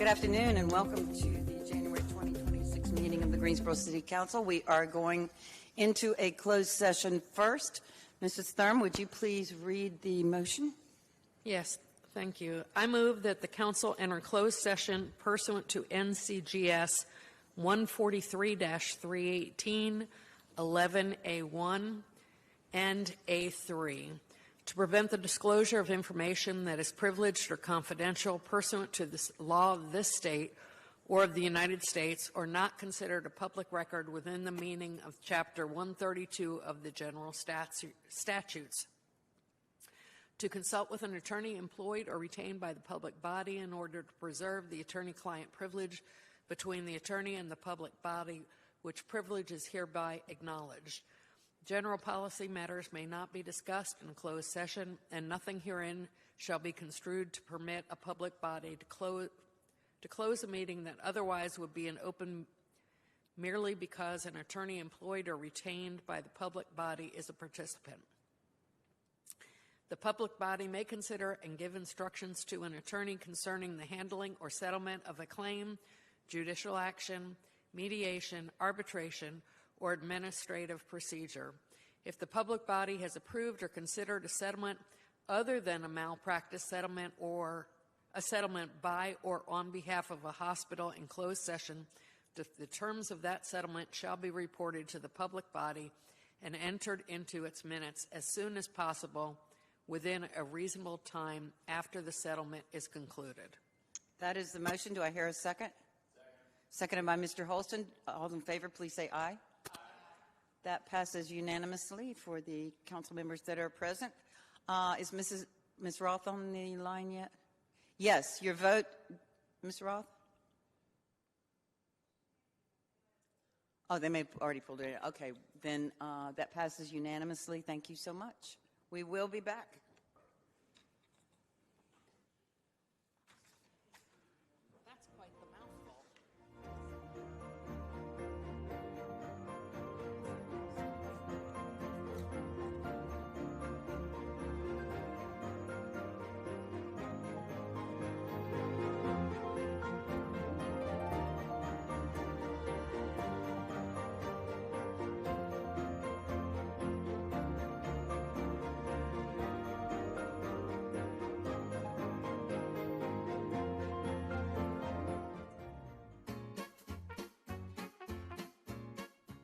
Good afternoon and welcome to the January 2026 meeting of the Greensboro City Council. We are going into a closed session first. Mrs. Thurm, would you please read the motion? Yes, thank you. I move that the council enter closed session pursuant to NCGS 143-318, 11A1, and A3 to prevent the disclosure of information that is privileged or confidential pursuant to the law of this state or of the United States, or not considered a public record within the meaning of Chapter 132 of the General Statutes. To consult with an attorney employed or retained by the public body in order to preserve the attorney-client privilege between the attorney and the public body, which privilege is hereby acknowledged. General policy matters may not be discussed in a closed session, and nothing herein shall be construed to permit a public body to close a meeting that otherwise would be an open merely because an attorney employed or retained by the public body is a participant. The public body may consider and give instructions to an attorney concerning the handling or settlement of a claim, judicial action, mediation, arbitration, or administrative procedure. If the public body has approved or considered a settlement other than a malpractice settlement or a settlement by or on behalf of a hospital in closed session, the terms of that settlement shall be reported to the public body and entered into its minutes as soon as possible within a reasonable time after the settlement is concluded. That is the motion. Do I hear a second? Seconded by Mr. Holston. All in favor, please say aye. That passes unanimously for the council members that are present. Is Ms. Roth on the line yet? Yes, your vote, Ms. Roth? Oh, they may have already pulled it in. Okay, then that passes unanimously. Thank you so much. We will be back. That's quite the mouthful.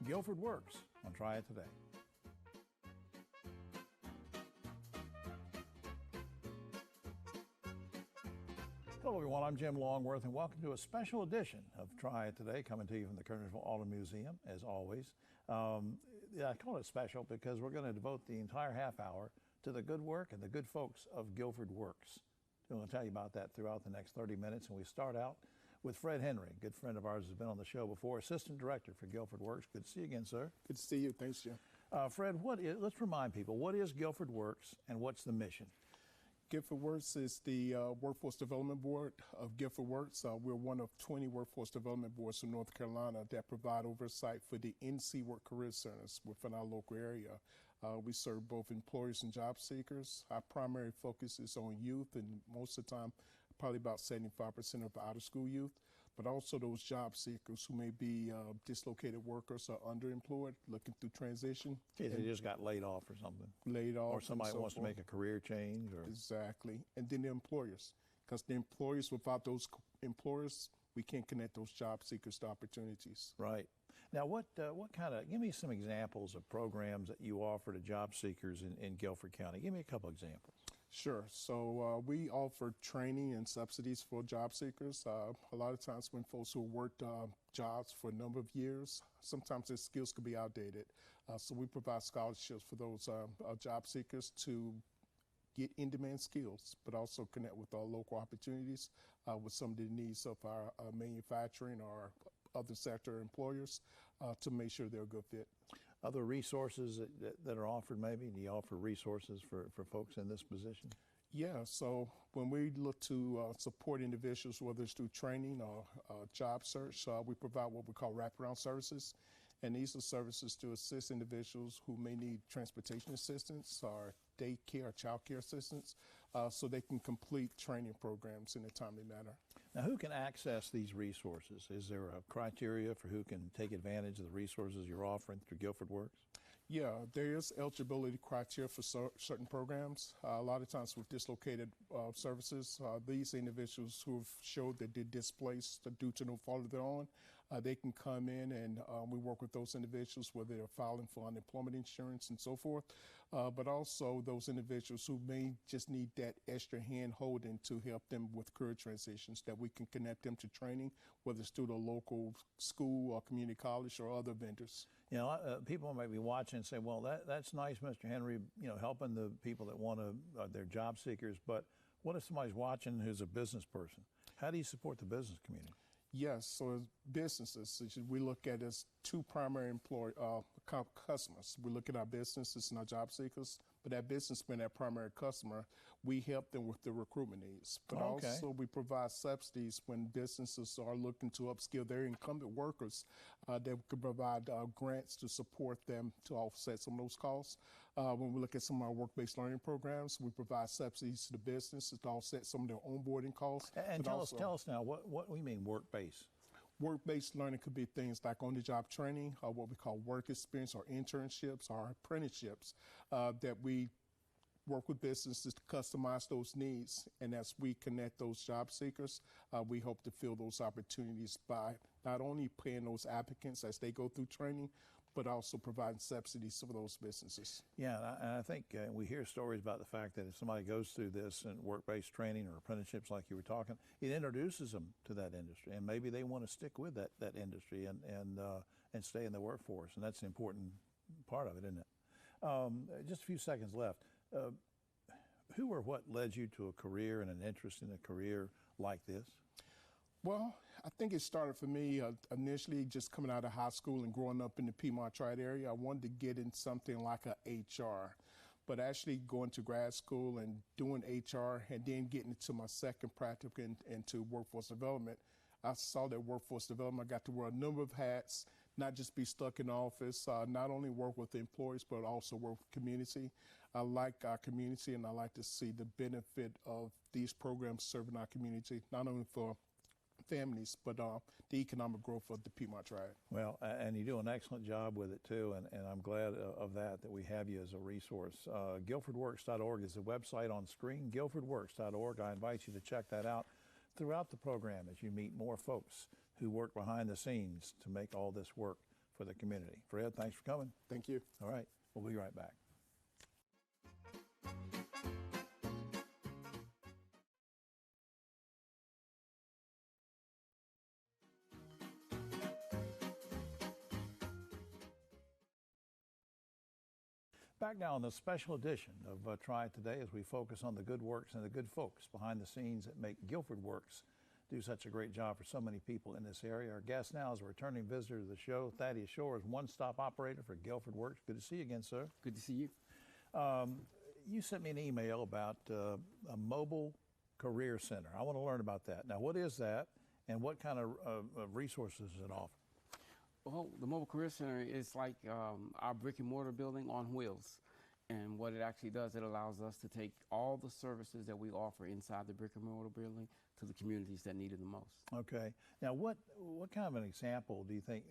Guilford Works on Try It Today. Hello everyone, I'm Jim Longworth and welcome to a special edition of Try It Today, coming to you from the Kernersville Auto Museum, as always. I call it special because we're going to devote the entire half hour to the good work and the good folks of Guilford Works. I'm going to tell you about that throughout the next 30 minutes, and we start out with Fred Henry, a good friend of ours, has been on the show before, Assistant Director for Guilford Works. Good to see you again, sir. Good to see you. Thanks, Jim. Fred, let's remind people, what is Guilford Works and what's the mission? Guilford Works is the Workforce Development Board of Guilford Works. We're one of 20 Workforce Development Boards from North Carolina that provide oversight for the NC Work Career Centers within our local area. We serve both employers and job seekers. Our primary focus is on youth, and most of the time, probably about 75% of out-of-school youth, but also those job seekers who may be dislocated workers or underemployed, looking through transition. Okay, they just got laid off or something. Laid off. Or somebody wants to make a career change. Or Exactly. And then the employers, because the employers, without those employers, we can't connect those job seekers to opportunities. Right. Now, what kind of, give me some examples of programs that you offer to job seekers in Guilford County. Give me a couple examples. Sure. So we offer training and subsidies for job seekers. A lot of times when folks who worked jobs for a number of years, sometimes their skills could be outdated. So we provide scholarships for those job seekers to get in-demand skills, but also connect with our local opportunities with some of the needs of our manufacturing or other sector employers to make sure they're a good fit. Other resources that are offered, maybe? Do you offer resources for folks in this position? Yeah, so when we look to support individuals, whether it's through training or job search, we provide what we call wraparound services. And these are services to assist individuals who may need transportation assistance or daycare or child care assistance so they can complete training programs in a timely manner. Now, who can access these resources? Is there a criteria for who can take advantage of the resources you're offering through Guilford Works? Yeah, there is eligibility criteria for certain programs. A lot of times with dislocated services, these individuals who have showed that they're displaced due to no fault of their own, they can come in and we work with those individuals whether they're filing for unemployment insurance and so forth, but also those individuals who may just need that extra hand holding to help them with career transitions, that we can connect them to training, whether it's through the local school or community college or other vendors. You know, people might be watching and say, well, that's nice, Mr. Henry, you know, helping the people that want to, they're job seekers, but what if somebody's watching who's a business person? How do you support the business community? Yes, so as businesses, we look at as two primary customers. We look at our businesses and our job seekers, but that businessman, that primary customer, we help them with their recruitment needs. But also we provide subsidies when businesses are looking to upskill their incumbent workers, that we can provide grants to support them to offset some of those costs. When we look at some of our work-based learning programs, we provide subsidies to the businesses to offset some of their onboarding costs. And tell us now, what we mean work-based? Work-based learning could be things like on-the-job training, or what we call work experience or internships or apprenticeships, that we work with businesses to customize those needs. And as we connect those job seekers, we hope to fill those opportunities by not only paying those applicants as they go through training, but also providing subsidies for those businesses. Yeah, and I think we hear stories about the fact that if somebody goes through this in work-based training or apprenticeships like you were talking, it introduces them to that industry, and maybe they want to stick with that industry and stay in the workforce, and that's an important part of it, isn't it? Just a few seconds left. Who or what led you to a career and an interest in a career like this? Well, I think it started for me initially just coming out of high school and growing up in the Piedmont Tri-area. I wanted to get in something like a HR, but actually going to grad school and doing HR and then getting into my second practical into workforce development, I saw that workforce development, I got to wear a number of hats, not just be stuck in the office, not only work with the employees, but also work with the community. I like our community, and I like to see the benefit of these programs serving our community, not only for families, but the economic growth of the Piedmont Triad. Well, and you do an excellent job with it too, and I'm glad of that we have you as a resource. GuilfordWorks.org is the website on screen, GuilfordWorks.org. I invite you to check that out throughout the program as you meet more folks who work behind the scenes to make all this work for the community. Fred, thanks for coming. Thank you. All right, we'll be right back. Back now on the special edition of Try It Today as we focus on the good works and the good folks behind the scenes that make Guilford Works do such a great job for so many people in this area. Our guest now is a returning visitor to the show, Thaddeus Shores, one-stop operator for Guilford Works. Good to see you again, sir. Good to see you. You sent me an email about a mobile career center. I want to learn about that. Now, what is that, and what kind of resources does it offer? Well, the Mobile Career Center is like our brick and mortar building on wheels. And what it actually does, it allows us to take all the services that we offer inside the brick and mortar building to the communities that need it the most. Okay. Now, what kind of an example do you think?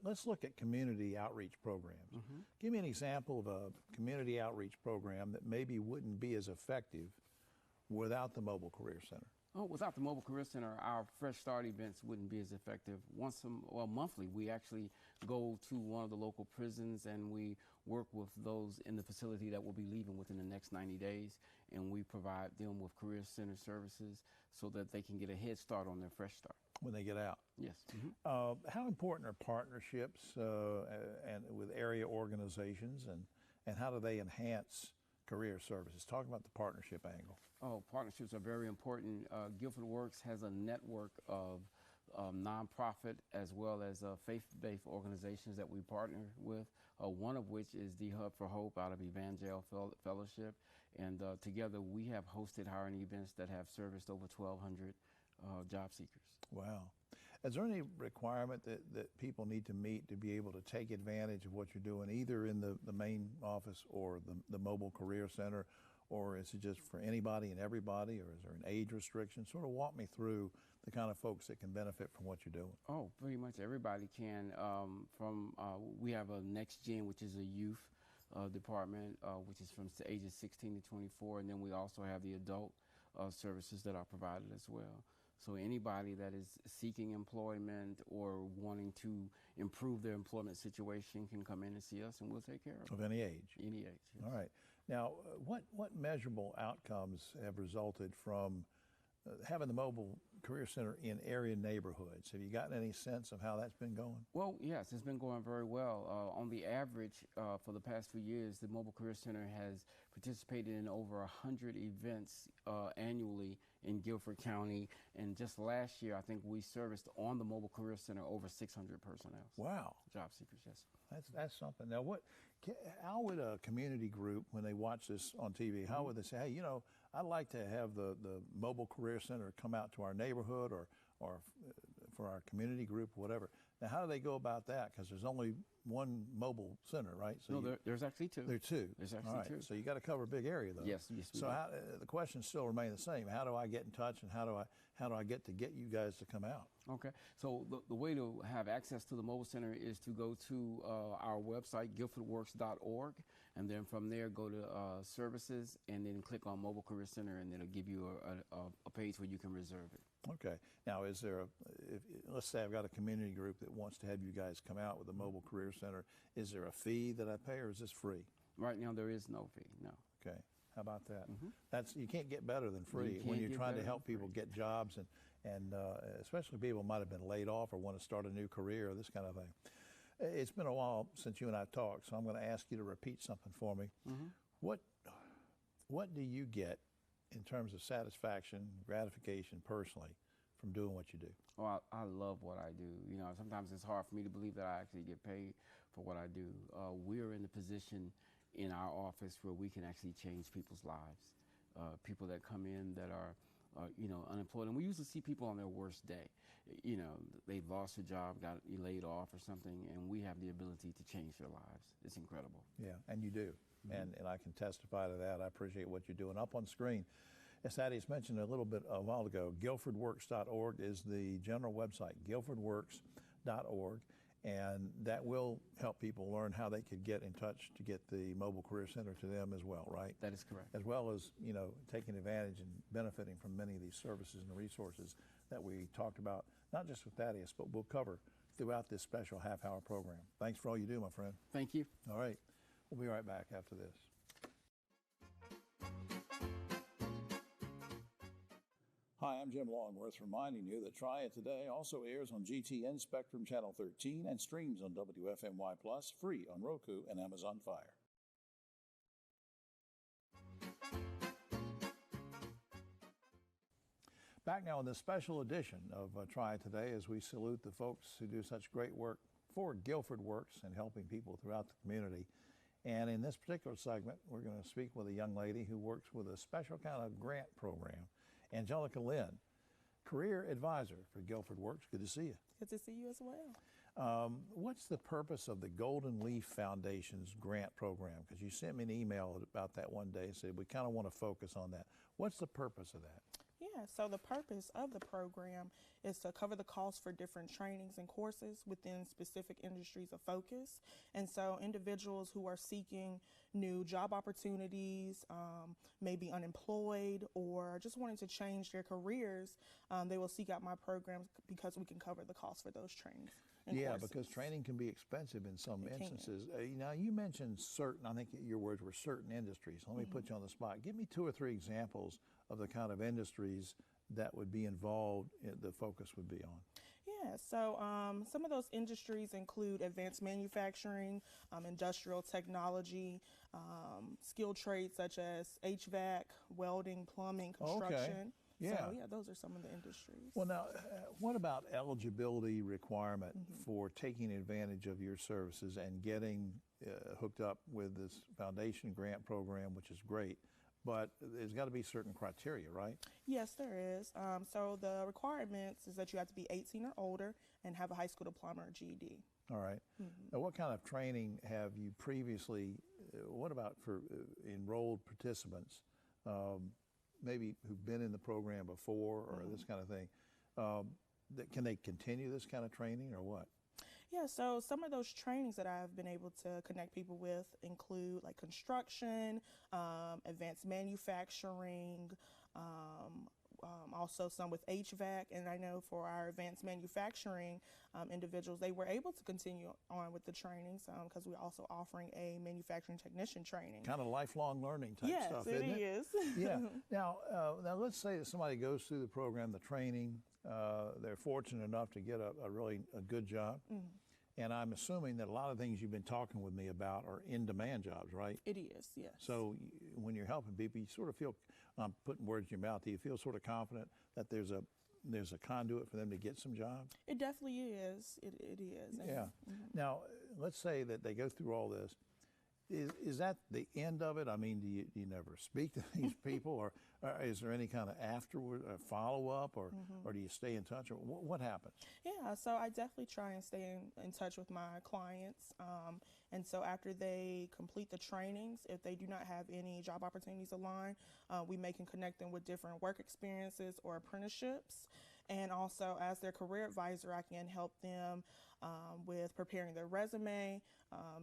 Let's look at community outreach programs. Mm-hmm. Give me an example of a community outreach program that maybe wouldn't be as effective without the Mobile Career Center. Oh, without the Mobile Career Center, our Fresh Start events wouldn't be as effective. Monthly, we actually go to one of the local prisons and we work with those in the facility that will be leaving within the next 90 days, and we provide them with Career Center services so that they can get a head start on their Fresh Start. When they get out? Yes. Mm-hmm. How important are partnerships and with area organizations, and how do they enhance career services? Talk about the partnership angle. Oh, partnerships are very important. Guilford Works has a network of nonprofit as well as faith-based organizations that we partner with, one of which is the Hub for Hope out of Evangel Fellowship. And together we have hosted hiring events that have serviced over 1,200 job seekers. Wow. Is there any requirement that people need to meet to be able to take advantage of what you're doing, either in the main office or the Mobile Career Center, or is it just for anybody and everybody, or is there an age restriction? Sort of walk me through the kind of folks that can benefit from what you're doing? Oh, pretty much everybody can. We have a Next Gen, which is a youth department, which is from ages 16 to 24, and then we also have the adult services that are provided as well. So anybody that is seeking employment or wanting to improve their employment situation can come in and see us, and we'll take care of Of them. any age? Any age. Yes. All right. Now, what measurable outcomes have resulted from having the Mobile Career Center in area neighborhoods? Have you gotten any sense of how that's been going? Well, yes, it's been going very well. On the average, for the past few years, the Mobile Career Center has participated in over 100 events annually in Guilford County. And just last year, I think we serviced on the Mobile Career Center over 600 personnel. Wow. Job seekers, yes. That's something. Now, how would a community group, when they watch this on TV, how would they say, hey, I'd like to have the Mobile Career Center come out to our neighborhood or for our community group, whatever. Now, how do they go about that? Because there's only one mobile center, right? So No, there's actually two. there are two. There's actually All right. two. So you got to cover a big area, though. Yes, we So do. the questions still remain the same. How do I get in touch, and how do I get you guys to come out? Okay, so the way to have access to the mobile center is to go to our website, guilfordworks.org, and then from there go to services, and then click on Mobile Career Center, and it'll give you a page where you can reserve it. Okay. Now, is there let's say I've got a community group that wants to have you guys come out with a Mobile Career Center. Is there a fee that I pay, or is this free? Right now, there is no fee, no. Okay. How about that? You can't get better than free You when can't you're get trying to better help than people free. get jobs and especially people might have been laid off or want to start a new career, this kind of thing. It's been a while since you and I talked, so I'm going to ask you to repeat something for me. What do you get in terms of satisfaction, gratification personally from doing what you do? Well, I love what I do. Sometimes it's hard for me to believe that I actually get paid for what I do. We're in the position in our office where we can actually change people's lives. People that come in that are, unemployed, and we usually see people on their worst day. They've lost a job, got laid off or something, and we have the ability to change their lives. It's incredible. Yeah, and you do. And I can testify to that. I appreciate what you're doing. Up on screen, as Thaddeus mentioned a while ago, guilfordworks.org is the general website, guilfordworks.org, and that will help people learn how they could get in touch to get the Mobile Career Center to them as well, right? That is correct. As well as, taking advantage and benefiting from many of these services and resources that we talked about, not just with Thaddeus, but we'll cover throughout this special half-hour program. Thanks for all you do, my friend. Thank you. All right. We'll be right back after this. Hi, I'm Jim Longworth, reminding you that Try It Today also airs on GTN Spectrum Channel 13 and streams on WFMY Plus, free on Roku and Amazon Fire. Back now in this special edition of Try It Today, as we salute the folks who do such great work for Guilford Works and helping people throughout the community. And in this particular segment, we're going to speak with a young lady who works with a special kind of grant program, Angelica Lynn, career advisor for Guilford Works. Good to see you. Good to see you as well. What's the purpose of the Golden Leaf Foundation's grant program? Because you sent me an email about that one day and said we kind of want to focus on that. What's the purpose of that? Yeah, so the purpose of the program is to cover the cost for different trainings and courses within specific industries of focus. And so individuals who are seeking new job opportunities, maybe unemployed, or just wanting to change their careers, they will seek out my programs because we can cover the cost for those trainings. Yeah, because training can be expensive in some instances. Now, you mentioned certain, I think your words were certain industries. Let me put you on the spot. Give me 2 or 3 examples of the kind of industries that would be involved, the focus would be on. Yeah, so some of those industries include advanced manufacturing, industrial technology, skilled trades such as HVAC, welding, plumbing, construction. Okay. Yeah. So, yeah, those are some of the industries. Well, now, what about eligibility requirement for taking advantage of your services and getting hooked up with this foundation grant program, which is great, but there's got to be certain criteria, right? Yes, there is. So the requirements is that you have to be 18 or older and have a high school diploma or GED. All right. Now, what kind of training have you previously, what about for enrolled participants, maybe who've been in the program before or this kind of thing? Can they continue this kind of training or what? Yeah, so some of those trainings that I've been able to connect people with include like construction, advanced manufacturing, also some with HVAC. And I know for our advanced manufacturing individuals, they were able to continue on with the trainings because we're also offering a manufacturing technician training. Kind of lifelong learning type Yes, stuff, it isn't it? is. Yeah. Now let's say that somebody goes through the program, the training, they're fortunate enough to get a really good job. And I'm assuming that a lot of things you've been talking with me about are in-demand jobs, right? It is, yes. So when you're helping people, you sort of feel, I'm putting words in your mouth, do you feel sort of confident that there's a conduit for them to get some jobs? It definitely is. It is. Yeah. Now, let's say that they go through all this. Is that the end of it? I mean, do you never speak to these people, or is there any kind of afterward follow-up, or do you stay in touch, or what happens? Yeah, so I definitely try and stay in touch with my clients. And so after they complete the trainings, if they do not have any job opportunities aligned, we can connect them with different work experiences or apprenticeships. And also, as their career advisor, I can help them with preparing their resume,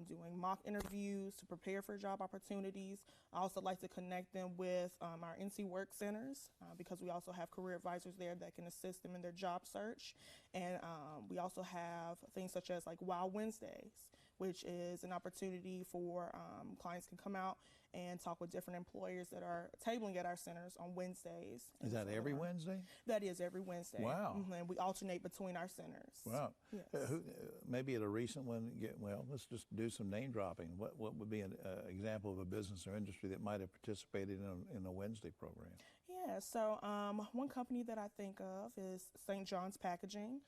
doing mock interviews to prepare for job opportunities. I also like to connect them with our NC Work Centers because we also have career advisors there that can assist them in their job search. And we also have things such as like Wow Wednesdays, which is an opportunity for clients can come out and talk with different employers that are tabling at our centers on Wednesdays. Is that every Wednesday? That is every Wednesday. Wow. And we alternate between our centers. Wow. Yes. Maybe at a recent one, let's just do some name dropping. What would be an example of a business or industry that might have participated in a Wednesday program? Yeah, so one company that I think of is St. John's Packaging.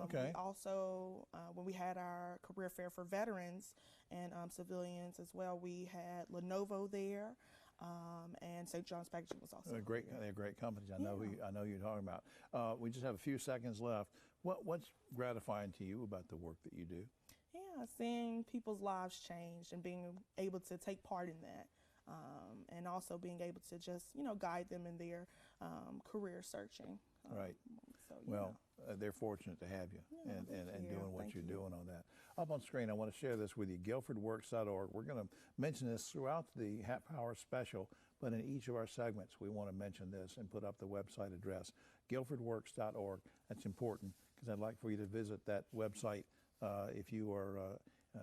Okay. We also, when we had our career fair for veterans and civilians as well, we had Lenovo there, and St. John's Packaging was also They're great companies. I know you're talking about. We just have a few seconds left. What's gratifying to you about the work that you do? Yeah, seeing people's lives change and being able to take part in that. And also being able to just, guide them in their career searching. Right. So, well, they're fortunate to have you and doing what you're doing on that. Up on screen, I want to share this with you, guilfordworks.org. We're going to mention this throughout the half-hour special, but in each of our segments, we want to mention this and put up the website address, guilfordworks.org. That's important because I'd like for you to visit that website if you are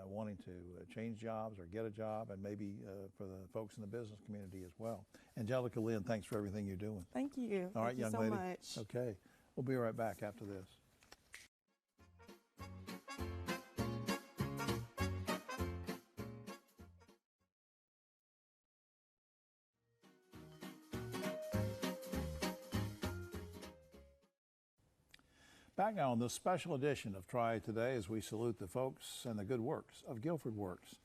wanting to change jobs or get a job, and maybe for the folks in the business community as well. Angelica Lynn, thanks for everything you're doing. Thank you. All right, Thank you young so lady. much. Okay. We'll be right back after this. Back now on this special edition of Try It Today as we salute the folks and the good works of Guilford Works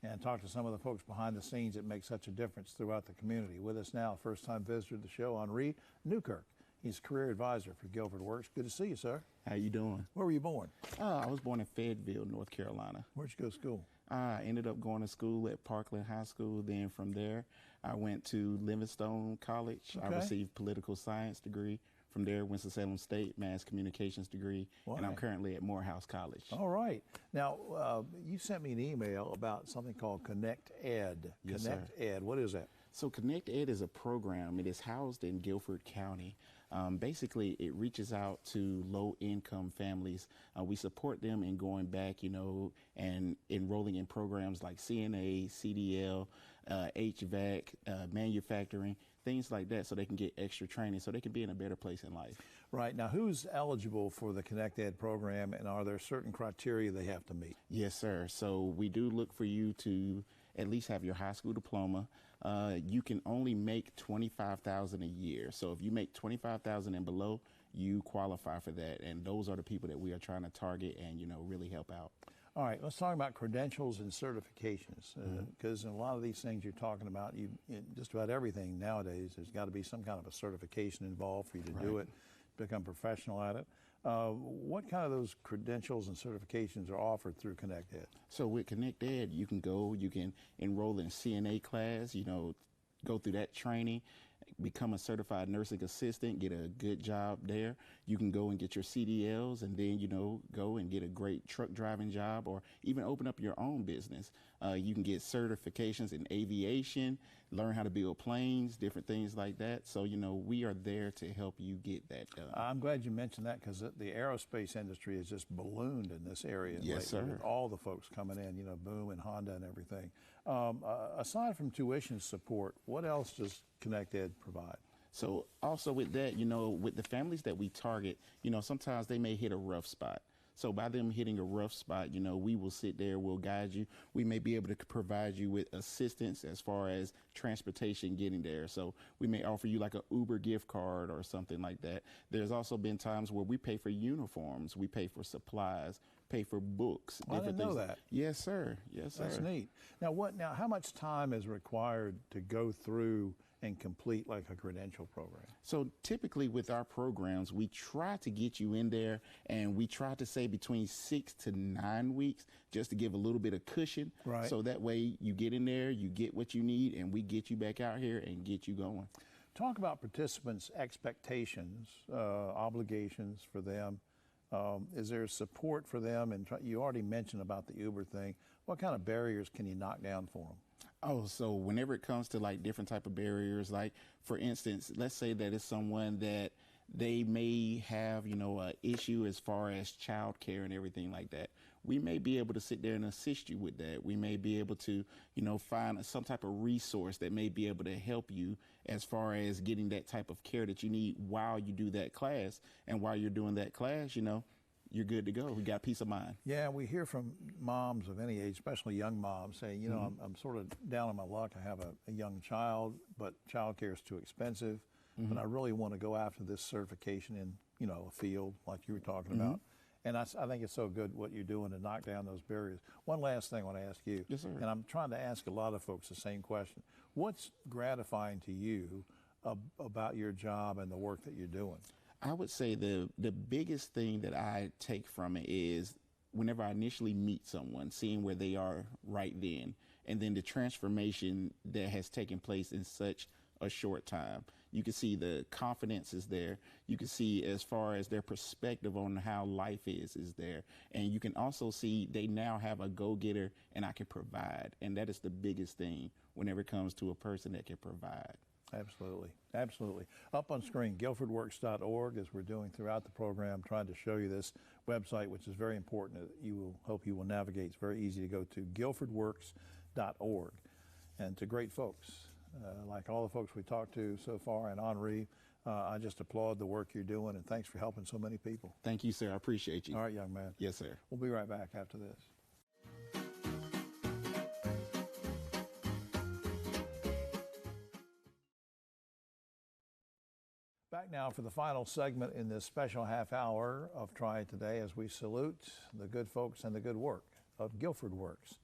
and talk to some of the folks behind the scenes that make such a difference throughout the community. With us now, first-time visitor to the show, Henri Newkirk. He's career advisor for Guilford Works. Good to see you, sir. How you doing? Where were you born? I was born in Fayetteville, North Carolina. Where'd you go to school? I ended up going to school at Parkland High School. Then from there, I went to Livingstone College. Okay. I received political science degree. From there, Winston-Salem State mass communications degree, and I'm currently at Morehouse College. All right. Now, you sent me an email about something called Connect Ed. Yes, Connect sir. Ed. What is that? So Connect Ed is a program. It is housed in Guilford County. Basically, it reaches out to low-income families. We support them in going back, and enrolling in programs like CNA, CDL, HVAC, manufacturing, things like that, so they can get extra training, so they can be in a better place in life. Right. Now, who's eligible for the Connect Ed program, and are there certain criteria they have to meet? Yes, sir. So we do look for you to at least have your high school diploma. You can only make $25,000 a year. So if you make $25,000 and below, you qualify for that. And those are the people that we are trying to target and, really help out. All right, let's talk about credentials and certifications, because in a lot of these things you're talking about, just about everything nowadays, there's got to be some kind of a certification involved for you to do it, become professional at it. What kind of those credentials and certifications are offered through Connect Ed? So with Connect Ed, you can enroll in CNA class, go through that training, become a certified nursing assistant, get a good job there. You can go and get your CDLs and then, go and get a great truck driving job or even open up your own business. You can get certifications in aviation, learn how to build planes, different things like that. So, we are there to help you get that done. I'm glad you mentioned that because the aerospace industry has just ballooned in this area Yes, lately sir. with all the folks coming in, Boom and Honda and everything. Aside from tuition support, what else does Connect Ed provide? So also with that, with the families that we target, sometimes they may hit a rough spot. So by them hitting a rough spot, we will sit there, we'll guide you. We may be able to provide you with assistance as far as transportation getting there. So we may offer you like a Uber gift card or something like that. There's also been times where we pay for uniforms, we pay for supplies, pay for books. I didn't know that. Yes, sir. Yes, sir. That's neat. Now, how much time is required to go through and complete like a credential program? So typically with our programs, we try to get you in there and we try to say between 6 to 9 weeks just to give a little bit of cushion. Right. So that way you get in there, you get what you need, and we get you back out here and get you going. Talk about participants' expectations, obligations for them. Is there support for them? And you already mentioned about the Uber thing. What kind of barriers can you knock down for them? Oh, so whenever it comes to like different type of barriers, like for instance, let's say that it's someone that they may have, an issue as far as child care and everything like that. We may be able to sit there and assist you with that. We may be able to, find some type of resource that may be able to help you as far as getting that type of care that you need while you do that class. And while you're doing that class, you're good to go. We got peace of mind. Yeah, we hear from moms of any age, especially young moms, saying, I'm sort of down on my luck. I have a young child, but childcare is too expensive. But I really want to go after this certification in, a field like you were talking about. And I think it's so good what you're doing to knock down those barriers. One last thing I want to ask you. Yes, sir. And I'm trying to ask a lot of folks the same question. What's gratifying to you about your job and the work that you're doing? I would say the biggest thing that I take from it is whenever I initially meet someone, seeing where they are right then, and then the transformation that has taken place in such a short time. You can see the confidence is there. You can see as far as their perspective on how life is there. And you can also see they now have a go-getter and I can provide. And that is the biggest thing whenever it comes to a person that can provide. Absolutely. Absolutely. Up on screen, guilfordworks.org, as we're doing throughout the program, trying to show you this website, which is very important. Hope you will navigate. It's very easy to go to guilfordworks.org. And to great folks, like all the folks we talked to so far, and Henri, I just applaud the work you're doing, and thanks for helping so many people. Thank you, sir. I appreciate you. All right, young man. Yes, sir. We'll be right back after this. Back now for the final segment in this special half hour of Try It Today as we salute the good folks and the good work of Guilford Works.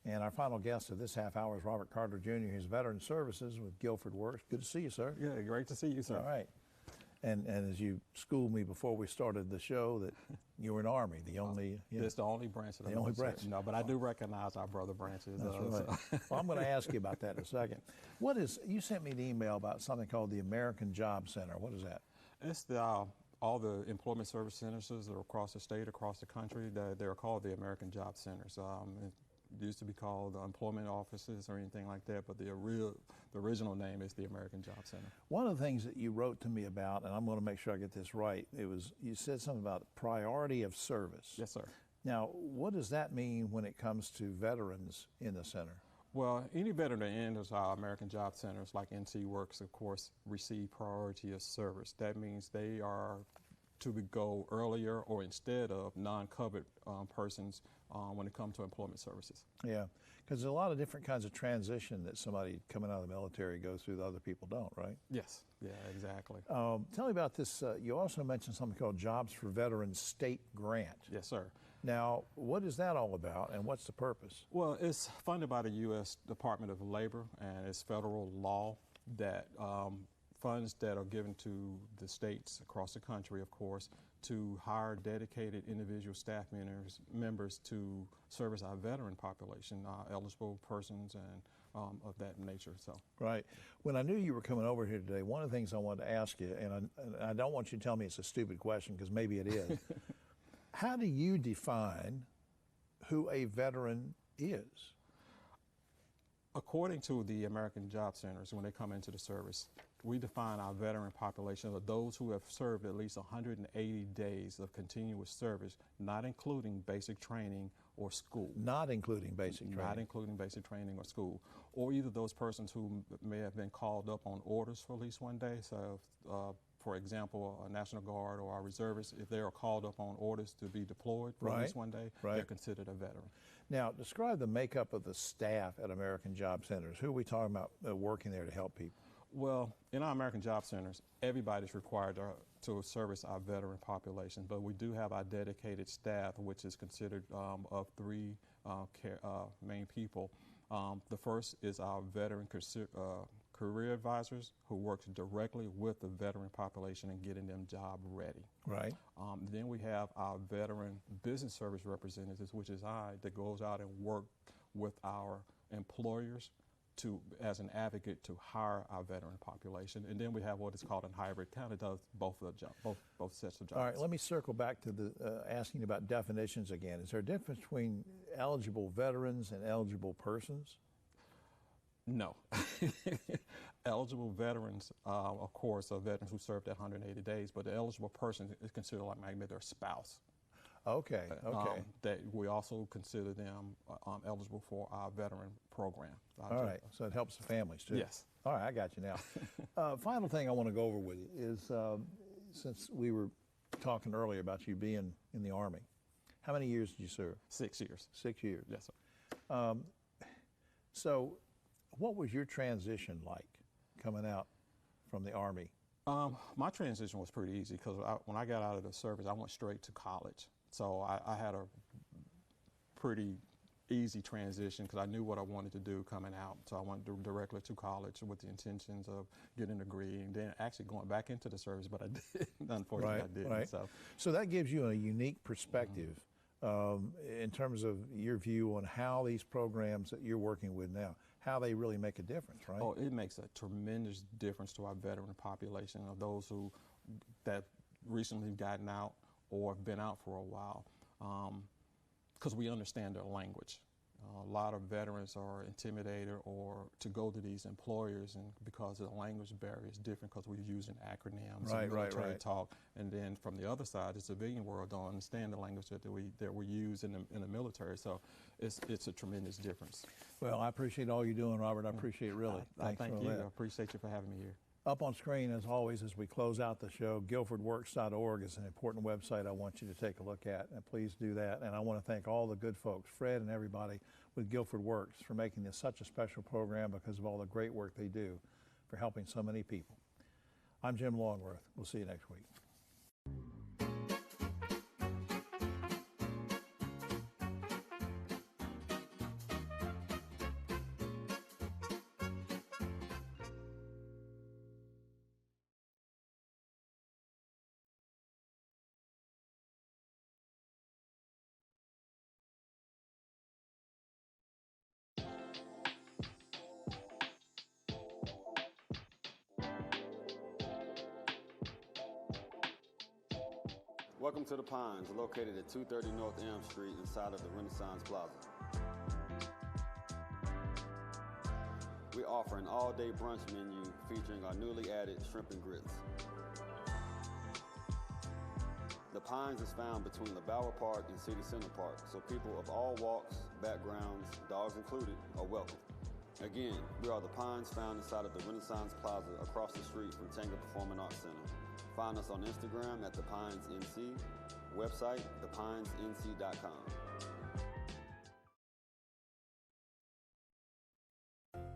And our final guest of this half hour is Robert Carter Jr., who's Veteran Services with Guilford Works. Good to see you, sir. Yeah, great to see you, sir. All right. And as you schooled me before we started the show, that you were an Army, the only... It's the only branch of the only military. branch. No, but I do recognize our brother branches. That's right. So. Well, I'm going to ask you about that in a second. You sent me an email about something called the American Job Center. What is that? It's all the employment service centers that are across the state, across the country. They're called the American Job Centers. It used to be called employment offices or anything like that, but the original name is the American Job Center. One of the things that you wrote to me about, and I'm going to make sure I get this right, you said something about priority of service. Yes, sir. Now, what does that mean when it comes to veterans in the center? Well, any veteran that enters our American Job Centers, like NC Works, of course, receive priority of service. That means they are to go earlier or instead of non-covered persons when it comes to employment services. Yeah, because there's a lot of different kinds of transition that somebody coming out of the military goes through that other people don't, right? Yes, yeah, exactly. Tell me about this. You also mentioned something called Jobs for Veterans State Grant. Yes, sir. Now, what is that all about, and what's the purpose? Well, it's funded by the U.S. Department of Labor, and it's federal law that funds that are given to the states across the country, of course, to hire dedicated individual staff members to service our veteran population, eligible persons and of that nature. So, Right. When I knew you were coming over here today, one of the things I wanted to ask you, and I don't want you to tell me it's a stupid question because maybe it is. How do you define who a veteran is? According to the American Job Centers, when they come into the service, we define our veteran population of those who have served at least 180 days of continuous service, not including basic training or school. Not including basic training. Not including basic training or school. Or either those persons who may have been called up on orders for at least one day. So, for example, a National Guard or our reservists, if they are called up on orders to be deployed for at least one day, they're considered a veteran. Now, describe the makeup of the staff at American Job Centers. Who are we talking about working there to help people? Well, in our American Job Centers, everybody's required to service our veteran population, but we do have our dedicated staff, which is considered of three main people. The first is our veteran career advisors, who works directly with the veteran population and getting them job ready. Right. Then we have our veteran business service representatives, which is that goes out and work with our employers as an advocate to hire our veteran population. And then we have what is called a hybrid, kind of does both sets of jobs. All right, let me circle back to the asking about definitions again. Is there a difference between eligible veterans and eligible persons? No. Eligible veterans, of course, are veterans who served at 180 days, but the eligible person is considered like maybe their spouse. Okay, okay. That we also consider them eligible for our veteran program. All right, so it helps the families too. Yes. All right, I got you now. Final thing I want to go over with you is, since we were talking earlier about you being in the Army, how many years did you serve? 6 years. 6 years. Yes, sir. So what was your transition like coming out from the Army? My transition was pretty easy because when I got out of the service, I went straight to college. So I had a pretty easy transition because I knew what I wanted to do coming out. So I went directly to college with the intentions of getting a degree and then actually going back into the service, but I did. Unfortunately, I didn't. Right. So that gives you a unique perspective in terms of your view on how these programs that you're working with now, how they really make a difference, right? Oh, it makes a tremendous difference to our veteran population of those who that recently gotten out or have been out for a while, because we understand their language. A lot of veterans are intimidated or to go to these employers, and because of the language barrier is different because we're using acronyms and military talk. And then from the other side, the civilian world don't understand the language that we use in the military. So it's a tremendous difference. Well, I appreciate all you're doing, Robert. I appreciate it really. Thank you. I appreciate you for having me here. Up on screen, as always, as we close out the show, GuilfordWorks.org is an important website I want you to take a look at, and please do that. And I want to thank all the good folks, Fred and everybody with Guilford Works, for making this such a special program because of all the great work they do for helping so many people. I'm Jim Longworth. We'll see you next week. Welcome to the Pines, located at 230 North Elm Street inside of the Renaissance Plaza. We offer an all-day brunch menu featuring our newly added shrimp and grits. The Pines is found between LaBauer Park and City Center Park, so people of all walks, backgrounds, dogs included, are welcome. Again, we are the Pines found inside of the Renaissance Plaza across the street from Tanger Performing Arts Center. Find us on Instagram at The Pines NC, website thepinesnc.com.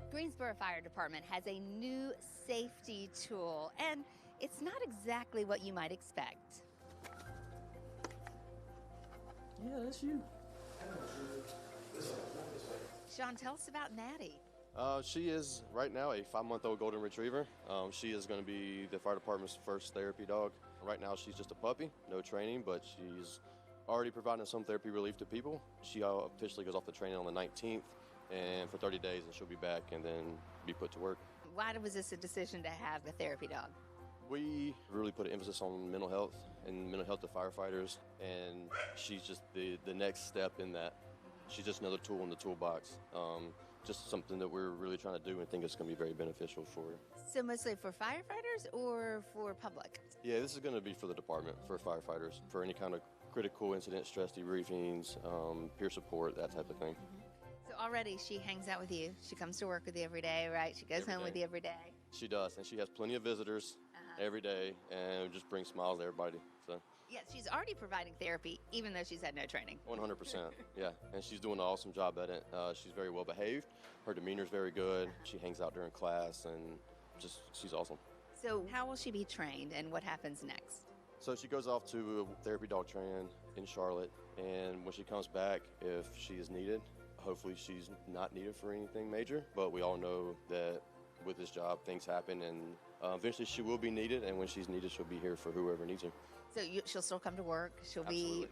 Greensboro Fire Department has a new safety tool, and it's not exactly what you might expect. Yeah, that's you. Sean, tell us about Natty. She is right now a 5-month-old golden retriever. She is going to be the fire department's first therapy dog. Right now she's just a puppy, no training, but she's already providing some therapy relief to people. She officially goes off the training on the 19th and for 30 days, and she'll be back and then be put to work. Why was this a decision to have a therapy dog? We really put an emphasis on mental health and mental health to firefighters, and she's just the next step in that. She's just another tool in the toolbox. Just something that we're really trying to do and think it's going to be very beneficial for her. So mostly for firefighters or for public? Yeah, this is going to be for the department, for firefighters, for any kind of critical incident, stress debriefings, peer support, that type of thing. So already she hangs out with you. She comes to work with you every day, right? She goes Every home day. with you every day. She does, and she has plenty of visitors every day and just brings smiles to everybody. So. Yeah, she's already providing therapy, even though she's had no training. 100%, yeah, and she's doing an awesome job at it. She's very well behaved. Her demeanor's very good. She hangs out during class, and she's awesome. So how will she be trained, and what happens next? So she goes off to a therapy dog training in Charlotte, and when she comes back, if she is needed, hopefully she's not needed for anything major, but we all know that with this job, things happen, and eventually she will be needed, and when she's needed, she'll be here for whoever needs her. So she'll still come to work. She'll be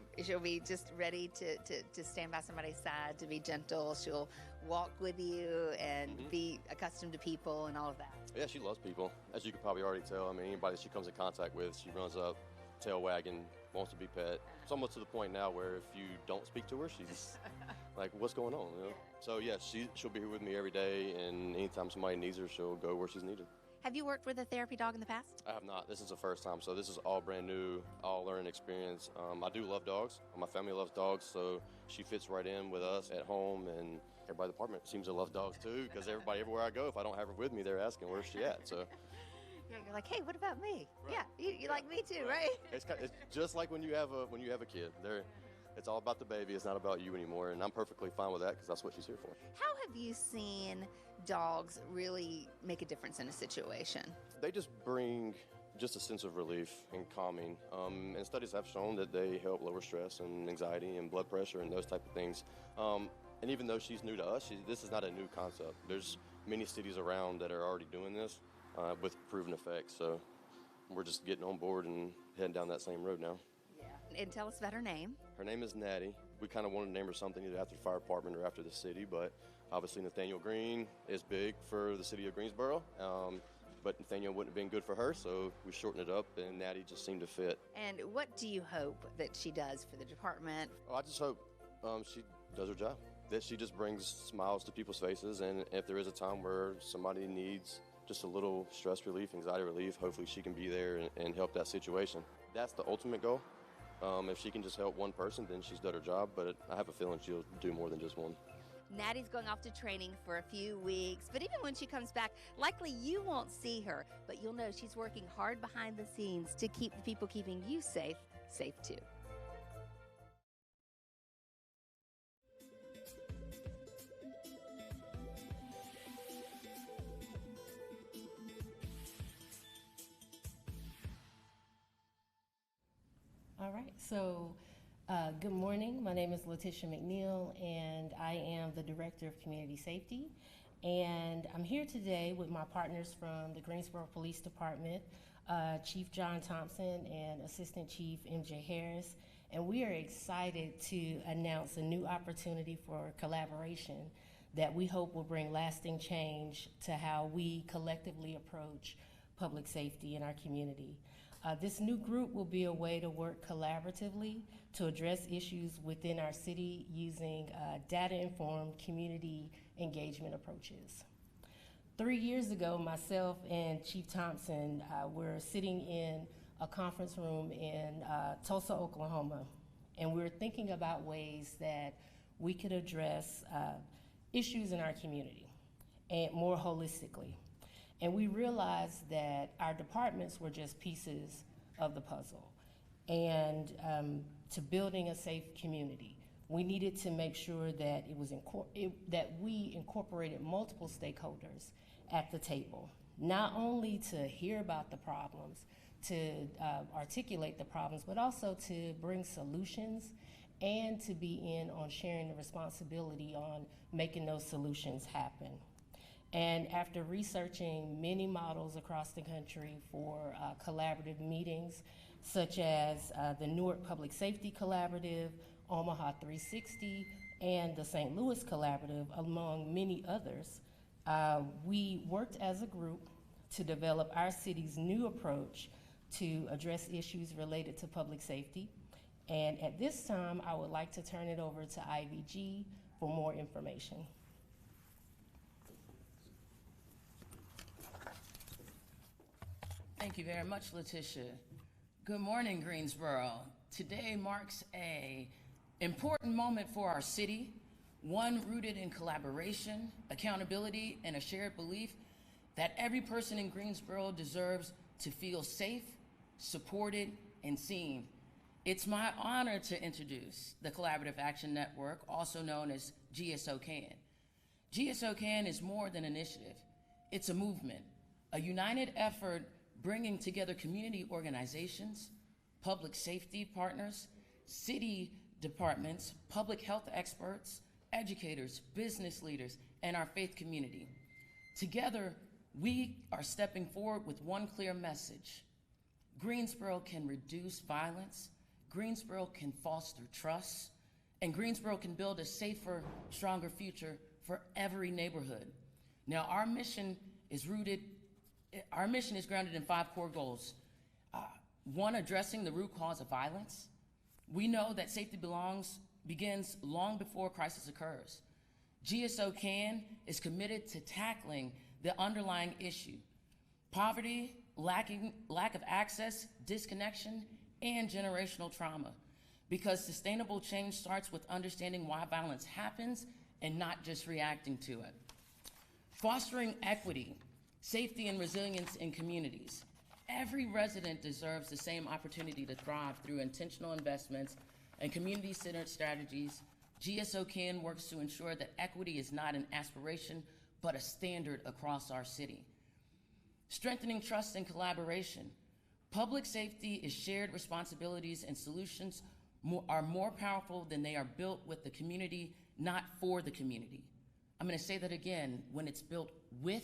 just ready to stand by somebody's side, to be gentle. She'll walk with you and be accustomed to people and all of that. Yeah, she loves people, as you could probably already tell. I mean, anybody she comes in contact with, she runs up, tail wagging, wants to be pet. It's almost to the point now where if you don't speak to her, she's like, what's going on? You know? So yeah, she'll be here with me every day, and anytime somebody needs her, she'll go where she's needed. Have you worked with a therapy dog in the past? I have not. This is the first time, so this is all brand new, all learning experience. I do love dogs. My family loves dogs, so she fits right in with us at home, and everybody in the department seems to love dogs too, because everybody, everywhere I go, if I don't have her with me, they're asking, where's she at? So. Yeah, you're like, hey, what about me? Right. Yeah, you like me too, right? It's just like when you have a kid. It's all about the baby. It's not about you anymore, and I'm perfectly fine with that because that's what she's here for. How have you seen dogs really make a difference in a situation? They just bring just a sense of relief and calming. And studies have shown that they help lower stress and anxiety and blood pressure and those type of things. And even though she's new to us, this is not a new concept. There's many cities around that are already doing this with proven effects. So we're just getting on board and heading down that same road now. Yeah. And tell us about her name. Her name is Natty. We kind of wanted to name her something either after the fire department or after the city, but obviously Nathaniel Green is big for the city of Greensboro. But Nathaniel wouldn't have been good for her, so we shortened it up, and Natty just seemed to fit. And what do you hope that she does for the department? I just hope she does her job, that she just brings smiles to people's faces, and if there is a time where somebody needs just a little stress relief, anxiety relief, hopefully she can be there and help that situation. That's the ultimate goal. If she can just help one person, then she's done her job, but I have a feeling she'll do more than just one. Natty's going off to training for a few weeks, but even when she comes back, likely you won't see her, but you'll know she's working hard behind the scenes to keep the people keeping you safe too. All right, so good morning. My name is Letitia McNeil, and I am the Director of Community Safety. And I'm here today with my partners from the Greensboro Police Department, Chief John Thompson and Assistant Chief MJ Harris. And we are excited to announce a new opportunity for collaboration that we hope will bring lasting change to how we collectively approach public safety in our community. This new group will be a way to work collaboratively to address issues within our city using data-informed community engagement approaches. 3 years ago, myself and Chief Thompson were sitting in a conference room in Tulsa, Oklahoma, and we were thinking about ways that we could address issues in our community and more holistically. And we realized that our departments were just pieces of the puzzle. And to building a safe community, we needed to make sure that that we incorporated multiple stakeholders at the table, not only to hear about the problems, to articulate the problems, but also to bring solutions and to be in on sharing the responsibility on making those solutions happen. And after researching many models across the country for collaborative meetings, such as the Newark Public Safety Collaborative, Omaha 360, and the St. Louis Collaborative, among many others, we worked as a group to develop our city's new approach to address issues related to public safety. And at this time, I would like to turn it over to IVG for more information. Thank you very much, Letitia. Good morning, Greensboro. Today marks an important moment for our city, one rooted in collaboration, accountability, and a shared belief that every person in Greensboro deserves to feel safe, supported, and seen. It's my honor to introduce the Collaborative Action Network, also known as GSO CAN. GSO CAN is more than an initiative. It's a movement, a united effort bringing together community organizations, public safety partners, city departments, public health experts, educators, business leaders, and our faith community. Together, we are stepping forward with one clear message. Greensboro can reduce violence, Greensboro can foster trust, and Greensboro can build a safer, stronger future for every neighborhood. Now, our mission is grounded in 5 core goals. 1, addressing the root cause of violence. We know that safety begins long before crisis occurs. GSO CAN is committed to tackling the underlying issue: poverty, lack of access, disconnection, and generational trauma. Because sustainable change starts with understanding why violence happens and not just reacting to it. Fostering equity, safety, and resilience in communities. Every resident deserves the same opportunity to thrive through intentional investments and community-centered strategies. GSO CAN works to ensure that equity is not an aspiration, but a standard across our city. Strengthening trust and collaboration. Public safety is shared responsibilities, and solutions are more powerful than they are built with the community, not for the community. I'm going to say that again, when it's built with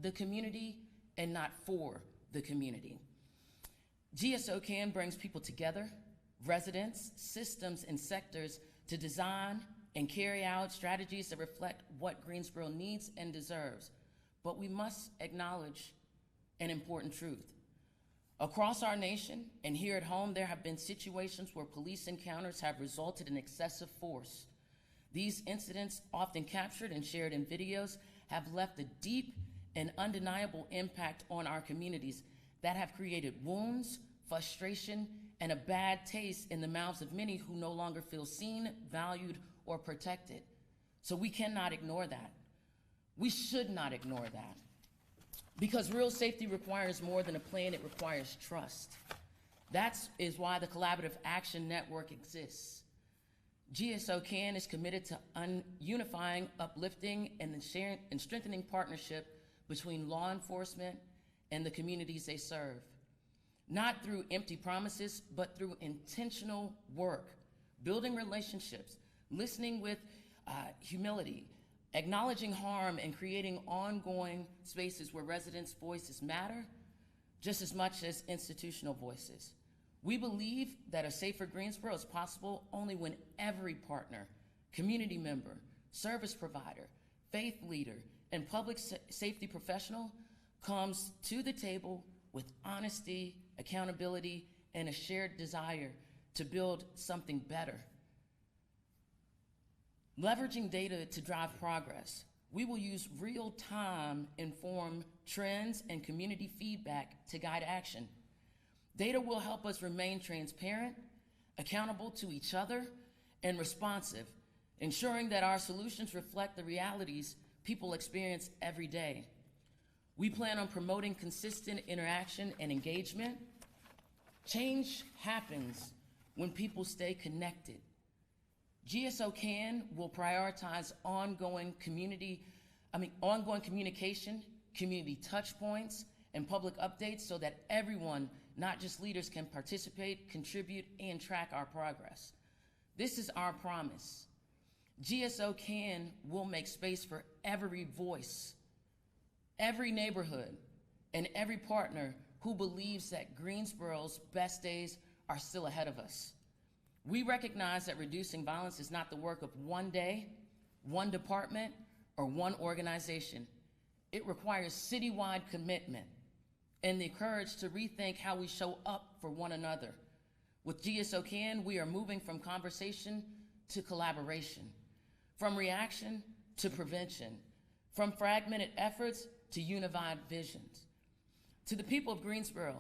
the community and not for the community. GSO CAN brings people together, residents, systems, and sectors to design and carry out strategies that reflect what Greensboro needs and deserves. But we must acknowledge an important truth. Across our nation and here at home, there have been situations where police encounters have resulted in excessive force. These incidents, often captured and shared in videos, have left a deep and undeniable impact on our communities that have created wounds, frustration, and a bad taste in the mouths of many who no longer feel seen, valued, or protected. So we cannot ignore that. We should not ignore that. Because real safety requires more than a plan, it requires trust. That is why the Collaborative Action Network exists. GSO CAN is committed to unifying, uplifting, and strengthening partnership between law enforcement and the communities they serve. Not through empty promises, but through intentional work, building relationships, listening with humility, acknowledging harm, and creating ongoing spaces where residents' voices matter just as much as institutional voices. We believe that a safer Greensboro is possible only when every partner, community member, service provider, faith leader, and public safety professional comes to the table with honesty, accountability, and a shared desire to build something better. Leveraging data to drive progress, we will use real-time informed trends and community feedback to guide action. Data will help us remain transparent, accountable to each other, and responsive, ensuring that our solutions reflect the realities people experience every day. We plan on promoting consistent interaction and engagement. Change happens when people stay connected. GSO CAN will prioritize ongoing communication, community touch points, and public updates so that everyone, not just leaders, can participate, contribute, and track our progress. This is our promise. GSO CAN will make space for every voice, every neighborhood, and every partner who believes that Greensboro's best days are still ahead of us. We recognize that reducing violence is not the work of one day, one department, or one organization. It requires citywide commitment and the courage to rethink how we show up for one another. With GSO Can, we are moving from conversation to collaboration, from reaction to prevention, from fragmented efforts to unified visions. To the people of Greensboro,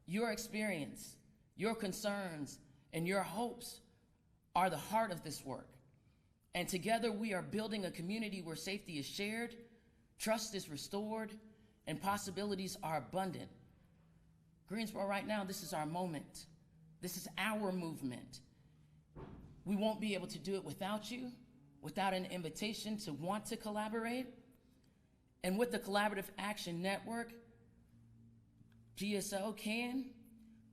your experience, your concerns, and your hopes are the heart of this work. And together we are building a community where safety is shared, trust is restored, and possibilities are abundant. Greensboro, right now, this is our moment. This is our movement. We won't be able to do it without you, without an invitation to want to collaborate. And with the Collaborative Action Network, GSO Can,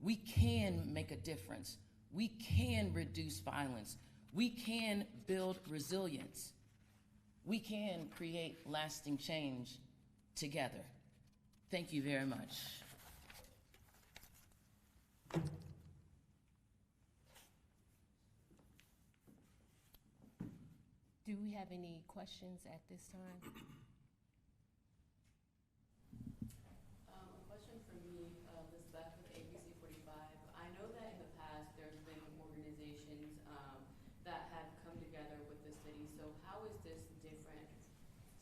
we can make a difference. We can reduce violence. We can build resilience. We can create lasting change together. Thank you very much. Do we have any questions at this time? A question for me, Elizabeth with ABC 45. I know that in the past there's been organizations that have come together with the city. So how is this different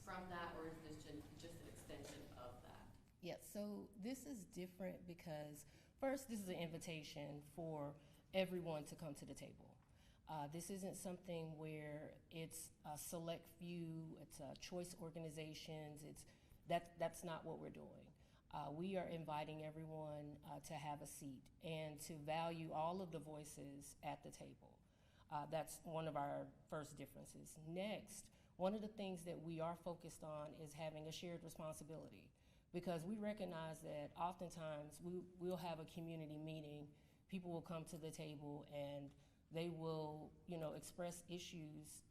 from that, or is this just an extension of that? Yeah, so this is different because first, this is an invitation for everyone to come to the table. This isn't something where it's a select few, it's choice organizations, that's not what we're doing. We are inviting everyone to have a seat and to value all of the voices at the table. That's one of our first differences. Next, one of the things that we are focused on is having a shared responsibility, because we recognize that oftentimes we'll have a community meeting, people will come to the table and they will, express issues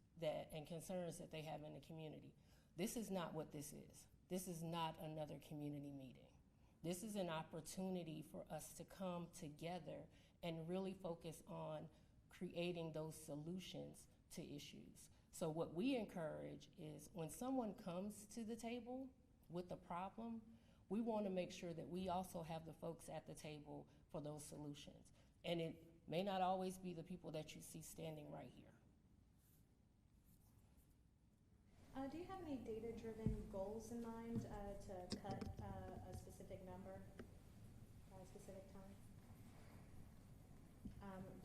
and concerns that they have in the community. This is not what this is. This is not another community meeting. This is an opportunity for us to come together and really focus on creating those solutions to issues. So what we encourage is when someone comes to the table with a problem, we want to make sure that we also have the folks at the table for those solutions. And it may not always be the people that you see standing right here. Do you have any data-driven goals in mind to cut a specific number at a specific time?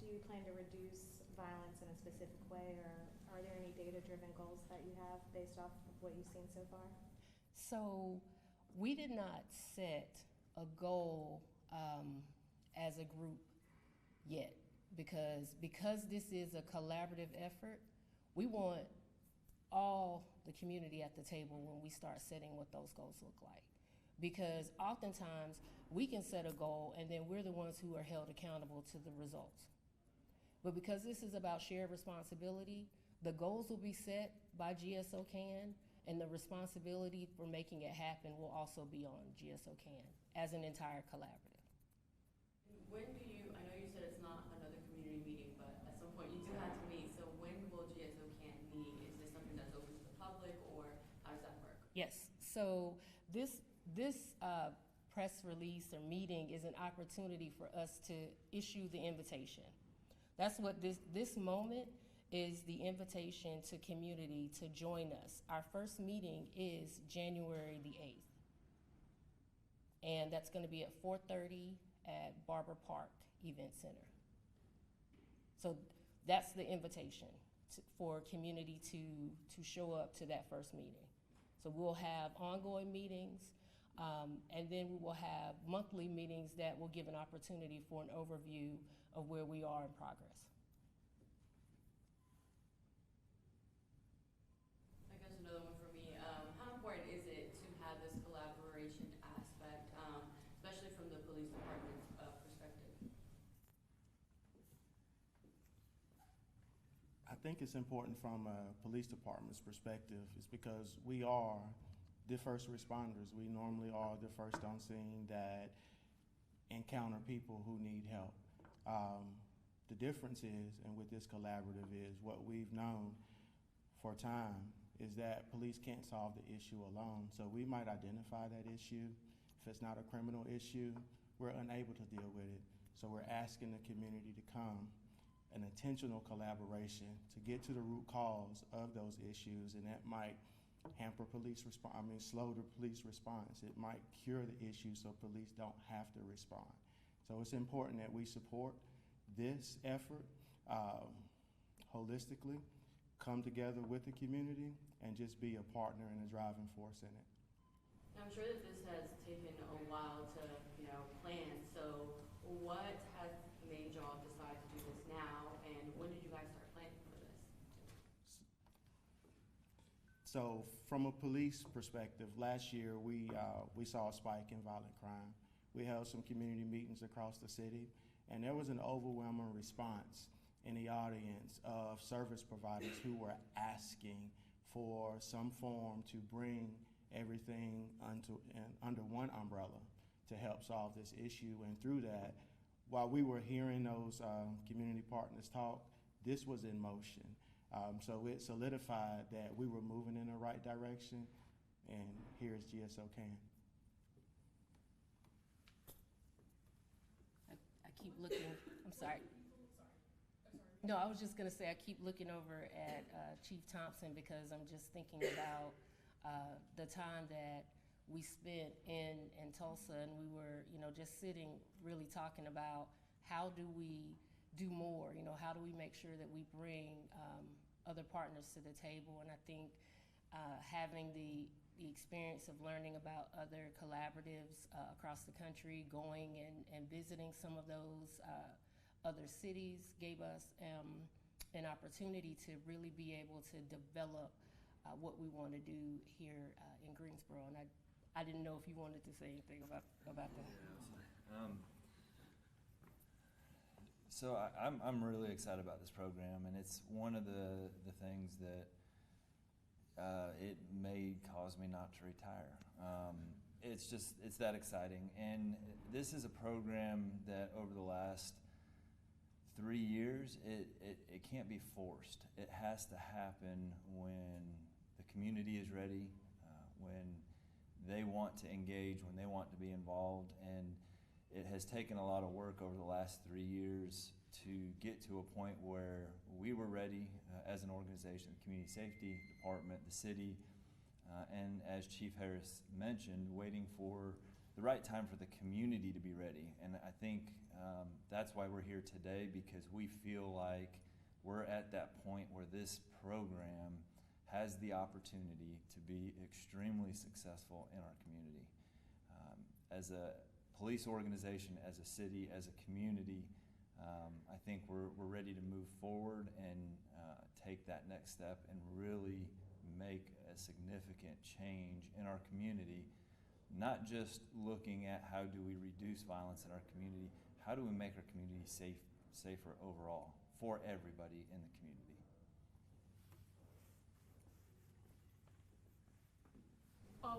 Do you plan to reduce violence in a specific way, or are there any data-driven goals that you have based off of what you've seen so far? So we did not set a goal as a group yet, because this is a collaborative effort. We want all the community at the table when we start setting what those goals look like, because oftentimes we can set a goal and then we're the ones who are held accountable to the results. But because this is about shared responsibility, the goals will be set by GSO Can, and the responsibility for making it happen will also be on GSO Can as an entire collaborative. When do you, I know you said it's not another community meeting, but at some point you do have to meet. So when will GSO Can meet? Is this something that's open to the public, or how does that work? Yes, so this press release or meeting is an opportunity for us to issue the invitation. That's what this moment is, the invitation to community to join us. Our first meeting is January the 8th. And that's going to be at 4:30 at Barber Park Event Center. So that's the invitation for community to show up to that first meeting. So we'll have ongoing meetings, and then we will have monthly meetings that will give an opportunity for an overview of where we are in progress. I guess another one for me. How important is it to have this collaboration aspect, especially from the police department's perspective? I think it's important from a police department's perspective, is because we are the first responders. We normally are the first on scene that encounter people who need help. The difference is, and with this collaborative is, what we've known for time is that police can't solve the issue alone. So we might identify that issue. If it's not a criminal issue, we're unable to deal with it. So we're asking the community to come, an intentional collaboration to get to the root cause of those issues, and that might hamper slow the police response. It might cure the issue so police don't have to respond. So it's important that we support this effort holistically, come together with the community, and just be a partner and a driving force in it. I'm sure that this has taken a while to, plan. So what has made y'all decide to do this now, and when did you guys start planning for this? So from a police perspective, last year we saw a spike in violent crime. We held some community meetings across the city, and there was an overwhelming response in the audience of service providers who were asking for some form to bring everything under one umbrella to help solve this issue. And through that, while we were hearing those community partners talk, this was in motion. So it solidified that we were moving in the right direction, and here's GSO Can. I keep looking, I'm sorry. No, I was just gonna say, I keep looking over at Chief Thompson because I'm just thinking about the time that we spent in Tulsa, and we were, just sitting, really talking about how do we do more, how do we make sure that we bring other partners to the table. And I think having the experience of learning about other collaboratives across the country, going and visiting some of those other cities gave us an opportunity to really be able to develop what we want to do here in Greensboro. And I didn't know if you wanted to say anything about that. So I'm really excited about this program, and it's one of the things that it may cause me not to retire. It's that exciting, and this is a program that over the last 3 years, it can't be forced. It has to happen when the community is ready, when they want to engage, when they want to be involved. And it has taken a lot of work over the last 3 years to get to a point where we were ready as an organization, the Community Safety Department, the city, and as Chief Harris mentioned, waiting for the right time for the community to be ready. And I think that's why we're here today, because we feel like we're at that point where this program has the opportunity to be extremely successful in our community. As a police organization, as a city, as a community, I think we're ready to move forward and take that next step and really make a significant change in our community. Not just looking at how do we reduce violence in our community, how do we make our community safer overall for everybody in the community.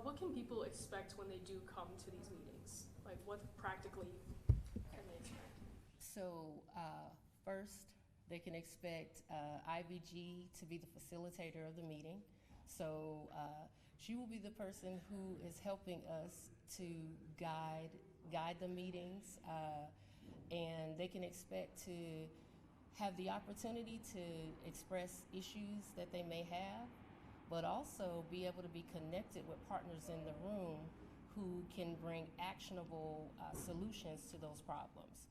What can people expect when they do come to these meetings? Like, what practically can they expect? So first, they can expect IVG to be the facilitator of the meeting. So she will be the person who is helping us to guide the meetings, and they can expect to have the opportunity to express issues that they may have, but also be able to be connected with partners in the room who can bring actionable solutions to those problems.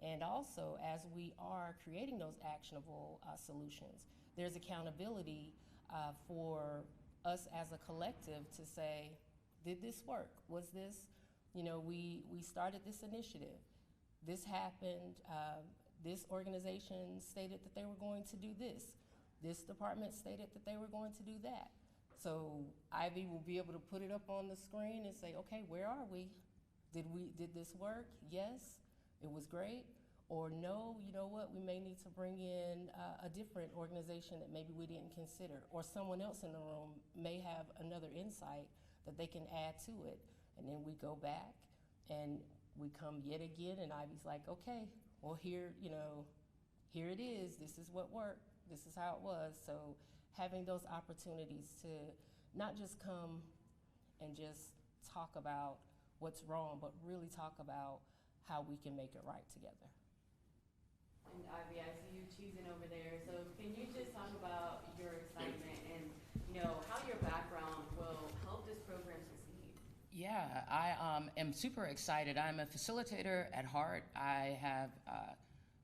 And also, as we are creating those actionable solutions, there's accountability for us as a collective to say, did this work? Was this, we started this initiative. This happened. This organization stated that they were going to do this. This department stated that they were going to do that. So Ivy will be able to put it up on the screen and say, okay, where are we? Did this work? Yes, it was great. Or no, you know what, we may need to bring in a different organization that maybe we didn't consider, or someone else in the room may have another insight that they can add to it. And then we go back and we come yet again, and Ivy's like, okay, well, here it is. This is what worked. This is how it was. So having those opportunities to not just come and just talk about what's wrong, but really talk about how we can make it right together. And Ivy, I see you choosing over there. So can you just talk about your excitement and, how your background will help this program succeed? Yeah, I am super excited. I'm a facilitator at heart. I have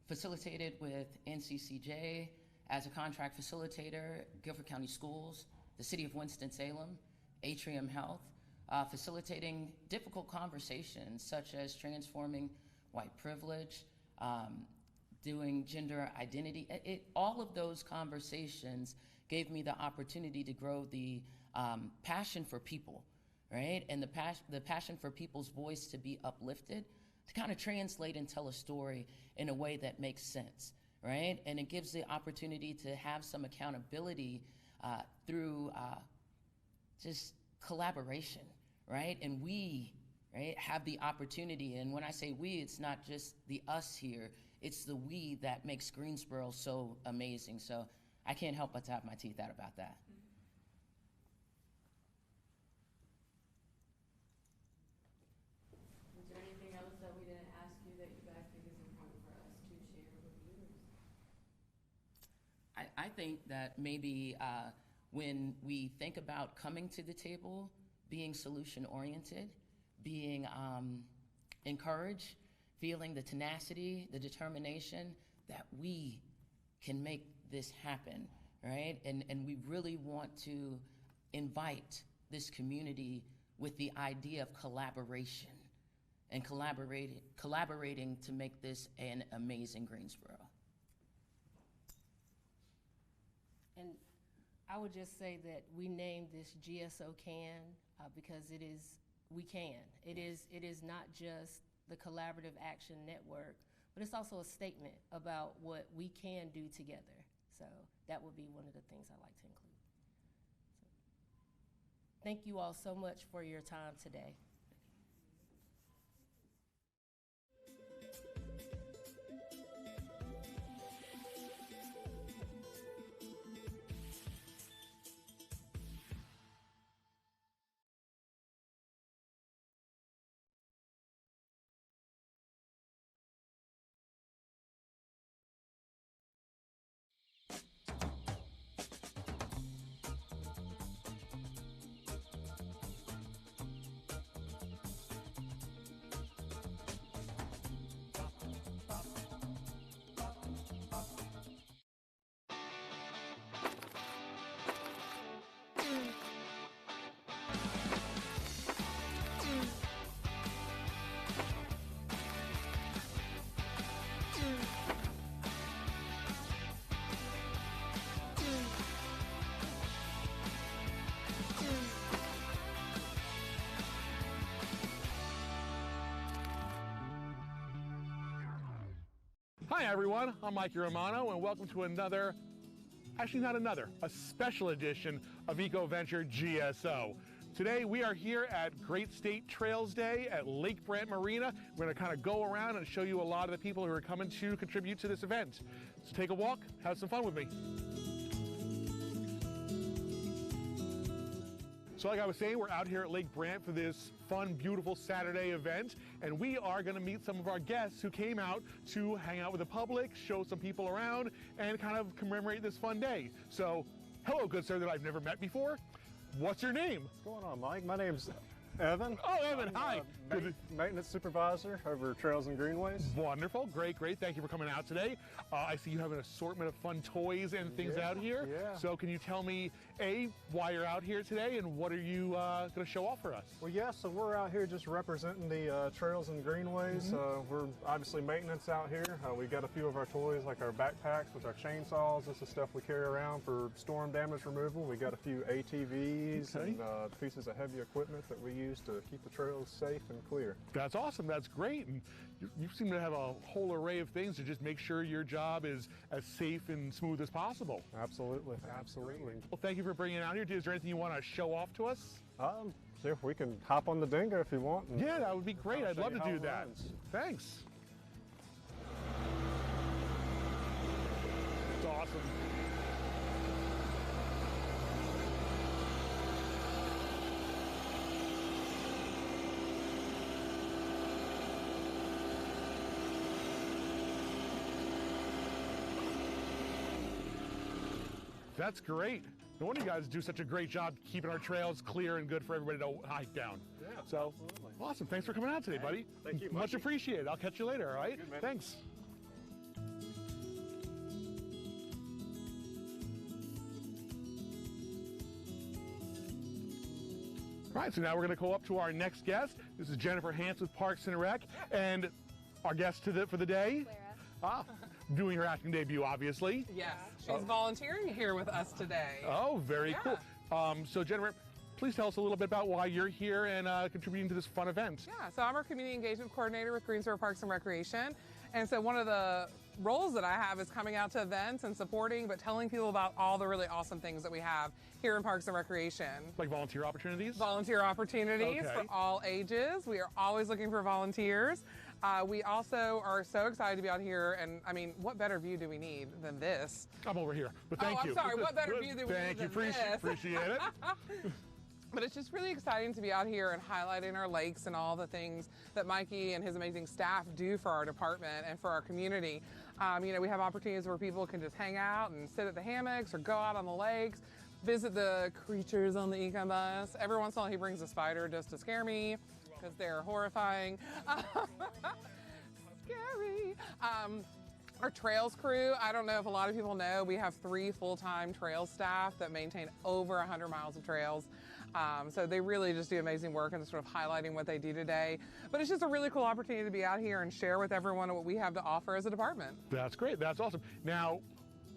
facilitated with NCCJ as a contract facilitator, Guilford County Schools, the City of Winston-Salem, Atrium Health, facilitating difficult conversations such as transforming white privilege, doing gender identity. All of those conversations gave me the opportunity to grow the passion for people, right? And the passion for people's voice to be uplifted, to kind of translate and tell a story in a way that makes sense, right? And it gives the opportunity to have some accountability through just collaboration, right? And we, right, have the opportunity. And when I say we, it's not just the us here, it's the we that makes Greensboro so amazing. So I can't help but to have my teeth out about that. Is there anything else that we didn't ask you that you guys think is important for us to share with viewers? I think that maybe when we think about coming to the table, being solution-oriented, being encouraged, feeling the tenacity, the determination that we can make this happen, right? And we really want to invite this community with the idea of collaboration and collaborating to make this an amazing Greensboro. And I would just say that we named this GSO CAN because we can. It is not just the Collaborative Action Network, but it's also a statement about what we can do together. So that would be one of the things I like to include. So, thank you all so much for your time today. Hi everyone, I'm Mike Romano and welcome to a special edition of EcoVenture GSO. Today we are here at Great State Trails Day at Lake Brant Marina. We're going to kind of go around and show you a lot of the people who are coming to contribute to this event. So take a walk, have some fun with me. So like I was saying, we're out here at Lake Brant for this fun, beautiful Saturday event, and we are going to meet some of our guests who came out to hang out with the public, show some people around, and kind of commemorate this fun day. So, hello, good sir that I've never met before. What's your name? What's going on, Mike? My name's Evan. Oh, Evan, hi. Maintenance supervisor over Trails and Greenways. Wonderful, great. Thank you for coming out today. I see you have an assortment of fun toys and things out here. Yeah. So can you tell me, A, why you're out here today and what are you going to show off for us? Well, yeah, so we're out here just representing the Trails and Greenways. We're obviously maintenance out here. We've got a few of our toys like our backpacks with our chainsaws. This is stuff we carry around for storm damage removal. We got a few ATVs and pieces of heavy equipment that we use to keep the trails safe and clear. That's awesome. That's great. And you seem to have a whole array of things to just make sure your job is as safe and smooth as possible. Absolutely. Absolutely. Well, thank you for bringing it out here. Is there anything you want to show off to us? See if we can hop on the dingo if you want. Yeah, that would be great. I'd love to do that. Runs. Thanks. It's awesome. That's great. No wonder you guys do such a great job keeping our trails clear and good for everybody to hike down. Yeah, so absolutely. Awesome. Thanks for coming out today, buddy. Thank you. Much appreciated. I'll catch you later, all right? Good, man. Thanks. All right, so now we're going to go up to our next guest. This is Jennifer Hance with Parks and Rec, and our guest for the day, doing her acting debut, obviously. Yes, she's volunteering here with us today. Oh, very cool. So Jennifer, please tell us a little bit about why you're here and contributing to this fun event. Yeah, so I'm our community engagement coordinator with Greensboro Parks and Recreation, and so one of the roles that I have is coming out to events and supporting, but telling people about all the really awesome things that we have here in Parks and Recreation. Like volunteer opportunities? Volunteer opportunities for all ages. We are always looking for volunteers. We also are so excited to be out here, and I mean, what better view do we need than this? I'm over here, but thank you. I'm sorry, what better view do we need than this? Appreciate it. But it's just really exciting to be out here and highlighting our lakes and all the things that Mikey and his amazing staff do for our department and for our community. You know, we have opportunities where people can just hang out and sit at the hammocks or go out on the lakes, visit the creatures on the eco bus. Every once in a while he brings a spider just to scare me because they're horrifying. Scary. Our trails crew, I don't know if a lot of people know, we have 3 full-time trail staff that maintain over 100 miles of trails. So they really just do amazing work and sort of highlighting what they do today. But it's just a really cool opportunity to be out here and share with everyone what we have to offer as a department. That's great. That's awesome. Now,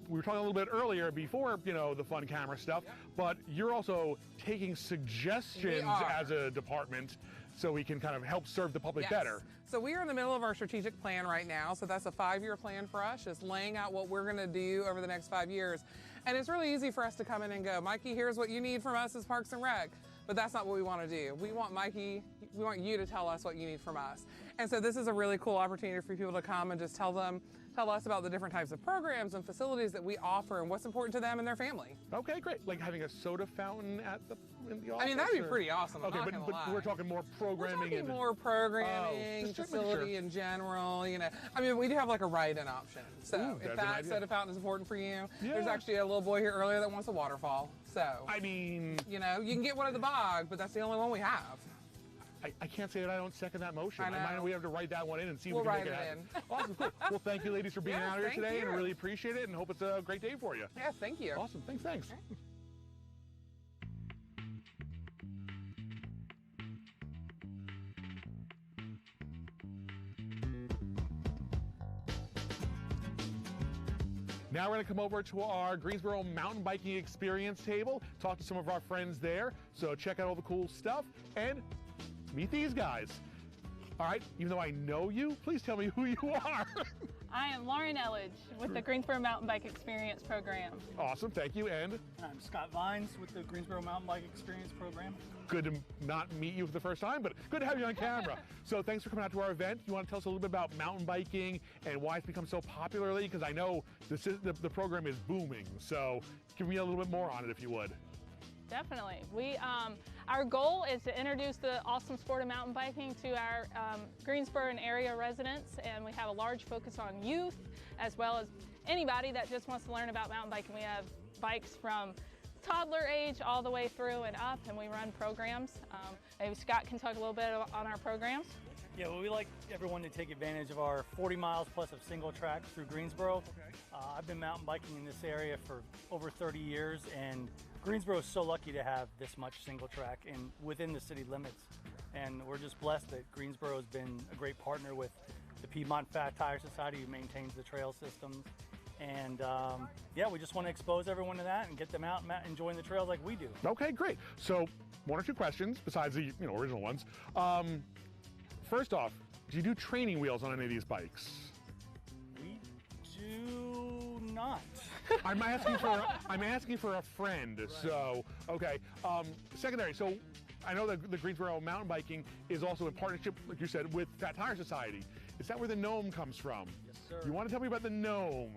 we were talking a little bit earlier before, you know, the fun camera stuff, but you're also taking suggestions as a department so we can kind of help serve the public better. So we are in the middle of our strategic plan right now. So that's a 5-year plan for us, just laying out what we're going to do over the next 5 years. And it's really easy for us to come in and go, Mikey, here's what you need from us as Parks and Rec. But that's not what we want to do. We want Mikey, we want you to tell us what you need from us. And so this is a really cool opportunity for people to come and just tell us about the different types of programs and facilities that we offer and what's important to them and their family. Okay, great. Like having a soda fountain in the office? I mean, that'd be pretty awesome. Okay, but we're talking more programming. We're talking more programming, facility in general, you know. I mean, we do have like a ride-in option. So if that soda fountain is important for you, there's actually a little boy here earlier that wants a waterfall. So, I mean, you know, you can get one at the bog, but that's the only one we have. I can't say that I don't second that motion. I know. I might we have to write that one in and see if We'll we can write make it it happen. Awesome, cool. Well, thank you, ladies, for being out here today, and I really appreciate it, and hope it's a great day for you. Yes, thank you. Awesome, thanks. Now we're going to come over to our Greensboro mountain biking experience table, talk to some of our friends there. So check out all the cool stuff and meet these guys. All right, even though I know you, please tell me who you are. I am Lauren Elledge with the Greensboro Mountain Bike Experience Program. Awesome, thank you. And I'm Scott Vines with the Greensboro Mountain Bike Experience Program. Good to not meet you for the first time, but good to have you on camera. So thanks for coming out to our event. You want to tell us a little bit about mountain biking and why it's become so popular lately? Because I know the program is booming. So give me a little bit more on it, if you would. Definitely. Our goal is to introduce the awesome sport of mountain biking to our Greensboro and area residents, and we have a large focus on youth as well as anybody that just wants to learn about mountain biking. We have bikes from toddler age all the way through and up, and we run programs. Maybe Scott can talk a little bit on our programs. Yeah, well, we like everyone to take advantage of our 40 miles plus of single track through Greensboro. I've been mountain biking in this area for over 30 years, and Greensboro is so lucky to have this much single track and within the city limits. And we're just blessed that Greensboro has been a great partner with the Piedmont Fat Tire Society, who maintains the trail systems. And yeah, we just want to expose everyone to that and get them out and enjoying the trails like we do. Okay, great. So 1 or 2 questions besides the original ones. First off, do you do training wheels on any of these bikes? We do not. I'm asking for a friend. So okay. Secondary. So I know that the Greensboro mountain biking is also in partnership, like you said, with Fat Tire Society. Is that where the gnome comes from? Yes, sir. You want to tell me about the gnome?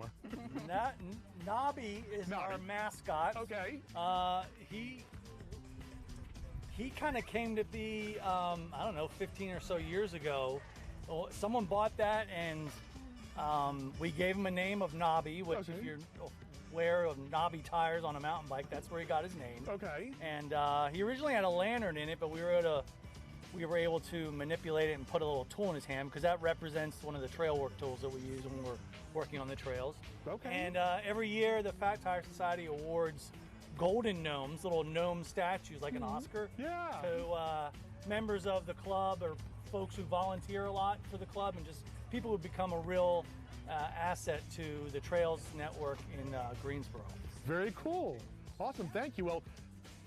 Nobby is our mascot. Okay. He kind of came to be, I don't know, 15 or so years ago. Someone bought that, and we gave him a name of Nobby, which if you're aware of knobby tires on a mountain bike, that's where he got his name. Okay. And he originally had a lantern in it, but we were able to manipulate it and put a little tool in his hand, because that represents one of the trail work tools that we use when we're working on the trails. Okay. And every year, the Fat Tire Society awards golden gnomes, little gnome statues like an Oscar, to members of the club or folks who volunteer a lot for the club, and just people who become a real asset to the Trails Network in Greensboro. Very cool. Awesome. Thank you. Well,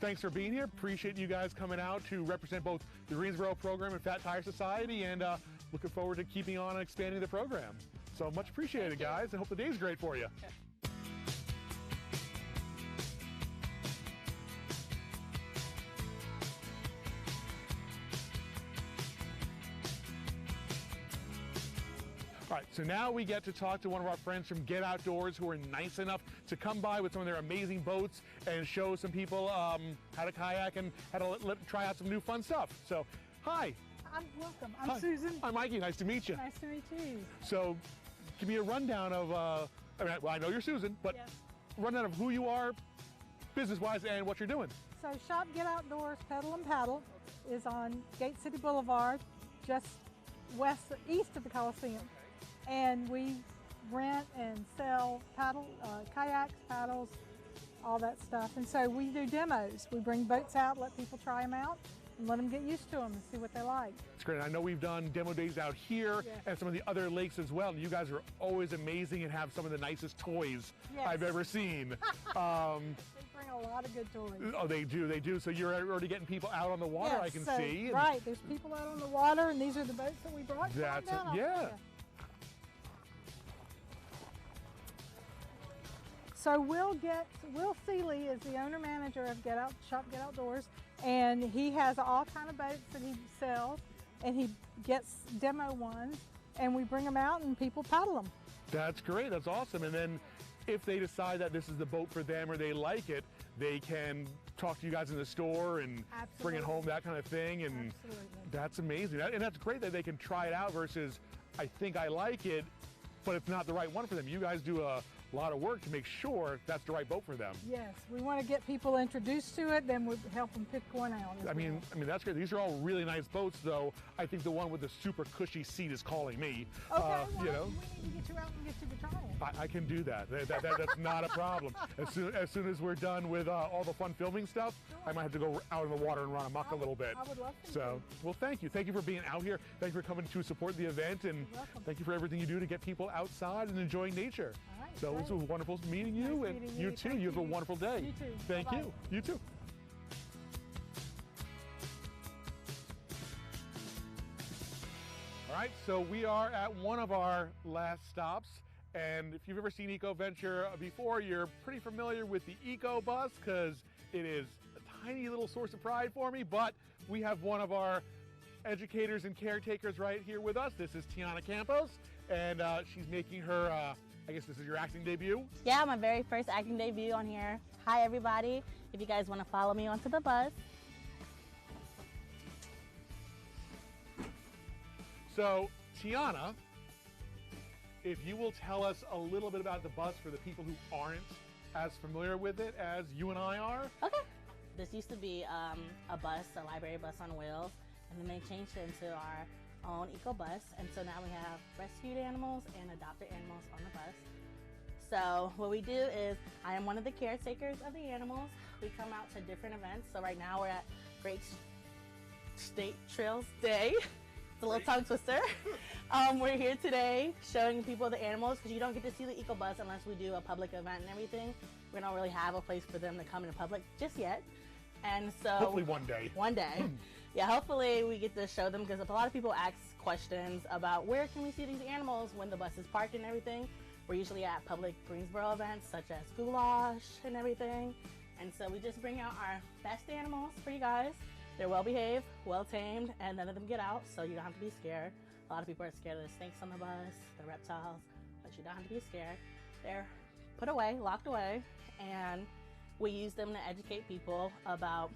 thanks for being here. Appreciate you guys coming out to represent both the Greensboro program and Fat Tire Society, and looking forward to keeping on and expanding the program. So much appreciated, guys. I hope the day's great for you. All right, so now we get to talk to one of our friends from Get Outdoors who are nice enough to come by with some of their amazing boats and show some people how to kayak and how to try out some new fun stuff. So, hi. I'm welcome. I'm Hi. Susan. I'm Mikey. Nice to meet you. Nice to meet you. So, give me a rundown of, I know you're Susan, but rundown of who you are, business-wise, and what you're doing. So Shop Get Outdoors Pedal and Paddle is on Gate City Boulevard, just east of the Coliseum. And we rent and sell kayaks, paddles, all that stuff. And so we do demos. We bring boats out, let people try them out, and let them get used to them and see what they like. It's great. I know we've done demo days out here and some of the other lakes as well. And you guys are always amazing and have some of the nicest toys I've ever seen. They bring a lot of good toys. Oh, they do. So you're already getting people out on the water, I can see. Right, there's people out on the water, and these are the boats that we brought. That's down. So Will Seeley is the owner-manager of Shop Get Outdoors, and he has all kind of boats that he sells, and he gets demo ones, and we bring them out and people paddle them. That's great. That's awesome. And then if they decide that this is the boat for them or they like it, they can talk to you guys in the store and bring it home, that kind of thing. And that's amazing. And that's great that they can try it out versus, I think I like it, but it's not the right one for them. You guys do a lot of work to make sure that's the right boat for them. Yes, we want to get people introduced to it, then we help them pick one out. I mean, that's great. These are all really nice boats, though. I think the one with the super cushy seat is calling me. Okay, well, you know, we need to get you out and get you to try it. I can do that. That's not a problem. As soon as we're done with all the fun filming stuff, I might have to go out in the water and run amok a little bit. I would love to. So, well, thank you. Thank you for being out here. Thank you for coming to support the event, and thank you for everything you do to get people outside and enjoying nature. All right, so great. it was wonderful meeting you, Nice and meeting you you. too. Thank You have a you. wonderful day. You too. Thank Bye-bye. you. You too. All right, so we are at one of our last stops, and if you've ever seen EcoVenture before, you're pretty familiar with the Eco Bus because it is a tiny little source of pride for me, but we have one of our educators and caretakers right here with us. This is Tiana Campos, and she's making her, I guess this is your acting debut? Yeah, my very first acting debut on here. Hi, everybody. If you guys want to follow me onto the bus. So, Tiana, if you will tell us a little bit about the bus for the people who aren't as familiar with it as you and I are. Okay. This used to be a bus, a library bus on wheels, and then they changed it into our own eco bus. And so now we have rescued animals and adopted animals on the bus. So what we do is, I am one of the caretakers of the animals. We come out to different events. So right now we're at Great State Trails Day. It's a little tongue twister. We're here today showing people the animals because you don't get to see the eco bus unless we do a public event and everything. We don't really have a place for them to come in public just yet. And so hopefully one day. One day. Yeah, hopefully we get to show them because a lot of people ask questions about where can we see these animals when the bus is parked and everything. We're usually at public Greensboro events such as goulash and everything. And so we just bring out our best animals for you guys. They're well behaved, well tamed, and none of them get out, so you don't have to be scared. A lot of people are scared of the snakes on the bus, the reptiles, but you don't have to be scared. They're put away, locked away, and we use them to educate people about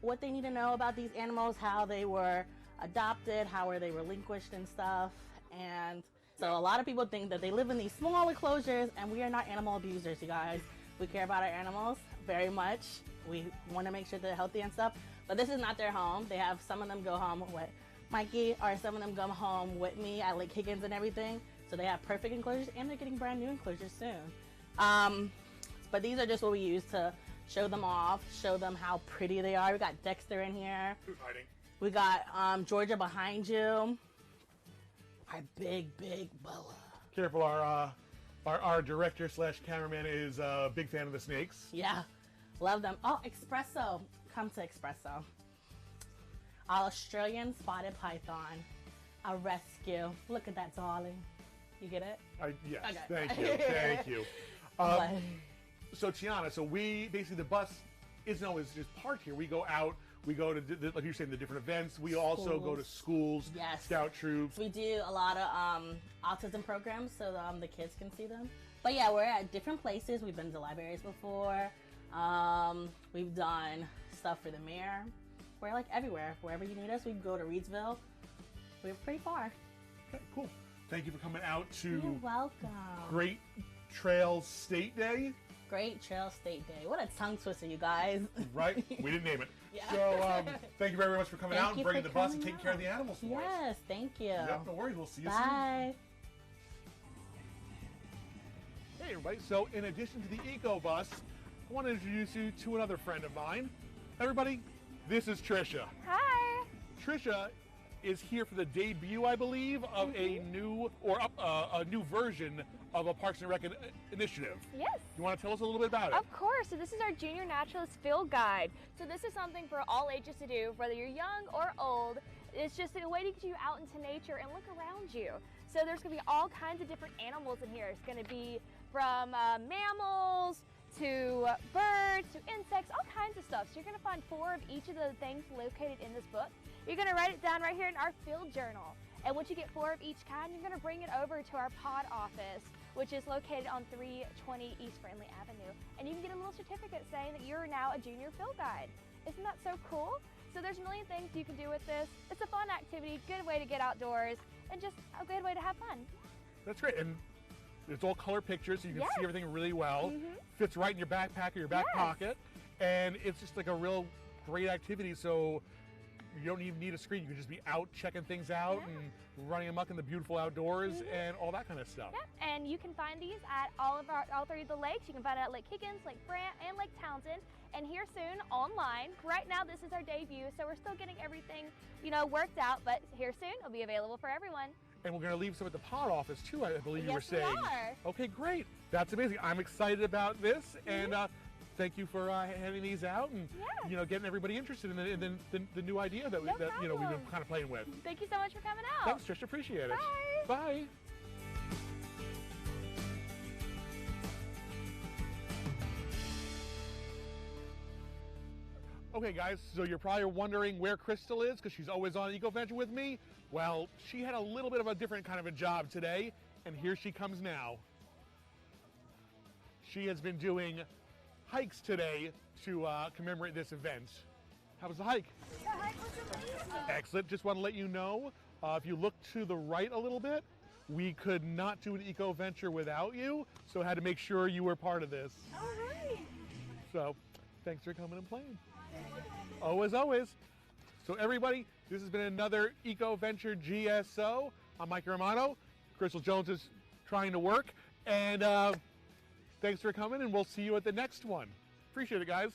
what they need to know about these animals, how they were adopted, how were they relinquished and stuff. And so a lot of people think that they live in these small enclosures, and we are not animal abusers, you guys. We care about our animals very much. We want to make sure they're healthy and stuff, but this is not their home. They have some of them go home with Mikey, or some of them come home with me at Lake Higgins and everything. So they have perfect enclosures, and they're getting brand new enclosures soon. But these are just what we use to show them off, show them how pretty they are. We got Dexter in here. Who's hiding? We got Georgia behind you. Our big Boa. Careful, our director slash cameraman is a big fan of the snakes. Yeah, love them. Oh, Espresso. Come to Espresso. Australian spotted python. A rescue. Look at that, darling. You get it? Yes, Okay. thank you, thank you. So Tiana, so we basically, the bus isn't always just parked here. We go out, we go to, like you're saying, the different events. We also go to schools, yes. Scout troops. We do a lot of autism programs so the kids can see them. But yeah, we're at different places. We've been to libraries before. We've done stuff for the mayor. We're like everywhere. Wherever you need us, we can go to Reedsville. We're pretty far. Okay, cool. Thank you for coming out to You're welcome. Great Trails State Day. Great Trail State Day. What a tongue twister, you guys. Right? We didn't name it. Yeah. So thank you very much for coming out and bringing the bus and taking out. care of the animals for us. Yes, thank you. Yep, no worries. We'll see you soon. Bye. Hey everybody, so in addition to the Eco Bus, I want to introduce you to another friend of mine. Everybody, this is Trisha. Hi. Trisha is here for the debut, I believe, of a new version of a Parks and Rec initiative. Yes. You want to tell us a little bit about it? Of course. So this is our Junior Naturalist Field Guide. So this is something for all ages to do, whether you're young or old. It's just a way to get you out into nature and look around you. So there's going to be all kinds of different animals in here. It's going to be from mammals to birds to insects, all kinds of stuff. So you're going to find 4 of each of the things located in this book. You're going to write it down right here in our field journal. And once you get 4 of each kind, you're going to bring it over to our pod office, which is located on 320 East Friendly Avenue. And you can get a little certificate saying that you're now a junior field guide. Isn't that so cool? So there's a million things you can do with this. It's a fun activity, good way to get outdoors, and just a good way to have fun. That's great. And it's all color pictures, so you can Yes. see everything really well. Mhm. Fits right in your backpack or your back Yes. pocket. And it's just like a real great activity. So you don't even need a screen. You can just be out checking things out and running amok in the beautiful outdoors and all that kind of stuff. Yep, and you can find these at all 3 of the lakes. You can find it at Lake Higgins, Lake Brant, and Lake Townsend. And here soon, online. Right now, this is our debut, so we're still getting everything, worked out. But here soon, it'll be available for everyone. And we're going to leave some at the pod office too, I believe you were Yes, we saying. are. Okay, great. That's amazing. I'm excited about this, and thank you for handing these out and getting everybody interested in the new idea that, we've been kind of playing with. Thank you so much for coming out. Thanks, Trish. Appreciate it. Bye. Bye. Okay, guys, so you're probably wondering where Crystal is because she's always on Eco Venture with me. Well, she had a little bit of a different kind of a job today, and here she comes now. She has been doing hikes today to commemorate this event. How was the hike? The hike was amazing. Excellent. Just want to let you know, if you look to the right a little bit, we could not do an Eco Venture without you, so I had to make sure you were part of this. All right. So, thanks for coming and playing. As always. So everybody, this has been another Eco Venture GSO. I'm Mike Romano. Crystal Jones is trying to work. And thanks for coming, and we'll see you at the next one. Appreciate it, guys.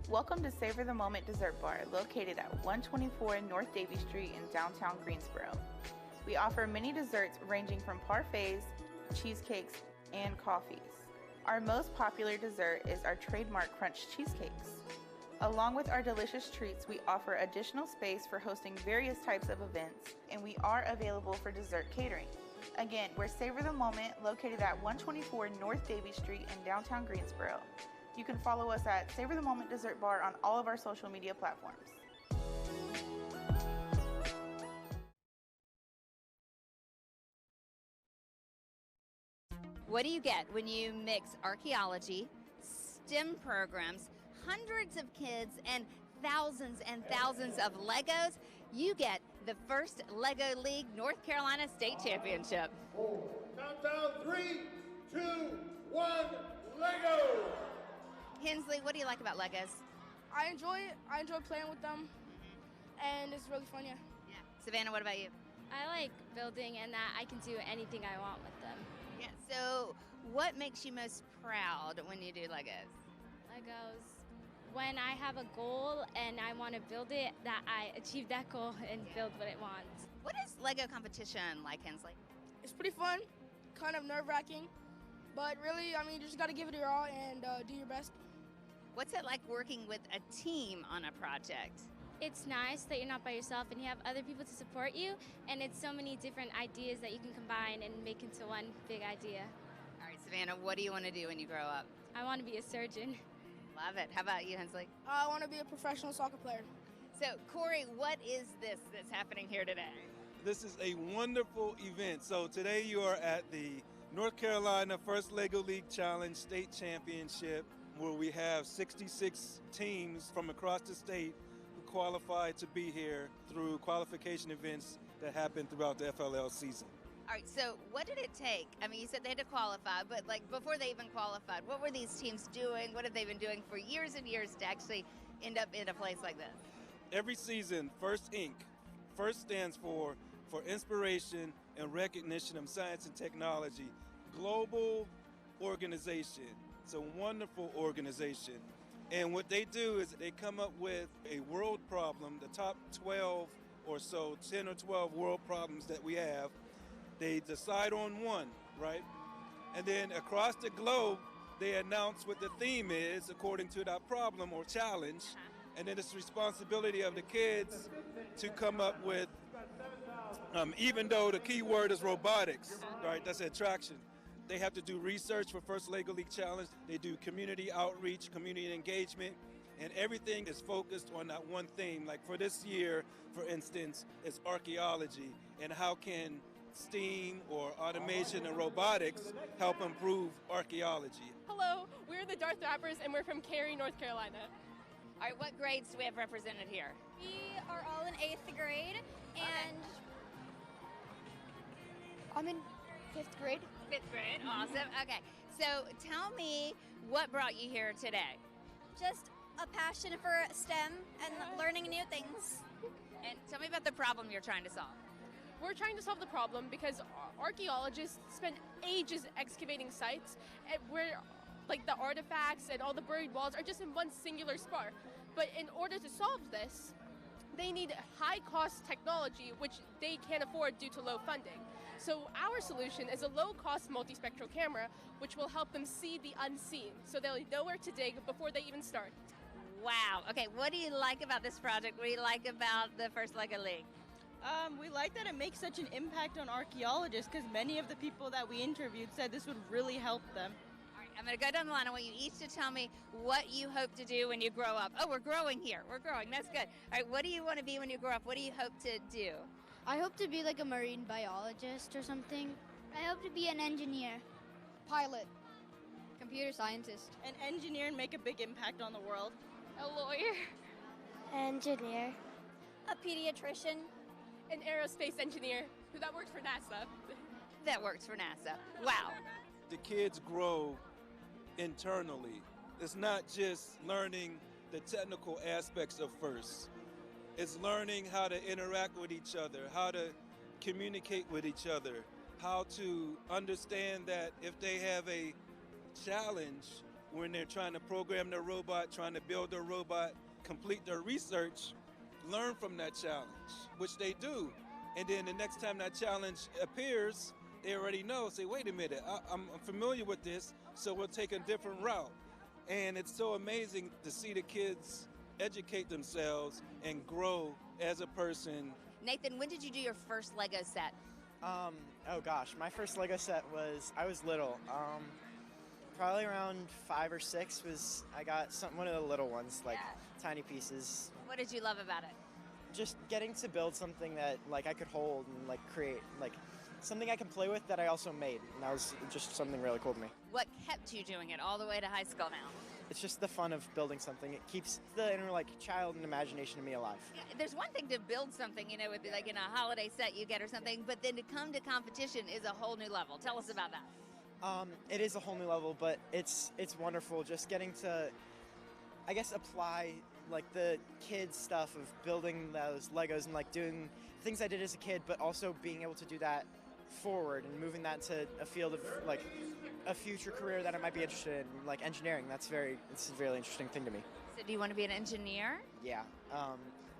Welcome to Savor the Moment Dessert Bar, located at 124 North Davie Street in downtown Greensboro. We offer many desserts ranging from parfaits, cheesecakes, and coffees. Our most popular dessert is our trademark crunch cheesecakes. Along with our delicious treats, we offer additional space for hosting various types of events, and we are available for dessert catering. Again, we're Savor the Moment, located at 124 North Davie Street in downtown Greensboro. You can follow us at Savor the Moment Dessert Bar on all of our social media platforms. What do you get when you mix archaeology, STEM programs, hundreds of kids, and thousands of Legos? You get the first Lego League North Carolina State Championship. Countdown 3, 2, 1, Lego! Hensley, what do you like about Legos? I enjoy it. I enjoy playing with them, and it's really fun, yeah. Savannah, what about you? I like building and that I can do anything I want with them. Yeah, so what makes you most proud when you do Legos? Legos, when I have a goal and I want to build it, that I achieve that goal and build what it wants. What is Lego competition like, Hensley? It's pretty fun, kind of nerve-wracking, but really, I mean, you just got to give it your all and do your best. What's it like working with a team on a project? It's nice that you're not by yourself and you have other people to support you, and it's so many different ideas that you can combine and make into one big idea. All right, Savannah, what do you want to do when you grow up? I want to be a surgeon. Love it. How about you, Hensley? I want to be a professional soccer player. So, Corey, what is this that's happening here today? This is a wonderful event. So today you are at the North Carolina First Lego League Challenge State Championship, where we have 66 teams from across the state who qualified to be here through qualification events that happen throughout the FLL season. All right, so what did it take? I mean, you said they had to qualify, but like before they even qualified, what were these teams doing? What have they been doing for years and years to actually end up in a place like this? Every season, First Inc. First stands for inspiration and recognition of science and technology. Global organization. It's a wonderful organization. And what they do is they come up with a world problem, the top 12 or so, 10 or 12 world problems that we have. They decide on one, right? And then across the globe, they announce what the theme is according to that problem or challenge. And then it's the responsibility of the kids to come up with, even though the key word is robotics, right? That's attraction. They have to do research for First Lego League Challenge. They do community outreach, community engagement, and everything is focused on that one theme. Like for this year, for instance, it's archaeology and how can STEAM or automation and robotics help improve archaeology. Hello, we're the Darth Rappers and we're from Cary, North Carolina. All right, what grades do we have represented here? We are all in 8th grade, and I'm in 5th grade. 5th grade, awesome. Okay, so tell me what brought you here today? Just a passion for STEM and learning new things. And tell me about the problem you're trying to solve. We're trying to solve the problem because archaeologists spend ages excavating sites where like the artifacts and all the buried walls are just in one singular spot. But in order to solve this, they need high-cost technology, which they can't afford due to low funding. So our solution is a low-cost multispectral camera, which will help them see the unseen, so they'll know where to dig before they even start. Wow. Okay, what do you like about this project? What do you like about the First Lego League? We like that it makes such an impact on archaeologists because many of the people that we interviewed said this would really help them. All right, I'm going to go down the line. I want you each to tell me what you hope to do when you grow up. Oh, we're growing here. We're growing. That's good. All right, what do you want to be when you grow up? What do you hope to do? I hope to be like a marine biologist or something. I hope to be an engineer. Pilot. Computer scientist. An engineer and make a big impact on the world. A lawyer. Engineer. A pediatrician. An aerospace engineer. That works for NASA. That works for NASA. Wow. The kids grow internally. It's not just learning the technical aspects of FIRST. It's learning how to interact with each other, how to communicate with each other, how to understand that if they have a challenge when they're trying to program their robot, trying to build their robot, complete their research, learn from that challenge, which they do. And then the next time that challenge appears, they already know, say, wait a minute, I'm familiar with this, so we'll take a different route. And it's so amazing to see the kids educate themselves and grow as a person. Nathan, when did you do your first Lego set? Oh gosh, my first Lego set was, I was little. Probably around 5 or 6 I got one of the little ones, like tiny pieces. What did you love about it? Just getting to build something that like I could hold and like create, like something I can play with that I also made. And that was just something really cool to me. What kept you doing it all the way to high school now? It's just the fun of building something. It keeps the inner like child and imagination in me alive. Yeah, there's one thing to build something, you know, with like in a holiday set you get or something, but then to come to competition is a whole new level. Tell us about that. It is a whole new level, but it's wonderful just getting to, I guess, apply like the kids stuff of building those Legos and like doing things I did as a kid, but also being able to do that forward and moving that to a field of like a future career that I might be interested in, like engineering. It's a really interesting thing to me. So do you want to be an engineer? Yeah.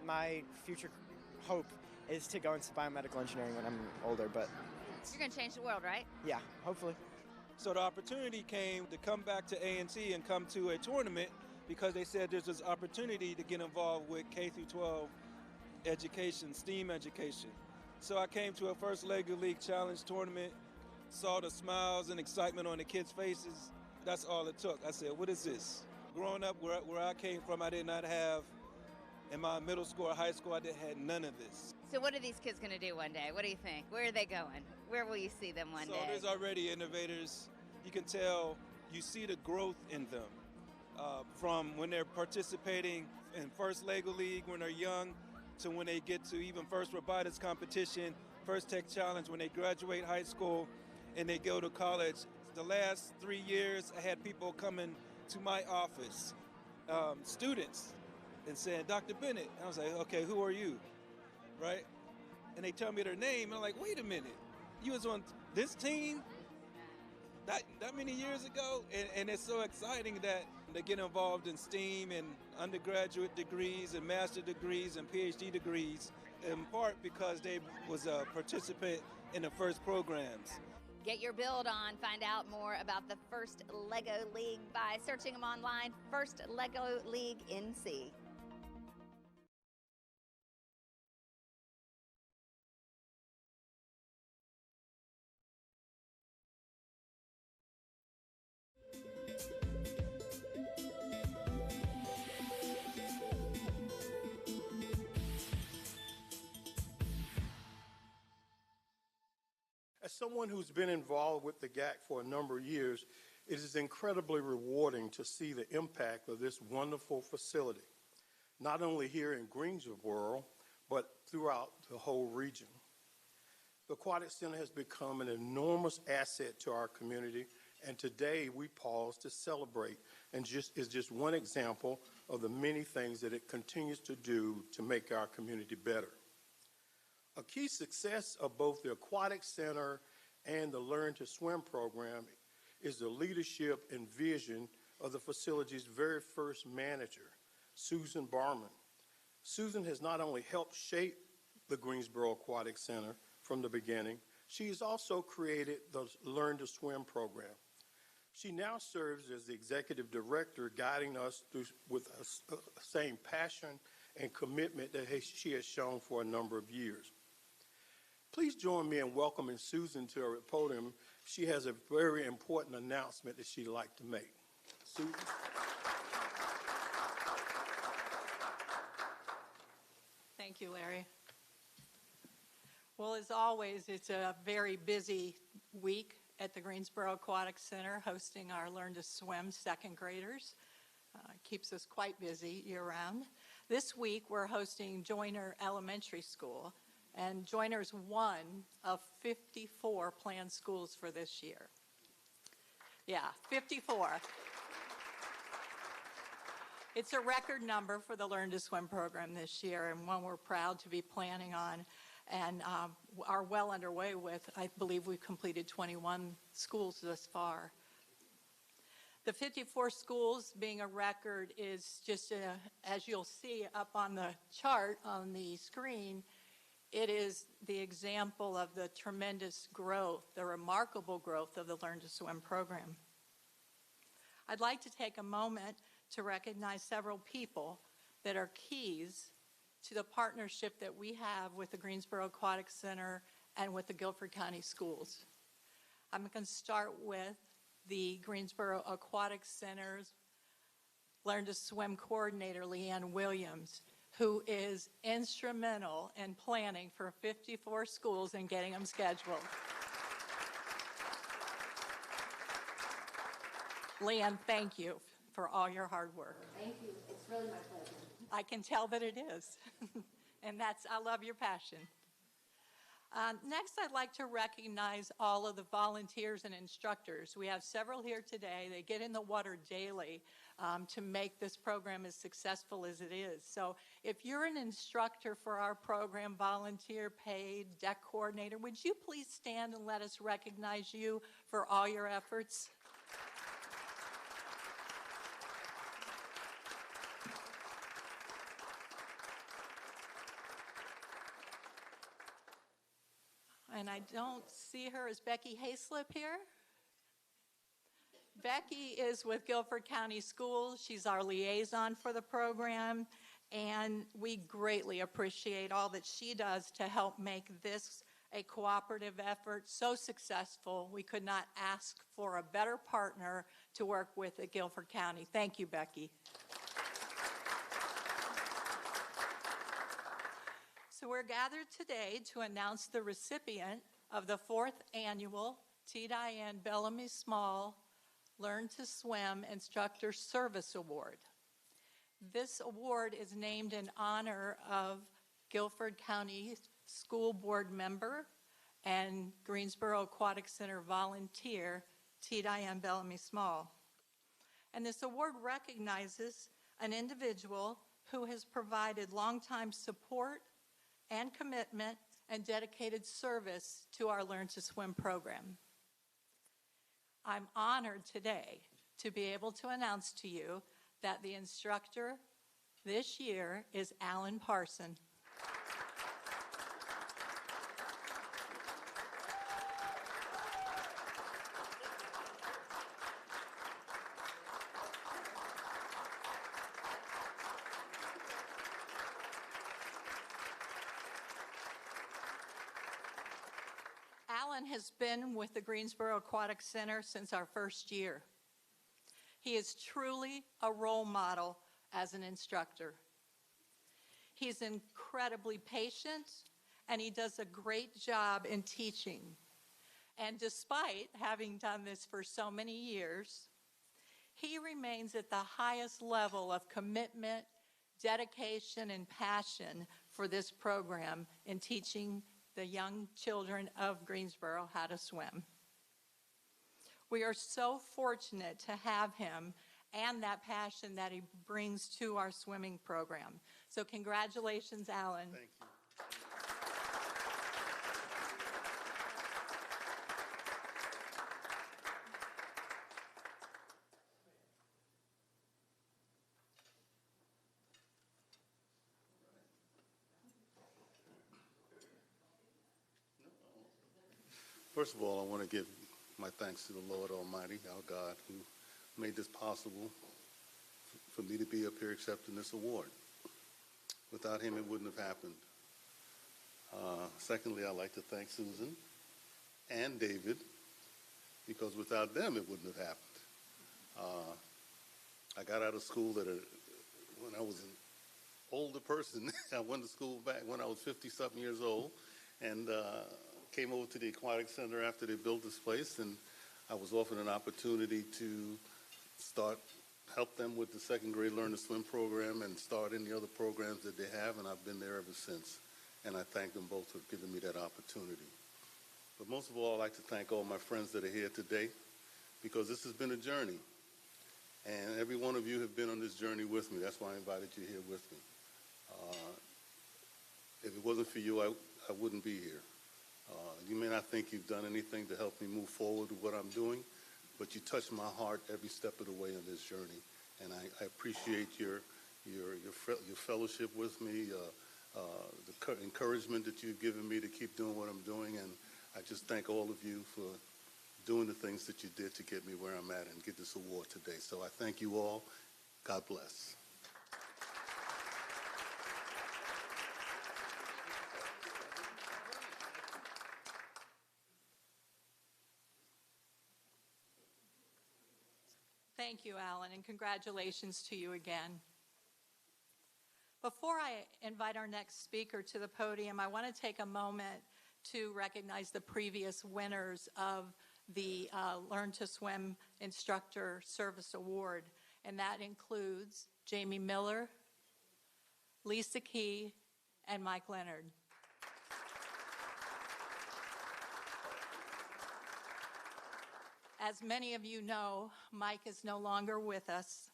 My future hope is to go into biomedical engineering when I'm older, but you're going to change the world, right? Yeah, hopefully. So the opportunity came to come back to A&T and come to a tournament because they said there's this opportunity to get involved with K through 12 education, STEAM education. So I came to a first Lego League Challenge tournament, saw the smiles and excitement on the kids' faces. That's all it took. I said, what is this? Growing up where I came from, I did not have, in my middle school or high school, I had none of this. So what are these kids going to do one day? What do you think? Where are they going? Where will you see them one day? So there's already innovators. You can tell, you see the growth in them. From when they're participating in first Lego League when they're young to when they get to even first robotics competition, first tech challenge when they graduate high school and they go to college. The last 3 years, I had people coming to my office, students, and saying, Dr. Bennett. And I was like, okay, who are you, right? And they tell me their name, and I'm like, wait a minute, you was on this team that many years ago? And it's so exciting that they get involved in STEAM and undergraduate degrees and master degrees and PhD degrees, in part because they was a participant in the first programs. Get your build on. Find out more about the First Lego League by searching them online, First Lego League NC. As someone who's been involved with the GAC for a number of years, it is incredibly rewarding to see the impact of this wonderful facility, not only here in Greensboro, but throughout the whole region. The Aquatic Center has become an enormous asset to our community, and today we pause to celebrate, and is just one example of the many things that it continues to do to make our community better. A key success of both the Aquatic Center and the Learn to Swim program is the leadership and vision of the facility's very first manager, Susan Barman. Susan has not only helped shape the Greensboro Aquatic Center from the beginning, she has also created the Learn to Swim program. She now serves as the executive director, guiding us with the same passion and commitment that she has shown for a number of years. Please join me in welcoming Susan to our podium. She has a very important announcement that she'd like to make. Susan. Thank you, Larry. Well, as always, it's a very busy week at the Greensboro Aquatic Center hosting our Learn to Swim second graders. Keeps us quite busy year-round. This week, we're hosting Joyner Elementary School, and Joyner's one of 54 planned schools for this year. Yeah, 54. It's a record number for the Learn to Swim program this year, and one we're proud to be planning on and are well underway with. I believe we've completed 21 schools thus far. The 54 schools being a record is just, as you'll see up on the chart on the screen, It is the example of the tremendous growth, the remarkable growth of the Learn to Swim program. I'd like to take a moment to recognize several people that are keys to the partnership that we have with the Greensboro Aquatic Center and with the Guilford County Schools. I'm going to start with the Greensboro Aquatic Center's Learn to Swim coordinator, Leanne Williams, who is instrumental in planning for 54 schools and getting them scheduled. Leanne, thank you for all your hard work. Thank you. It's really my pleasure. I can tell that it is. And I love your passion. Next, I'd like to recognize all of the volunteers and instructors. We have several here today. They get in the water daily to make this program as successful as it is. So if you're an instructor for our program, volunteer, paid, deck coordinator, would you please stand and let us recognize you for all your efforts? And I don't see her. Is Becky Hayslip here? Becky is with Guilford County Schools. She's our liaison for the program, and we greatly appreciate all that she does to help make this a cooperative effort so successful. We could not ask for a better partner to work with at Guilford County. Thank you, Becky. So we're gathered today to announce the recipient of the 4th annual T. Diane Bellamy Small Learn to Swim Instructor Service Award. This award is named in honor of Guilford County School Board member and Greensboro Aquatic Center volunteer T. Diane Bellamy Small. And this award recognizes an individual who has provided longtime support and commitment and dedicated service to our Learn to Swim program. I'm honored today to be able to announce to you that the instructor this year is Alan Parson. Alan has been with the Greensboro Aquatic Center since our first year. He is truly a role model as an instructor. He's incredibly patient, and he does a great job in teaching. And despite having done this for so many years, he remains at the highest level of commitment, dedication, and passion for this program in teaching the young children of Greensboro how to swim. We are so fortunate to have him and that passion that he brings to our swimming program. So congratulations, Alan. Thank you. First of all, I want to give my thanks to the Lord Almighty, our God, who made this possible for me to be up here accepting this award. Without him, it wouldn't have happened. Secondly, I'd like to thank Susan and David, because without them, it wouldn't have happened. I got out of school when I was an older person. I went to school back when I was 50-something years old, and came over to the Aquatic Center after they built this place, and I was offered an opportunity to help them with the second grade Learn to Swim program and start any other programs that they have, and I've been there ever since. And I thank them both for giving me that opportunity. But most of all, I'd like to thank all my friends that are here today, because this has been a journey. And every one of you have been on this journey with me. That's why I invited you here with me. If it wasn't for you, I wouldn't be here. You may not think you've done anything to help me move forward with what I'm doing, but you touch my heart every step of the way on this journey. And I appreciate your fellowship with me, encouragement that you've given me to keep doing what I'm doing. And I just thank all of you for doing the things that you did to get me where I'm at and get this award today. So I thank you all. God bless. Thank you, Alan, and congratulations to you again. Before I invite our next speaker to the podium, I want to take a moment to recognize the previous winners of the Learn to Swim Instructor Service Award, and that includes Jamie Miller, Lisa Key, and Mike Leonard. As many of you know, Mike is no longer with us,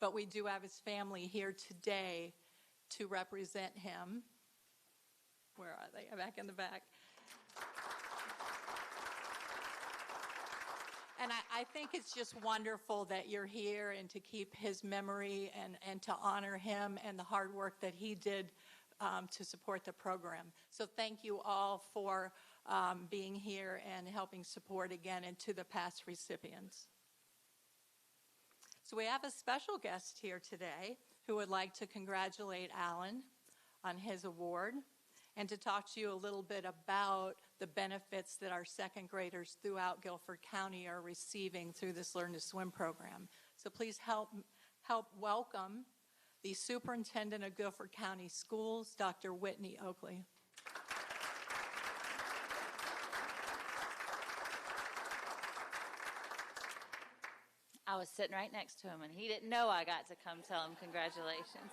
but we do have his family here today to represent him. Where are they? Back in the back. And I think it's just wonderful that you're here and to keep his memory and to honor him and the hard work that he did to support the program. So thank you all for being here and helping support again, and to the past recipients. So we have a special guest here today who would like to congratulate Alan on his award and to talk to you a little bit about the benefits that our second graders throughout Guilford County are receiving through this Learn to Swim program. So please help welcome the Superintendent of Guilford County Schools, Dr. Whitney Oakley. I was sitting right next to him, and he didn't know I got to come tell him congratulations.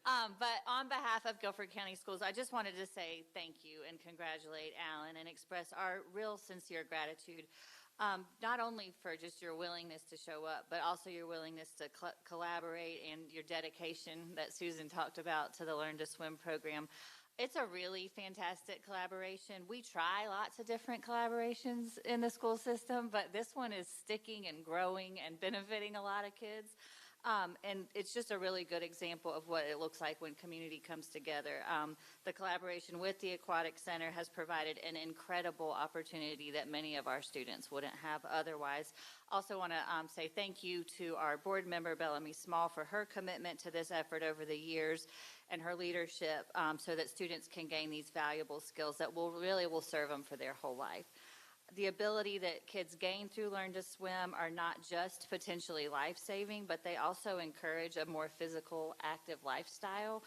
But on behalf of Guilford County Schools, I just wanted to say thank you and congratulate Alan and express our real sincere gratitude, not only for just your willingness to show up, but also your willingness to collaborate and your dedication that Susan talked about to the Learn to Swim program. It's a really fantastic collaboration. We try lots of different collaborations in the school system, but this one is sticking and growing and benefiting a lot of kids. And it's just a really good example of what it looks like when community comes together. The collaboration with the Aquatic Center has provided an incredible opportunity that many of our students wouldn't have otherwise. Also want to say thank you to our board member, Bellamy Small, for her commitment to this effort over the years and her leadership so that students can gain these valuable skills that will serve them for their whole life. The ability that kids gain through Learn to Swim are not just potentially life-saving, but they also encourage a more physical, active lifestyle,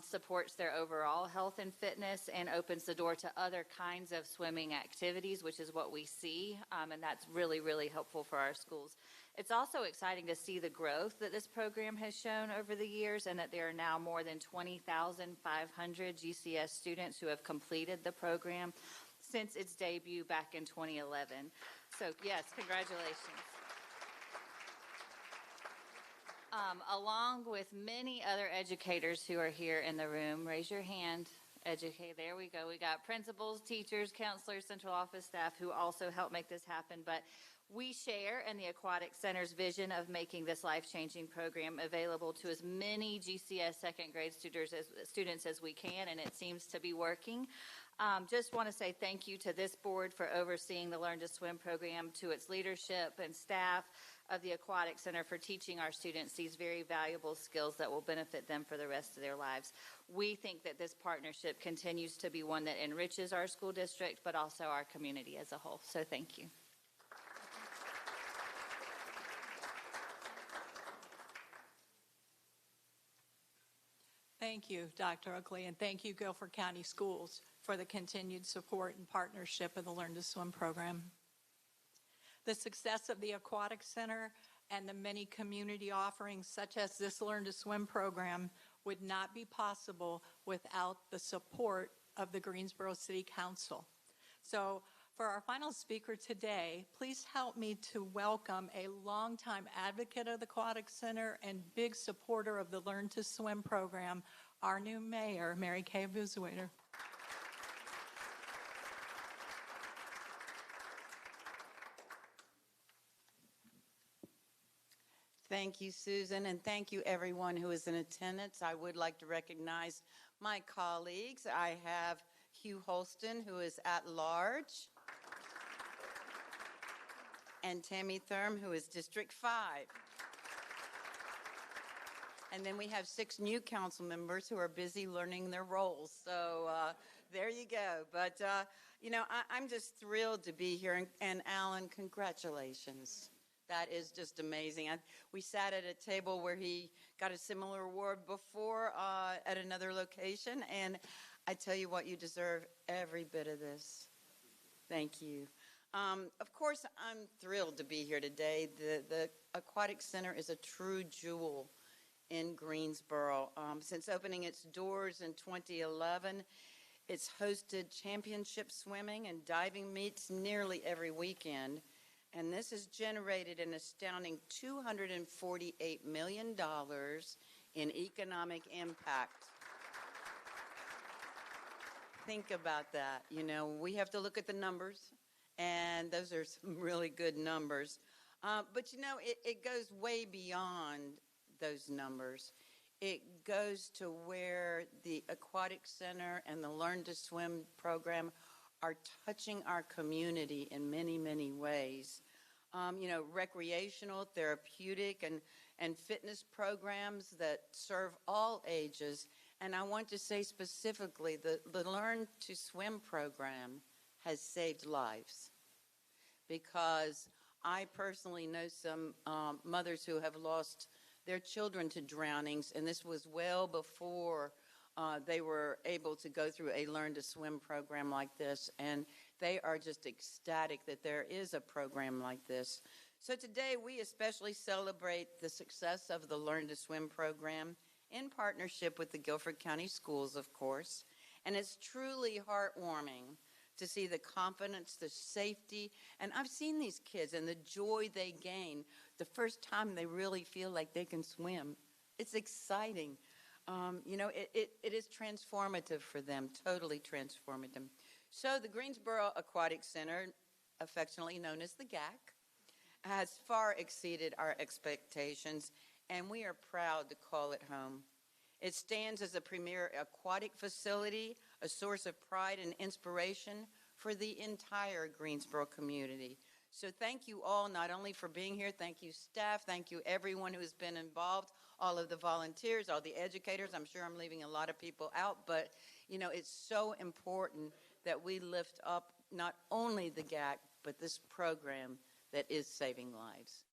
supports their overall health and fitness, and opens the door to other kinds of swimming activities, which is what we see, and that's really, really helpful for our schools. It's also exciting to see the growth that this program has shown over the years, and that there are now more than 20,500 GCS students who have completed the program since its debut back in 2011. So yes, congratulations. Along with many other educators who are here in the room, raise your hand. Educate, there we go. We got principals, teachers, counselors, central office staff who also help make this happen. But we share in the Aquatic Center's vision of making this life-changing program available to as many GCS second grade students as we can, and it seems to be working. Just want to say thank you to this board for overseeing the Learn to Swim program, to its leadership and staff of the Aquatic Center for teaching our students these very valuable skills that will benefit them for the rest of their lives. We think that this partnership continues to be one that enriches our school district, but also our community as a whole. So thank you. Thank you, Dr. Oakley, and thank you, Guilford County Schools, for the continued support and partnership of the Learn to Swim program. The success of the Aquatic Center and the many community offerings such as this Learn to Swim program would not be possible without the support of the Greensboro City Council. So for our final speaker today, please help me to welcome a longtime advocate of the Aquatic Center and big supporter of the Learn to Swim program, our new mayor, Mary Kay Busewader. Thank you, Susan, and thank you everyone who is in attendance. I would like to recognize my colleagues. I have Hugh Holston, who is at large, and Tammy Thurm, who is District 5. And then we have 6 new council members who are busy learning their roles. So there you go. But, you know, I'm just thrilled to be here. And Alan, congratulations. That is just amazing. We sat at a table where he got a similar award before at another location. And I tell you what, you deserve every bit of this. Thank you. Of course, I'm thrilled to be here today. The Aquatic Center is a true jewel in Greensboro. Since opening its doors in 2011, it's hosted championship swimming and diving meets nearly every weekend. And this has generated an astounding $248 million in economic impact. Think about that. You know, we have to look at the numbers, and those are some really good numbers. But, you know, it goes way beyond those numbers. It goes to where the Aquatic Center and the Learn to Swim program are touching our community in many, many ways. You know, recreational, therapeutic, and fitness programs that serve all ages. And I want to say specifically the Learn to Swim program has saved lives, because I personally know some mothers who have lost their children to drownings, and this was well before they were able to go through a Learn to Swim program like this, and they are just ecstatic that there is a program like this. So today we especially celebrate the success of the Learn to Swim program in partnership with the Guilford County Schools, of course, and it's truly heartwarming to see the confidence, the safety, and I've seen these kids and the joy they gain the first time they really feel like they can swim. It's exciting. You know, it is transformative for them, totally transformative. So the Greensboro Aquatic Center, affectionately known as the GAC, has far exceeded our expectations, and we are proud to call it home. It stands as a premier aquatic facility, a source of pride and inspiration for the entire Greensboro community. So thank you all, not only for being here, thank you staff, thank you everyone who has been involved, all of the volunteers, all the educators. I'm sure I'm leaving a lot of people out, but you know, it's so important that we lift up not only the GAC, but this program that is saving lives.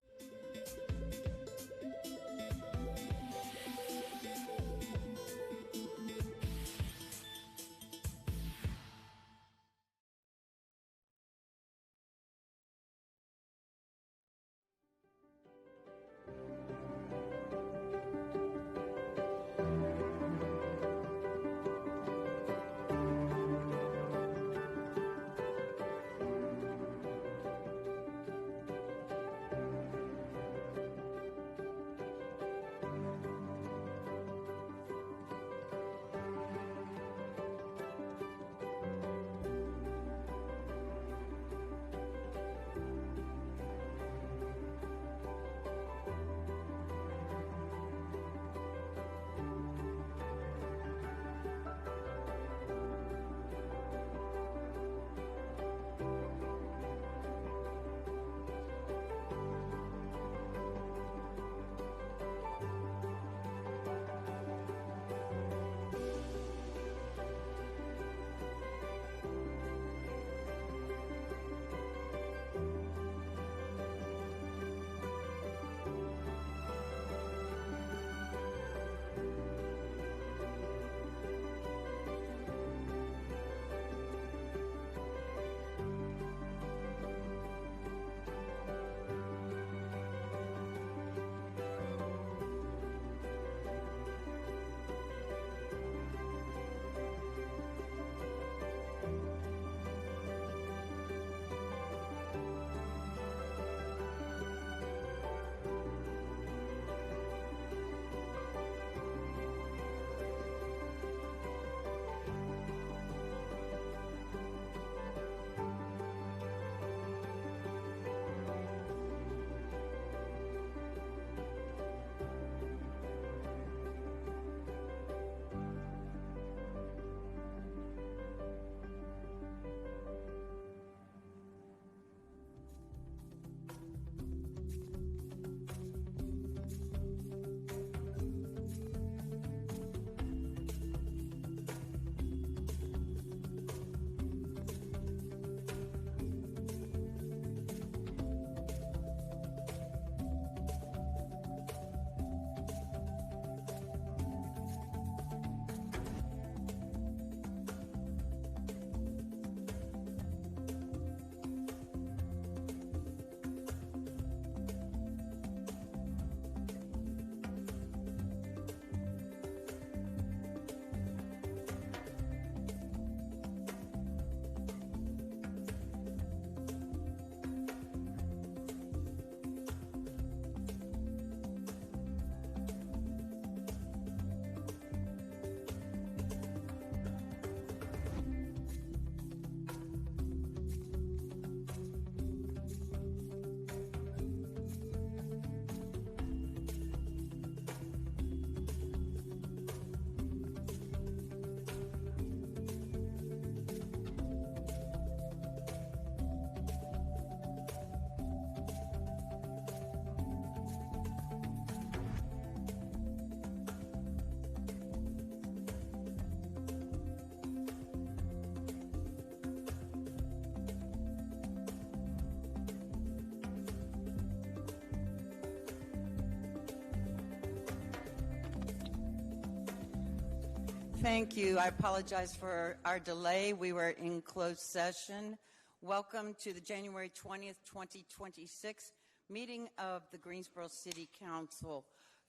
Thank you. I apologize for our delay. We were in closed session. Welcome to the January 20th, 2026 meeting of the Greensboro City Council.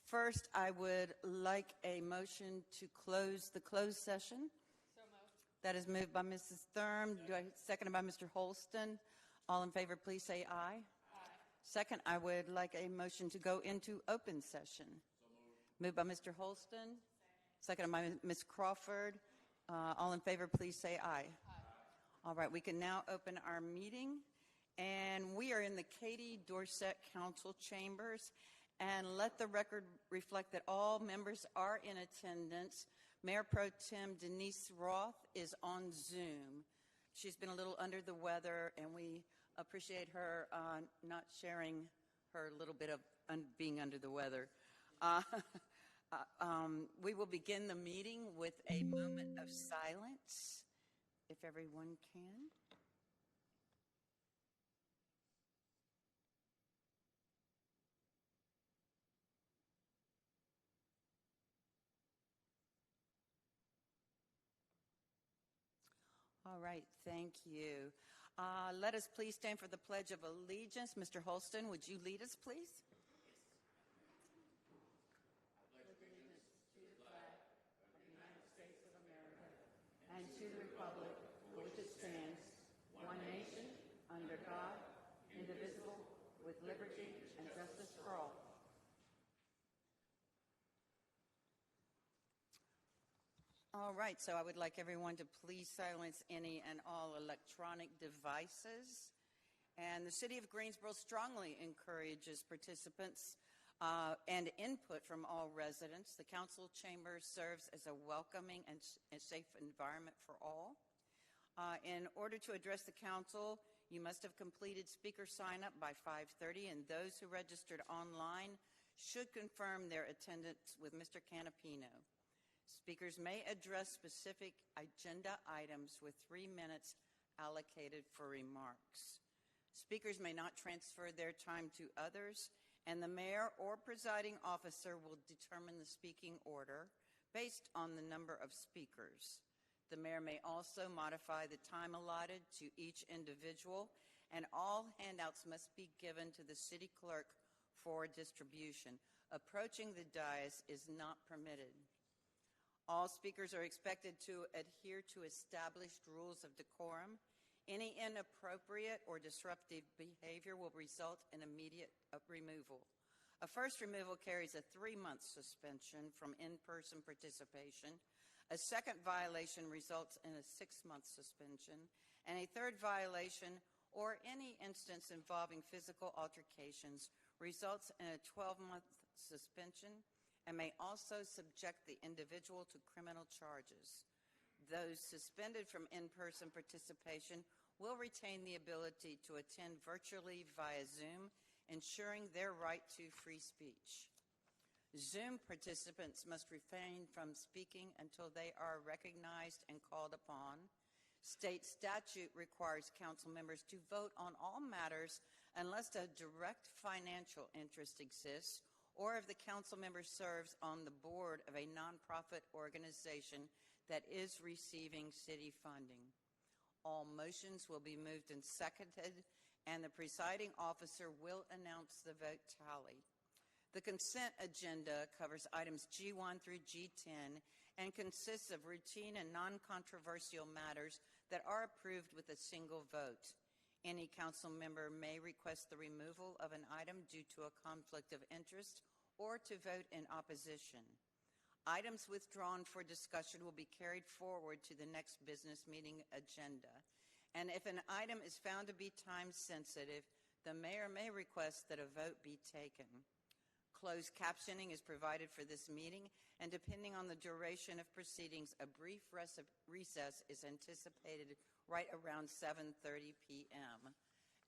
First, I would like a motion to close the closed session. So moved. That is moved by Mrs. Thurm. Seconded by Mr. Holston. All in favor, please say aye. Second, I would like a motion to go into open session. So moved by Mr. Holston. Second by Ms. Crawford. All in favor, please say aye. All right, we can now open our meeting. And we are in the Katie Dorset Council Chambers. And let the record reflect that all members are in attendance. Mayor Pro Tem Denise Roth is on Zoom. She's been a little under the weather, and we appreciate her not sharing her little bit of being under the weather. We will begin the meeting with a moment of silence, if everyone can. All right, thank you. Let us please stand for the Pledge of Allegiance. Mr. Holston, would you lead us, please? And to the republic for which it stands, one nation, under God, indivisible, with liberty and justice for all. All right, so I would like everyone to please silence any and all electronic devices. And the City of Greensboro strongly encourages participants and input from all residents. The council chamber serves as a welcoming and safe environment for all. In order to address the council, you must have completed speaker sign-up by 5:30, and those who registered online should confirm their attendance with Mr. Canapino. Speakers may address specific agenda items with 3 minutes allocated for remarks. Speakers may not transfer their time to others, and the mayor or presiding officer will determine the speaking order based on the number of speakers. The mayor may also modify the time allotted to each individual, and all handouts must be given to the city clerk for distribution. Approaching the dais is not permitted. All speakers are expected to adhere to established rules of decorum. Any inappropriate or disruptive behavior will result in immediate removal. A first removal carries a 3-month suspension from in-person participation. A second violation results in a 6-month suspension. And a third violation or any instance involving physical altercations results in a 12-month suspension and may also subject the individual to criminal charges. Those suspended from in-person participation will retain the ability to attend virtually via Zoom, ensuring their right to free speech. Zoom participants must refrain from speaking until they are recognized and called upon. State statute requires council members to vote on all matters unless a direct financial interest exists, or if the council member serves on the board of a nonprofit organization that is receiving city funding. All motions will be moved and seconded, and the presiding officer will announce the vote tally. The consent agenda covers items G1 through G10 and consists of routine and non-controversial matters that are approved with a single vote. Any council member may request the removal of an item due to a conflict of interest or to vote in opposition. Items withdrawn for discussion will be carried forward to the next business meeting agenda. And if an item is found to be time sensitive, the mayor may request that a vote be taken. Closed captioning is provided for this meeting, and depending on the duration of proceedings, a brief recess is anticipated right around 7:30 p.m.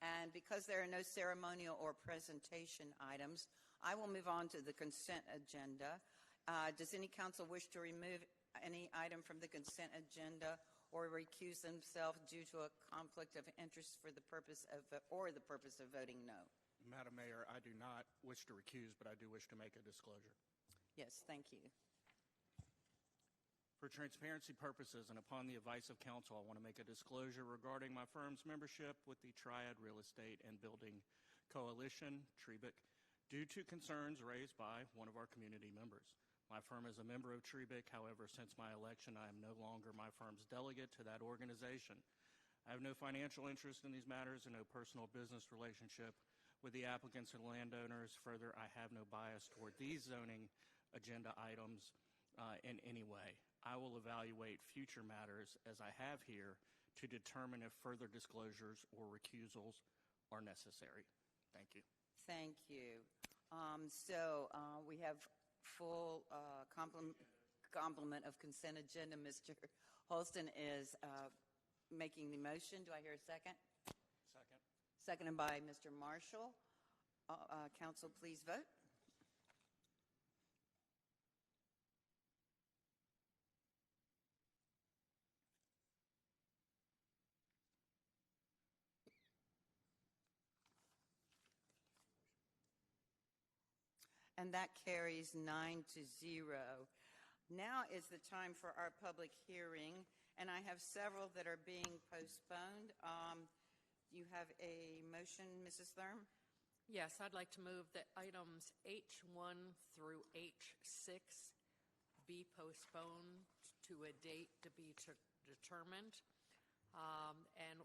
And because there are no ceremonial or presentation items, I will move on to the consent agenda. Does any council wish to remove any item from the consent agenda or recuse themselves due to a conflict of interest for the purpose of voting no? Madam Mayor, I do not wish to recuse, but I do wish to make a disclosure. Yes, thank you. For transparency purposes and upon the advice of counsel, I want to make a disclosure regarding my firm's membership with the Triad Real Estate and Building Coalition, TREBIC, due to concerns raised by one of our community members. My firm is a member of TREBIC. However, since my election, I am no longer my firm's delegate to that organization. I have no financial interest in these matters and no personal business relationship with the applicants and landowners. Further, I have no bias toward these zoning agenda items in any way. I will evaluate future matters as I have here to determine if further disclosures or recusals are necessary. Thank you. Thank you. We have full complement of consent agenda. Mr. Holston is making the motion. Do I hear a second? Second. Seconded by Mr. Marshall. Council, please vote. And that carries 9-0. Now is the time for our public hearing, and I have several that are being postponed. You have a motion, Mrs. Thurm? Yes, I'd like to move that items H1 through H6 be postponed to a date to be determined, and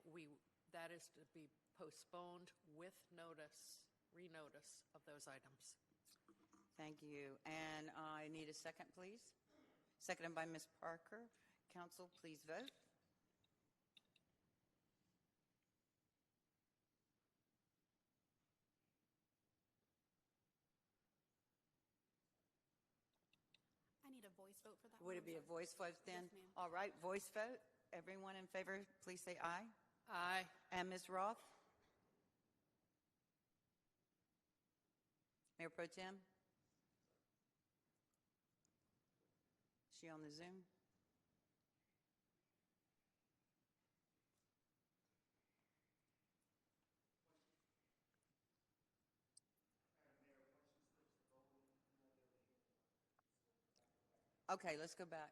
that is to be postponed with renotice of those items. Thank you. And I need a second, please. Seconded by Ms. Parker. Council, please vote. I need a voice vote for that. Would it be a voice vote then? Yes, ma'am. All right, voice vote. Everyone in favor, please say aye. Aye. And Ms. Roth? Mayor Pro Tem? Is she on the Zoom? Okay, let's go back.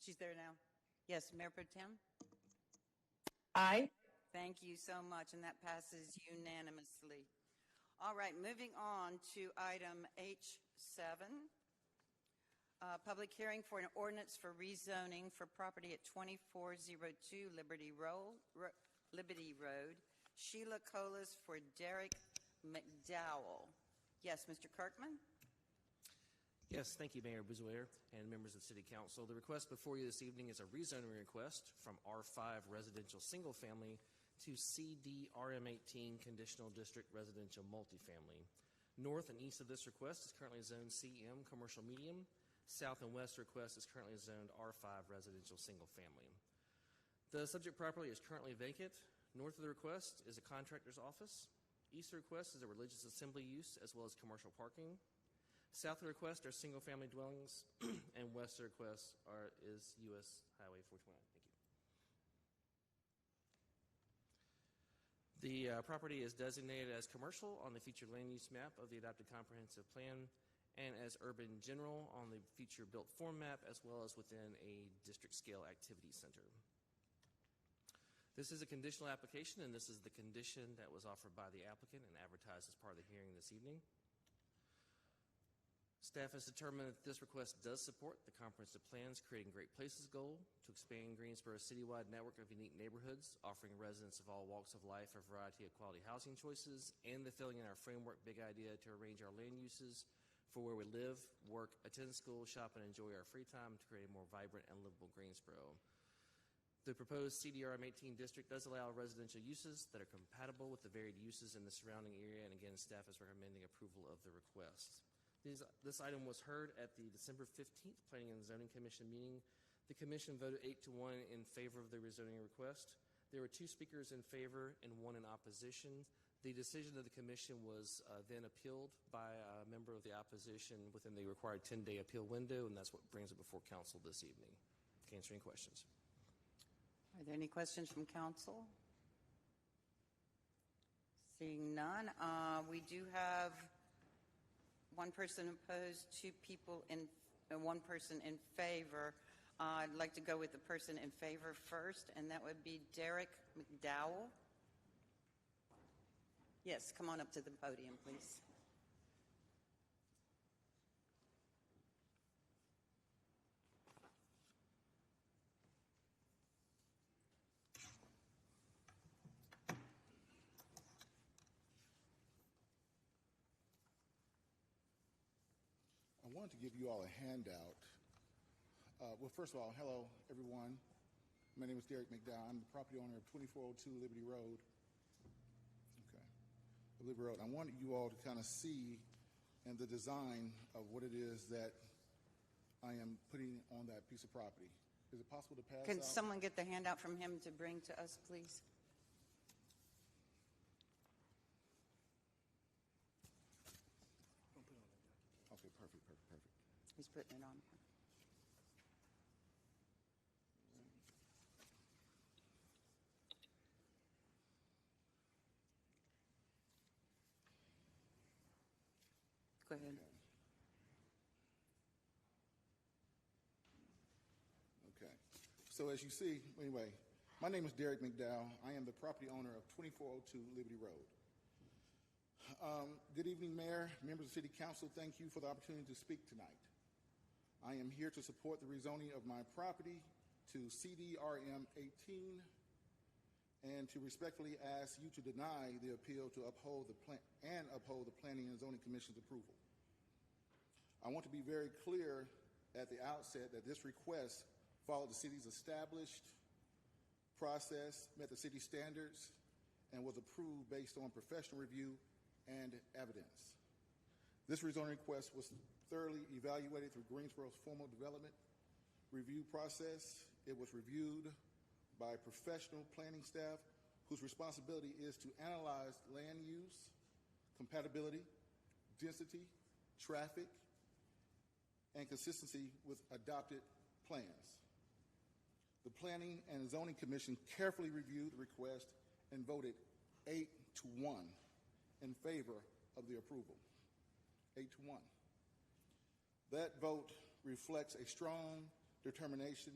She's there now. Yes, Mayor Pro Tem? Aye. Thank you so much, and that passes unanimously. All right, moving on to item H7. Public hearing for an ordinance for rezoning for property at 2402 Liberty Road. Sheila Colas for Derek McDowell. Yes, Mr. Kirkman? Yes, thank you, Mayor Bouzoyer and members of City Council. The request before you this evening is a rezoning request from R5 residential single family to CD RM18 conditional district residential multifamily. North and east of this request is currently zoned CM commercial medium. South and west request is currently zoned R5 residential single family. The subject property is currently vacant. North of the request is a contractor's office. East of the request is a religious assembly use as well as commercial parking. South of the request are single-family dwellings, and west of the request is U.S. Highway 429. Thank you. The property is designated as commercial on the future land use map of the adopted comprehensive plan and as urban general on the future built form map, as well as within a district scale activity center. This is a conditional application, and this is the condition that was offered by the applicant and advertised as part of the hearing this evening. Staff has determined that this request does support the comprehensive plan's Creating Great Places goal to expand Greensboro's citywide network of unique neighborhoods, offering residents of all walks of life a variety of quality housing choices, and the filling in our framework big idea to arrange our land uses for where we live, work, attend school, shop, and enjoy our free time to create a more vibrant and livable Greensboro. The proposed CDRM18 district does allow residential uses that are compatible with the varied uses in the surrounding area, and again, staff is recommending approval of the request. This item was heard at the December 15th Planning and Zoning Commission meeting. The Commission voted 8-1 in favor of the rezoning request. There were 2 speakers in favor and 1 in opposition. The decision of the Commission was then appealed by a member of the opposition within the required 10-day appeal window, and that's what brings it before Council this evening. Can answer any questions. Are there any questions from Council? Seeing none, we do have 1 person opposed, 2 people in, 1 person in favor. I'd like to go with the person in favor first, and that would be Derek McDowell. Yes, come on up to the podium, please. I wanted to give you all a handout. Well, first of all, hello, everyone. My name is Derek McDowell. I'm the property owner of 2402 Liberty Road. Okay, Liberty Road. I wanted you all to kind of see and the design of what it is that I am putting on that piece of property. Is it possible to pass Can out? someone get the handout from him to bring to us, please? Okay, perfect. He's putting it on. Go ahead. Okay. So as you see, anyway, my name is Derek McDowell. I am the property owner of 2402 Liberty Road. Good evening, Mayor, members of City Council. Thank you for the opportunity to speak tonight. I am here to support the rezoning of my property to CDRM 18 and to respectfully ask you to deny the appeal to uphold the Planning and Zoning Commission's approval. I want to be very clear at the outset that this request followed the city's established process, met the city standards, and was approved based on professional review and evidence. This rezoning request was thoroughly evaluated through Greensboro's formal development review process. It was reviewed by professional planning staff whose responsibility is to analyze land use, compatibility, density, traffic, and consistency with adopted plans. The Planning and Zoning Commission carefully reviewed the request and voted 8-1 in favor of the approval. 8-1. That vote reflects a strong determination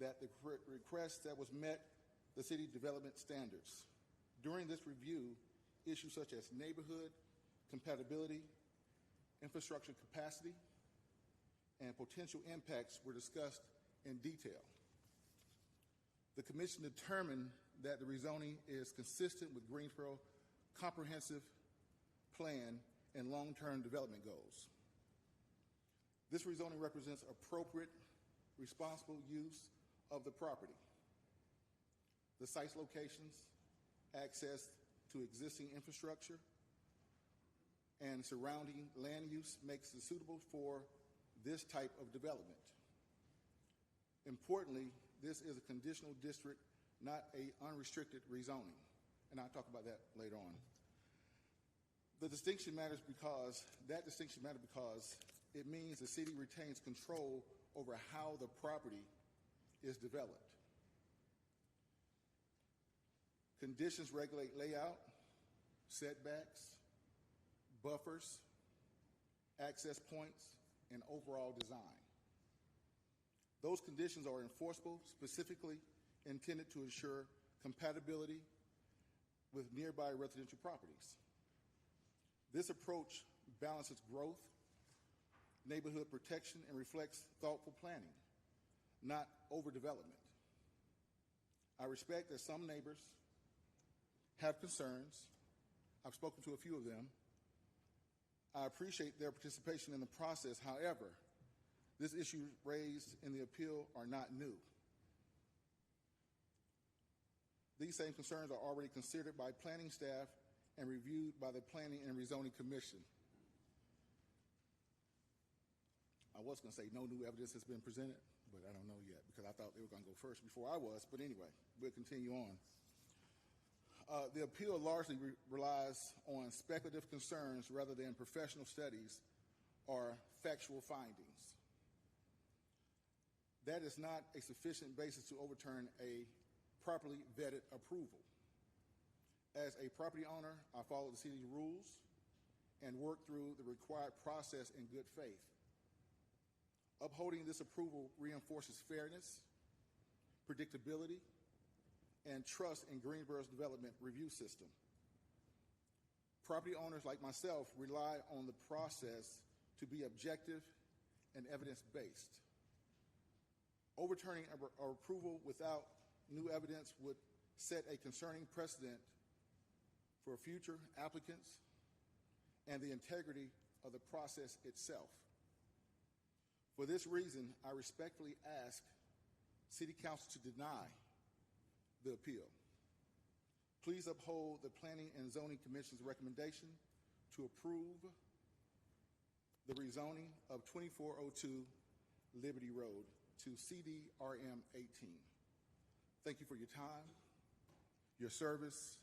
that the request that was met the city development standards. During this review, issues such as neighborhood compatibility, infrastructure capacity, and potential impacts were discussed in detail. The Commission determined that the rezoning is consistent with Greensboro comprehensive plan and long-term development goals. This rezoning represents appropriate, responsible use of the property. The site's locations, access to existing infrastructure, and surrounding land use makes it suitable for this type of development. Importantly, this is a conditional district, not an unrestricted rezoning, and I'll talk about that later on. The distinction matters because it means the city retains control over how the property is developed. Conditions regulate layout, setbacks, buffers, access points, and overall design. Those conditions are enforceable, specifically intended to ensure compatibility with nearby residential properties. This approach balances growth, neighborhood protection, and reflects thoughtful planning, not overdevelopment. I respect that some neighbors have concerns. I've spoken to a few of them. I appreciate their participation in the process. However, this issue raised in the appeal are not new. These same concerns are already considered by planning staff and reviewed by the Planning and Rezoning Commission. I was going to say no new evidence has been presented, but I don't know yet because I thought they were going to go first before I was. But anyway, we'll continue on. The appeal largely relies on speculative concerns rather than professional studies or factual findings. That is not a sufficient basis to overturn a properly vetted approval. As a property owner, I follow the city's rules and work through the required process in good faith. Upholding this approval reinforces fairness, predictability, and trust in Greensboro's development review system. Property owners like myself rely on the process to be objective and evidence-based. Overturning our approval without new evidence would set a concerning precedent for future applicants and the integrity of the process itself. For this reason, I respectfully ask City Council to deny the appeal. Please uphold the Planning and Zoning Commission's recommendation to approve the rezoning of 2402 Liberty Road to CDRM 18. Thank you for your time, your service,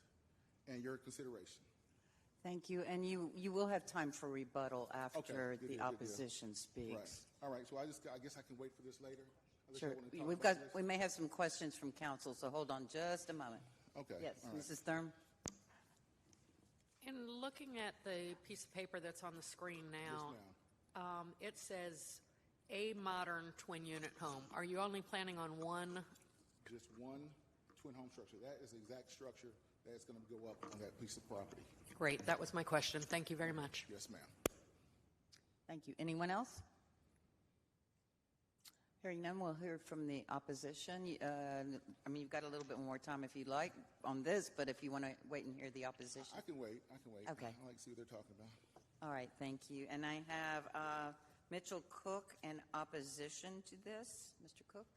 and your consideration. Thank you, and you will have time for rebuttal after Okay, good the deal, opposition Right. speaks. All right, so I guess I can wait for this later? Unless Sure. y'all wanna talk about this? We may have some questions from council, so hold on just a moment. Okay. Yes, all right. Mrs. Thurm? In looking at the piece of paper that's on the screen now, it says a modern twin-unit home. Are you only planning on one? Just one twin home structure. That is the exact structure that's going to go up on that piece of property. Great, that was my question. Thank you very much. Yes, ma'am. Thank you. Anyone else? Hearing none, we'll hear from the opposition. You've got a little bit more time if you'd like on this, but if you want to wait and hear the opposition. I can wait. Okay. I like to see what they're talking about. All right, thank you. And I have Mitchell Cook in opposition to this. Mr. Cook?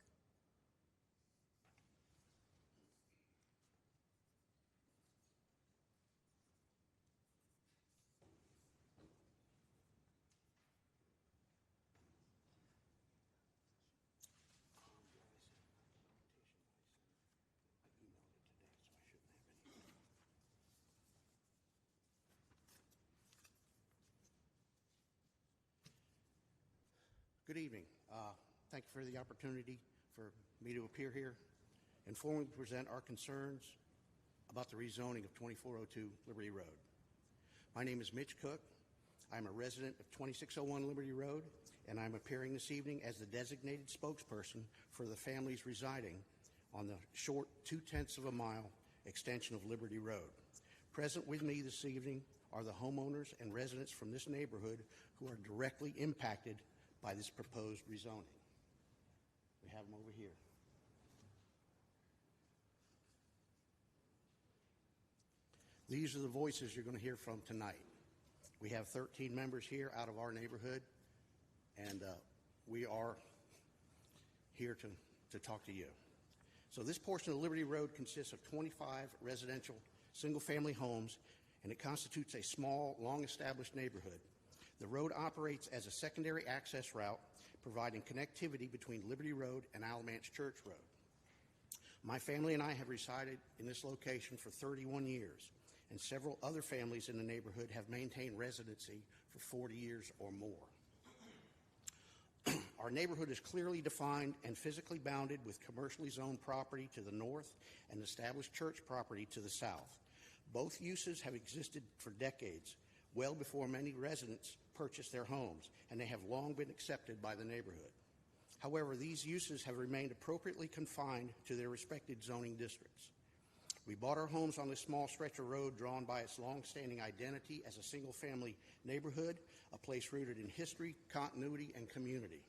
Good evening. Thank you for the opportunity for me to appear here and formally present our concerns about the rezoning of 2402 Liberty Road. My name is Mitch Cook. I'm a resident of 2601 Liberty Road, and I'm appearing this evening as the designated spokesperson for the families residing on the short 0.2 of a mile extension of Liberty Road. Present with me this evening are the homeowners and residents from this neighborhood who are directly impacted by this proposed rezoning. We have them over here. These are the voices you're going to hear from tonight. We have 13 members here out of our neighborhood, and we are here to talk to you. So this portion of Liberty Road consists of 25 residential single-family homes, and it constitutes a small, long-established neighborhood. The road operates as a secondary access route, providing connectivity between Liberty Road and Alamance Church Road. My family and I have resided in this location for 31 years, and several other families in the neighborhood have maintained residency for 40 years or more. Our neighborhood is clearly defined and physically bounded with commercially zoned property to the north and established church property to the south. Both uses have existed for decades, well before many residents purchased their homes, and they have long been accepted by the neighborhood. However, these uses have remained appropriately confined to their respective zoning districts. We bought our homes on this small stretch of road drawn by its long-standing identity as a single-family neighborhood, a place rooted in history, continuity, and community.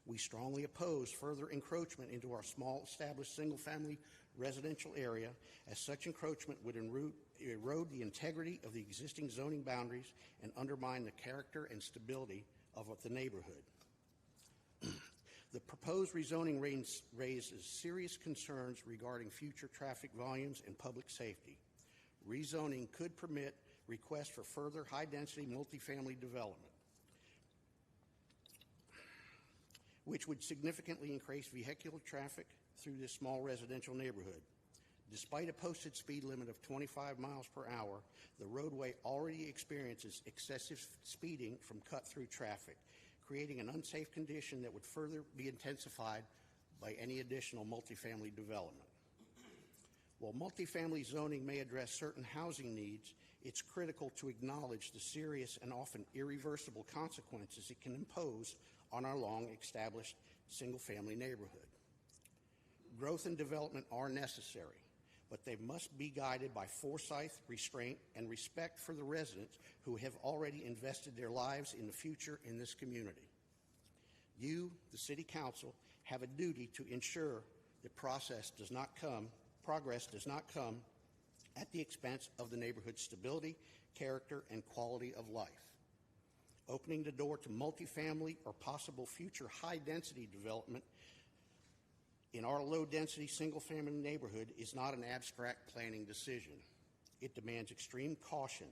We strongly oppose further encroachment into our small established single-family residential area, as such encroachment would erode the integrity of the existing zoning boundaries and undermine the character and stability of the neighborhood. The proposed rezoning raises serious concerns regarding future traffic volumes and public safety. Rezoning could permit requests for further high-density multifamily development, which would significantly increase vehicular traffic through this small residential neighborhood. Despite a posted speed limit of 25 miles per hour, the roadway already experiences excessive speeding from cut-through traffic, creating an unsafe condition that would further be intensified by any additional multifamily development. While multifamily zoning may address certain housing needs, it's critical to acknowledge the serious and often irreversible consequences it can impose on our long established single-family neighborhood. Growth and development are necessary, but they must be guided by foresight, restraint, and respect for the residents who have already invested their lives in the future in this community. You, the City Council, have a duty to ensure that progress does not come at the expense of the neighborhood's stability, character, and quality of life. Opening the door to multifamily or possible future high-density development in our low-density single-family neighborhood is not an abstract planning decision. It demands extreme caution.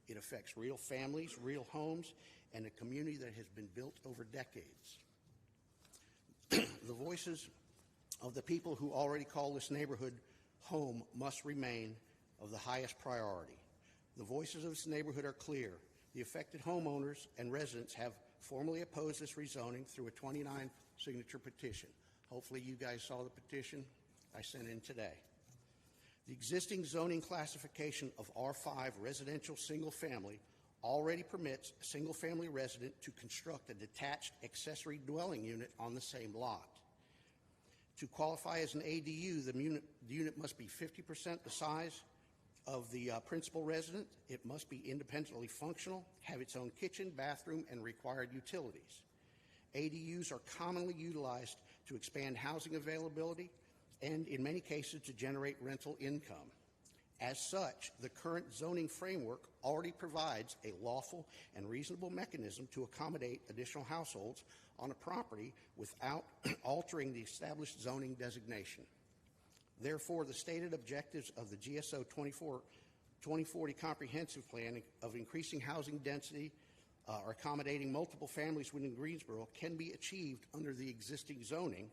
It affects real families, real homes, and a community that has been built over decades. The voices of the people who already call this neighborhood home must remain of the highest priority. The voices of this neighborhood are clear. The affected homeowners and residents have formally opposed this rezoning through a 29-signature petition. Hopefully you guys saw the petition I sent in today. The existing zoning classification of R5 residential single-family already permits a single-family resident to construct a detached accessory dwelling unit on the same lot. To qualify as an ADU, the unit must be 50% the size of the principal resident. It must be independently functional, have its own kitchen, bathroom, and required utilities. ADUs are commonly utilized to expand housing availability and, in many cases, to generate rental income. As such, the current zoning framework already provides a lawful and reasonable mechanism to accommodate additional households on a property without altering the established zoning designation. Therefore, the stated objectives of the GSO 2040 Comprehensive Plan of increasing housing density or accommodating multiple families within Greensboro can be achieved under the existing zoning,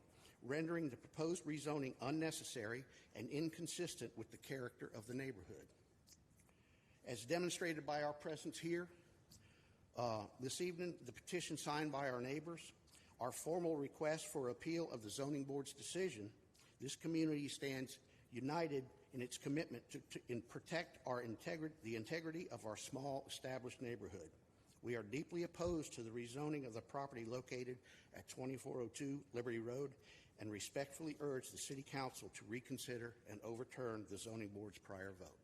rendering the proposed rezoning unnecessary and inconsistent with the character of the neighborhood. As demonstrated by our presence here this evening, the petition signed by our neighbors, our formal request for appeal of the zoning board's decision, this community stands united in its commitment to protect the integrity of our small established neighborhood. We are deeply opposed to the rezoning of the property located at 2402 Liberty Road and respectfully urge the City Council to reconsider and overturn the zoning board's prior vote.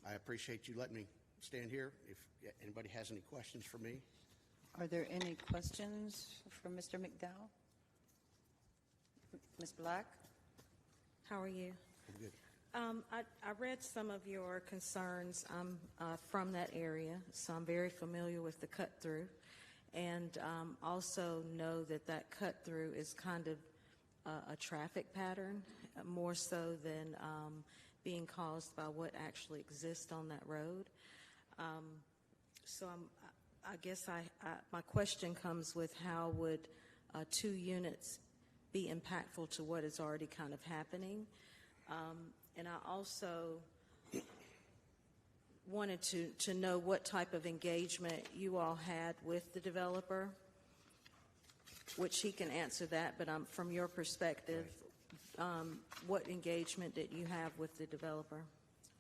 I appreciate you letting me stand here. If anybody has any questions for me. Are there any questions for Mr. McDowell? Ms. Black? How are you? I'm good. I read some of your concerns. I'm from that area, so I'm very familiar with the cut-through, and also know that that cut-through is kind of a traffic pattern, more so than being caused by what actually exists on that road. So I guess my question comes with how would 2 units be impactful to what is already kind of happening? And I also wanted to know what type of engagement you all had with the developer, which he can answer that, but from your perspective, what engagement did you have with the developer?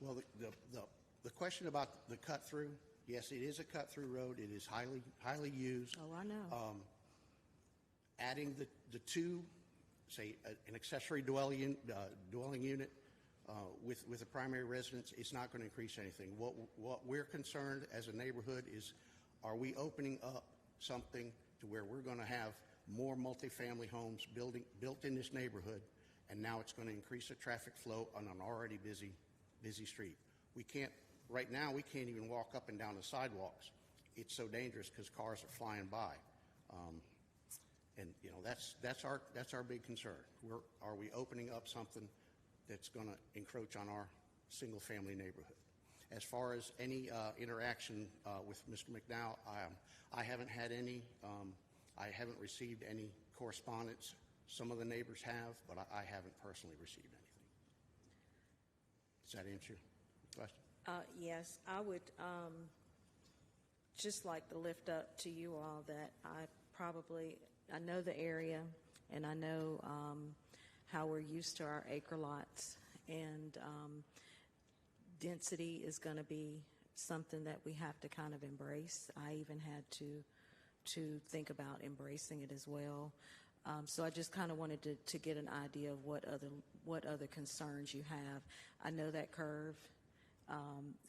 Well, the question about the cut-through, yes, it is a cut-through road. It is highly used. Oh, I know. Adding the 2, say, an accessory dwelling unit with a primary residence, it's not going to increase anything. What we're concerned as a neighborhood is, are we opening up something to where we're going to have more multifamily homes built in this neighborhood, and now it's going to increase the traffic flow on an already busy street. Right now we can't even walk up and down the sidewalks. It's so dangerous because cars are flying by. And that's our big concern. Are we opening up something that's going to encroach on our single-family neighborhood? As far as any interaction with Mr. McDowell, I haven't had any. I haven't received any correspondence. Some of the neighbors have, but I haven't personally received anything. Does that answer your question? Yes, I would just like to lift up to you all that I know the area, and I know how we're used to our acre lots, and density is going to be something that we have to kind of embrace. I even had to think about embracing it as well. So I just kind of wanted to get an idea of what other concerns you have. I know that curve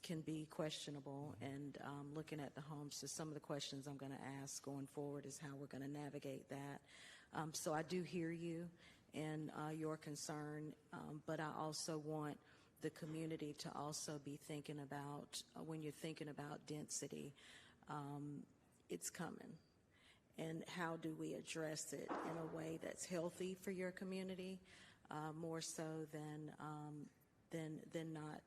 can be questionable, and looking at the homes, so some of the questions I'm going to ask going forward is how we're going to navigate that. So I do hear you and your concern, but I also want the community to also be thinking about, when you're thinking about density, it's coming. And how do we address it in a way that's healthy for your community, more so than not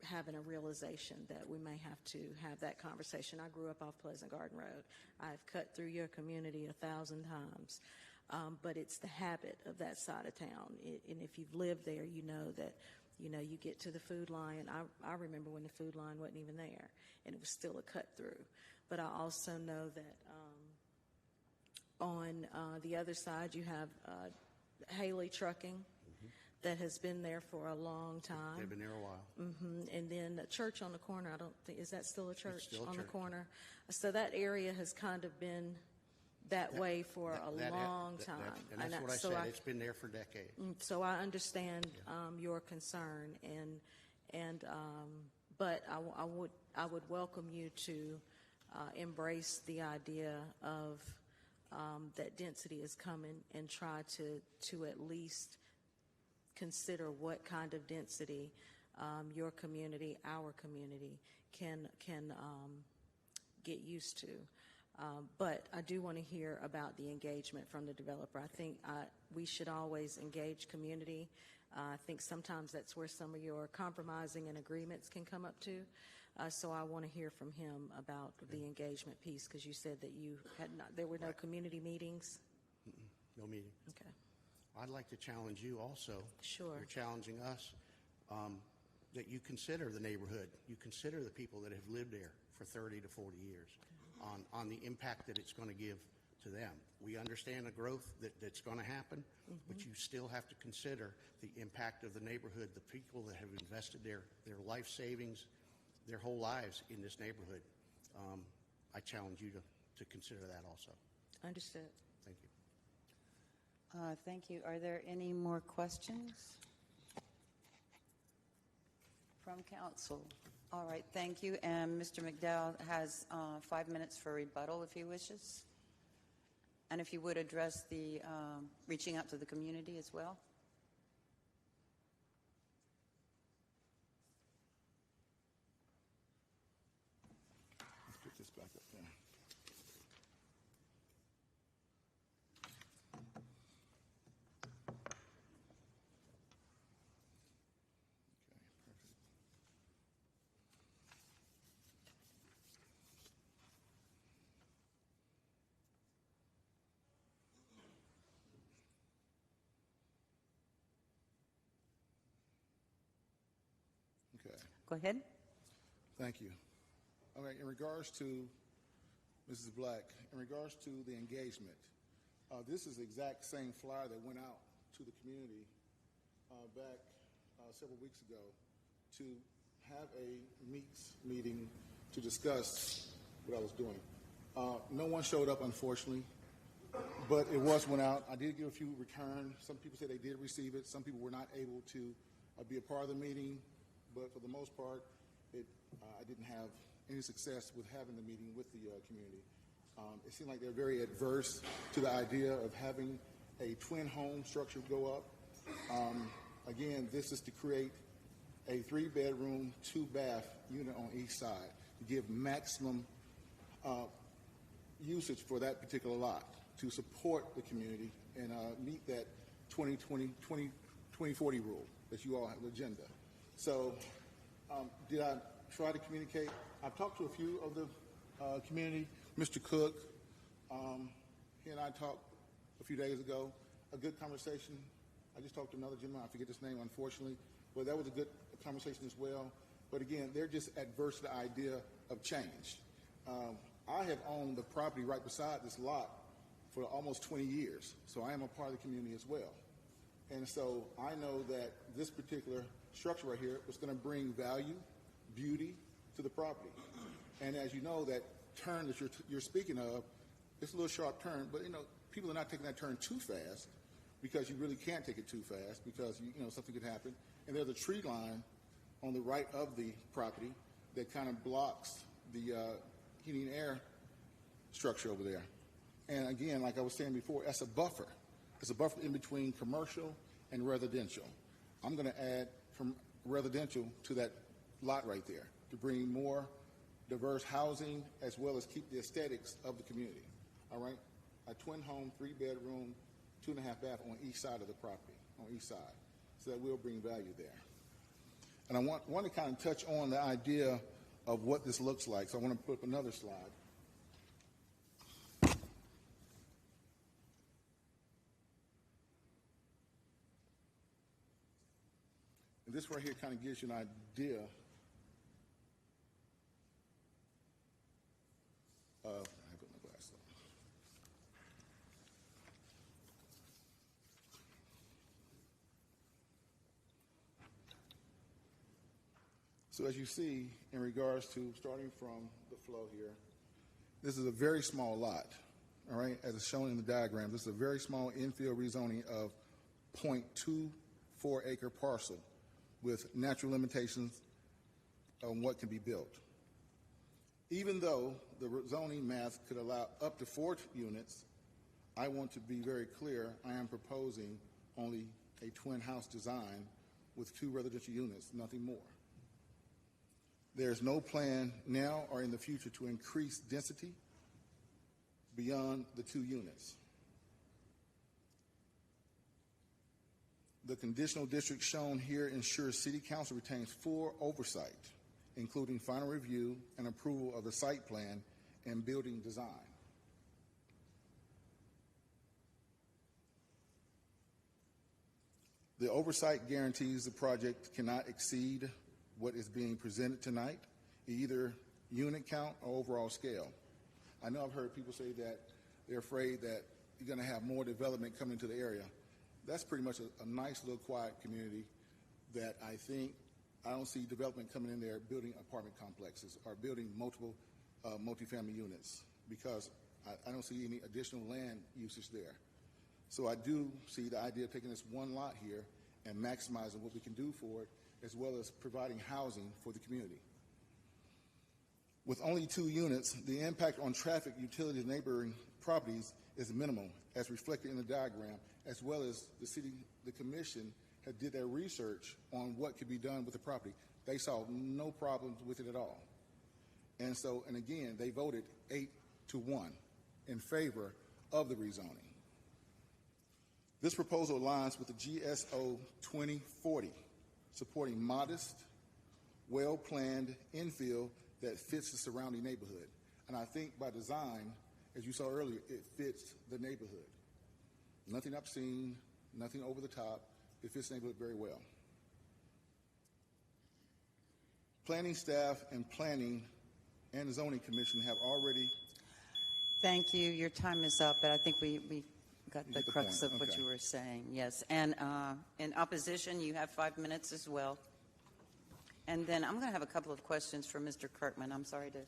having a realization that we may have to have that conversation. I grew up off Pleasant Garden Road. I've cut through your community 1,000 times, but it's the habit of that side of town. And if you've lived there, you know that, you get to the food line. I remember when the food line wasn't even there, and it was still a cut through. But I also know that on the other side, you have Haley Trucking that has been there for a long time. They've been there a while. And then a church on the corner. I don't think, is that still a church? It's still a on church. The corner? So that area has kind of been that way for a long time. And that's what I said. It's been there for decades. So I understand your concern, but I would welcome you to embrace the idea of that density is coming, and try to at least consider what kind of density your community, our community, can get used to. But I do want to hear about the engagement from the developer. I think we should always engage community. I think sometimes that's where some of your compromising and agreements can come up to. So I want to hear from him about the engagement piece, because you said that there were no community meetings. No meeting. Okay. I'd like to challenge you also. Sure. You're challenging us, that you consider the neighborhood, you consider the people that have lived there for 30 to 40 years on the impact that it's going to give to them. We understand the growth that's going to happen, but you still have to consider the impact of the neighborhood, the people that have invested their life savings, their whole lives in this neighborhood. I challenge you to consider that also. Understood. Thank you. Thank you. Are there any more questions from council? All right, thank you. And Mr. McDowell has 5 minutes for rebuttal if he wishes. And if you would address the reaching out to the community as well. Let's put this back up there. Okay. Go ahead. Thank you. Okay, in regards to Mrs. Black, in regards to the engagement, this is the exact same flyer that went out to the community back several weeks ago to have a meeting to discuss what I was doing. No one showed up, unfortunately, but it went out. I did get a few return. Some people said they did receive it. Some people were not able to be a part of the meeting, but for the most part, I didn't have any success with having the meeting with the community. It seemed like they're very adverse to the idea of having a twin home structure go up. Again, this is to create a 3-bedroom, 2-bath unit on each side to give maximum usage for that particular lot to support the community and meet that 2040 rule that you all have, the agenda. So did I try to communicate? I've talked to a few of the community. Mr. Cook, he and I talked a few days ago, a good conversation. I just talked to another gentleman, I forget his name, unfortunately, but that was a good conversation as well. But again, they're just adverse to the idea of change. I have owned the property right beside this lot for almost 20 years, so I am a part of the community as well. And so I know that this particular structure right here was going to bring value, beauty to the property. And as you know, that turn that you're speaking of, it's a little sharp turn, but people are not taking that turn too fast because you really can't take it too fast because something could happen. And there's a tree line on the right of the property that kind of blocks the heating and air structure over there. And again, like I was saying before, that's a buffer. It's a buffer in between commercial and residential. I'm going to add residential to that lot right there to bring more diverse housing as well as keep the aesthetics of the community. All right? A twin home, 3-bedroom, 2.5 bath on each side of the property, on each side. So that will bring value there. And I want to kind of touch on the idea of what this looks like. So I want to put up another slide. And this right here kind of gives you an idea of, I put my glasses on. So as you see, in regards to starting from the flow here, this is a very small lot, all right, as it's shown in the diagram. This is a very small infill rezoning of 0.24 acre parcel with natural limitations on what can be built. Even though the zoning math could allow up to 4 units, I want to be very clear, I am proposing only a twin house design with 2 residential units, nothing more. There's no plan now or in the future to increase density beyond the 2 units. The conditional district shown here ensures City Council retains full oversight, including final review and approval of the site plan and building design. The oversight guarantees the project cannot exceed what is being presented tonight, either unit count or overall scale. I know I've heard people say that they're afraid that you're going to have more development coming to the area. That's pretty much a nice little quiet community that I don't see development coming in there building apartment complexes or building multiple multifamily units because I don't see any additional land usage there. So I do see the idea of taking this one lot here and maximizing what we can do for it as well as providing housing for the community. With only 2 units, the impact on traffic, utilities, and neighboring properties is minimal, as reflected in the diagram, as well as the commission did their research on what could be done with the property. They saw no problems with it at all. And again, they voted 8-1 in favor of the rezoning. This proposal aligns with the GSO 2040, supporting modest, well-planned infill that fits the surrounding neighborhood. And I think by design, as you saw earlier, it fits the neighborhood. Nothing obscene, nothing over the top. It fits the neighborhood very well. Planning staff and planning and the zoning commission have already... Thank you. Your time is up, but I think we got the crux of what you were saying. Yes. And in opposition, you have 5 minutes as well. And then I'm going to have a couple of questions for Mr. Kirkman. I'm sorry to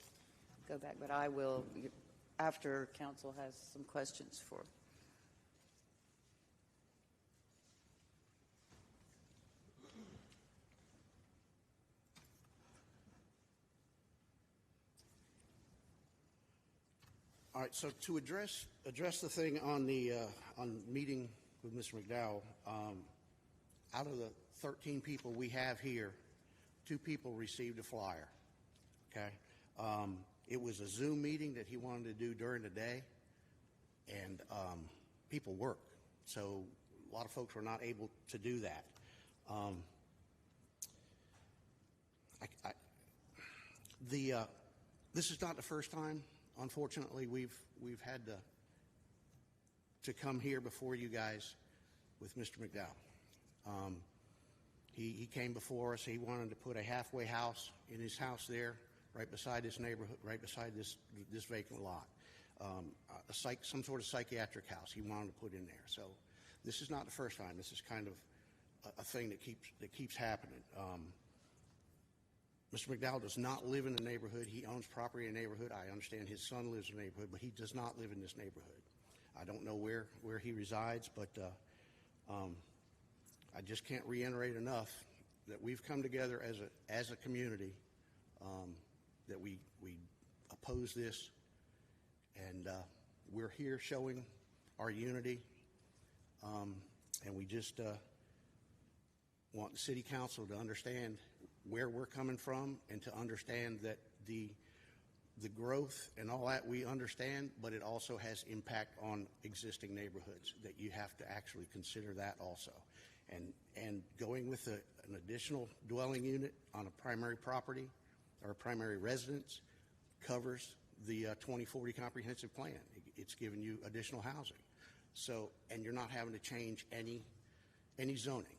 go back, but I will, after council has some questions for. All right, so to address the thing on the on meeting with Mr. McDowell, out of the 13 people we have here, 2 people received a flyer. Okay, it was a Zoom meeting that he wanted to do during the day, and people work, so a lot of folks were not able to do that. This is not the first time. Unfortunately, we've had to come here before you guys with Mr. McDowell. He came before us. He wanted to put a halfway house in his house there, right beside this neighborhood, right beside this vacant lot. Some sort of psychiatric house he wanted to put in there. So this is not the first time. This is kind of a thing that keeps happening. Mr. McDowell does not live in the neighborhood. He owns property in the neighborhood. I understand his son lives in the neighborhood, but he does not live in this neighborhood. I don't know where he resides, but I just can't reiterate enough that we've come together as a community, that we oppose this, and we're here showing our unity, and we just want the city council to understand where we're coming from and to understand that the growth and all that we understand, but it also has impact on existing neighborhoods, that you have to actually consider that also. And going with an additional dwelling unit on a primary property or a primary residence covers the 2040 comprehensive plan. It's giving you additional housing. So, and you're not having to change any zoning.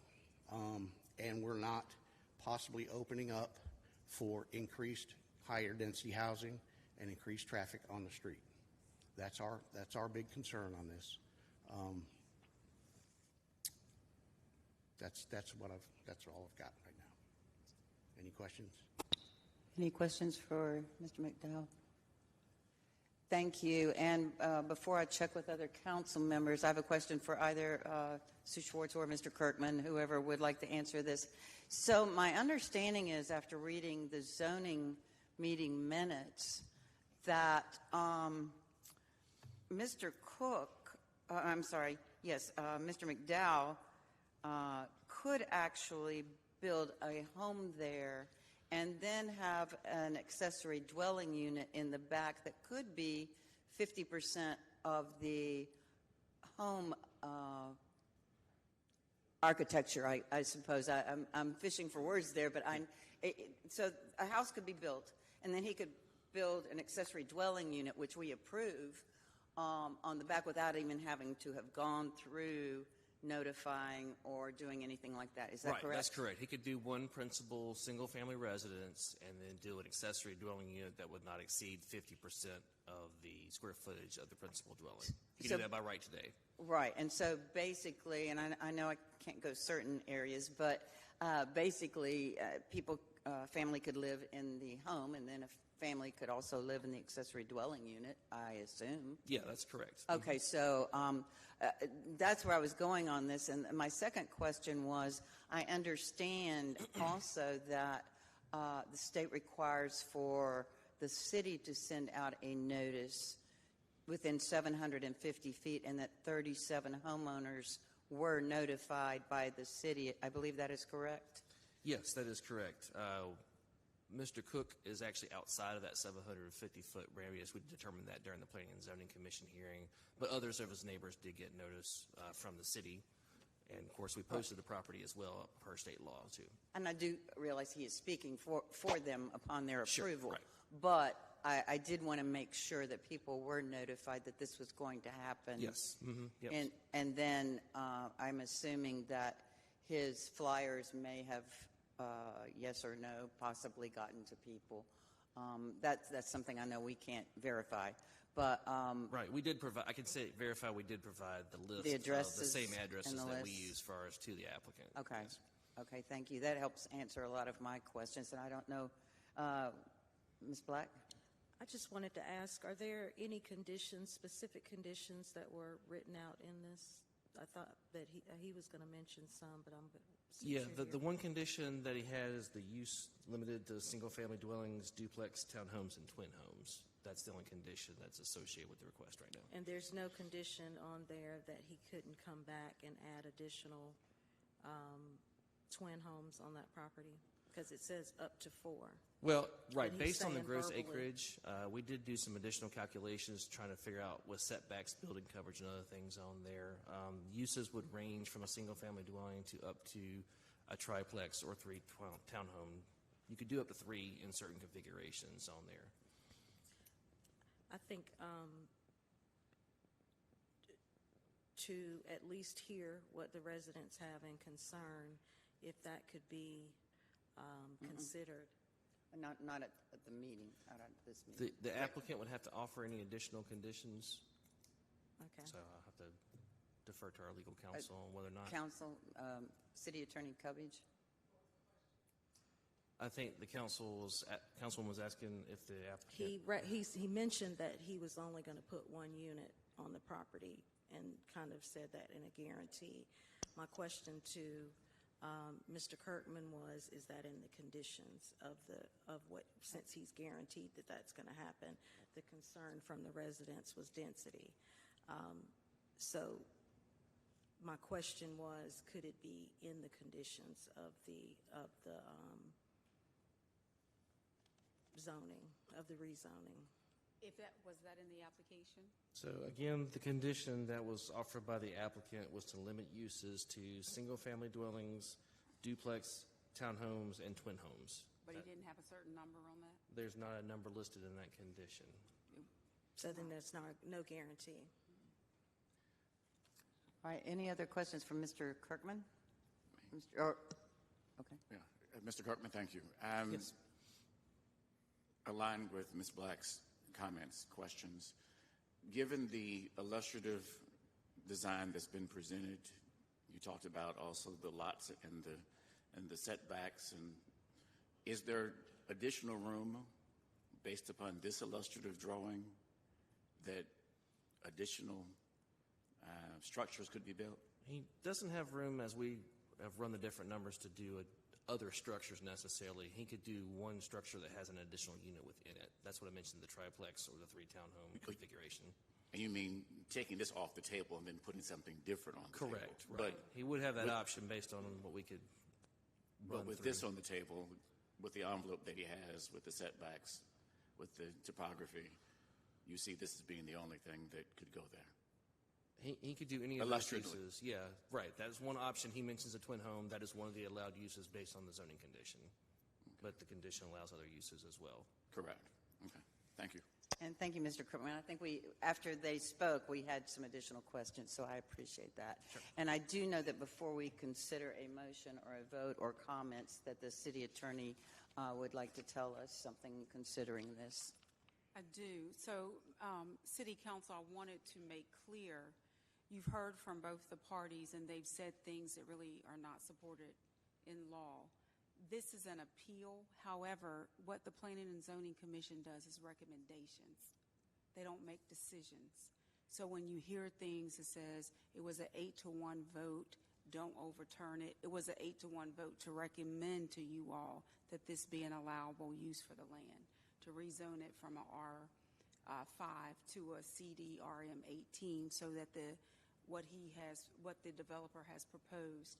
And we're not possibly opening up for increased higher density housing and increased traffic on the street. That's our big concern on this. That's all I've got right now. Any questions? Any questions for Mr. McDowell? Thank you. And before I check with other council members, I have a question for either Sue Schwartz or Mr. Kirkman, whoever would like to answer this. So my understanding is, after reading the zoning meeting minutes, that Mr. Mr. McDowell could actually build a home there and then have an accessory dwelling unit in the back that could be 50% of the home architecture, I suppose. I'm fishing for words there, but so a house could be built, and then he could build an accessory dwelling unit, which we approve, on the back without even having to have gone through notifying or doing anything like that. Is that correct? Right, that's correct. He could do one principal single-family residence and then do an accessory dwelling unit that would not exceed 50% of the square footage of the principal dwelling. He can do that by right today. Right, and so basically, and I know I can't go certain areas, but basically family could live in the home, and then a family could also live in the accessory dwelling unit, I assume. Yeah, that's correct. Okay, so that's where I was going on this. And my second question was, I understand also that the state requires for the city to send out a notice within 750 feet, and that 37 homeowners were notified by the city. I believe that is correct? Yes, that is correct. Mr. Cook is actually outside of that 750-foot radius. We determined that during the Planning and Zoning Commission hearing, but others of his neighbors did get notice from the city. And, of course, we posted the property as well per state law, too. And I do realize he is speaking for them upon their approval. Sure, right. But I did want to make sure that people were notified that this was going to happen. Yes. Mm-hmm. Yep. And then I'm assuming that his flyers may have, yes or no, possibly gotten to people. That's something I know we can't verify. But right, we did provide. I can verify we did provide the list, the addresses, of the same addresses that we list. use far as to the applicant. Okay. Yes. Okay, thank you. That helps answer a lot of my questions. And I don't know, Ms. Black? I just wanted to ask, are there any conditions, specific conditions that were written out in this? I thought that he was going to mention some, but I'm going to. Yeah, the one condition that he had is the use limited to single-family dwellings, duplex, townhomes, and twin homes. That's the only condition that's associated with the request right now. And there's no condition on there that he couldn't come back and add additional twin homes on that property? Because it says up to 4. Well, right, And he's based on the saying gross verbally. acreage, we did do some additional calculations trying to figure out with setbacks, building coverage, and other things on there. Uses would range from a single-family dwelling to up to a triplex or 3 townhome. You could do up to 3 in certain configurations on there. I think to at least hear what the residents have in concern, if that could be considered. Not at the meeting, not at this meeting. The applicant would have to offer any additional conditions. Okay. So I'll have to defer to our legal counsel on whether or not. Counsel, City Attorney Cubbage? I think the councilman was asking if the applicant. He mentioned that he was only going to put one unit on the property and kind of said that in a guarantee. My question to Mr. Kirkman was, is that in the conditions of what, since he's guaranteed that that's going to happen? The concern from the residents was density. So my question was, could it be in the conditions of the zoning, of the rezoning? Was that in the application? So again, the condition that was offered by the applicant was to limit uses to single-family dwellings, duplex, townhomes, and twin homes. But he didn't have a certain number on that? There's not a number listed in that condition. So then there's no guarantee. All right, any other questions from Mr. Kirkman? Okay. Yeah, Mr. Kirkman, thank you. Yes. Aligned with Ms. Black's comments, questions, given the illustrative design that's been presented, you talked about also the lots and the setbacks, and is there additional room based upon this illustrative drawing that additional structures could be built? He doesn't have room, as we have run the different numbers, to do other structures necessarily. He could do one structure that has an additional unit within it. That's what I mentioned, the triplex or the 3-townhome configuration. And you mean taking this off the table and then putting something different on the table? Correct. Right. But he would have that option based on what we could run But with through. this on the table, with the envelope that he has, with the setbacks, with the topography, you see this as being the only thing that could go there? He could do any of those uses. Yeah, right. That is one option. He mentions a twin home. That is one of the allowed uses based on the zoning condition. Okay. But the condition allows other uses as well. Correct. Okay. Thank you. And thank you, Mr. Kirkman. I think after they spoke, we had some additional questions, so I appreciate that. Sure. And I do know that before we consider a motion or a vote or comments, that the city attorney would like to tell us something considering this. I do. So, City Council, I wanted to make clear, you've heard from both the parties, and they've said things that really are not supported in law. This is an appeal. However, what the Planning and Zoning Commission does is recommendations. They don't make decisions. So when you hear things that says it was an 8-1 vote, don't overturn it. It was an 8-1 vote to recommend to you all that this be an allowable use for the land, to rezone it from a R5 to a CD RM18, so that what the developer has proposed,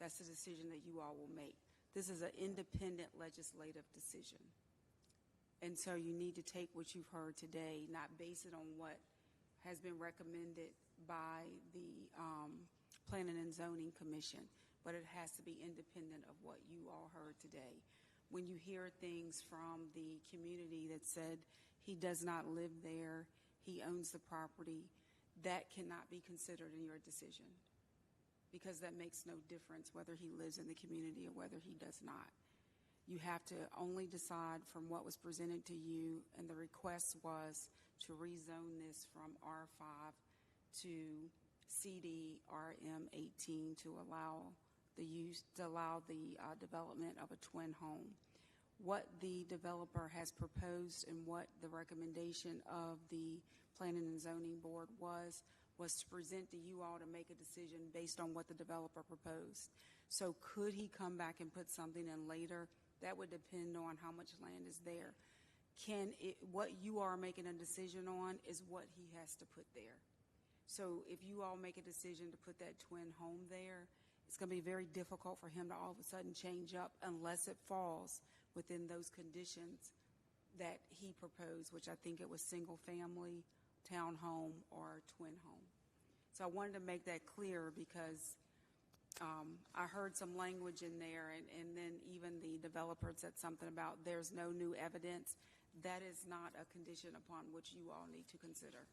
that's the decision that you all will make. This is an independent legislative decision. And so you need to take what you've heard today, not base it on what has been recommended by the Planning and Zoning Commission, but it has to be independent of what you all heard today. When you hear things from the community that said he does not live there, he owns the property, that cannot be considered in your decision, because that makes no difference whether he lives in the community or whether he does not. You have to only decide from what was presented to you, and the request was to rezone this from R5 to CD RM18 to allow the development of a twin home. What the developer has proposed and what the recommendation of the Planning and Zoning Board was to present to you all to make a decision based on what the developer proposed. So could he come back and put something in later? That would depend on how much land is there. What you are making a decision on is what he has to put there. So if you all make a decision to put that twin home there, it's going to be very difficult for him to all of a sudden change up unless it falls within those conditions that he proposed, which I think it was single family, townhome, or twin home. So I wanted to make that clear because I heard some language in there, and then even the developer said something about there's no new evidence. That is not a condition upon which you all need to consider.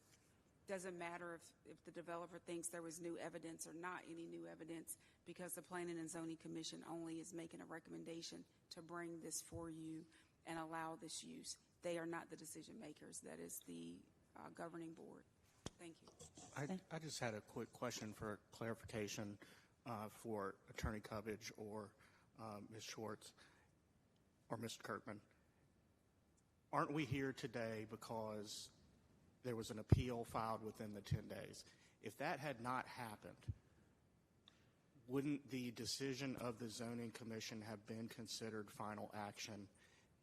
Doesn't matter if the developer thinks there was new evidence or not any new evidence, because the Planning and Zoning Commission only is making a recommendation to bring this for you and allow this use. They are not the decision makers. That is the governing board. Thank you. I just had a quick question for clarification for Attorney Cubbage or Ms. Schwartz. or Mr. Kirkman, aren't we here today because there was an appeal filed within the 10 days? If that had not happened, wouldn't the decision of the Zoning Commission have been considered final action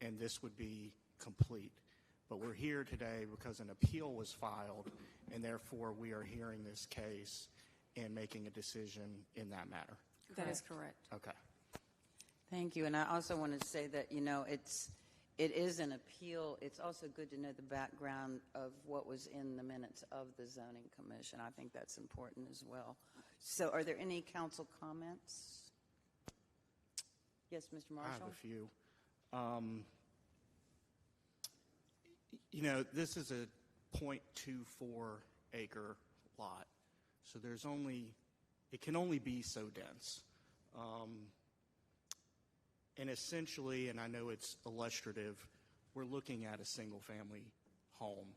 and this would be complete? But we're here today because an appeal was filed, and therefore we are hearing this case and making a decision in that matter. That is correct. Okay. Thank you. And I also want to say that, it is an appeal. It's also good to know the background of what was in the minutes of the Zoning Commission. I think that's important as well. So are there any council comments? Yes, Mr. Marshall? I have a few. This is a 0.24 acre lot, so it can only be so dense. And essentially, and I know it's illustrative, we're looking at a single family home.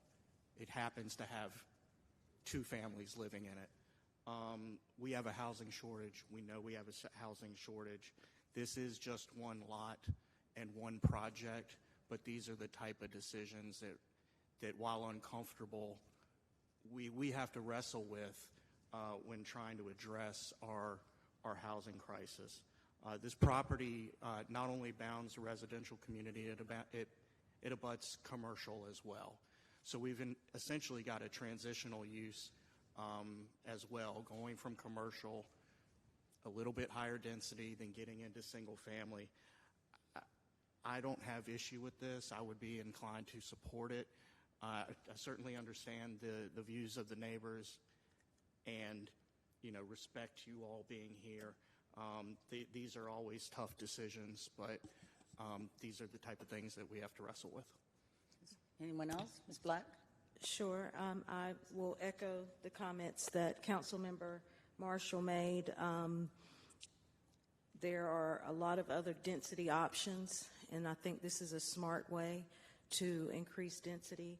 It happens to have 2 families living in it. We have a housing shortage. We know we have a housing shortage. This is just one lot and one project, but these are the type of decisions that while uncomfortable, we have to wrestle with when trying to address our housing crisis. This property not only bounds the residential community, it abuts commercial as well. So we've essentially got a transitional use as well, going from commercial, a little bit higher density than getting into single family. I don't have issue with this. I would be inclined to support it. I certainly understand the views of the neighbors and, respect you all being here. These are always tough decisions, but these are the type of things that we have to wrestle with. Anyone else? Ms. Black? Sure. I will echo the comments that Councilmember Marshall made. There are a lot of other density options, and I think this is a smart way to increase density.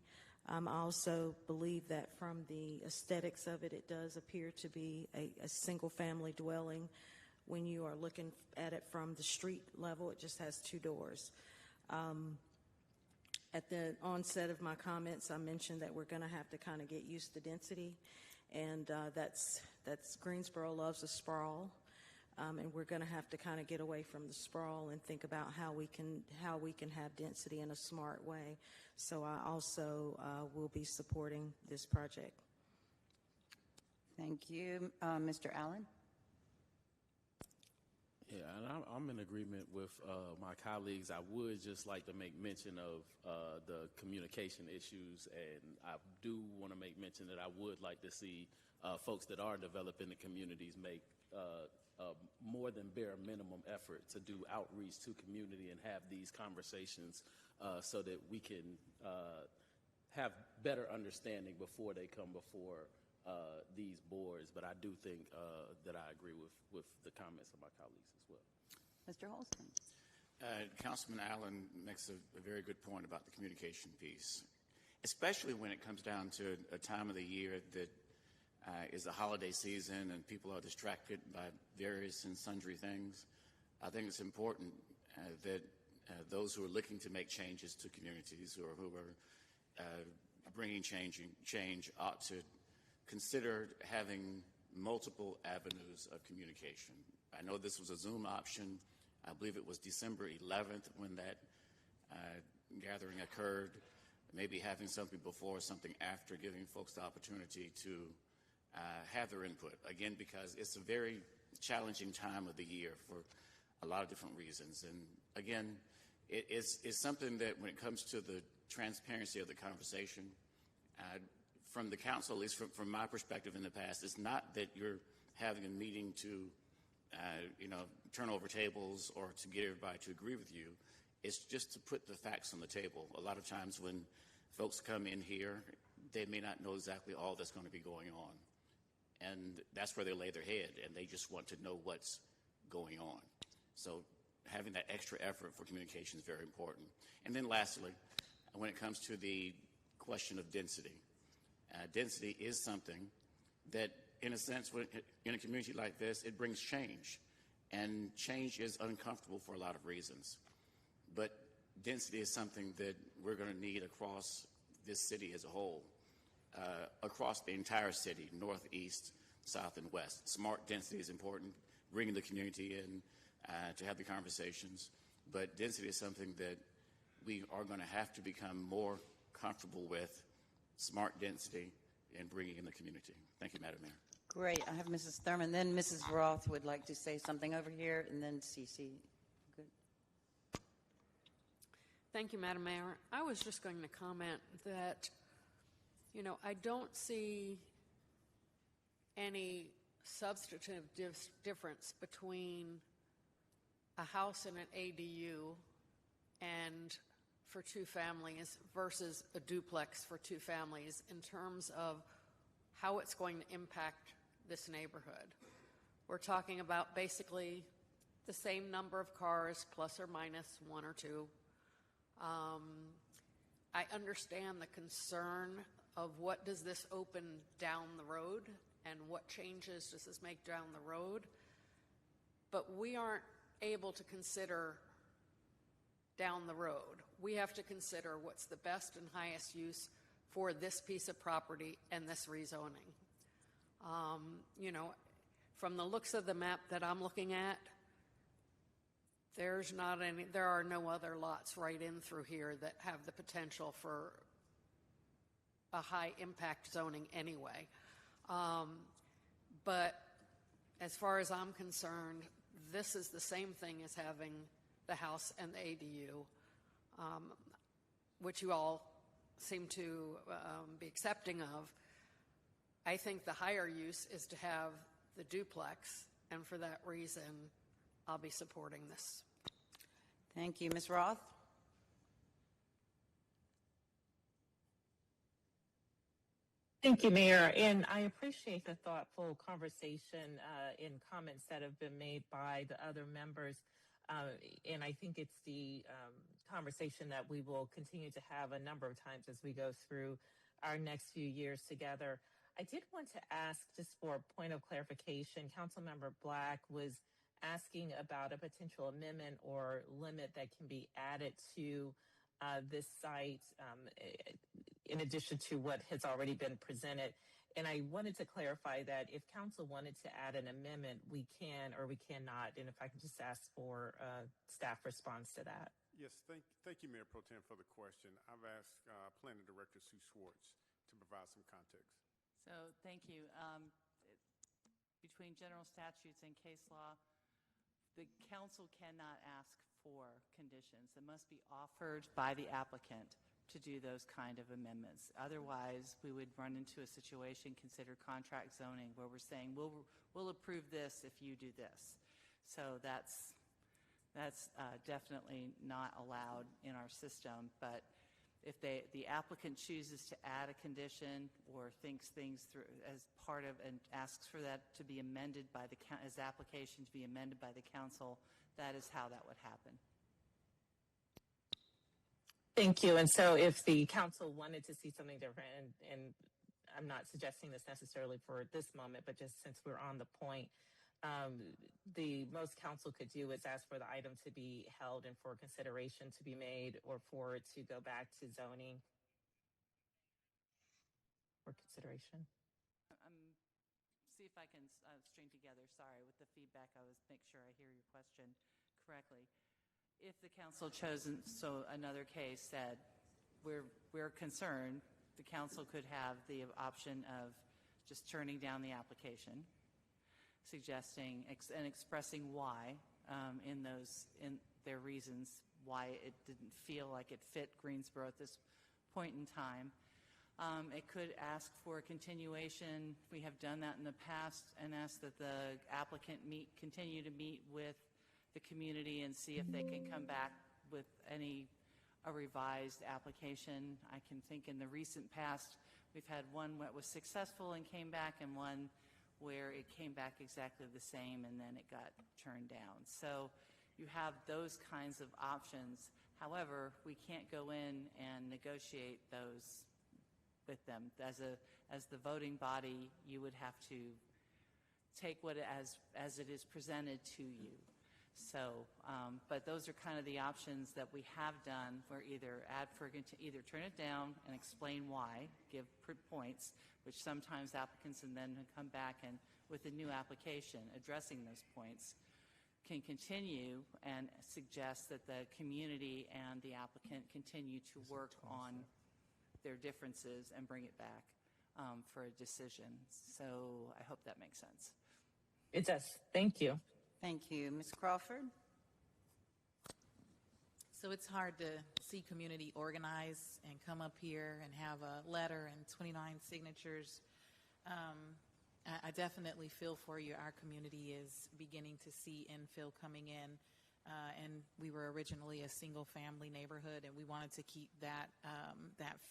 I also believe that from the aesthetics of it, it does appear to be a single-family dwelling. When you are looking at it from the street level, it just has 2 doors. At the onset of my comments, I mentioned that we're going to have to kind of get used to density, and that's Greensboro loves a sprawl, and we're going to have to kind of get away from the sprawl and think about how we can have density in a smart way. So I also will be supporting this project. Thank you. Mr. Allen? Yeah, and I'm in agreement with my colleagues. I would just like to make mention of the communication issues, and I do want to make mention that I would like to see folks that are developing the communities make more than bare minimum effort to do outreach to community and have these conversations so that we can have better understanding before they come before these boards. But I do think that I agree with the comments of my colleagues as well. Mr. Holston. Councilman Allen makes a very good point about the communication piece, especially when it comes down to a time of the year that is the holiday season and people are distracted by various and sundry things. I think it's important that those who are looking to make changes to communities or who are bringing change ought to consider having multiple avenues of communication. I know this was a Zoom option. I believe it was December 11th when that gathering occurred. Maybe having something before, something after, giving folks the opportunity to have their input. Again, because it's a very challenging time of the year for a lot of different reasons. And again, it's something that when it comes to the transparency of the conversation, from the council, at least from my perspective in the past, it's not that you're having a meeting to turn over tables or to get everybody to agree with you. It's just to put the facts on the table. A lot of times when folks come in here, they may not know exactly all that's going to be going on. And that's where they lay their head, and they just want to know what's going on. So having that extra effort for communication is very important. And then lastly, when it comes to the question of density, density is something that, in a sense, in a community like this, it brings change. And change is uncomfortable for a lot of reasons. but density is something that we're going to need across this city as a whole, across the entire city, north, east, south, and west. Smart density is important, bringing the community in to have the conversations, but density is something that we are going to have to become more comfortable with, smart density, and bringing in the community. Thank you, Madam Mayor. Great. I have Mrs. Thurman. Then Mrs. Roth would like to say something over here, and then Cece. Good. Thank you, Madam Mayor. I was just going to comment that, you know, I don't see any substantive difference between a house and an ADU and for two families versus a duplex for two families in terms of how it's going to impact this neighborhood. We're talking about basically the same number of cars, plus or minus one or two. I understand the concern of what does this open down the road and what changes does this make down the road, but we aren't able to consider down the road. We have to consider what's the best and highest use for this piece of property and this rezoning. You know, from the looks of the map that I'm looking at, there are no other lots right in through here that have the potential for a high impact zoning anyway. But as far as I'm concerned, this is the same thing as having the house and the ADU, which you all seem to be accepting of. I think the higher use is to have the duplex, and for that reason, I'll be supporting this. Thank you. Ms. Roth? Thank you, Mayor. And I appreciate the thoughtful conversation and comments that have been made by the other members. And I think it's the conversation that we will continue to have a number of times as we go through our next few years together. I did want to ask, just for a point of clarification, Councilmember Black was asking about a potential amendment or limit that can be added to this site in addition to what has already been presented. And I wanted to clarify that if council wanted to add an amendment, we can or we cannot. And if I can just ask for staff response to that. Yes, thank you, Mayor Pro Tem, for the question. I've asked Planning Director Sue Schwartz to provide some context. So thank you. Between general statutes and case law, the council cannot ask for conditions. It must be offered by the applicant to do those kind of amendments. Otherwise, we would run into a situation, consider contract zoning, where we're saying, we'll approve this if you do this. So that's definitely not allowed in our system. But if the applicant chooses to add a condition or thinks things through as part of and asks for that to be amended by as application to be amended by the council, that is how that would happen. Thank you. And so if the council wanted to see something different, and I'm not suggesting this necessarily for this moment, but just since we're on the point, the most council could do is ask for the item to be held and for consideration to be made or for it to go back to zoning for consideration. See if I can string together, sorry, with the feedback, I was make sure I hear your question correctly. If the council chosen, so another case said, we're concerned, the council could have the option of just turning down the application, suggesting and expressing why in their reasons why it didn't feel like it fit Greensboro at this point in time. It could ask for a continuation. We have done that in the past and asked that the applicant continue to meet with the community and see if they can come back with a revised application. I can think in the recent past, we've had one that was successful and came back, and one where it came back exactly the same and then it got turned down. So you have those kinds of options. However, we can't go in and negotiate those with them. As the voting body, you would have to take what as it is presented to you. So, but those are kind of the options that we have done. We're either advocating to either turn it down and explain why, give points, which sometimes applicants and then come back and with a new application addressing those points can continue and suggest that the community and the applicant continue to work on their differences and bring it back for a decision. So I hope that makes sense. It does. Thank you. Thank you. Ms. Crawford? So it's hard to see community organize and come up here and have a letter and 29 signatures. I definitely feel for you. Our community is beginning to see infill coming in, and we were originally a single-family neighborhood, and we wanted to keep that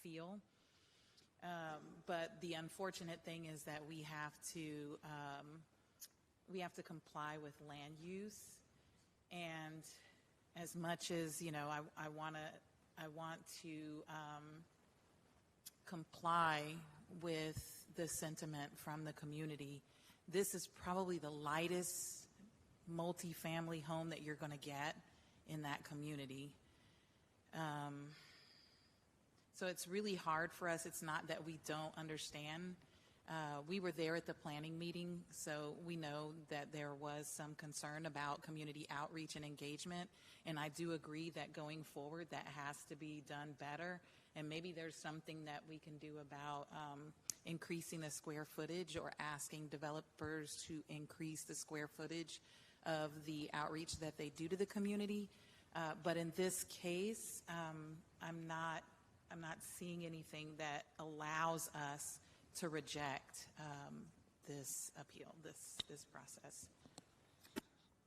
feel. But the unfortunate thing is that we have to comply with land use, and as much as I want to comply with the sentiment from the community. This is probably the lightest multifamily home that you're going to get in that community. So it's really hard for us. It's not that we don't understand. We were there at the planning meeting, so we know that there was some concern about community outreach and engagement, and I do agree that going forward that has to be done better, and maybe there's something that we can do about increasing the square footage or asking developers to increase the square footage of the outreach that they do to the community. But in this case, I'm not seeing anything that allows us to reject this appeal, this process.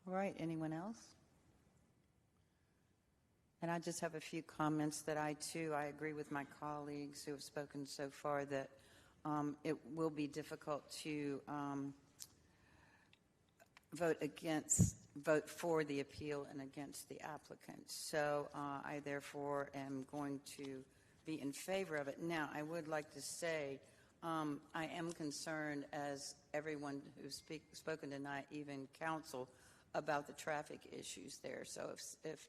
All right, anyone else? And I just have a few comments that I agree with my colleagues who have spoken so far that it will be difficult to vote for the appeal and against the applicant. So I therefore am going to be in favor of it. Now, I would like to say I am concerned, as everyone who's spoken tonight, even council, about the traffic issues there. So if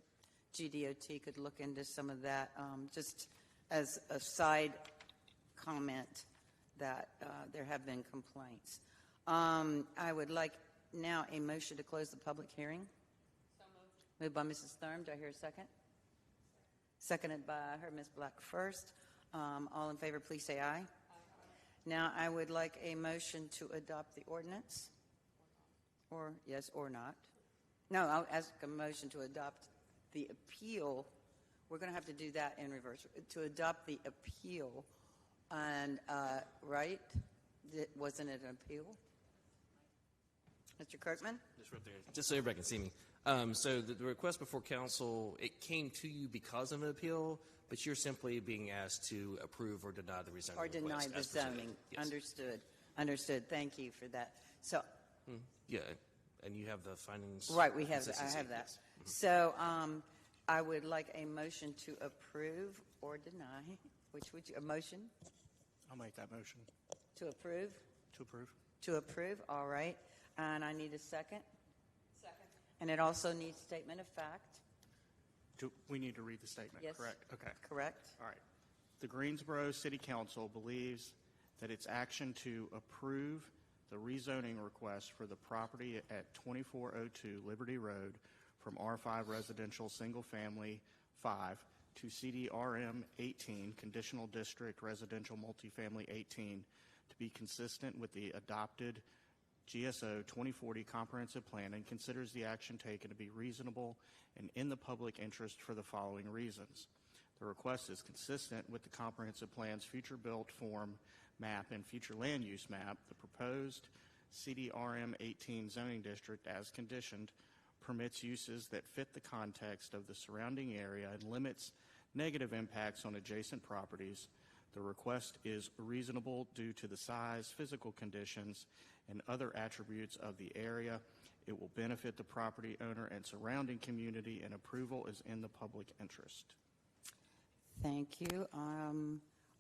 GDOT could look into some of that, just as a side comment that there have been complaints. I would like now a motion to close the public hearing. So moved. Moved by Mrs. Thurm. Do I hear a second? Seconded by her, Ms. Black first. All in favor, please say aye. Aye. Now I would like a motion to adopt the ordinance. Or yes or not. No, I'll ask a motion to adopt the appeal. We're going to have to do that in reverse. To adopt the appeal. And, right? Wasn't it an appeal? Mr. Kurtzman? Just right there, just so everybody can see me. So the request before council, it came to you because of an appeal, but you're simply being asked to approve or deny the rezoning Or deny request the as presented. zoning. Yes. Understood. Understood. Thank you for that. So, Yeah, and you have the findings. right, I have consistency. that. Yes. So I would like a motion to approve or deny. Which would you, a motion? I'll make that motion. To approve? To approve. To approve, all right. And I need a second. Second. And it also needs statement of fact. We need to read the statement, Yes. correct? Okay. Correct. All right. The Greensboro City Council believes that its action to approve the rezoning request for the property at 2402 Liberty Road from R5 Residential Single Family 5 to CDRM 18 Conditional District Residential Multifamily 18 to be consistent with the adopted GSO 2040 Comprehensive Plan, and considers the action taken to be reasonable and in the public interest for the following reasons. The request is consistent with the Comprehensive Plan's future built form map and future land use map. The proposed CDRM 18 zoning district, as conditioned, permits uses that fit the context of the surrounding area and limits negative impacts on adjacent properties. The request is reasonable due to the size, physical conditions, and other attributes of the area. It will benefit the property owner and surrounding community, and approval is in the public interest. Thank you.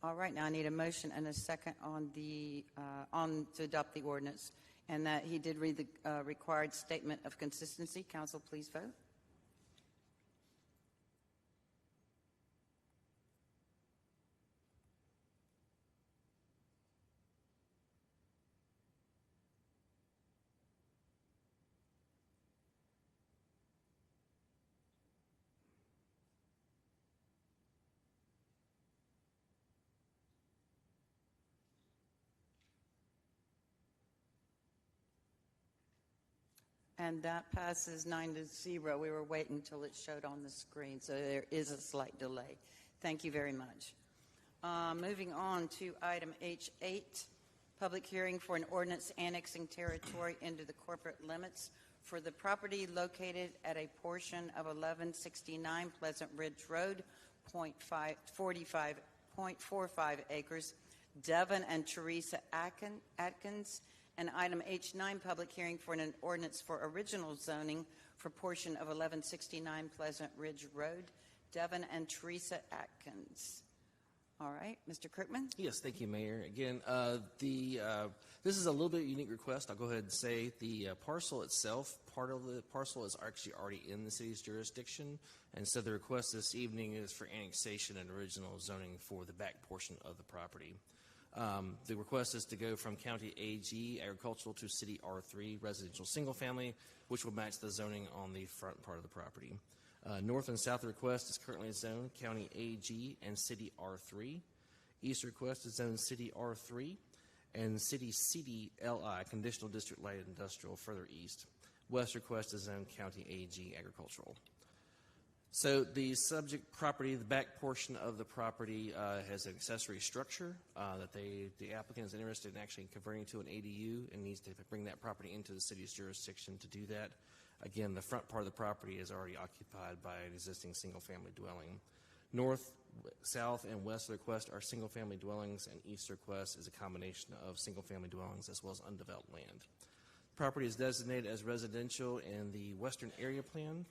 All right, now I need a motion and a second on the to adopt the ordinance and that he did read the required statement of consistency. Council, please vote. And that passes 9-0. We were waiting until it showed on the screen, so there is a slight delay. Thank you very much. Moving on to item H8, public hearing for an ordinance annexing territory into the corporate limits for the property located at a portion of 1169 Pleasant Ridge Road, 0.45 acres, Devin and Teresa Atkins. And item H9, public hearing for an ordinance for original zoning for portion of 1169 Pleasant Ridge Road, Devin and Teresa Atkins. All right, Mr. Kirkman? Yes, thank you, Mayor. Again, this is a little bit unique request. I'll go ahead and say the parcel itself, part of the parcel is actually already in the city's jurisdiction, and so the request this evening is for annexation and original zoning for the back portion of the property. The request is to go from County AG agricultural to City R3 residential single family, which will match the zoning on the front part of the property. North and south request is currently zoned County AG and City R3. East request is zoned City R3 and City CDLI, Conditional District Light Industrial, further east. West request is zoned County AG agricultural. So the subject property, the back portion of the property has an accessory structure that the applicant is interested in actually converting to an ADU and needs to bring that property into the city's jurisdiction to do that. Again, the front part of the property is already occupied by an existing single-family dwelling. North, south, and west request are single-family dwellings, and east request is a combination of single-family dwellings as well as undeveloped land. Property is designated as residential in the western area plan,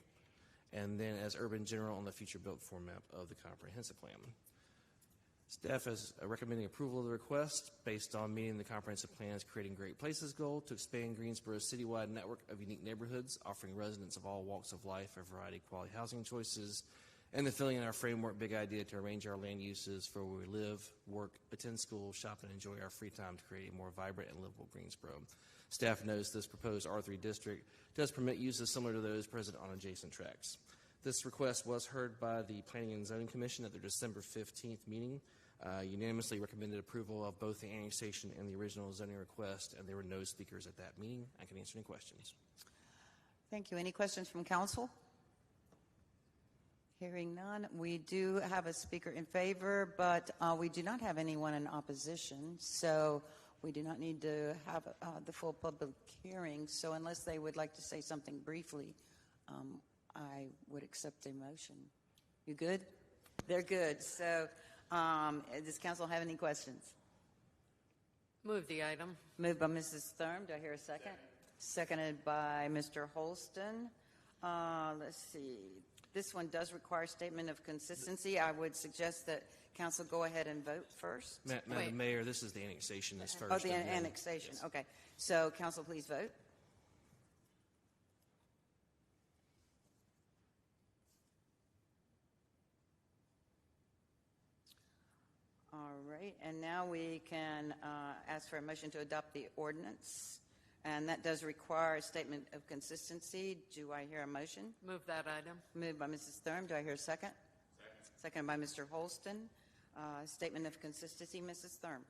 and then as urban general on the future built form map of the comprehensive plan. Staff is recommending approval of the request based on meeting the comprehensive plan's Creating Great Places goal to expand Greensboro's citywide network of unique neighborhoods, offering residents of all walks of life a variety of quality housing choices, and the filling in our framework big idea to arrange our land uses for where we live, work, attend school, shop, and enjoy our free time to create a more vibrant and livable Greensboro. Staff knows this proposed R3 district does permit uses similar to those present on adjacent tracts. This request was heard by the Planning and Zoning Commission at their December 15th meeting. Unanimously recommended approval of both the annexation and the original zoning request, and there were no speakers at that meeting. I can answer any questions. Thank you. Any questions from council? Hearing none. We do have a speaker in favor, but we do not have anyone in opposition, so we do not need to have the full public hearing. So unless they would like to say something briefly, I would accept a motion. You good? They're good. So does council have any questions? Move the item. Moved by Mrs. Thurm. Do I hear a second? Seconded by Mr. Holston. Let's see. This one does require a statement of consistency. I would suggest that council go ahead and vote first. Madam Mayor, this is the annexation is first. Oh, the annexation. Yes. Okay. So council, please vote. All right, and now we can ask for a motion to adopt the ordinance, and that does require a statement of consistency. Do I hear a motion? Move that item. Moved by Mrs. Thurm. Do I hear a second? Second by Mr. Holston. Statement of consistency, Mrs. Thurm.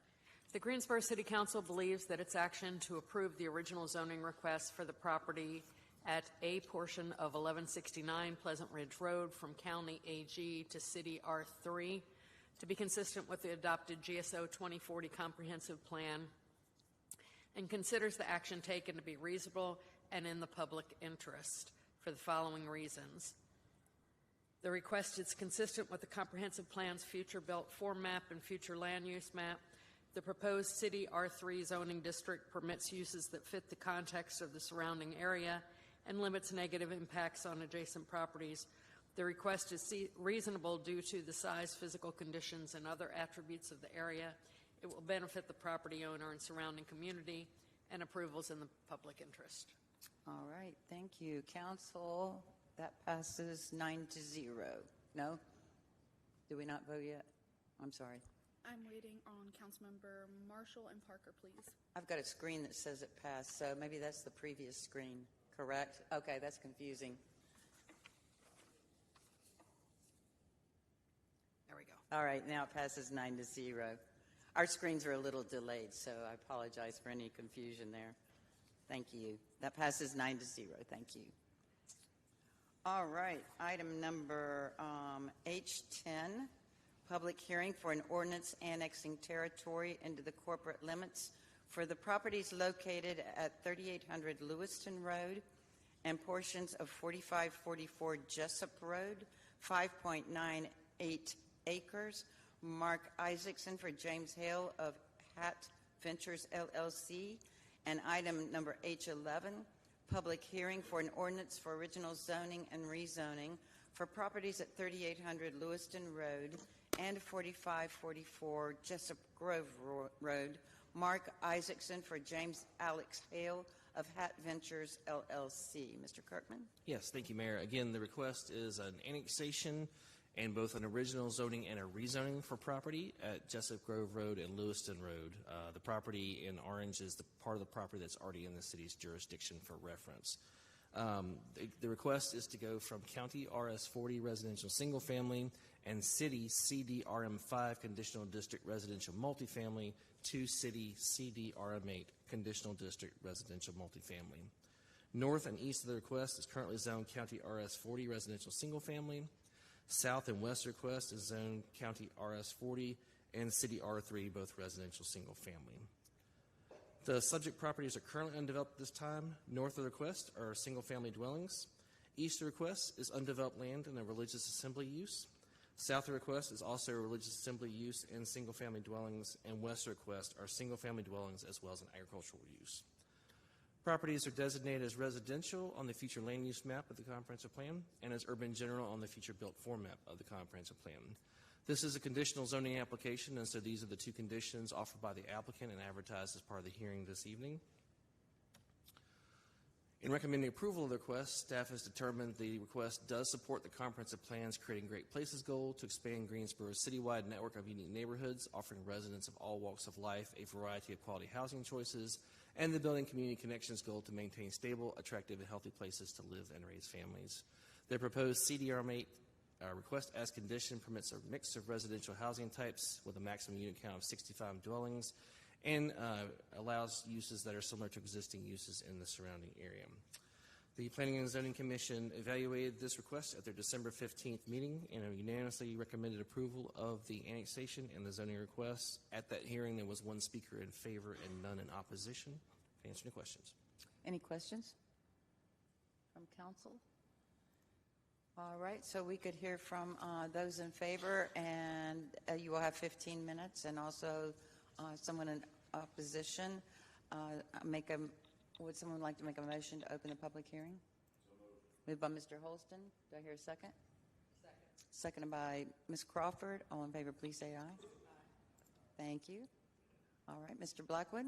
The Greensboro City Council believes that its action to approve the original zoning request for the property at a portion of 1169 Pleasant Ridge Road from County AG to City R3 to be consistent with the adopted GSO 2040 comprehensive plan, and considers the action taken to be reasonable and in the public interest for the following reasons. The request is consistent with the comprehensive plan's future built form map and future land use map. The proposed City R3 zoning district permits uses that fit the context of the surrounding area and limits negative impacts on adjacent properties. The request is reasonable due to the size, physical conditions, and other attributes of the area. It will benefit the property owner and surrounding community, and approvals in the public interest. All right, thank you. Council, that passes 9-0. No? Do we not vote yet? I'm sorry. I'm waiting on Councilmember Marshall and Parker, please. I've got a screen that says it passed, so maybe that's the previous screen, correct? Okay, that's confusing. There we go. All right, now it passes 9-0. Our screens are a little delayed, so I apologize for any confusion there. Thank you. That passes 9-0. Thank you. All right, item number H10, public hearing for an ordinance annexing territory into the corporate limits for the properties located at 3800 Lewiston Road and portions of 4544 Jessup Road, 5.98 acres. Mark Isaacson for James Hale of Hat Ventures LLC. And item number H11, public hearing for an ordinance for original zoning and rezoning for properties at 3800 Lewiston Road and 4544 Jessup Grove Road. Mark Isaacson for James Alex Hale of Hat Ventures LLC. Mr. Kirkman? Yes, thank you, Mayor. Again, the request is an annexation and both an original zoning and a rezoning for property at Jessup Grove Road and Lewiston Road. The property in orange is the part of the property that's already in the city's jurisdiction for reference. The request is to go from County RS40 residential single family and City CDRM5 conditional district residential multifamily to City CDRM8 conditional district residential multifamily. North and east of the request is currently zoned County RS40 residential single family. South and west request is zoned County RS40 and City R3, both residential single family. The subject properties are currently undeveloped at this time. North of the request are single family dwellings. East of the request is undeveloped land and a religious assembly use. South of the request is also a religious assembly use and single family dwellings, and west of the request are single family dwellings as well as an agricultural use. Properties are designated as residential on the future land use map of the comprehensive plan and as urban general on the future built form map of the comprehensive plan. This is a conditional zoning application, and so these are the two conditions offered by the applicant and advertised as part of the hearing this evening. In recommending approval of the request, staff has determined the request does support the comprehensive plan's Creating Great Places goal to expand Greensboro's citywide network of unique neighborhoods, offering residents of all walks of life a variety of quality housing choices, and the Building Community Connections goal to maintain stable, attractive, and healthy places to live and raise families. The proposed CDRM8 request as condition permits a mix of residential housing types with a maximum unit count of 65 dwellings and allows uses that are similar to existing uses in the surrounding area. The Planning and Zoning Commission evaluated this request at their December 15th meeting and unanimously recommended approval of the annexation and the zoning requests. At that hearing, there was one speaker in favor and none in opposition. Can I answer any questions? Any questions from council? All right, so we could hear from those in favor, and you will have 15 minutes, and also someone in opposition. Would someone like to make a motion to open the public hearing? Moved by Mr. Holston. Do I hear a second? Second. Seconded by Ms. Crawford. All in favor, please say aye. Aye. Thank you. All right, Mr. Blackwood.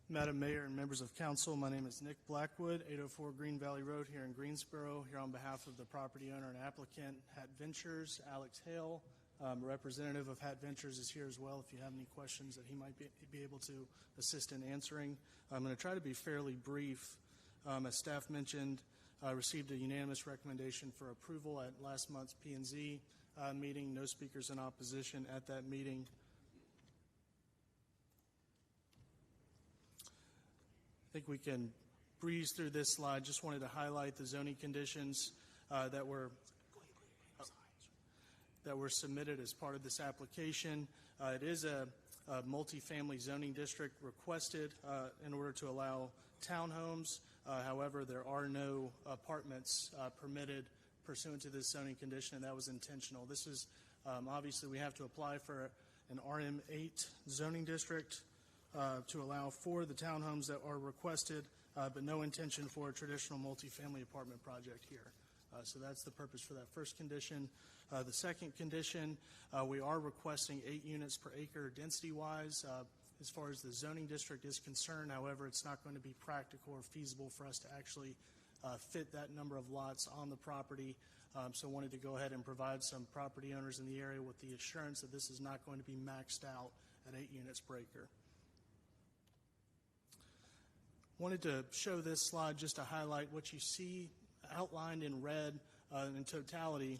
Madam Mayor and members of council, my name is Nick Blackwood, 804 Green Valley Road here in Greensboro, here on behalf of the property owner and applicant, Hat Ventures. Alex Hale, a representative of Hat Ventures, is here as well if you have any questions that he might be able to assist in answering. I'm going to try to be fairly brief. As staff mentioned, I received a unanimous recommendation for approval at last month's P&Z meeting. No speakers in opposition at that meeting. I think we can breeze through this slide. Just wanted to highlight the zoning conditions that were submitted as part of this application. It is a multifamily zoning district requested in order to allow townhomes. However, there are no apartments permitted pursuant to this zoning condition, and that was intentional. This is obviously we have to apply for an RM8 zoning district to allow for the townhomes that are requested, but no intention for a traditional multifamily apartment project here. So that's the purpose for that first condition. The second condition, we are requesting 8 units per acre density-wise. As far as the zoning district is concerned, however, it's not going to be practical or feasible for us to actually fit that number of lots on the property. So wanted to go ahead and provide some property owners in the area with the assurance that this is not going to be maxed out at 8 units per acre. Wanted to show this slide just to highlight what you see outlined in red in totality.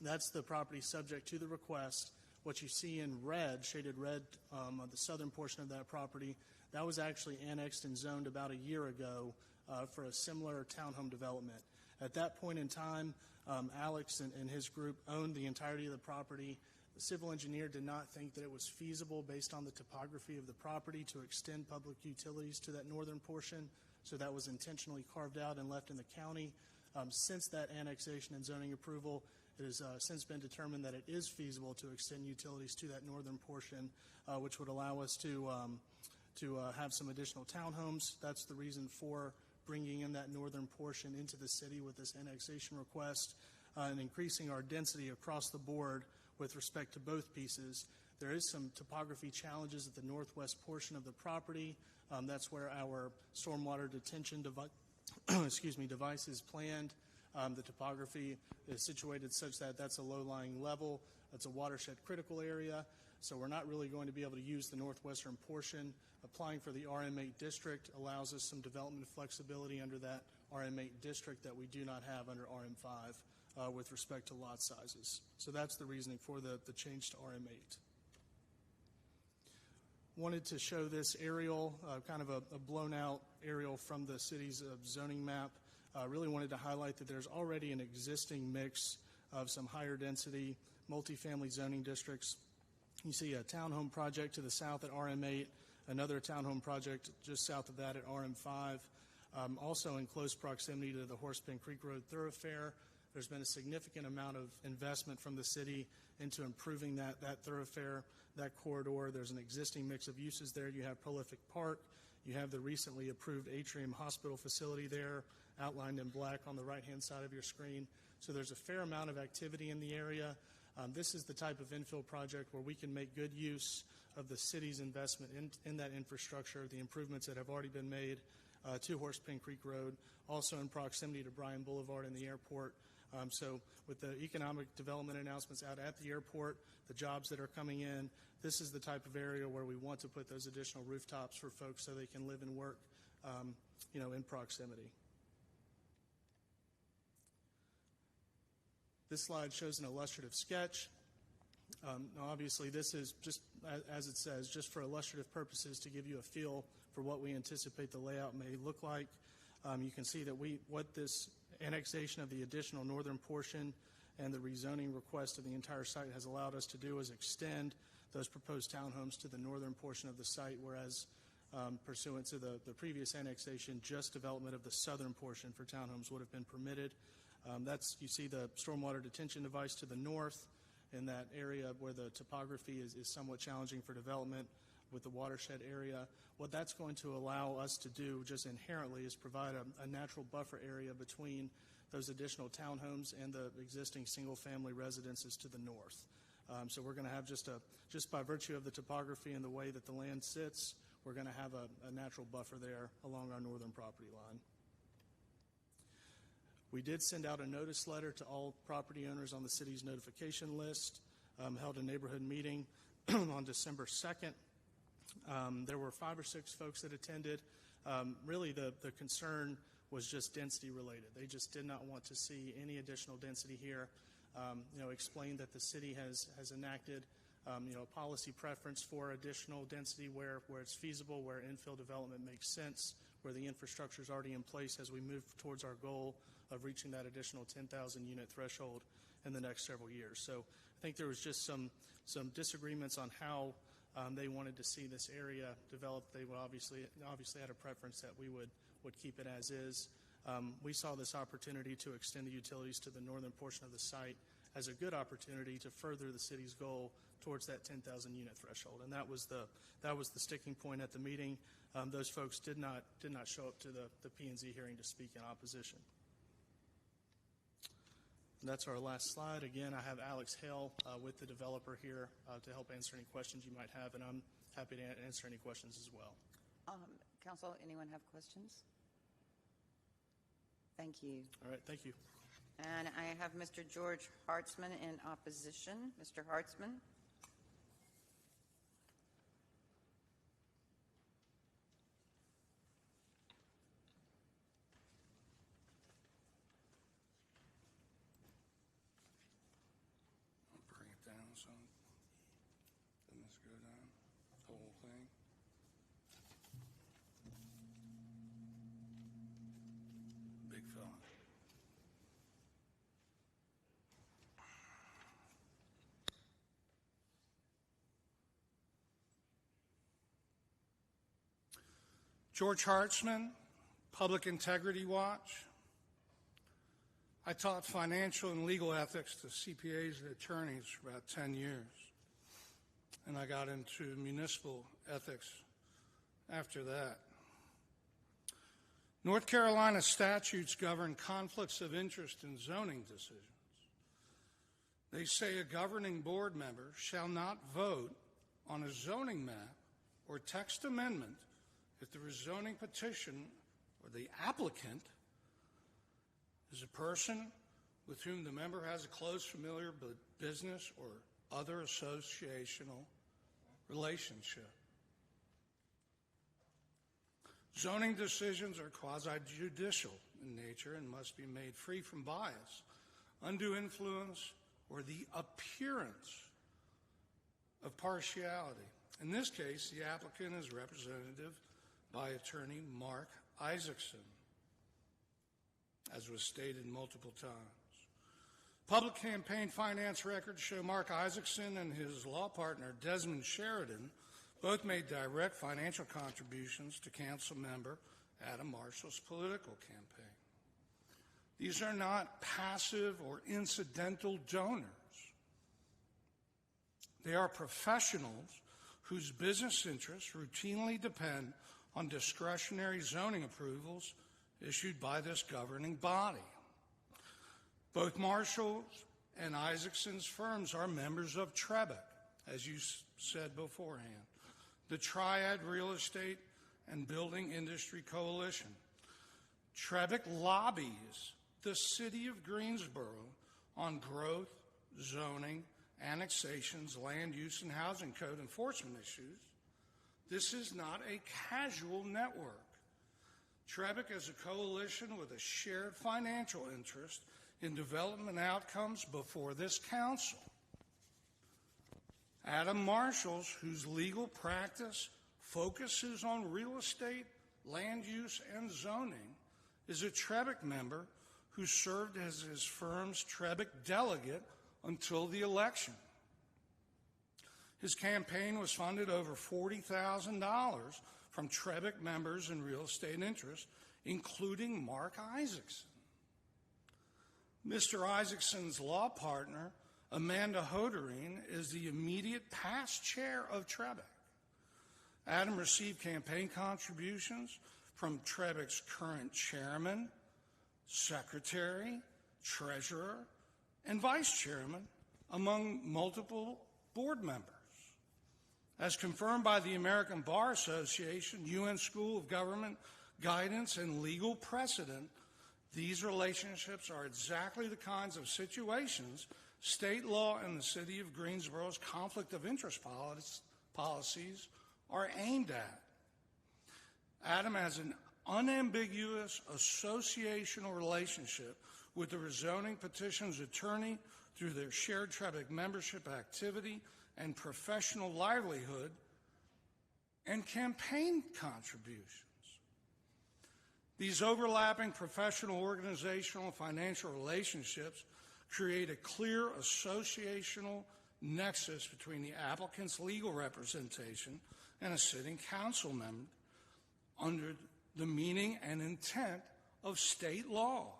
That's the property subject to the request. What you see in red, shaded red on the southern portion of that property, that was actually annexed and zoned about a year ago for a similar townhome development. At that point in time, Alex and his group owned the entirety of the property. The civil engineer did not think that it was feasible based on the topography of the property to extend public utilities to that northern portion, so that was intentionally carved out and left in the county. Since that annexation and zoning approval, it has since been determined that it is feasible to extend utilities to that northern portion, which would allow us to have some additional townhomes. That's the reason for bringing in that northern portion into the city with this annexation request and increasing our density across the board with respect to both pieces. There is some topography challenges at the northwest portion of the property. That's where our stormwater detention device is planned. The topography is situated such that that's a low-lying level. It's a watershed critical area, so we're not really going to be able to use the northwestern portion. Applying for the RM8 district allows us some development flexibility under that RM8 district that we do not have under RM5 with respect to lot sizes. So that's the reasoning for the change to RM8. Wanted to show this aerial, kind of a blown out aerial from the city's zoning map. Really wanted to highlight that there's already an existing mix of some higher density multifamily zoning districts. You see a townhome project to the south at RM8, another townhome project just south of that at RM5. Also in close proximity to the Horsepen Creek Road thoroughfare, there's been a significant amount of investment from the city into improving that thoroughfare, that corridor. There's an existing mix of uses there. You have Prolific Park. You have the recently approved Atrium Hospital facility there, outlined in black on the right-hand side of your screen. So there's a fair amount of activity in the area. This is the type of infill project where we can make good use of the city's investment in that infrastructure, the improvements that have already been made to Horsepen Creek Road, also in proximity to Bryan Boulevard and the airport. So with the economic development announcements out at the airport, the jobs that are coming in, this is the type of area where we want to put those additional rooftops for folks so they can live and work in proximity. This slide shows an illustrative sketch. Now obviously this is just, as it says, just for illustrative purposes to give you a feel for what we anticipate the layout may look like. You can see that what this annexation of the additional northern portion and the rezoning request of the entire site has allowed us to do is extend those proposed townhomes to the northern portion of the site, whereas pursuant to the previous annexation, just development of the southern portion for townhomes would have been permitted. You see the stormwater detention device to the north in that area where the topography is somewhat challenging for development with the watershed area. What that's going to allow us to do just inherently is provide a natural buffer area between those additional townhomes and the existing single-family residences to the north. So we're going to have just by virtue of the topography and the way that the land sits, we're going to have a natural buffer there along our northern property line. We did send out a notice letter to all property owners on the city's notification list, held a neighborhood meeting on December 2nd. There were 5 or 6 folks that attended. Really the concern was just density related. They just did not want to see any additional density here. Explained that the city has enacted a policy preference for additional density where it's feasible, where infill development makes sense, where the infrastructure is already in place as we move towards our goal of reaching that additional 10,000 unit threshold in the next several years. So I think there was just some disagreements on how they wanted to see this area developed. They would obviously had a preference that we would keep it as is. We saw this opportunity to extend the utilities to the northern portion of the site as a good opportunity to further the city's goal towards that 10,000 unit threshold, and that was the sticking point at the meeting. Those folks did not show up to the P&Z hearing to speak in opposition. That's our last slide. Again, I have Alex Hale with the developer here to help answer any questions you might have, and I'm happy to answer any questions as well. Council, anyone have questions? Thank you. All right, thank you. And I have Mr. George Hartzman in opposition. Mr. Hartzman. Bring it down some. Doesn't this go down? The whole thing? Big fella. George Hartzman, Public Integrity Watch. I taught financial and legal ethics to CPAs and attorneys for about 10 years. And I got into municipal ethics after that. North Carolina statutes govern conflicts of interest in zoning decisions. They say a governing board member shall not vote on a zoning map or text amendment if the rezoning petition or the applicant is a person with whom the member has a close familiar business or other associational relationship. Zoning decisions are quasi-judicial in nature and must be made free from bias, undue influence, or the appearance of partiality. In this case, the applicant is represented by attorney Mark Isaacson, as was stated multiple times. Public campaign finance records show Mark Isaacson and his law partner Desmond Sheridan both made direct financial contributions to council member Adam Marshall's political campaign. These are not passive or incidental donors. They are professionals whose business interests routinely depend on discretionary zoning approvals issued by this governing body. Both Marshall's and Isaacson's firms are members of TREBIC, as you said beforehand, the Triad Real Estate and Building Industry Coalition. TREBIC lobbies the city of Greensboro on growth, zoning, annexations, land use, and housing code enforcement issues. This is not a casual network. TREBIC is a coalition with a shared financial interest in development outcomes before this council. Adam Marshall's, whose legal practice focuses on real estate, land use, and zoning, is a TREBIC member who served as his firm's TREBIC delegate until the election. His campaign was funded over $40,000 from TREBIC members and real estate interests, including Mark Isaacson. Mr. Isaacson's law partner, Amanda Hoderine, is the immediate past chair of TREBIC. Adam received campaign contributions from TREBIC's current chairman, secretary, treasurer, and vice chairman, among multiple board members. As confirmed by the American Bar Association, UN School of Government Guidance, and legal precedent, these relationships are exactly the kinds of situations state law and the city of Greensboro's conflict of interest policies are aimed at. Adam has an unambiguous associational relationship with the rezoning petition's attorney through their shared TREBIC membership activity and professional livelihood and campaign contributions. These overlapping professional, organizational, and financial relationships create a clear associational nexus between the applicant's legal representation and a sitting council member under the meaning and intent of state law,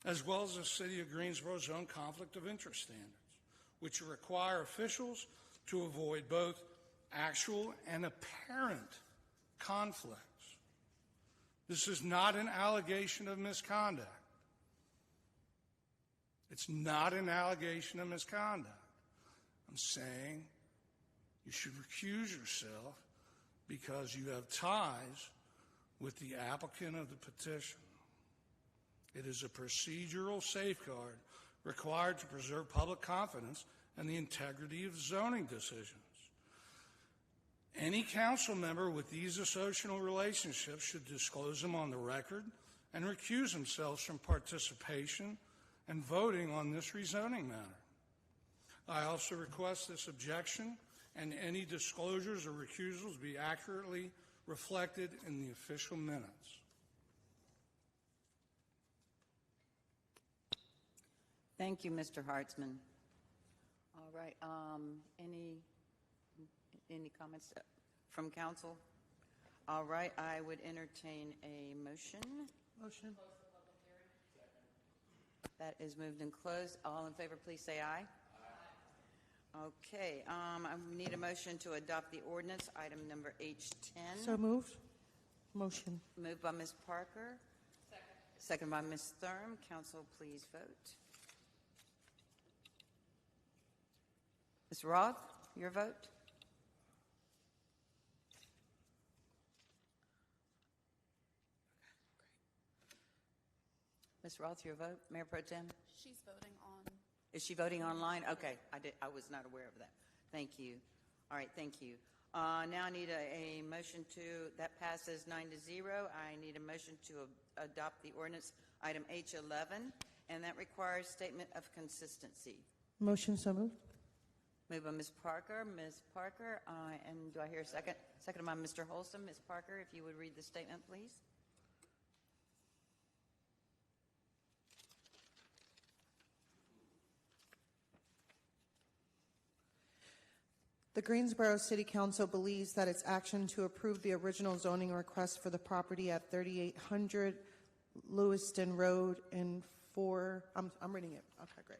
as well as the city of Greensboro's own conflict of interest standards, which require officials to avoid both actual and apparent conflicts. This is not an allegation of misconduct. It's not an allegation of misconduct. I'm saying you should recuse yourself because you have ties with the applicant of the petition. It is a procedural safeguard required to preserve public confidence and the integrity of zoning decisions. Any council member with these associational relationships should disclose them on the record and recuse themselves from participation and voting on this rezoning matter. I also request this objection and any disclosures or recusals be accurately reflected in the official minutes. Thank you, Mr. Hartzman. All right, any comments from council? All right, I would entertain a motion. Motion. That is moved and closed. All in favor, please say aye. Okay, I need a motion to adopt the ordinance, item number H10. So moved. Motion. Moved by Ms. Parker. Second by Ms. Thurm. Council, please vote. Ms. Roth, your vote? Ms. Roth, your vote? Mayor Pro Tem? She's voting on. Is she voting online? Okay, I was not aware of that. Thank you. All right, thank you. Now I need a motion that passes 9-0. I need a motion to adopt the ordinance item H11, and that requires statement of consistency. Motion. So moved. Moved by Ms. Parker. Ms. Parker, and do I hear a second? Second by Mr. Holston. Ms. Parker, if you would read the statement, please. The Greensboro City Council believes that its action to approve the original zoning request for the property at 3800 Lewiston Road in I'm reading it. Okay, great.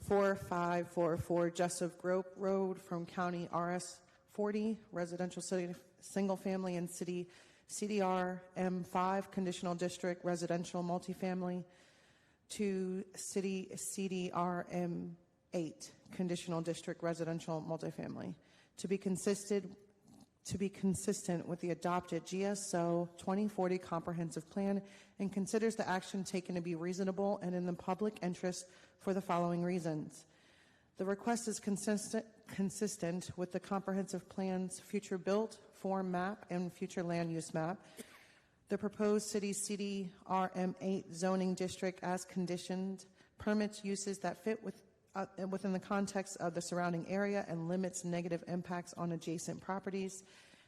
4544 Joseph Grope Road from County RS 40, residential city, single family and city CDR M5, conditional district, residential multifamily, to city CDR M8, conditional district, residential multifamily, to be consistent with the adopted GSO 2040 comprehensive plan, and considers the action taken to be reasonable and in the public interest for the following reasons. The request is consistent with the comprehensive plan's future built form map and future land use map. The proposed city CDRM8 zoning district as conditioned permits uses that fit within the context of the surrounding area and limits negative impacts on adjacent properties.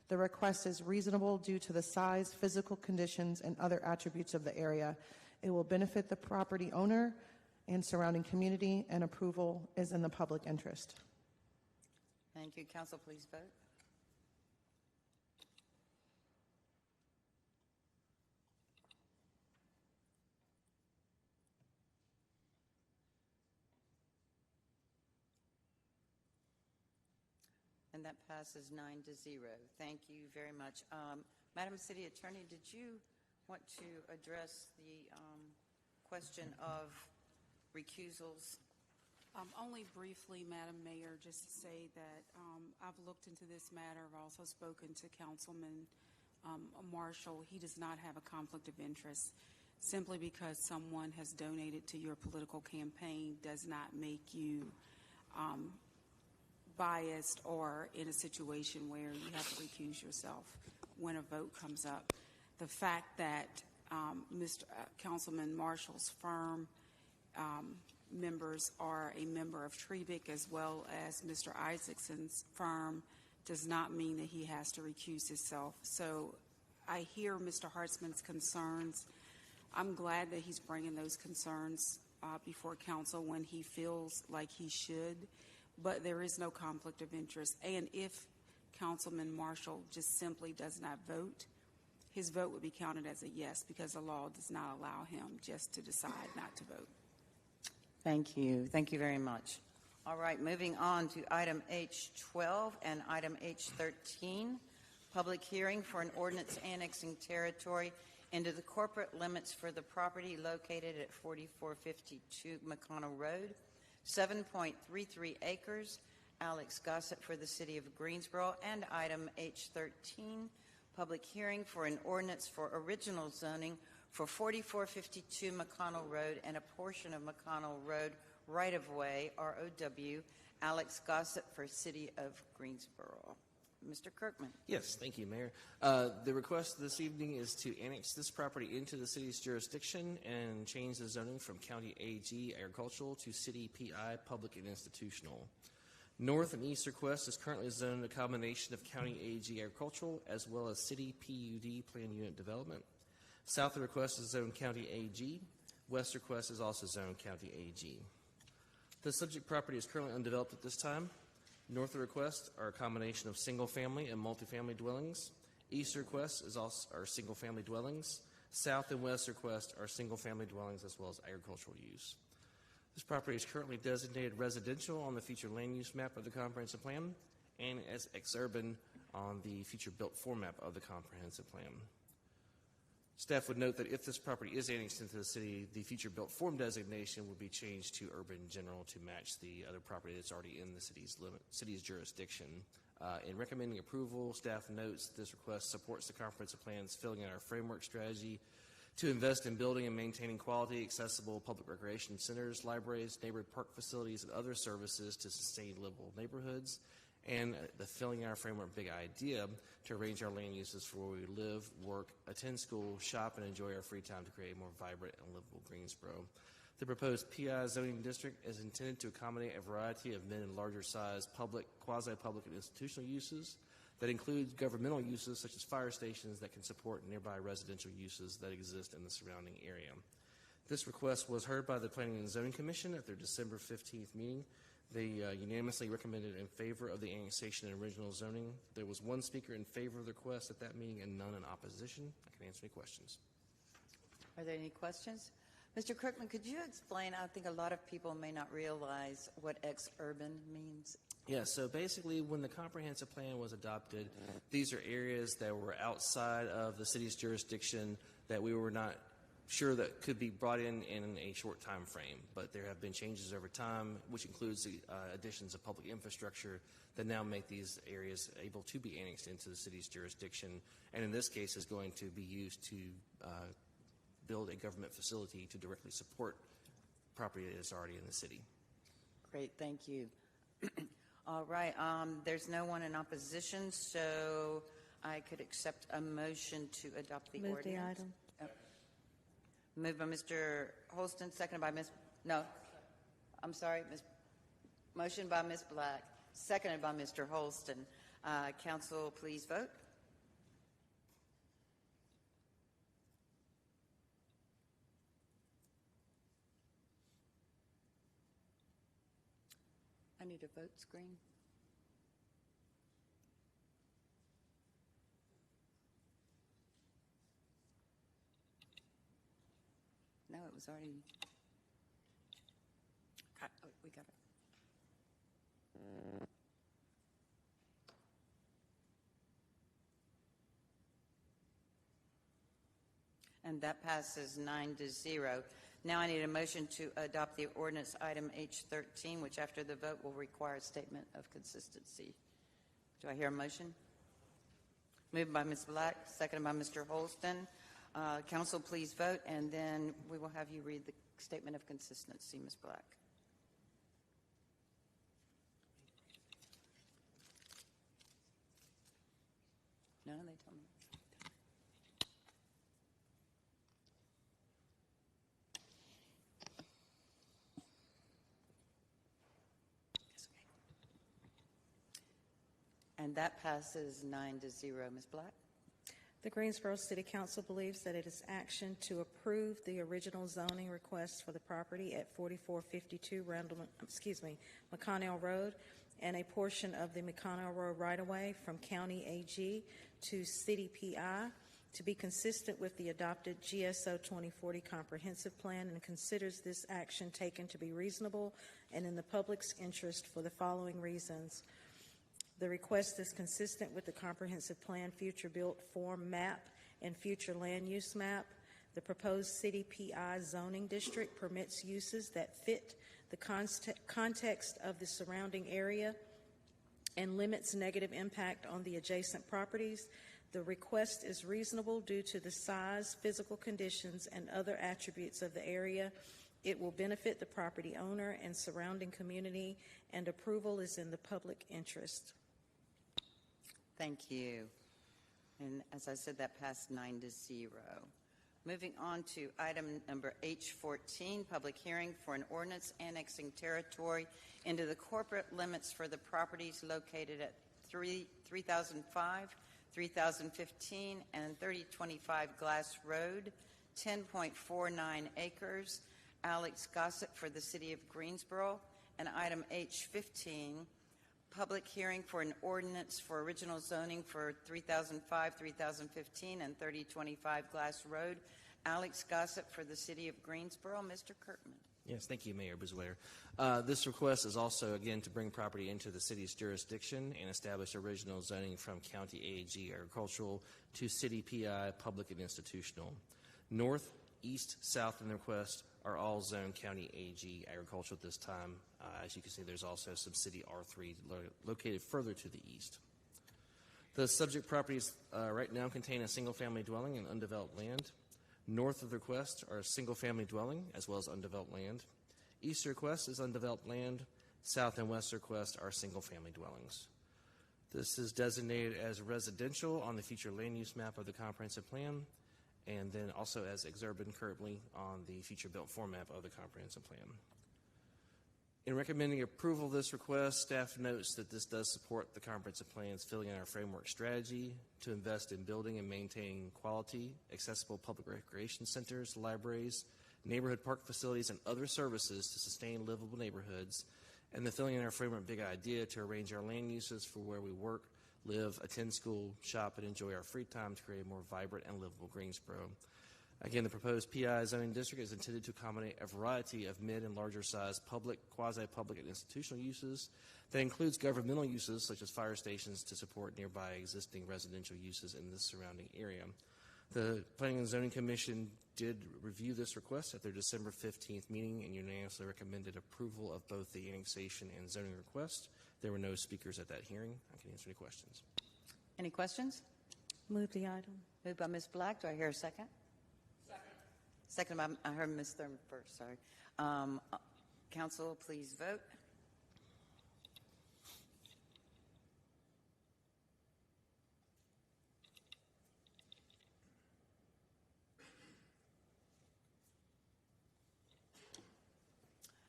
The request is reasonable due to the size, physical conditions, and other attributes of the area. It will benefit the property owner and surrounding community, and approval is in the public interest. Thank you. Council, please vote. And that passes 9-0. Thank you very much. Madam City Attorney, did you want to address the question of recusals? Only briefly, Madam Mayor, just to say that I've looked into this matter. I've also spoken to Councilman Marshall. He does not have a conflict of interest. Simply because someone has donated to your political campaign does not make you biased or in a situation where you have to recuse yourself when a vote comes up. The fact that Councilman Marshall's firm members are a member of Trebic as well as Mr. Isaacson's firm does not mean that he has to recuse himself. So I hear Mr. Hartzman's concerns. I'm glad that he's bringing those concerns before council when he feels like he should, but there is no conflict of interest. And if Councilman Marshall just simply does not vote, his vote would be counted as a yes because the law does not allow him just to decide not to vote. Thank you. Thank you very much. All right, moving on to item H12 and item H13, public hearing for an ordinance annexing territory into the corporate limits for the property located at 4452 McConnell Road, 7.33 acres. Alex Gossett for the City of Greensboro. And item H13, public hearing for an ordinance for original zoning for 4452 McConnell Road and a portion of McConnell Road right-of-way, ROW. Alex Gossett for City of Greensboro. Mr. Kirkman. Yes, thank you, Mayor. The request this evening is to annex this property into the city's jurisdiction and change the zoning from County AG agricultural to City PI public and institutional. North and east request is currently zoned a combination of County AG agricultural as well as City PUD plan unit development. South of request is zoned County AG. West request is also zoned County AG. The subject property is currently undeveloped at this time. North of request are a combination of single-family and multifamily dwellings. East request is also our single-family dwellings. South and west request are single-family dwellings as well as agricultural use. This property is currently designated residential on the future land use map of the comprehensive plan and as exurban on the future built form map of the comprehensive plan. Staff would note that if this property is annexed into the city, the future built form designation would be changed to urban general to match the other property that's already in the city's jurisdiction. In recommending approval, staff notes this request supports the comprehensive plan's filling out our framework strategy to invest in building and maintaining quality, accessible public recreation centers, libraries, neighborhood park facilities, and other services to sustain livable neighborhoods, and the filling our framework big idea to arrange our land uses for where we live, work, attend school, shop, and enjoy our free time to create a more vibrant and livable Greensboro. The proposed PI zoning district is intended to accommodate a variety of mid and larger size public, quasi-public, and institutional uses that include governmental uses such as fire stations that can support nearby residential uses that exist in the surrounding area. This request was heard by the Planning and Zoning Commission at their December 15th meeting. They unanimously recommended in favor of the annexation and original zoning. There was one speaker in favor of the request at that meeting and none in opposition. I can answer any questions. Are there any questions? Mr. Kirkman, could you explain? I think a lot of people may not realize what ex-urban means. Yeah, so basically when the comprehensive plan was adopted, these are areas that were outside of the city's jurisdiction that we were not sure that could be brought in a short time frame, but there have been changes over time, which includes the additions of public infrastructure that now make these areas able to be annexed into the city's jurisdiction, and in this case is going to be used to build a government facility to directly support property that is already in the city. Great, thank you. All right, there's no one in opposition, so I could accept a motion to adopt the ordinance. Move the item. Moved by Mr. Holston, seconded by Ms. No, I'm sorry, motion by Ms. Black, seconded by Mr. Holston. Council, please vote. I need a vote screen. No, it was already. Oh, we got it. And that passes 9-0. Now I need a motion to adopt the ordinance item H13, which after the vote will require a statement of consistency. Do I hear a motion? Moved by Ms. Black, seconded by Mr. Holston. Council, please vote, and then we will have you read the statement of consistency, Ms. Black. No, they tell me. And that passes 9-0. Ms. Black? The Greensboro City Council believes that it is action to approve the original zoning request for the property at 4452 McConnell Road and a portion of the McConnell Road right-of-way from County AG to City PI to be consistent with the adopted GSO 2040 Comprehensive Plan, and considers this action taken to be reasonable and in the public's interest for the following reasons. The request is consistent with the Comprehensive Plan Future Built Form Map and future land use map. The proposed city PI zoning district permits uses that fit the context of the surrounding area and limits negative impact on the adjacent properties. The request is reasonable due to the size, physical conditions, and other attributes of the area. It will benefit the property owner and surrounding community, and approval is in the public interest. Thank you. And as I said, that passed 9-0. Moving on to item number H14, public hearing for an ordinance annexing territory into the corporate limits for the properties located at 3005, 3015, and 3025 Glass Road, 10.49 acres. Alex Gossett for the City of Greensboro. And item H15, public hearing for an ordinance for original zoning for 3005, 3015, and 3025 Glass Road. Alex Gossett for the City of Greensboro. Mr. Kirkman. Yes, thank you, Mayor Buzweiler. This request is also, again, to bring property into the city's jurisdiction and establish original zoning from County AG agricultural to City PI public and institutional. North, east, south in the request are all zoned County AG agricultural at this time. As you can see, there's also some City R3 located further to the east. The subject properties right now contain a single-family dwelling and undeveloped land. North of the request are a single-family dwelling as well as undeveloped land. East of the request is undeveloped land. South and west of the request are single-family dwellings. This is designated as residential on the future land use map of the comprehensive plan, and then also as exurban currently on the future built form map of the comprehensive plan. In recommending approval of this request, staff notes that this does support the comprehensive plan's filling in our framework strategy to invest in building and maintaining quality, accessible public recreation centers, libraries, neighborhood park facilities, and other services to sustain livable neighborhoods, and the filling in our framework big idea to arrange our land uses for where we work, live, attend school, shop, and enjoy our free time to create a more vibrant and livable Greensboro. Again, the proposed PI zoning district is intended to accommodate a variety of mid and larger size public, quasi-public, and institutional uses that includes governmental uses such as fire stations to support nearby existing residential uses in the surrounding area. The Planning and Zoning Commission did review this request at their December 15th meeting and unanimously recommended approval of both the annexation and zoning request. There were no speakers at that hearing. I can answer any questions. Any questions? Move the item. Moved by Ms. Black. Do I hear a second? Second by, I heard Ms. Thurman first, sorry. Council, please vote.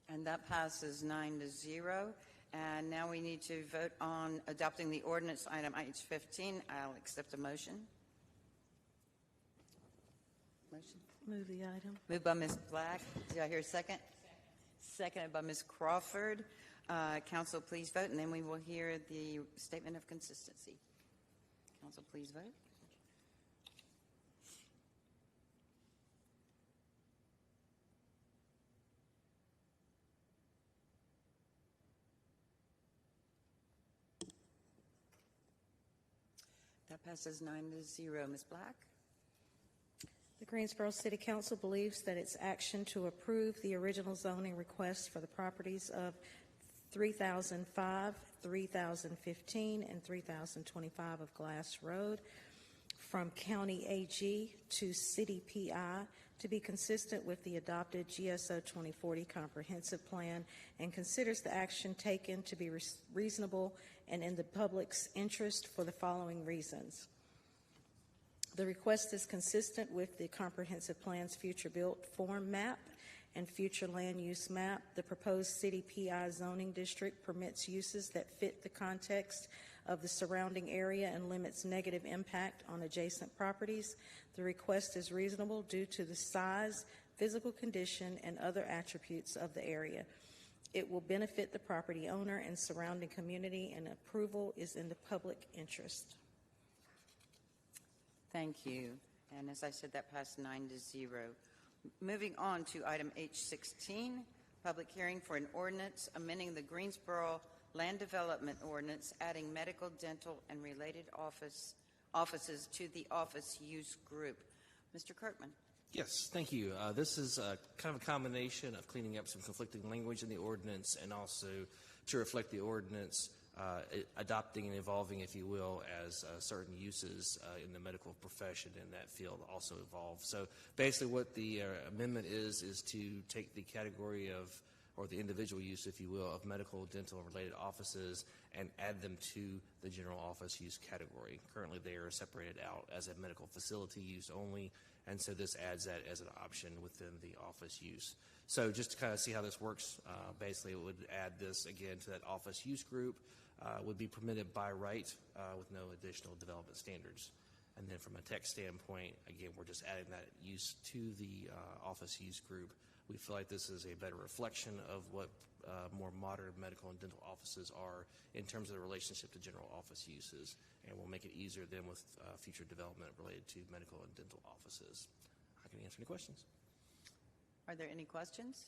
And that passes 9-0. And now we need to vote on adopting the ordinance item H15. I'll accept a motion. Motion. Move the item. Moved by Ms. Black. Do I hear a second? Seconded by Ms. Crawford. Council, please vote, and then we will hear the statement of consistency. Council, please vote. That passes 9-0. Ms. Black? The Greensboro City Council believes that its action to approve the original zoning request for the properties of 3005, 3015, and 3025 of Glass Road from County AG to City PI to be consistent with the adopted GSO 2040 Comprehensive Plan, and considers the action taken to be reasonable and in the public's interest for the following reasons. The request is consistent with the Comprehensive Plan's future built form map and future land use map. The proposed City PI zoning district permits uses that fit the context of the surrounding area and limits negative impact on adjacent properties. The request is reasonable due to the size, physical condition, and other attributes of the area. It will benefit the property owner and surrounding community, and approval is in the public interest. Thank you. And as I said, that passed 9-0. Moving on to item H16, public hearing for an ordinance amending the Greensboro Land Development Ordinance, adding medical, dental, and related office offices to the office use group. Mr. Kirkman. Yes, thank you. This is kind of a combination of cleaning up some conflicting language in the ordinance and also to reflect the ordinance adopting and evolving, if you will, as certain uses in the medical profession in that field also evolve. So basically what the amendment is to take the category of, or the individual use, if you will, of medical, dental, and related offices and add them to the general office use category. Currently they are separated out as a medical facility use only, and so this adds that as an option within the office use. So just to kind of see how this works, basically it would add this again to that office use group, would be permitted by right with no additional development standards. And then from a text standpoint, again, we're just adding that use to the office use group. We feel like this is a better reflection of what more modern medical and dental offices are in terms of the relationship to general office uses, and will make it easier then with future development related to medical and dental offices. I can answer any questions. Are there any questions?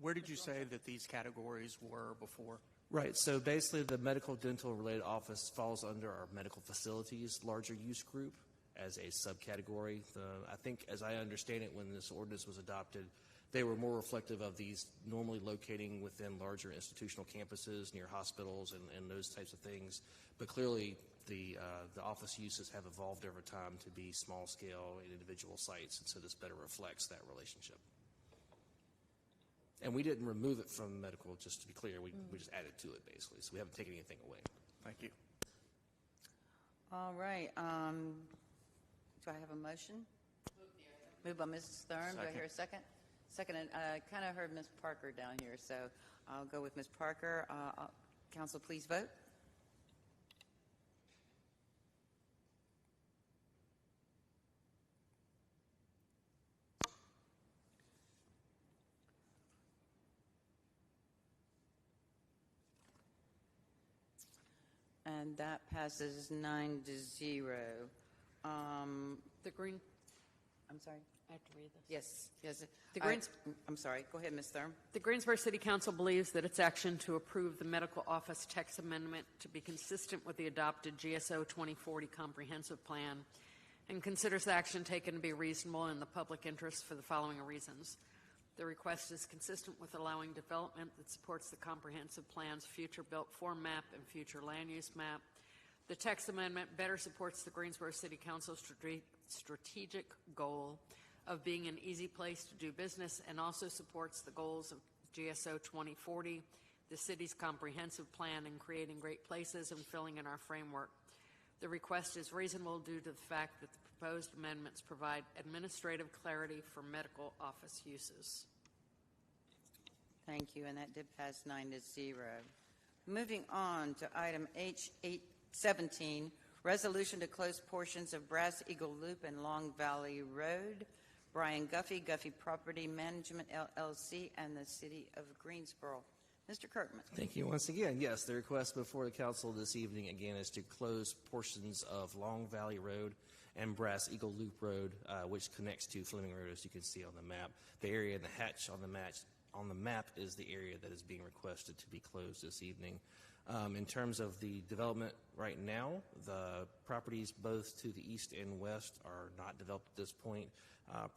Where did you say that these categories were before? Right, so basically the medical, dental related office falls under our medical facilities larger use group as a subcategory. I think, as I understand it, when this ordinance was adopted, they were more reflective of these normally locating within larger institutional campuses near hospitals and those types of things. But clearly, the office uses have evolved over time to be small scale and individual sites, and so this better reflects that relationship. And we didn't remove it from medical, just to be clear. We just added to it, basically. So we haven't taken anything away. Thank you. All right. Do I have a motion? Moved by Mrs. Thurm. Do I hear a second? Second. I kind of heard Ms. Parker down here, so I'll go with Ms. Parker. Council, please vote. And that passes 9-0. The Green. I'm sorry. I have to read this. Yes. The I'm sorry. Go ahead, Ms. Thurm. The Greensboro City Council believes that its action to approve the medical office text amendment to be consistent with the adopted GSO 2040 comprehensive plan, and considers the action taken to be reasonable and in the public interest for the following reasons. The request is consistent with allowing development that supports the comprehensive plan's future built form map and future land use map. The text amendment better supports the Greensboro City Council's strategic goal of being an easy place to do business, and also supports the goals of GSO 2040, the city's comprehensive plan in creating great places and filling in our framework. The request is reasonable due to the fact that the proposed amendments provide administrative clarity for medical office uses. Thank you, and that did pass 9-0. Moving on to item H817, resolution to close portions of Brass Eagle Loop and Long Valley Road. Brian Guffey, Guffey Property Management, LLC, and the City of Greensboro. Mr. Kirkman. Thank you once again. Yes, the request before the council this evening, again, is to close portions of Long Valley Road and Brass Eagle Loop Road, which connects to Fleming Road, as you can see on the map. The area in the hatch on the map is the area that is being requested to be closed this evening. In terms of the development right now, the properties both to the east and west are not developed at this point.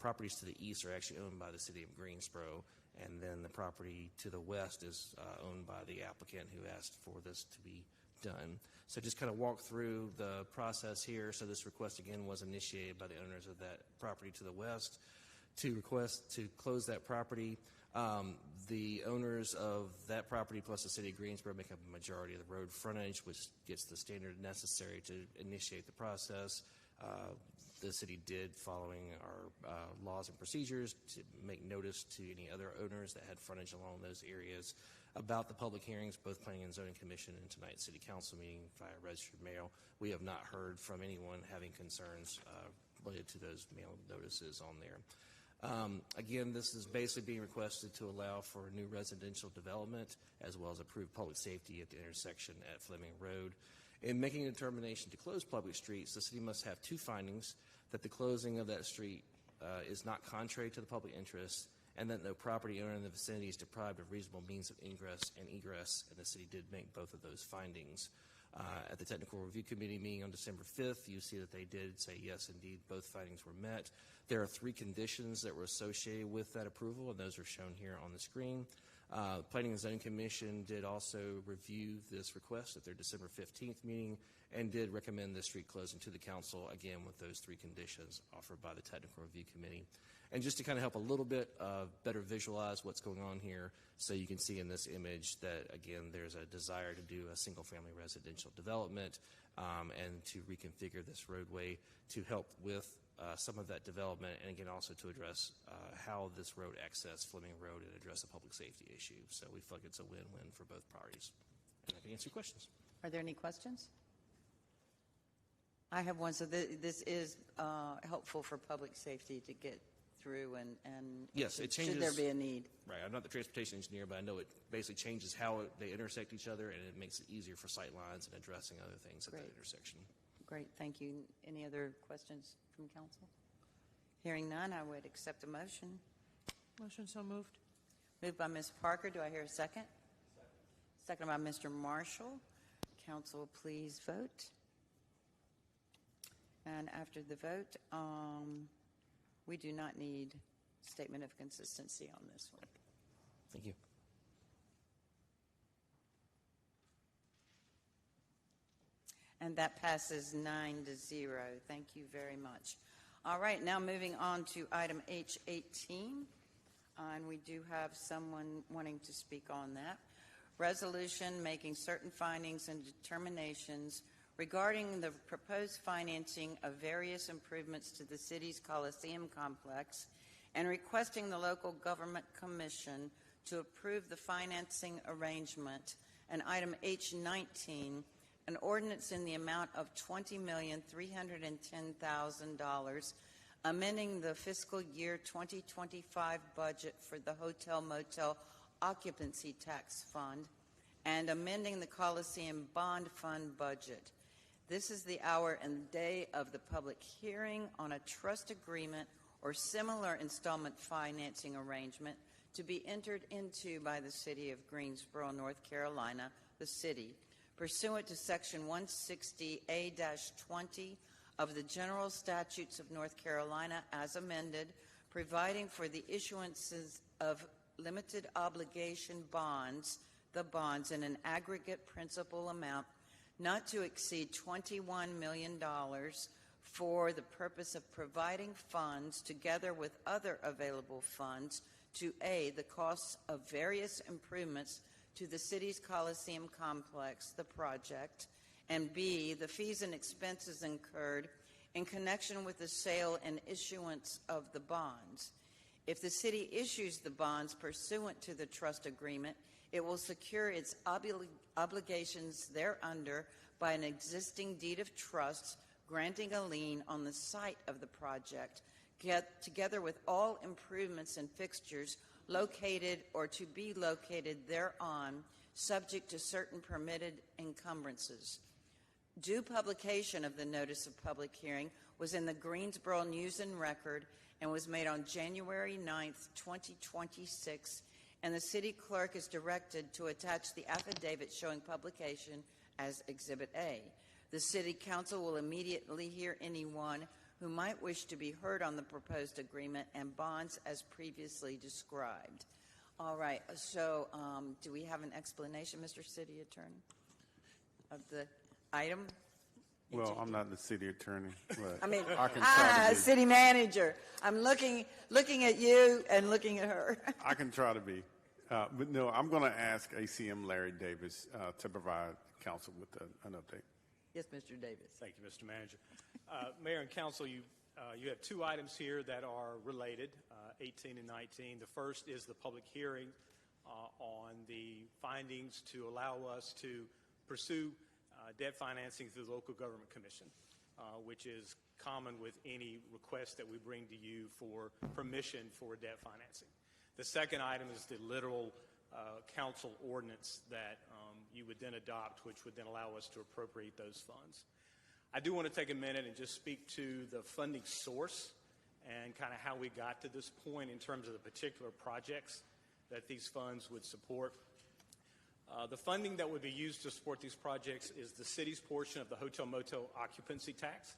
Properties to the east are actually owned by the City of Greensboro, and then the property to the west is owned by the applicant who asked for this to be done. So just kind of walk through the process here. So this request again was initiated by the owners of that property to the west to request to close that property. The owners of that property plus the City of Greensboro make up a majority of the road frontage, which gets the standard necessary to initiate the process. The city did, following our laws and procedures, to make notice to any other owners that had frontage along those areas about the public hearings, both Planning and Zoning Commission and tonight's City Council meeting via registered mail. We have not heard from anyone having concerns related to those mail notices on there. Again, this is basically being requested to allow for new residential development as well as improve public safety at the intersection at Fleming Road. In making a determination to close public streets, the city must have two findings: that the closing of that street is not contrary to the public interest, and that no property owner in the vicinity is deprived of reasonable means of ingress and egress, and the city did make both of those findings. At the Technical Review Committee meeting on December 5th, you see that they did say, yes, indeed, both findings were met. There are 3 conditions that were associated with that approval, and those are shown here on the screen. Planning and Zoning Commission did also review this request at their December 15th meeting and did recommend the street closing to the council, again, with those 3 conditions offered by the Technical Review Committee. And just to kind of help a little bit better visualize what's going on here, so you can see in this image that, again, there's a desire to do a single-family residential development and to reconfigure this roadway to help with some of that development, and again, also to address how this road access Fleming Road and address a public safety issue. So we feel like it's a win-win for both parties. And I can answer questions. Are there any questions? I have one. So this is helpful for public safety to get through and yes, it changes. Should there be a need? Right. I'm not the transportation engineer, but I know it basically changes how they intersect each other, and it makes it easier for sight lines and addressing other things at that intersection. Great. Thank you. Any other questions from council? Hearing none, I would accept a motion. Motion so moved. Moved by Ms. Parker. Do I hear a second? Second by Mr. Marshall. Council, please vote. And after the vote, we do not need statement of consistency on this one. Thank you. And that passes 9-0. Thank you very much. All right, now moving on to item H18. And we do have someone wanting to speak on that. Resolution making certain findings and determinations regarding the proposed financing of various improvements to the city's Coliseum complex and requesting the local government commission to approve the financing arrangement. And item H19, an ordinance in the amount of $20,310,000, amending the fiscal year 2025 budget for the Hotel Motel Occupancy Tax Fund and amending the Coliseum Bond Fund budget. This is the hour and day of the public hearing on a trust agreement or similar installment financing arrangement to be entered into by the city of Greensboro, North Carolina, the city, pursuant to Section 160A-20 of the General Statutes of North Carolina as amended, providing for the issuances of limited obligation bonds, the bonds in an aggregate principal amount not to exceed $21 million for the purpose of providing funds together with other available funds to A, the costs of various improvements to the city's Coliseum complex, the project, and B, the fees and expenses incurred in connection with the sale and issuance of the bonds. If the city issues the bonds pursuant to the trust agreement, it will secure its obligations thereunder by an existing deed of trust granting a lien on the site of the project, together with all improvements and fixtures located or to be located thereon, subject to certain permitted encumbrances. Due publication of the notice of public hearing was in the Greensboro News and Record and was made on January 9th, 2026, and the city clerk is directed to attach the affidavit showing publication as Exhibit A. The city council will immediately hear anyone who might wish to be heard on the proposed agreement and bonds as previously described. All right, so do we have an explanation, Mr. City Attorney, of the item? Well, I'm not the city attorney, but I mean, I can try to be. City manager. I'm looking at you and looking at her. I can try to be. But no, I'm going to ask ACM Larry Davis to provide council with an update. Yes, Mr. Davis. Thank you, Mr. Manager. Mayor and council, you have 2 items here that are related, 18 and 19. The first is the public hearing on the findings to allow us to pursue debt financing through the local government commission, which is common with any request that we bring to you for permission for debt financing. The second item is the literal council ordinance that you would then adopt, which would then allow us to appropriate those funds. I do want to take a minute and just speak to the funding source and kind of how we got to this point in terms of the particular projects that these funds would support. The funding that would be used to support these projects is the city's portion of the hotel motel occupancy tax.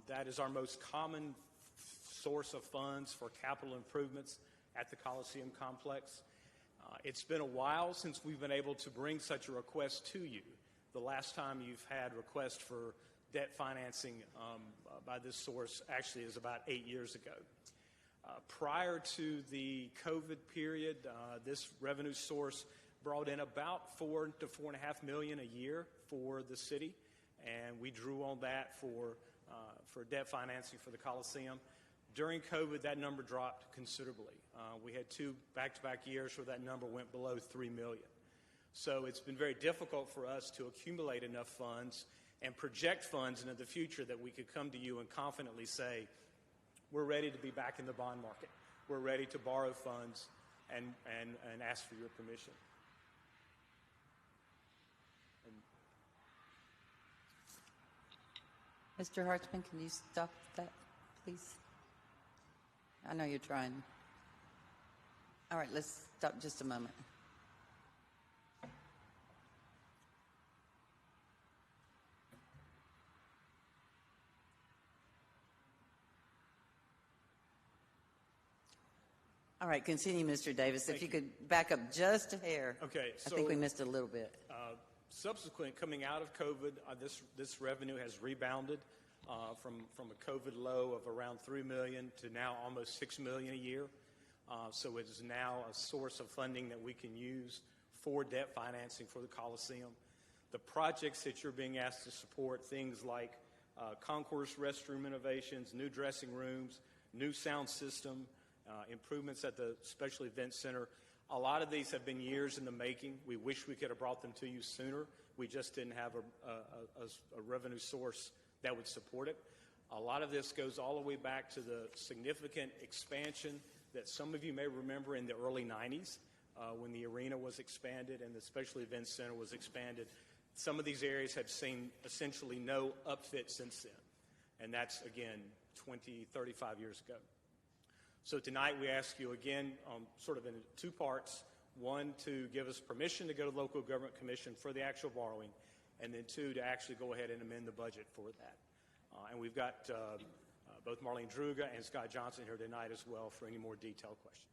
That is our most common source of funds for capital improvements at the Coliseum complex. It's been a while since we've been able to bring such a request to you. The last time you've had requests for debt financing by this source actually is about 8 years ago. Prior to the COVID period, this revenue source brought in about $4 to $4.5 million a year for the city, and we drew on that for debt financing for the Coliseum. During COVID, that number dropped considerably. We had 2 back-to-back years where that number went below $3 million. So it's been very difficult for us to accumulate enough funds and project funds into the future that we could come to you and confidently say, we're ready to be back in the bond market. We're ready to borrow funds and ask for your permission. Mr. Hartzman, can you stop that, please? I know you're trying. All right, let's stop just a moment. All right, continue, Mr. Davis. If you could back up just a hair. Okay. I think we missed a little bit. Subsequent, coming out of COVID, this revenue has rebounded from a COVID low of around $3 million to now almost $6 million a year. So it is now a source of funding that we can use for debt financing for the Coliseum. The projects that you're being asked to support, things like concourse restroom renovations, new dressing rooms, new sound system, improvements at the Special Event Center. A lot of these have been years in the making. We wish we could have brought them to you sooner. We just didn't have a revenue source that would support it. A lot of this goes all the way back to the significant expansion that some of you may remember in the early 90s when the arena was expanded and the Special Events Center was expanded. Some of these areas have seen essentially no upfit since then. And that's, again, 20, 35 years ago. So tonight we ask you again, sort of in 2 parts. 1, to give us permission to go to the Local Government Commission for the actual borrowing, and then 2, to actually go ahead and amend the budget for that. And we've got both Marlene Druga and Scott Johnson here tonight as well for any more detailed questions.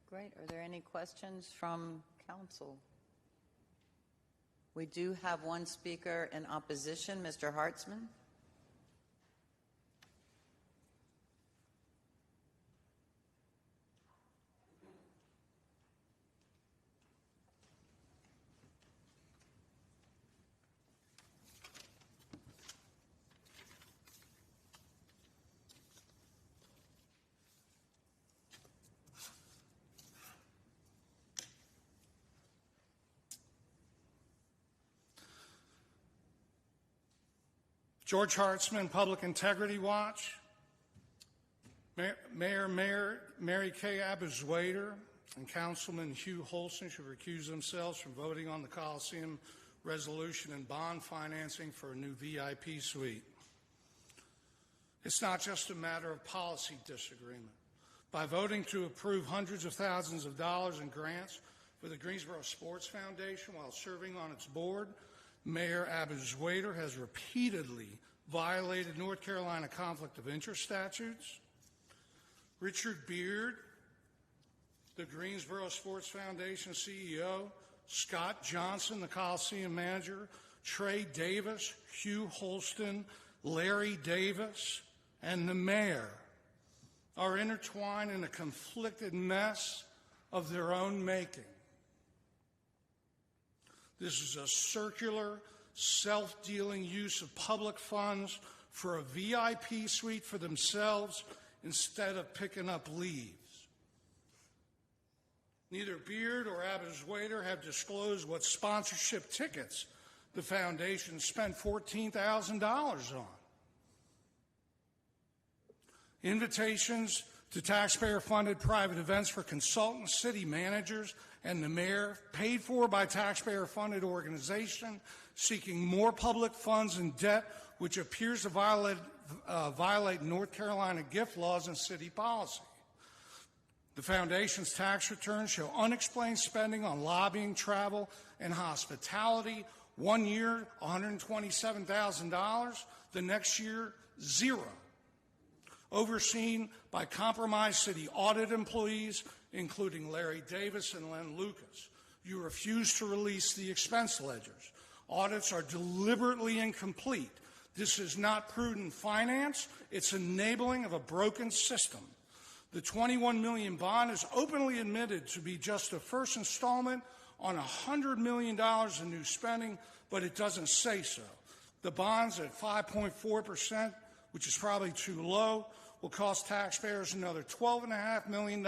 Great. Are there any questions from council? We do have one speaker in opposition, Mr. Hartzman. George Hartzman, Public Integrity Watch. Mayor Mary Kay Abouzuader and Councilman Hugh Holston should recuse themselves from voting on the Coliseum resolution and bond financing for a new VIP suite. It's not just a matter of policy disagreement. By voting to approve hundreds of thousands of dollars in grants for the Greensboro Sports Foundation while serving on its board, Mayor Abouzuader has repeatedly violated North Carolina conflict of interest statutes. Richard Beard, the Greensboro Sports Foundation CEO, Scott Johnson, the Coliseum manager, Trey Davis, Hugh Holston, Larry Davis, and the mayor are intertwined in a conflicted mess of their own making. This is a circular, self-dealing use of public funds for a VIP suite for themselves instead of picking up leaves. Neither Beard or Abouzuader have disclosed what sponsorship tickets the foundation spent $14,000 on. Invitations to taxpayer-funded private events for consultants, city managers, and the mayor, paid for by taxpayer-funded organization seeking more public funds and debt, which appears to violate North Carolina gift laws and city policy. The foundation's tax returns show unexplained spending on lobbying, travel, and hospitality. One year, $127,000. The next year, zero. Overseen by compromised city audit employees, including Larry Davis and Len Lucas. You refuse to release the expense ledgers. Audits are deliberately incomplete. This is not prudent finance. It's enabling of a broken system. The $21 million bond is openly admitted to be just the first installment on $100 million in new spending, but it doesn't say so. The bonds at 5.4%, which is probably too low, will cost taxpayers another $12.5 million.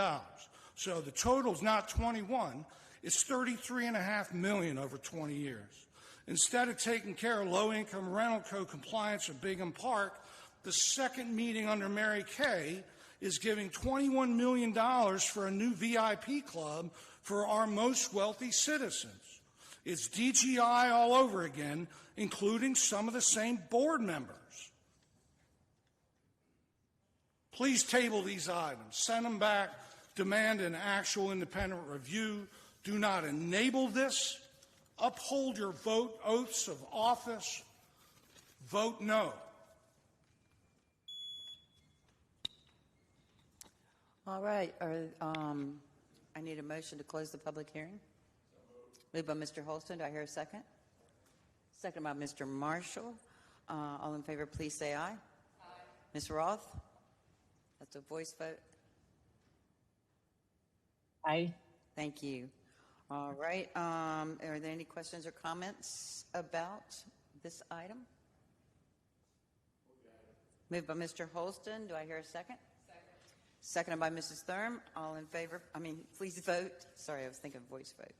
So the total is not 21, it's $33.5 million over 20 years. Instead of taking care of low-income rental code compliance at Bingham Park, the second meeting under Mary Kay is giving $21 million for a new VIP club for our most wealthy citizens. It's DGI all over again, including some of the same board members. Please table these items. Send them back. Demand an actual independent review. Do not enable this. Uphold your oaths of office. Vote no. All right. I need a motion to close the public hearing. Moved by Mr. Holston. Do I hear a second? Second by Mr. Marshall. All in favor, please say aye. Aye. Ms. Roth? That's a voice vote. Aye. Thank you. All right. Are there any questions or comments about this item? Moved by Mr. Holston. Do I hear a second? Seconded by Mrs. Thurm. All in favor? Please vote. Sorry, I was thinking voice vote.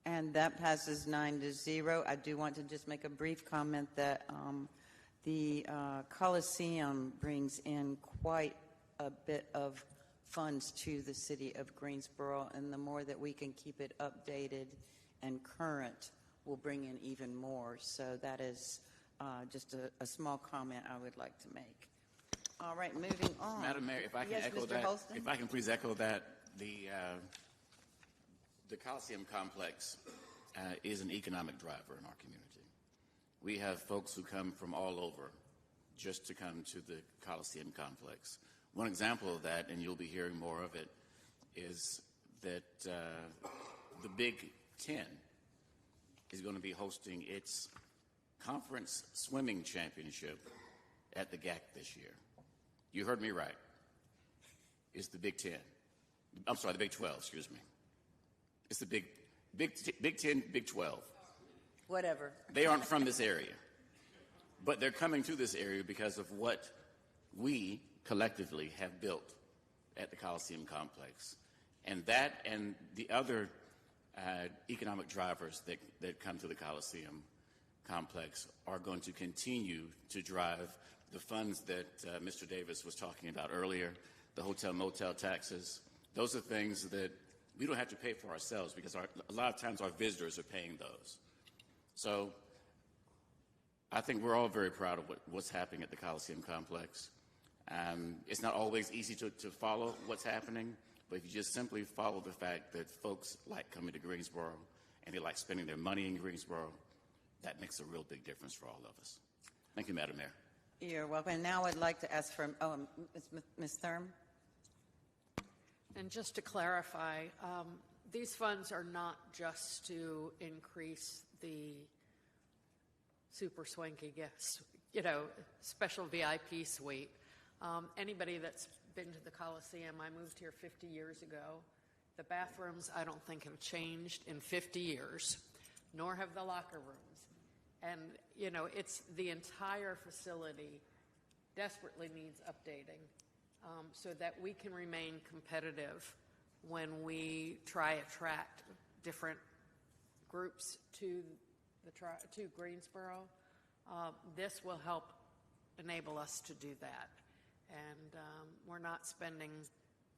And that passes 9-0. I do want to just make a brief comment that the Coliseum brings in quite a bit of funds to the city of Greensboro, and the more that we can keep it updated and current will bring in even more. So that is just a small comment I would like to make. All right, moving on. Madam Mayor, if I can yes, echo Mr. that, Holston? if I can please echo that, the Coliseum complex is an economic driver in our community. We have folks who come from all over just to come to the Coliseum complex. One example of that, and you'll be hearing more of it, is that the Big Ten is going to be hosting its conference swimming championship at the GAC this year. You heard me right. It's the Big Ten. I'm sorry, the Big 12, excuse me. It's the Big 10, Big 12. Whatever. They aren't from this area, but they're coming to this area because of what we collectively have built at the Coliseum complex. And that and the other economic drivers that come to the Coliseum complex are going to continue to drive the funds that Mr. Davis was talking about earlier, the hotel motel taxes. Those are things that we don't have to pay for ourselves because a lot of times our visitors are paying those. So I think we're all very proud of what's happening at the Coliseum complex. It's not always easy to follow what's happening, but if you just simply follow the fact that folks like coming to Greensboro and they like spending their money in Greensboro, that makes a real big difference for all of us. Thank you, Madam Mayor. You're welcome. And now I'd like to ask for Ms. Thurm. And just to clarify, these funds are not just to increase the super swanky guest, special VIP suite. Anybody that's been to the Coliseum, I moved here 50 years ago. The bathrooms, I don't think, have changed in 50 years, nor have the locker rooms. And, it's the entire facility desperately needs updating. So that we can remain competitive when we try attract different groups to Greensboro. This will help enable us to do that. and we're not spending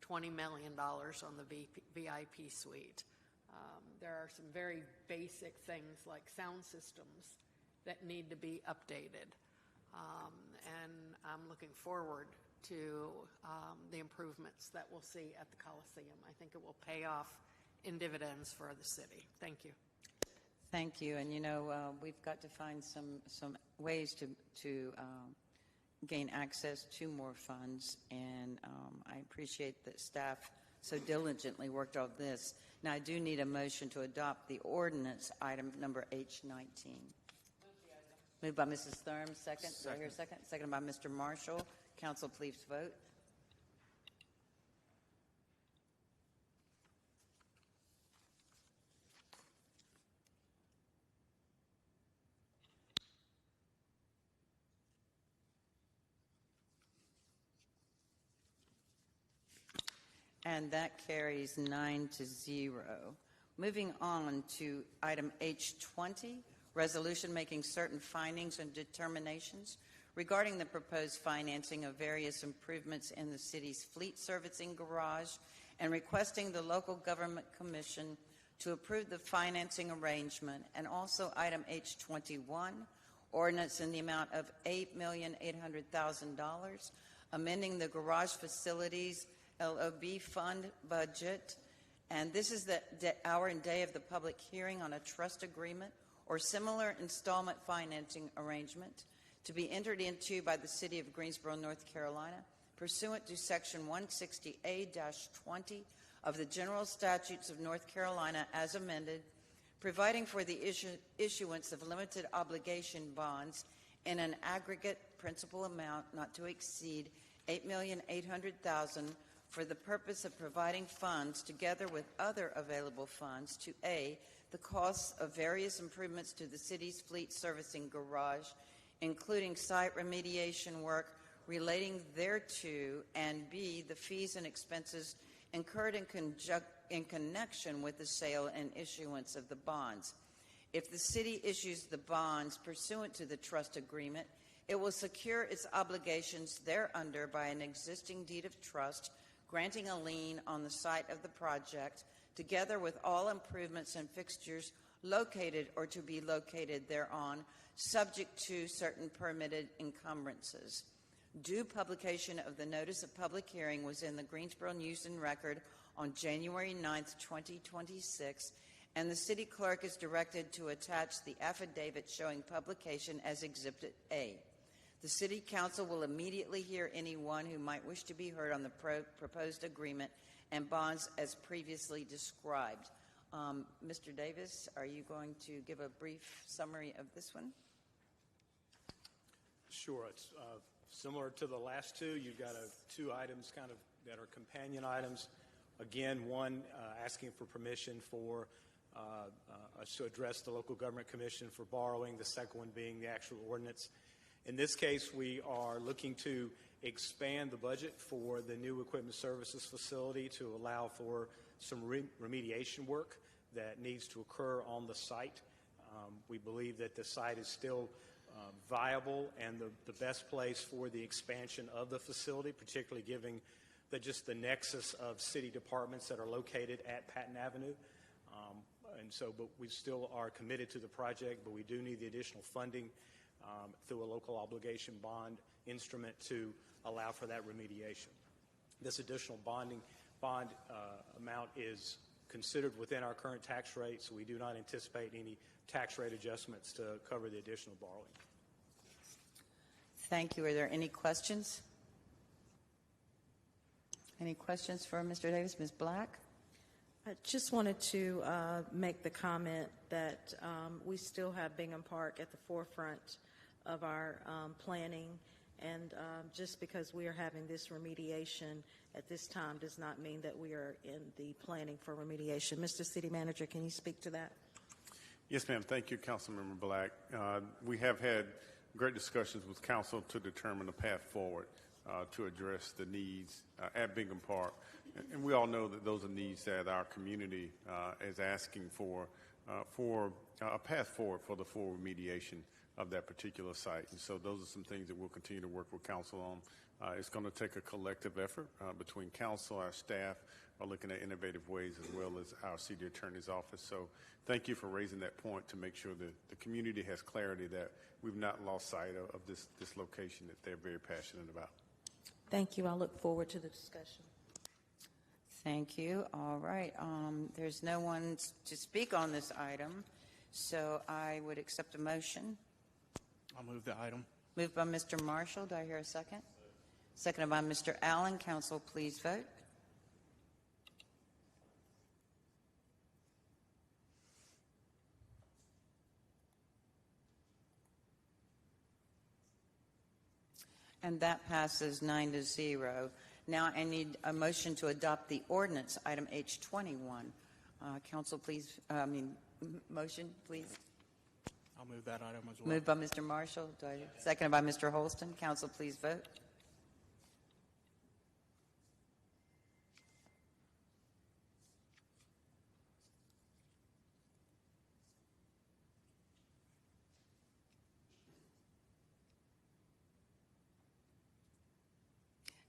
$20 million on the VIP suite. There are some very basic things like sound systems that need to be updated. And I'm looking forward to the improvements that we'll see at the Coliseum. I think it will pay off in dividends for the city. Thank you. Thank you. And we've got to find some ways to gain access to more funds. And I appreciate that staff so diligently worked on this. Now, I do need a motion to adopt the ordinance item number H19. Moved by Mrs. Thurm, second. Do I hear a second? Seconded by Mr. Marshall. Council, please vote. And that carries 9-0. Moving on to item H20, resolution making certain findings and determinations regarding the proposed financing of various improvements in the city's fleet servicing garage and requesting the local government commission to approve the financing arrangement. And also item H21, ordinance in the amount of $8,800,000, amending the garage facilities LOB fund budget. And this is the hour and day of the public hearing on a trust agreement or similar installment financing arrangement to be entered into by the City of Greensboro, North Carolina, pursuant to Section 160A-20 of the General Statutes of North Carolina as amended, providing for the issuance of limited obligation bonds in an aggregate principal amount not to exceed $8,800,000 for the purpose of providing funds together with other available funds to A, the costs of various improvements to the city's fleet servicing garage, including site remediation work relating thereto, and B, the fees and expenses incurred in connection with the sale and issuance of the bonds. If the city issues the bonds pursuant to the trust agreement, it will secure its obligations thereunder by an existing deed of trust, granting a lien on the site of the project, together with all improvements and fixtures located or to be located thereon, subject to certain permitted encumbrances. Due publication of the notice of public hearing was in the Greensboro News and Record on January 9th, 2026, and the city clerk is directed to attach the affidavit showing publication as Exhibit A. The City Council will immediately hear anyone who might wish to be heard on the proposed agreement and bonds as previously described. Mr. Davis, are you going to give a brief summary of this one? Sure. It's similar to the last two. You've got two items kind of that are companion items. Again, one asking for permission for us to address the local government commission for borrowing, the second one being the actual ordinance. In this case, we are looking to expand the budget for the new equipment services facility to allow for some remediation work that needs to occur on the site. We believe that the site is still viable and the best place for the expansion of the facility, particularly given just the nexus of city departments that are located at Patton Avenue. But we still are committed to the project, but we do need the additional funding through a local obligation bond instrument to allow for that remediation. This additional bond amount is considered within our current tax rate, so we do not anticipate any tax rate adjustments to cover the additional borrowing. Thank you. Are there any questions? Any questions for Mr. Davis? Ms. Black? I just wanted to make the comment that we still have Bingham Park at the forefront of our planning, and just because we are having this remediation at this time does not mean that we are in the planning for remediation. Mr. City Manager, can you speak to that? Yes, ma'am. Thank you, Councilmember Black. We have had great discussions with Council to determine a path forward to address the needs at Bingham Park. And we all know that those are needs that our community is asking for a path forward for the full remediation of that particular site. And so those are some things that we'll continue to work with Council on It's going to take a collective effort between council, our staff are looking at innovative ways, as well as our city attorney's office. So thank you for raising that point to make sure that the community has clarity that we've not lost sight of this location that they're very passionate about. Thank you. I look forward to the discussion. Thank you. All right. There's no one to speak on this item, so I would accept a motion. I'll move the item. Moved by Mr. Marshall. Do I hear a second? Seconded by Mr. Allen. Council, please vote. And that passes 9-0. Now I need a motion to adopt the ordinance, item H21. Council, please, motion, please. I'll move that item as well. Moved by Mr. Marshall. Seconded by Mr. Holston. Council, please vote.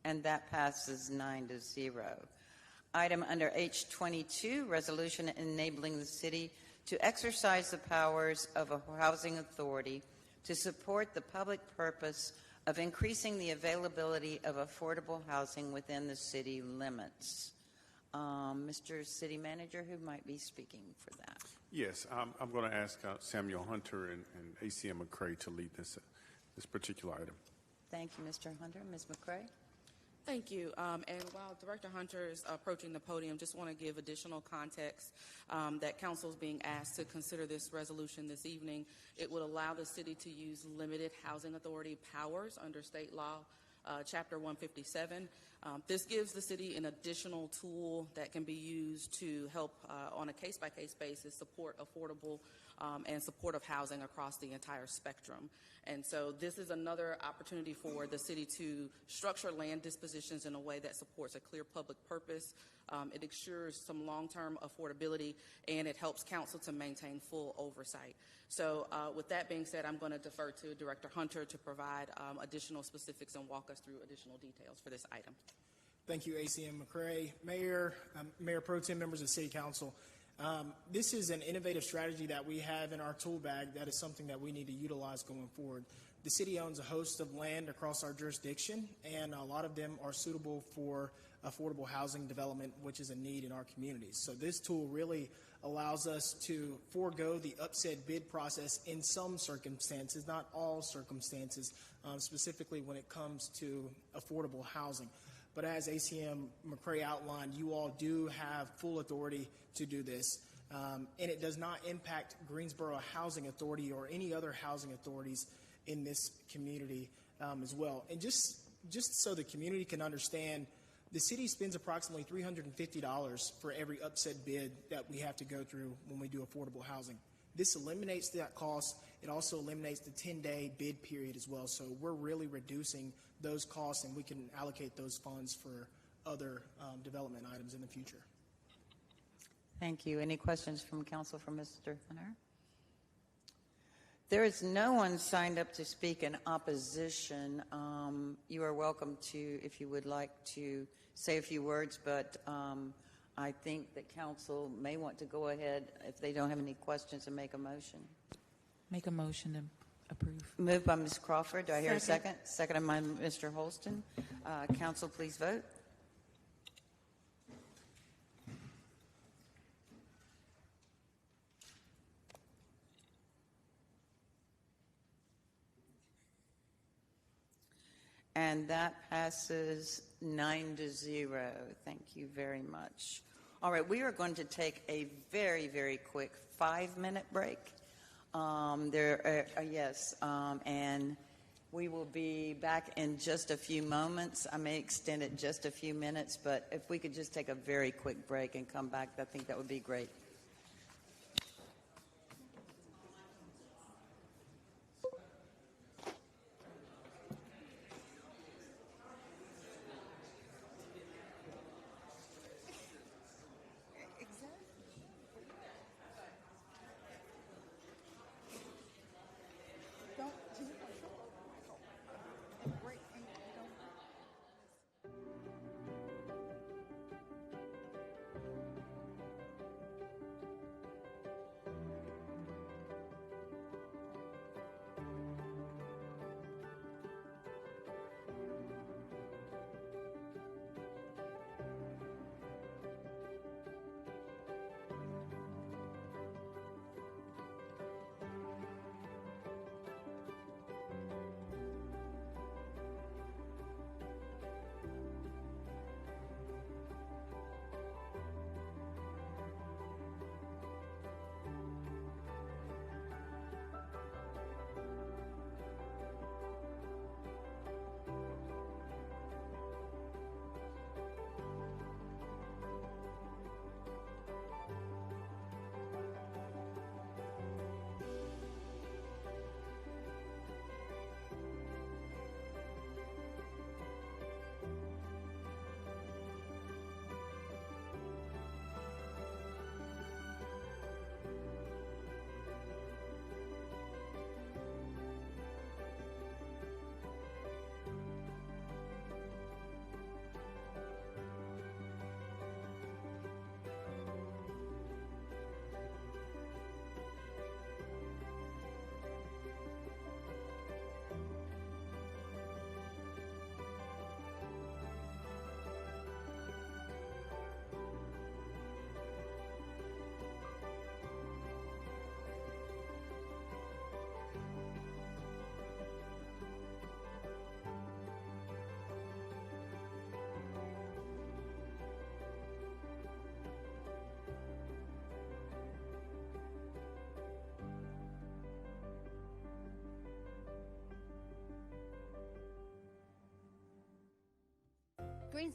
And that passes 9-0. Item under H22, resolution enabling the city to exercise the powers of a housing authority to support the public purpose of increasing the availability of affordable housing within the city limits. Mr. City Manager, who might be speaking for that? Yes, I'm going to ask Samuel Hunter and ACM McCray to lead this particular item. Thank you, Mr. Hunter. Ms. McCray? Thank you. And while Director Hunter is approaching the podium, just want to give additional context that Council is being asked to consider this resolution this evening. It would allow the city to use limited housing authority powers under state law, Chapter 157. This gives the city an additional tool that can be used to help on a case-by-case basis support affordable and supportive housing across the entire spectrum. And so this is another opportunity for the city to structure land dispositions in a way that supports a clear public purpose. It ensures some long-term affordability, and it helps council to maintain full oversight. So with that being said, I'm going to defer to Director Hunter to provide additional specifics and walk us through additional details for this item. Thank you, ACM McCray. Mayor, Mayor Pro Tem, members of City Council. This is an innovative strategy that we have in our tool bag that is something that we need to utilize going forward. The city owns a host of land across our jurisdiction, and a lot of them are suitable for affordable housing development, which is a need in our communities. So this tool really allows us to forego the upset bid process in some circumstances, not all circumstances, specifically when it comes to affordable housing. But as ACM McCray outlined, you all do have full authority to do this. And it does not impact Greensboro Housing Authority or any other housing authorities in this community as well. And just so the community can understand, the city spends approximately $350 for every upset bid that we have to go through when we do affordable housing. This eliminates that cost. It also eliminates the 10-day bid period as well. So we're really reducing those costs, and we can allocate those funds for other development items in the future. Thank you. Any questions from council for Mr. Hunter? There is no one signed up to speak in opposition. You are welcome to, if you would like to say a few words, but I think that council may want to go ahead, if they don't have any questions, and make a motion. Make a motion to approve. Moved by Ms. Crawford. Do I hear a second? Seconded by Mr. Holston. Council, please vote. And that passes 9-0. Thank you very much. All right, we are going to take a very, very quick 5-minute break. And we will be back in just a few moments. I may extend it just a few minutes, but if we could just take a very quick break and come back, I think that would be great.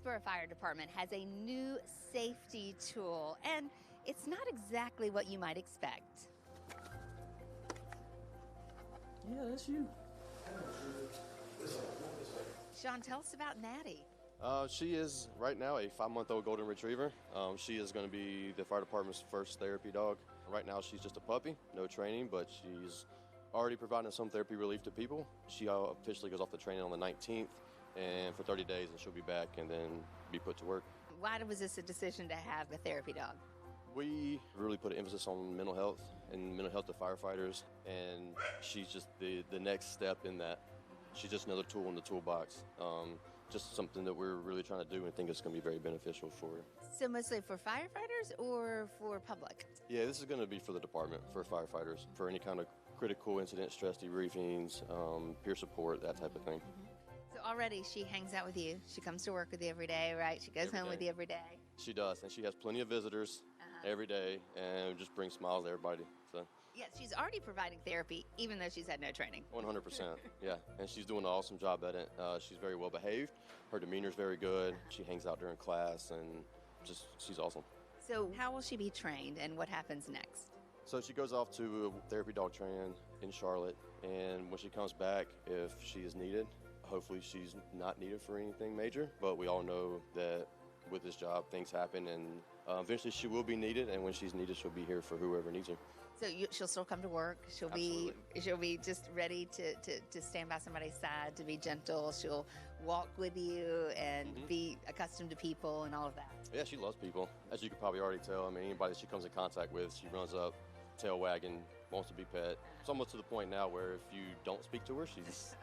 Greensboro Fire Department has a new safety tool, and it's not exactly what you might expect. Yeah, that's you. Sean, tell us about Natty. She is right now a 5-month-old golden retriever. She is going to be the fire department's first therapy dog. Right now she's just a puppy, no training, but she's already providing some therapy relief to people. She officially goes off the training on the 19th and for 30 days, and she'll be back and then be put to work. Why was this a decision to have a therapy dog? We really put an emphasis on mental health and mental health to firefighters, and she's just the next step in that. She's just another tool in the toolbox. Just something that we're really trying to do and think it's going to be very beneficial for her. So mostly for firefighters or for public? Yeah, this is going to be for the department, for firefighters, for any kind of critical incident, stress debriefings, peer support, that type of thing. So already she hangs out with you. She comes to work with you every day, right? She goes home with you every day. She does, and she has plenty of visitors every day and just brings smiles to everybody. So. Yes, she's already providing therapy, even though she's had no training. 100%, yeah, and she's doing an awesome job at it. She's very well behaved. Her demeanor's very good. She hangs out during class, and she's awesome. So how will she be trained, and what happens next? So she goes off to a therapy dog training in Charlotte, and when she comes back, if she is needed, hopefully she's not needed for anything major, but we all know that with this job, things happen, and eventually she will be needed, and when she's needed, she'll be here for whoever needs her. So she'll still come to work. She'll be just ready to stand by somebody's side, to be gentle. She'll walk with you and be accustomed to people and all of that. Yeah, she loves people, as you could probably already tell. I mean, anybody she comes in contact with, she runs up, tail wagging, wants to be pet. It's almost to the point now where if you don't speak to her, she's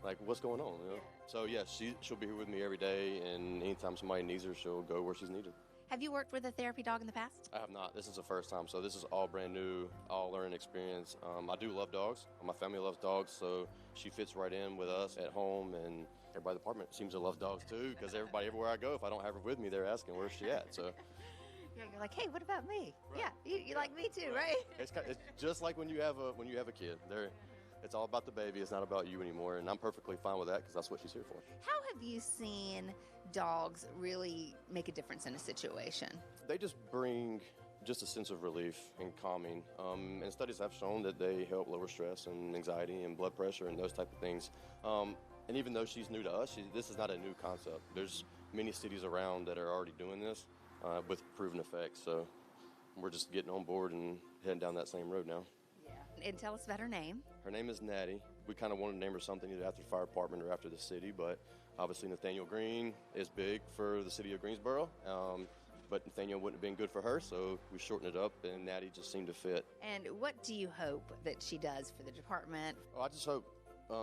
like, what's going on? You know? So yeah, she'll be here with me every day, and anytime somebody needs her, she'll go where she's needed. Have you worked with a therapy dog in the past? I have not. This is the first time, so this is all brand new, all learning experience. I do love dogs. My family loves dogs, so she fits right in with us at home, and everybody in the department seems to love dogs too, because everybody, everywhere I go, if I don't have her with me, they're asking, where's she at? So. Yeah, you're like, hey, what about me? Right. Yeah, you like me too, right? It's just like when you have a kid. It's all about the baby. It's not about you anymore, and I'm perfectly fine with that because that's what she's here for. How have you seen dogs really make a difference in a situation? They just bring just a sense of relief and calming. And studies have shown that they help lower stress and anxiety and blood pressure and those type of things. And even though she's new to us, this is not a new concept. There's many cities around that are already doing this with proven effects. So we're just getting on board and heading down that same road now. And tell us about her name. Her name is Natty. We kind of wanted to name her something either after the fire department or after the city, but obviously Nathaniel Green is big for the city of Greensboro. But Nathaniel wouldn't have been good for her, so we shortened it up, and Natty just seemed to fit. And what do you hope that she does for the department? I just hope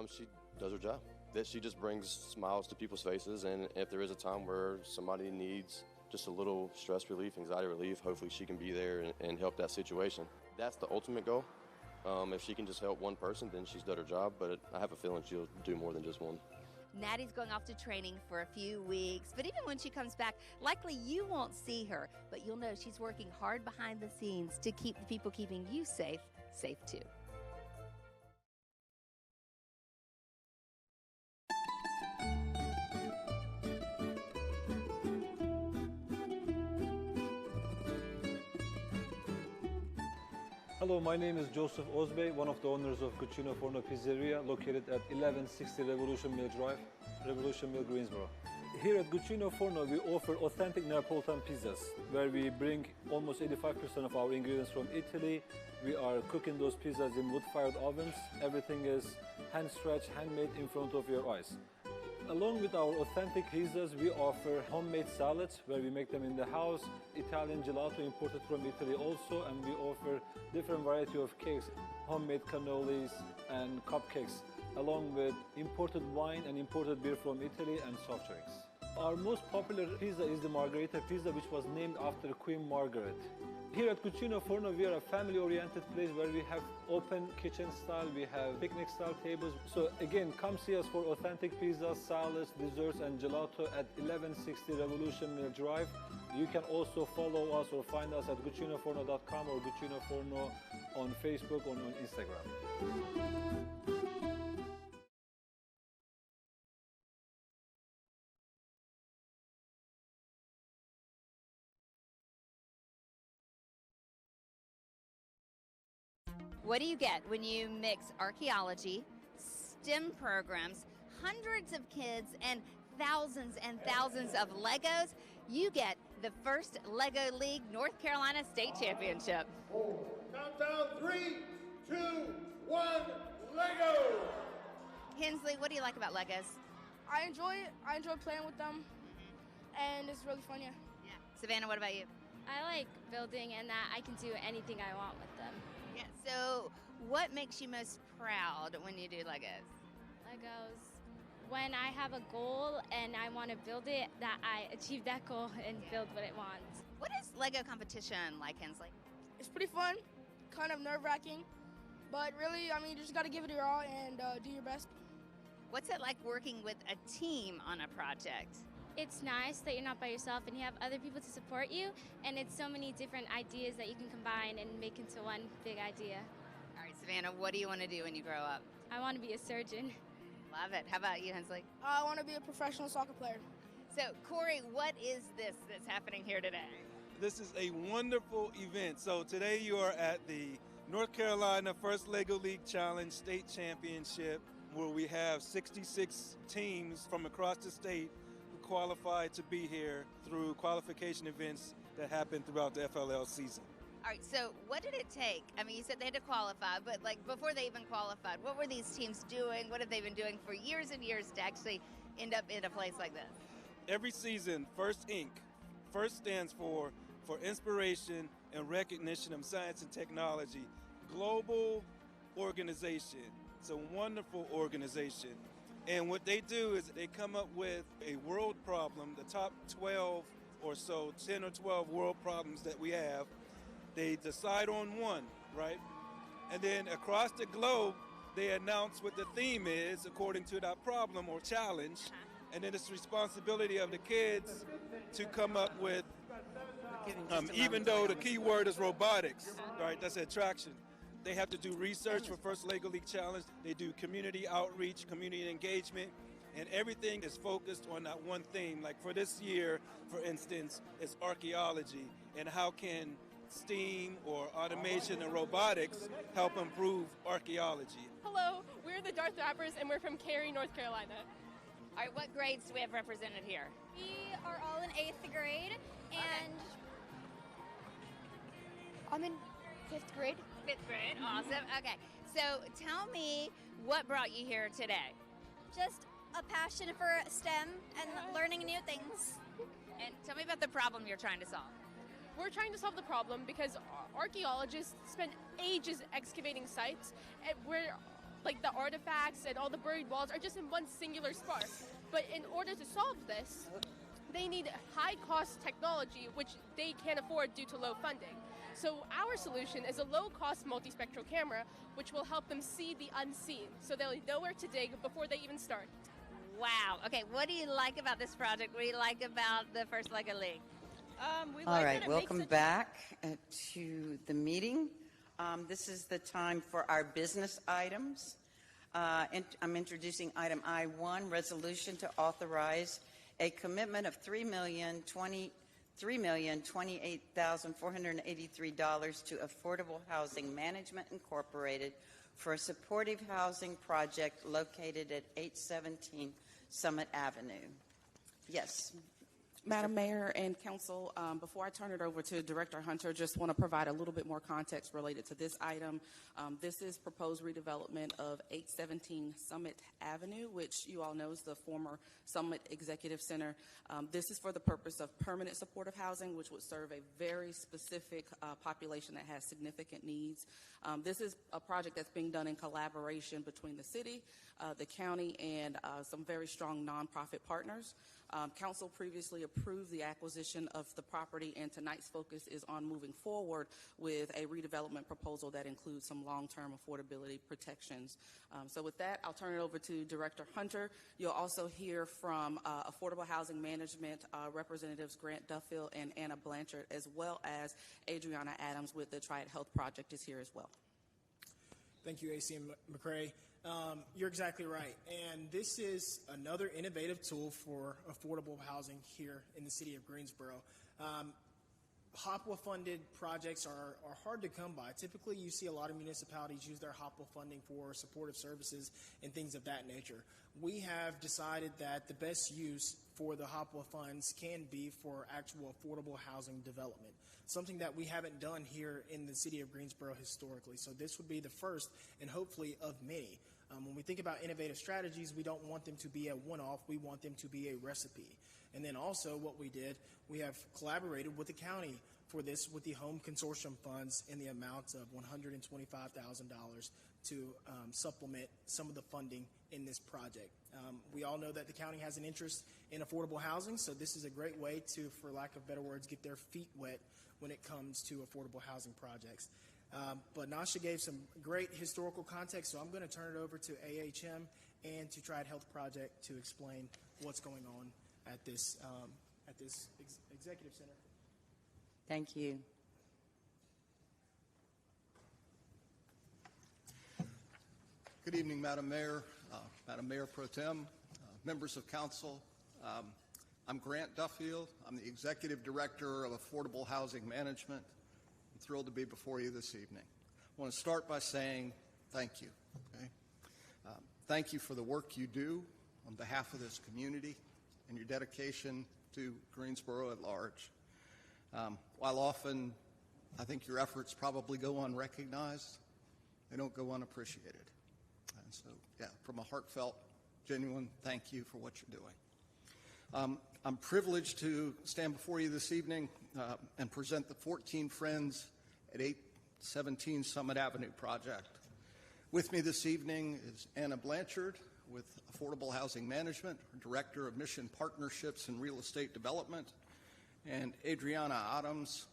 she does her job, that she just brings smiles to people's faces, and if there is a time where somebody needs just a little stress relief, anxiety relief, hopefully she can be there and help that situation. That's the ultimate goal. If she can just help one person, then she's done her job, but I have a feeling she'll do more than just one. Natty's going off to training for a few weeks, but even when she comes back, likely you won't see her, but you'll know she's working hard behind the scenes to keep the people keeping you safe too. Hello, my name is Joseph Ozbey, one of the owners of Cucino Forno Pizzeria, located at 1160 Revolution Mill Drive, Revolution Mill, Greensboro. Here at Cucino Forno, we offer authentic Neapolitan pizzas, where we bring almost 85% of our ingredients from Italy. We are cooking those pizzas in wood-fired ovens. Everything is hand-stretched, handmade in front of your eyes. Along with our authentic pizzas, we offer homemade salads where we make them in the house, Italian gelato imported from Italy also, and we offer different variety of cakes, homemade cannolis and cupcakes, along with imported wine and imported beer from Italy and soft drinks. Our most popular pizza is the Margherita pizza, which was named after Queen Margaret. Here at Cucino Forno, we are a family-oriented place where we have open kitchen style, we have picnic-style tables. So again, come see us for authentic pizzas, salads, desserts, and gelato at 1160 Revolution Mill Drive. You can also follow us or find us at cucinoforno.com or Cucino Forno on Facebook or on Instagram. What do you get when you mix archaeology, STEM programs, hundreds of kids, and thousands of Legos? You get the first Lego League North Carolina State Championship. Countdown, 3, 2, 1, Lego! Hensley, what do you like about Legos? I enjoy it. I enjoy playing with them, and it's really fun, yeah. Savannah, what about you? I like building and that I can do anything I want with them. Yeah, so what makes you most proud when you do Legos? Legos. When I have a goal and I want to build it, that I achieve that goal and build what it wants. What is Lego competition like, Hensley? It's pretty fun, kind of nerve-wracking, but really, I mean, you just got to give it your all and do your best. What's it like working with a team on a project? It's nice that you're not by yourself and you have other people to support you, and it's so many different ideas that you can combine and make into one big idea. All right, Savannah, what do you want to do when you grow up? I want to be a surgeon. Love it. How about you, Hensley? I want to be a professional soccer player. So, Corey, what is this that's happening here today? This is a wonderful event. So today you are at the North Carolina First Lego League Challenge State Championship, where we have 66 teams from across the state who qualified to be here through qualification events that happen throughout the FLL season. All right, so what did it take? I mean, you said they had to qualify, but like before they even qualified, what were these teams doing? What have they been doing for years and years to actually end up in a place like this? Every season, First Inc. First stands for inspiration and recognition of science and technology. Global organization. It's a wonderful organization. And what they do is they come up with a world problem, the top 12 or so, 10 or 12 world problems that we have. They decide on one, right? And then across the globe, they announce what the theme is according to that problem or challenge. And then it's the responsibility of the kids to come up with, even though the key word is robotics, right? That's attraction. They have to do research for First Lego League Challenge. They do community outreach, community engagement, and everything is focused on that one theme. Like for this year, for instance, it's archaeology and how can STEAM or automation and robotics help improve archaeology. Hello, we're the Darth Rappers and we're from Cary, North Carolina. All right, what grades do we have represented here? We are all in 8th grade, and I'm in 5th grade. 5th grade, awesome. Okay, so tell me what brought you here today? Just a passion for STEM and learning new things. And tell me about the problem you're trying to solve. We're trying to solve the problem because archaeologists spend ages excavating sites where like the artifacts and all the buried walls are just in one singular spot. But in order to solve this, they need high-cost technology, which they can't afford due to low funding. So our solution is a low-cost multispectral camera, which will help them see the unseen, so they'll know where to dig before they even start. Wow. Okay, what do you like about this project? What do you like about the First Lego League? All right, welcome back to the meeting. This is the time for our business items. I'm introducing item I-1, resolution to authorize a commitment of $3,028,483 to Affordable Housing Management Incorporated for a supportive housing project located at 817 Summit Avenue. Yes. Madam Mayor and Council, before I turn it over to Director Hunter, just want to provide a little bit more context related to this item. This is proposed redevelopment of 817 Summit Avenue, which you all know is the former Summit Executive Center. This is for the purpose of permanent supportive housing, which would serve a very specific population that has significant needs. This is a project that's being done in collaboration between the city, the county, and some very strong nonprofit partners. Council previously approved the acquisition of the property, and tonight's focus is on moving forward with a redevelopment proposal that includes some long-term affordability protections. So with that, I'll turn it over to Director Hunter. You'll also hear from Affordable Housing Management Representatives Grant Duffield and Anna Blanchard, as well as Adriana Adams with the Triad Health Project is here as well. Thank you, AC McCray. You're exactly right. And this is another innovative tool for affordable housing here in the city of Greensboro. HOPWA-funded projects are hard to come by. Typically, you see a lot of municipalities use their HOPWA funding for supportive services and things of that nature. We have decided that the best use for the HOPWA funds can be for actual affordable housing development, something that we haven't done here in the city of Greensboro historically. So this would be the first and hopefully of many. When we think about innovative strategies, we don't want them to be a one-off. We want them to be a recipe. And then also what we did, we have collaborated with the county for this with the Home Consortium funds in the amount of $125,000 to supplement some of the funding in this project. We all know that the county has an interest in affordable housing, so this is a great way to, for lack of better words, get their feet wet when it comes to affordable housing projects. But Nasha gave some great historical context, so I'm going to turn it over to AHM and to Triad Health Project to explain what's going on at this executive center. Thank you. Good evening, Madam Mayor, Madam Mayor Pro Tem, members of council. I'm Grant Duffield. I'm the Executive Director of Affordable Housing Management. I'm thrilled to be before you this evening. I want to start by saying thank you. Okay? Thank you for the work you do on behalf of this community and your dedication to Greensboro at large. While often I think your efforts probably go unrecognized, they don't go unappreciated. And so, yeah, from a heartfelt, genuine thank you for what you're doing. I'm privileged to stand before you this evening and present the 14 Friends at 817 Summit Avenue project. With me this evening is Anna Blanchard with Affordable Housing Management, Director of Mission Partnerships and Real Estate Development, and Adriana Adams,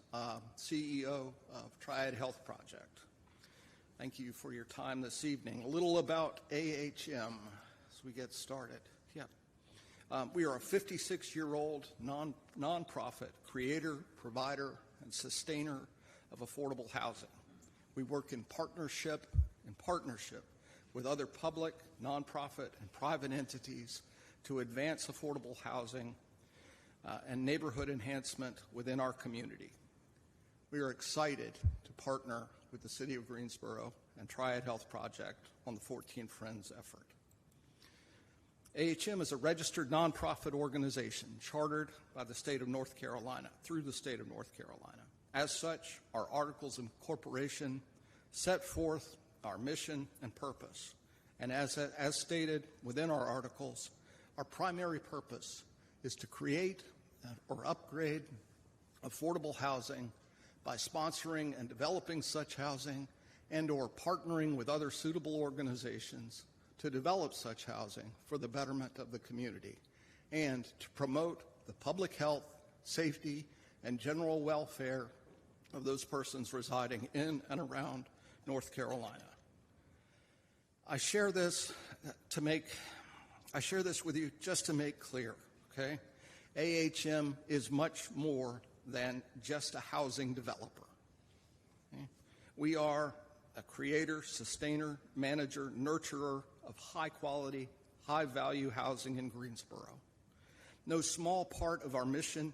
CEO of Triad Health Project. Thank you for your time this evening. A little about AHM as we get started. We are a 56-year-old nonprofit creator, provider, and sustainer of affordable housing. We work in partnership with other public, nonprofit, and private entities to advance affordable housing and neighborhood enhancement within our community. We are excited to partner with the City of Greensboro and Triad Health Project on the 14 Friends effort. AHM is a registered nonprofit organization chartered by the state of North Carolina, through the state of North Carolina. As such, our articles of incorporation set forth our mission and purpose. And as stated within our articles, our primary purpose is to create or upgrade affordable housing by sponsoring and developing such housing and or partnering with other suitable organizations to develop such housing for the betterment of the community and to promote the public health, safety, and general welfare of those persons residing in and around North Carolina. I share this with you just to make clear, okay? AHM is much more than just a housing developer. Okay? We are a creator, sustainer, manager, nurturer of high-quality, high-value housing in Greensboro. No small part of our mission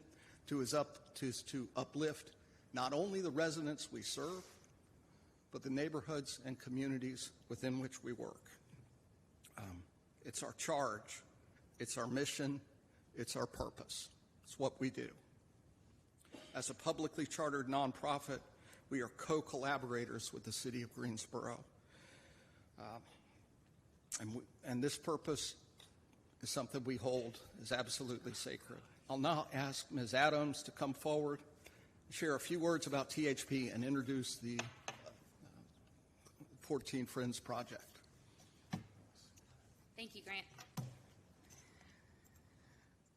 is to uplift not only the residents we serve, but the neighborhoods and communities within which we work. It's our charge, it's our mission, it's our purpose. It's what we do. As a publicly chartered nonprofit, we are co-collaborators with the City of Greensboro. And this purpose is something we hold as absolutely sacred. I'll now ask Ms. Adams to come forward, share a few words about THP, and introduce the 14 Friends Project. Thank you, Grant.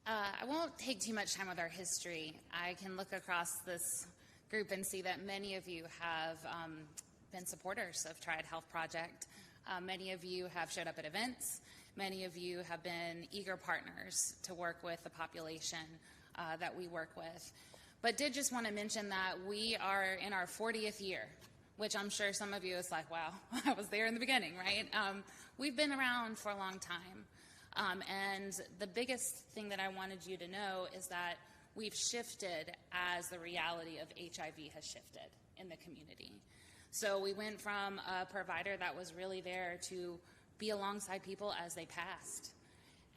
I won't take too much time with our history. I can look across this group and see that many of you have been supporters of Triad Health Project. Many of you have showed up at events. Many of you have been eager partners to work with the population that we work with. But did just want to mention that we are in our 40th year, which I'm sure some of you is like, wow, I was there in the beginning, right? We've been around for a long time. And the biggest thing that I wanted you to know is that we've shifted as the reality of HIV has shifted in the community. So we went from a provider that was really there to be alongside people as they passed.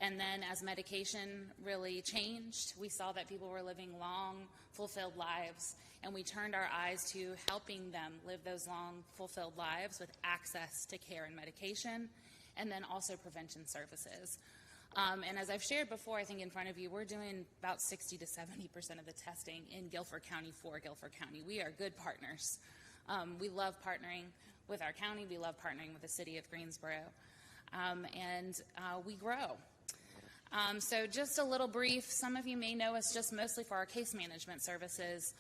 And then as medication really changed, we saw that people were living long, fulfilled lives, and we turned our eyes to helping them live those long, fulfilled lives with access to care and medication, and then also prevention services. And as I've shared before, I think in front of you, we're doing about 60 to 70% of the testing in Guilford County for Guilford County. We are good partners. We love partnering with our county. We love partnering with the city of Greensboro. And we grow. So just a little brief, some of you may know us just mostly for our case management services.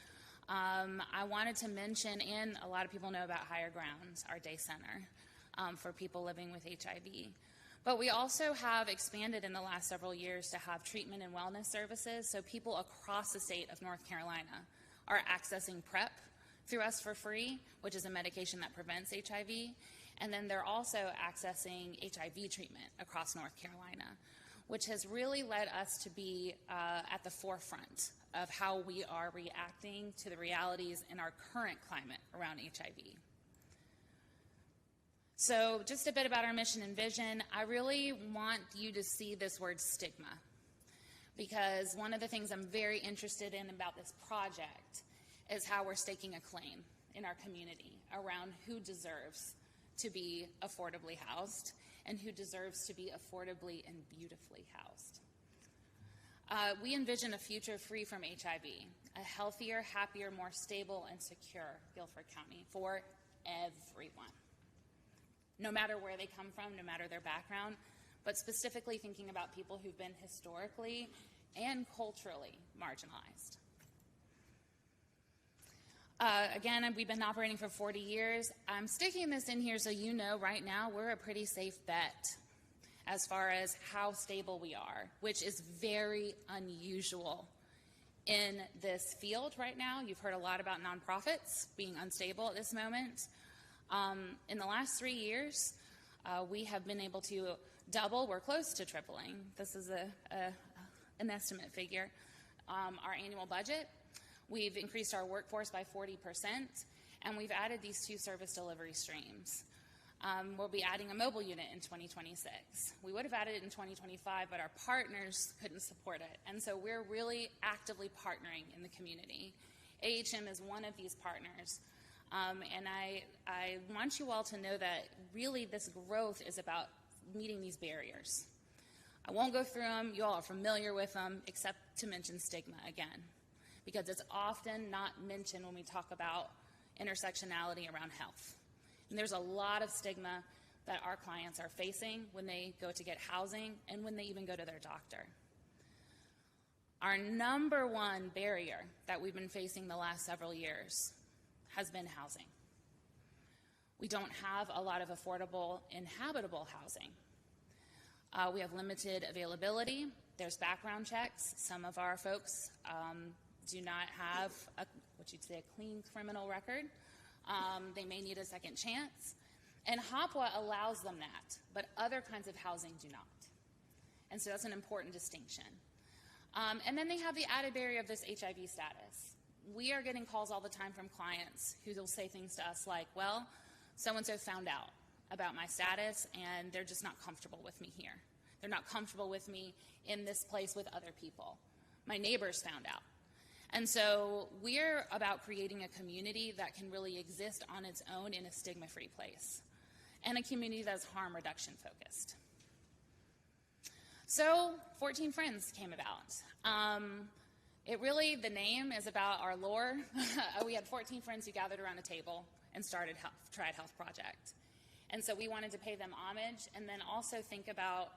I wanted to mention, and a lot of people know about Higher Grounds, our day center for people living with HIV. But we also have expanded in the last several years to have treatment and wellness services, so people across the state of North Carolina are accessing PrEP through us for free, which is a medication that prevents HIV, and then they're also accessing HIV treatment across North Carolina, which has really led us to be at the forefront of how we are reacting to the realities in our current climate around HIV. So just a bit about our mission and vision. I really want you to see this word stigma, because one of the things I'm very interested in about this project is how we're staking a claim in our community around who deserves to be affordably housed and who deserves to be affordably and beautifully housed. We envision a future free from HIV, a healthier, happier, more stable, and secure Guilford County for everyone, no matter where they come from, no matter their background, but specifically thinking about people who've been historically and culturally marginalized. Again, we've been operating for 40 years. I'm sticking this in here so you know right now we're a pretty safe bet as far as how stable we are, which is very unusual in this field right now. You've heard a lot about nonprofits being unstable at this moment. In the last 3 years, we have been able to double, we're close to tripling, this is an estimate figure, our annual budget. We've increased our workforce by 40%, and we've added these 2 service delivery streams. We'll be adding a mobile unit in 2026. We would have added it in 2025, but our partners couldn't support it, and so we're really actively partnering in the community. AHM is one of these partners, and I want you all to know that really this growth is about meeting these barriers. I won't go through them. You all are familiar with them, except to mention stigma again, because it's often not mentioned when we talk about intersectionality around health. And there's a lot of stigma that our clients are facing when they go to get housing and when they even go to their doctor. Our number one barrier that we've been facing the last several years has been housing. We don't have a lot of affordable, inhabitable housing. We have limited availability. There's background checks. Some of our folks do not have what you'd say a clean criminal record. They may need a second chance. And HOPWA allows them that, but other kinds of housing do not. And so that's an important distinction. And then they have the added barrier of this HIV status. We are getting calls all the time from clients who will say things to us like, well, so-and-so found out about my status and they're just not comfortable with me here. They're not comfortable with me in this place with other people. My neighbors found out. And so we're about creating a community that can really exist on its own in a stigma-free place, and a community that's harm reduction focused. So 14 Friends came about. The name is about our lore. We had 14 friends who gathered around a table and started Triad Health Project. And so we wanted to pay them homage and then also think about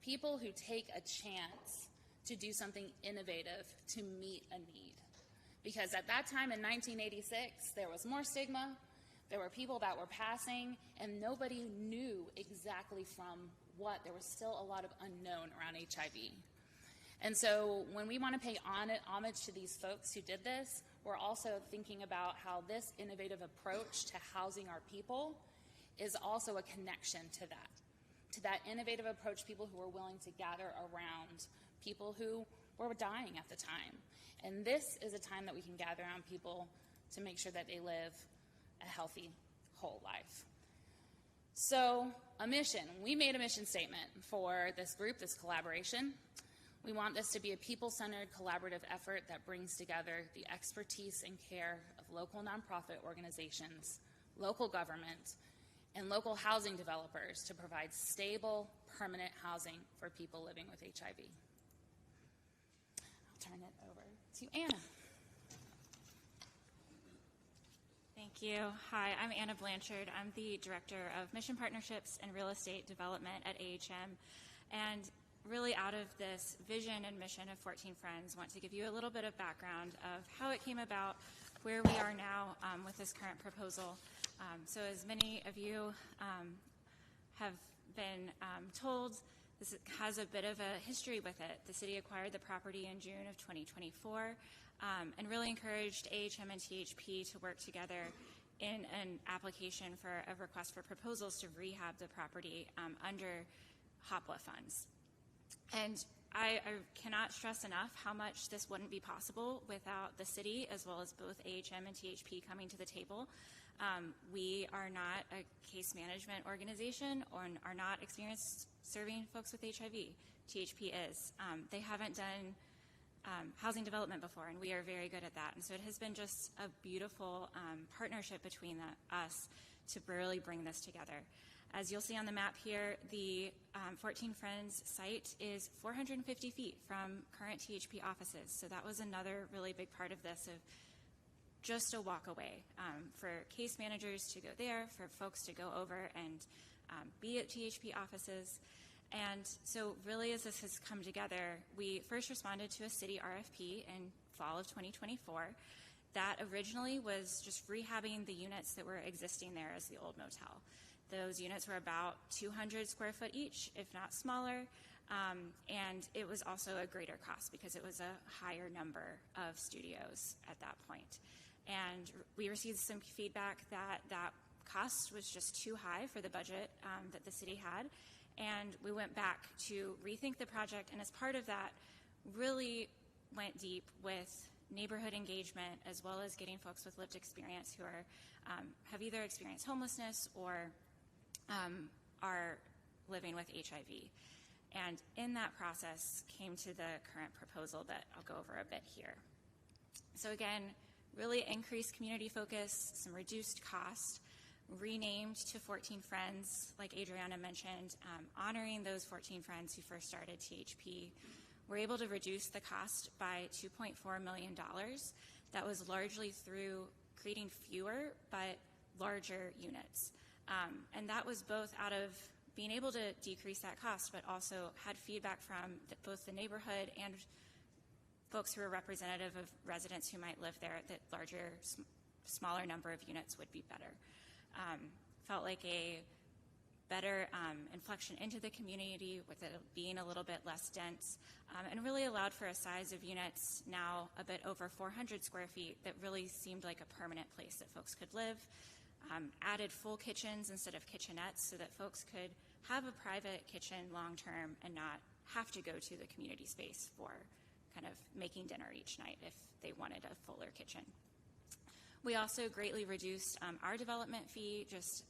people who take a chance to do something innovative to meet a need. Because at that time in 1986, there was more stigma, there were people that were passing, and nobody knew exactly from what. There was still a lot of unknown around HIV. And so when we want to pay homage to these folks who did this, we're also thinking about how this innovative approach to housing our people is also a connection to that innovative approach, people who were willing to gather around people who were dying at the time. And this is a time that we can gather around people to make sure that they live a healthy, whole life. So, a mission. We made a mission statement for this group, this collaboration. We want this to be a people-centered, collaborative effort that brings together the expertise and care of local nonprofit organizations, local government, and local housing developers to provide stable, permanent housing for people living with HIV. I'll turn it over to Anna. Thank you. Hi, I'm Anna Blanchard. I'm the Director of Mission Partnerships and Real Estate Development at AHM. And really out of this vision and mission of 14 Friends, I want to give you a little bit of background of how it came about, where we are now with this current proposal. So as many of you have been told, this has a bit of a history with it. The city acquired the property in June of 2024 and really encouraged AHM and THP to work together in an application for a request for proposals to rehab the property under HOPWA funds. And I cannot stress enough how much this wouldn't be possible without the city as well as both AHM and THP coming to the table. We are not a case management organization or are not experienced serving folks with HIV. THP is. They haven't done housing development before, and we are very good at that. And so it has been just a beautiful partnership between us to really bring this together. As you'll see on the map here, the 14 Friends site is 450 feet from current THP offices. So that was another really big part of this, of just a walk away for case managers to go there, for folks to go over and be at THP offices. And so really as this has come together, we first responded to a city RFP in fall of 2024 that originally was just rehabbing the units that were existing there as the old motel. Those units were about 200 square foot each, if not smaller, and it was also a greater cost because it was a higher number of studios at that point. And we received some feedback that that cost was just too high for the budget that the city had, and we went back to rethink the project, and as part of that, really went deep with neighborhood engagement as well as getting folks with lived experience who are have either experienced homelessness or are living with HIV. And in that process came to the current proposal that I'll go over a bit here. So again, really increased community focus, some reduced cost, renamed to 14 Friends, like Adriana mentioned, honoring those 14 friends who first started THP. We're able to reduce the cost by $2.4 million. That was largely through creating fewer but larger units. And that was both out of being able to decrease that cost, but also had feedback from both the neighborhood and folks who are representative of residents who might live there that larger, smaller number of units would be better. Felt like a better inflection into the community with it being a little bit less dense, and really allowed for a size of units now a bit over 400 square feet that really seemed like a permanent place that folks could live. Added full kitchens instead of kitchenettes so that folks could have a private kitchen long-term and not have to go to the community space for kind of making dinner each night if they wanted a fuller kitchen. We also greatly reduced our development fee, just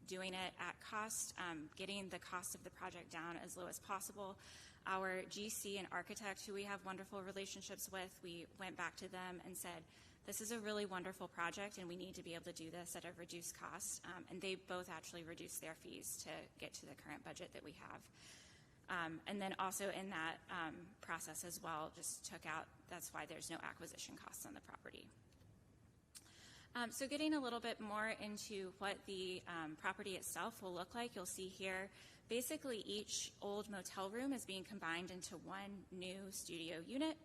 doing it at cost, getting the cost of the project down as low as possible. Our GC and architect, who we have wonderful relationships with, we went back to them and said, this is a really wonderful project and we need to be able to do this at a reduced cost. And they both actually reduced their fees to get to the current budget that we have. And then also in that process as well, just took out, that's why there's no acquisition costs on the property. So getting a little bit more into what the property itself will look like, you'll see here, basically each old motel room is being combined into one new studio unit.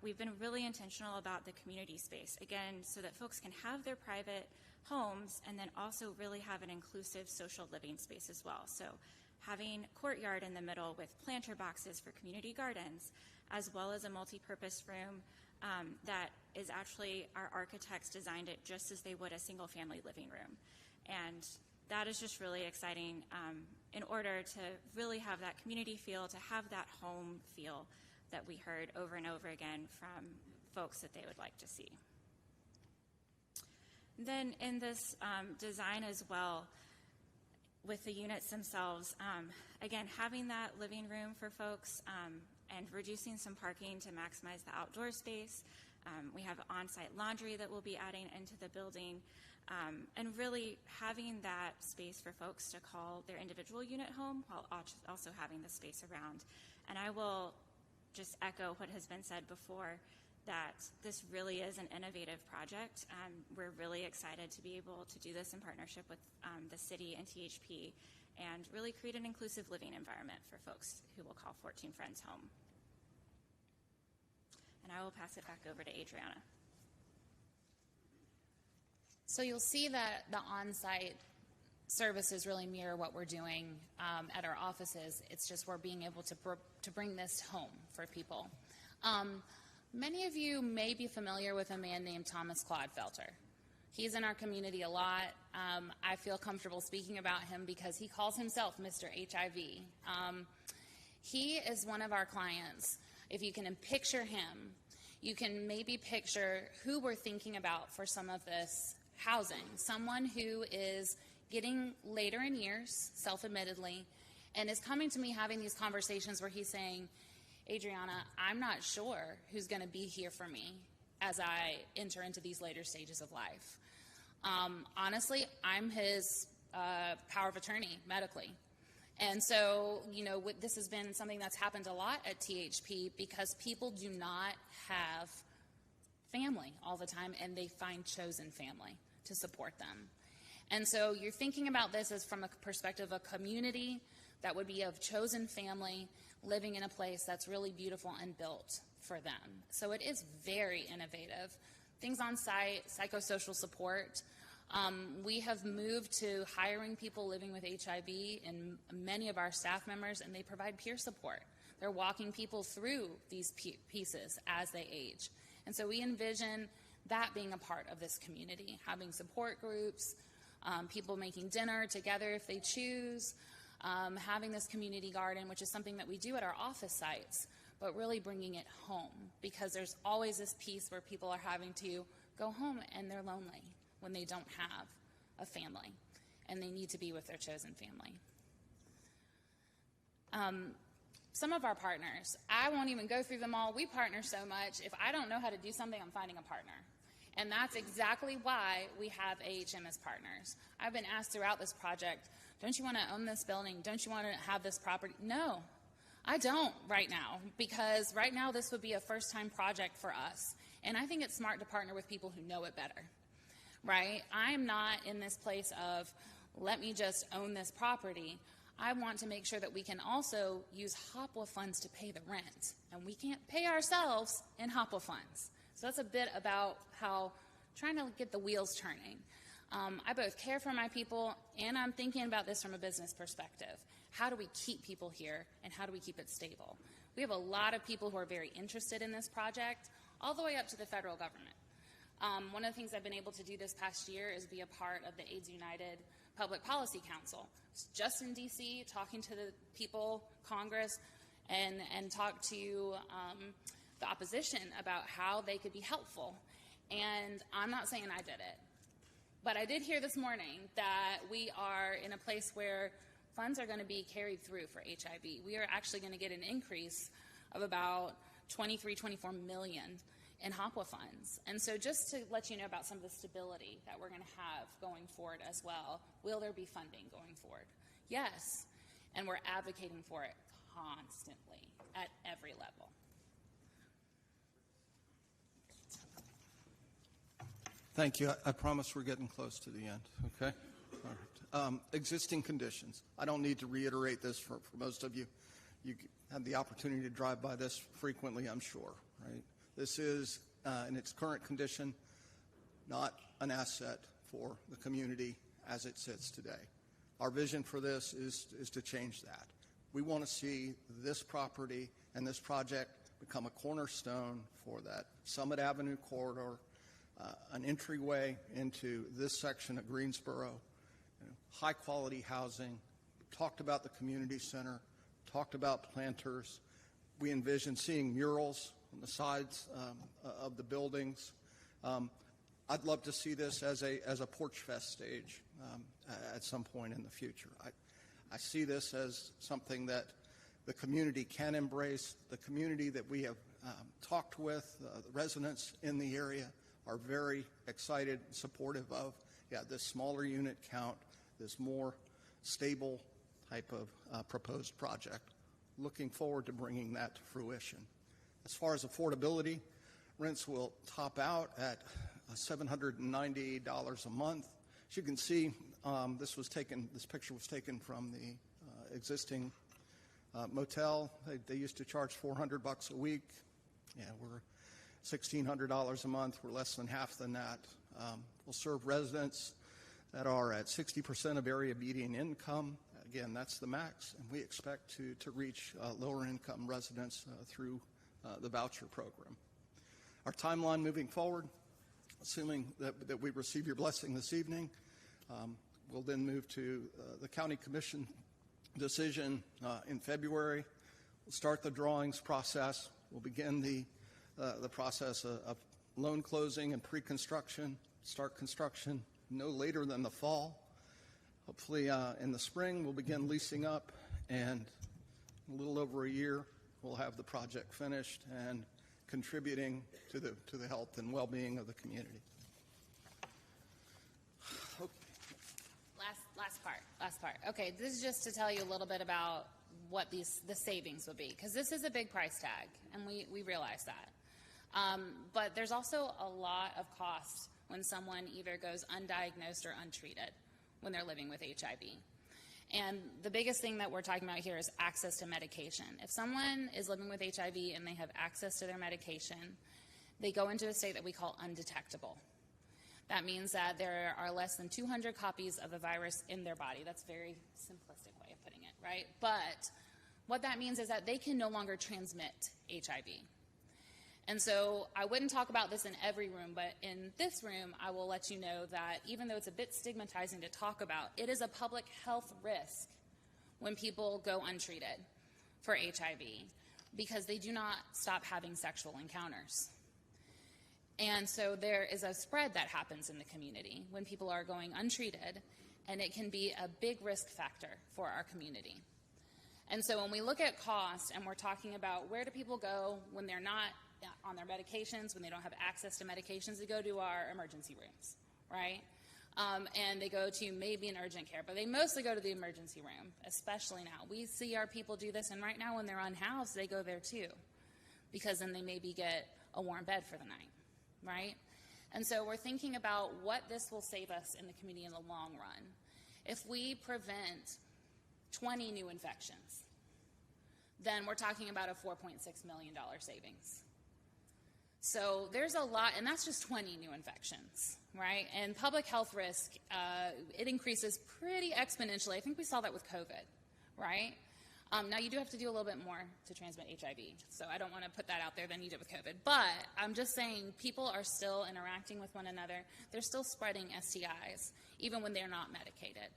We've been really intentional about the community space, again, so that folks can have their private homes and then also really have an inclusive social living space as well. So having courtyard in the middle with planter boxes for community gardens, as well as a multi-purpose room that is actually, our architects designed it just as they would a single family living room. And that is just really exciting in order to really have that community feel, to have that home feel that we heard over and over again from folks that they would like to see. Then in this design as well, with the units themselves, again, having that living room for folks and reducing some parking to maximize the outdoor space. We have on-site laundry that we'll be adding into the building, and really having that space for folks to call their individual unit home while also having the space around. And I will just echo what has been said before, that this really is an innovative project. We're really excited to be able to do this in partnership with the city and THP and really create an inclusive living environment for folks who will call 14 Friends home. And I will pass it back over to Adriana. So you'll see that the on-site services really mirror what we're doing at our offices. It's just we're being able to bring this home for people. Many of you may be familiar with a man named Thomas Clodfelter. He's in our community a lot. I feel comfortable speaking about him because he calls himself Mr. HIV. He is one of our clients. If you can picture him, you can maybe picture who we're thinking about for some of this housing. Someone who is getting later in years, self-admittedly, and is coming to me having these conversations where he's saying, Adriana, I'm not sure who's going to be here for me as I enter into these later stages of life. Honestly, I'm his power of attorney medically. And so, you know, this has been something that's happened a lot at THP because people do not have family all the time, and they find chosen family to support them. And so you're thinking about this as from a perspective of a community that would be of chosen family living in a place that's really beautiful and built for them. So it is very innovative. Things on site, psychosocial support. We have moved to hiring people living with HIV in many of our staff members, and they provide peer support. They're walking people through these pieces as they age. And so we envision that being a part of this community, having support groups, people making dinner together if they choose, having this community garden, which is something that we do at our office sites, but really bringing it home, because there's always this piece where people are having to go home and they're lonely when they don't have a family and they need to be with their chosen family. Some of our partners, I won't even go through them all. We partner so much. If I don't know how to do something, I'm finding a partner. And that's exactly why we have AHM as partners. I've been asked throughout this project, don't you want to own this building? Don't you want to have this property? No, I don't right now, because right now this would be a first-time project for us. And I think it's smart to partner with people who know it better, right? I am not in this place of, let me just own this property. I want to make sure that we can also use HOPWA funds to pay the rent. And we can't pay ourselves in HOPWA funds. So that's a bit about how trying to get the wheels turning. I both care for my people, and I'm thinking about this from a business perspective. How do we keep people here, and how do we keep it stable? We have a lot of people who are very interested in this project, all the way up to the federal government. One of the things I've been able to do this past year is be a part of the AIDS United Public Policy Council. Just in D.C., talking to the people, Congress, and talk to the opposition about how they could be helpful. And I'm not saying I did it, but I did hear this morning that we are in a place where funds are going to be carried through for HIV. We are actually going to get an increase of about 24 million in HOPWA funds. And so just to let you know about some of the stability that we're going to have going forward as well, will there be funding going forward? Yes, and we're advocating for it constantly at every level. Thank you. I promise we're getting close to the end, okay? All right. Existing conditions. I don't need to reiterate this for most of you. You have the opportunity to drive by this frequently, I'm sure, right? This is, in its current condition, not an asset for the community as it sits today. Our vision for this is to change that. We want to see this property and this project become a cornerstone for that Summit Avenue corridor, an entryway into this section of Greensboro, high-quality housing, talked about the community center, talked about planters. We envision seeing murals on the sides of the buildings. I'd love to see this as a Porch Fest stage at some point in the future. I see this as something that the community can embrace. The community that we have talked with, the residents in the area are very excited and supportive of this smaller unit count, this more stable type of proposed project. Looking forward to bringing that to fruition. As far as affordability, rents will top out at $798 a month. As you can see, this picture was taken from the existing motel. They used to charge $400 a week. Yeah, we're $1,600 a month. We're less than half than that. We'll serve residents that are at 60% of area median income. Again, that's the max, and we expect to reach lower income residents through the voucher program. Our timeline moving forward, assuming that we receive your blessing this evening, we'll then move to the county commission decision in February. We'll start the drawings process. We'll begin the process of loan closing and pre-construction, start construction no later than the fall. Hopefully in the spring we'll begin leasing up, and in a little over a year we'll have the project finished and contributing to the health and well-being of the community. Okay. Last part. Okay, this is just to tell you a little bit about what the savings will be, because this is a big price tag, and we realize that. But there's also a lot of cost when someone either goes undiagnosed or untreated when they're living with HIV. And the biggest thing that we're talking about here is access to medication. If someone is living with HIV and they have access to their medication, they go into a state that we call undetectable. That means that there are less than 200 copies of the virus in their body. That's a very simplistic way of putting it, right? But what that means is that they can no longer transmit HIV. And so I wouldn't talk about this in every room, but in this room, I will let you know that even though it's a bit stigmatizing to talk about, it is a public health risk when people go untreated for HIV because they do not stop having sexual encounters. And so there is a spread that happens in the community when people are going untreated, and it can be a big risk factor for our community. And so when we look at cost and we're talking about where do people go when they're not on their medications, when they don't have access to medications, they go to our emergency rooms, right? And they go to maybe an urgent care, but they mostly go to the emergency room, especially now. We see our people do this, and right now when they're unhoused, they go there too, because then they maybe get a warm bed for the night, right? And so we're thinking about what this will save us in the community in the long run. If we prevent 20 new infections, then we're talking about a $4.6 million savings. So there's a lot, and that's just 20 new infections, right? And public health risk, it increases pretty exponentially. I think we saw that with COVID, right? Now you do have to do a little bit more to transmit HIV, so I don't want to put that out there than you did with COVID. But I'm just saying people are still interacting with one another. They're still spreading STIs, even when they're not medicated.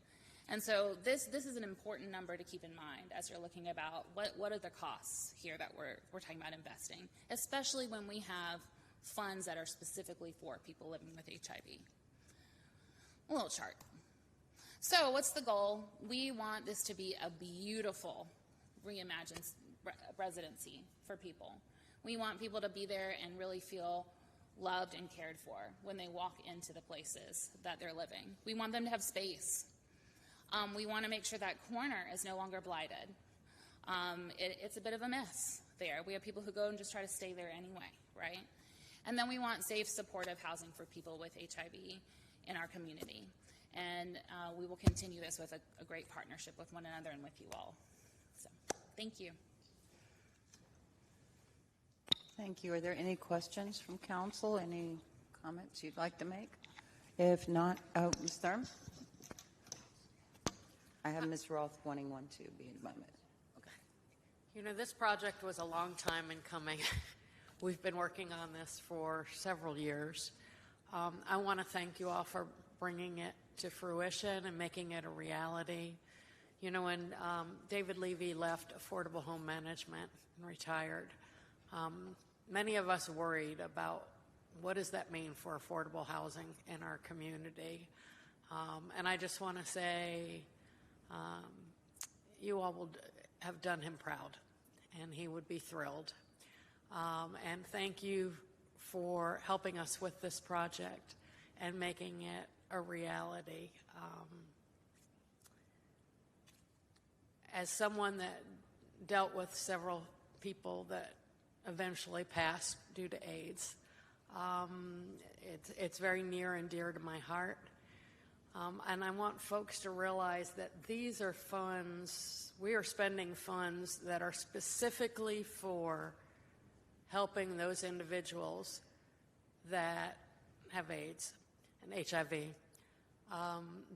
And so this is an important number to keep in mind as you're looking about what are the costs here that we're talking about investing, especially when we have funds that are specifically for people living with HIV. A little chart. So what's the goal? We want this to be a beautiful reimagined residency for people. We want people to be there and really feel loved and cared for when they walk into the places that they're living. We want them to have space. We want to make sure that corner is no longer blighted. It's a bit of a mess there. We have people who go and just try to stay there anyway, right? And then we want safe, supportive housing for people with HIV in our community. And we will continue this with a great partnership with one another and with you all. So, thank you. Thank you. Are there any questions from council? Any comments you'd like to make? If not, Ms. Thurm? I have Ms. Roth wanting one to be in a moment. Okay. You know, this project was a long time in coming. We've been working on this for several years. I want to thank you all for bringing it to fruition and making it a reality. You know, when David Levy left Affordable Home Management and retired, many of us worried about what does that mean for affordable housing in our community. And I just want to say you all will have done him proud, and he would be thrilled. And thank you for helping us with this project and making it a reality. As someone that dealt with several people that eventually passed due to AIDS, it's very near and dear to my heart. And I want folks to realize that these are funds, we are spending funds that are specifically for helping those individuals that have AIDS and HIV.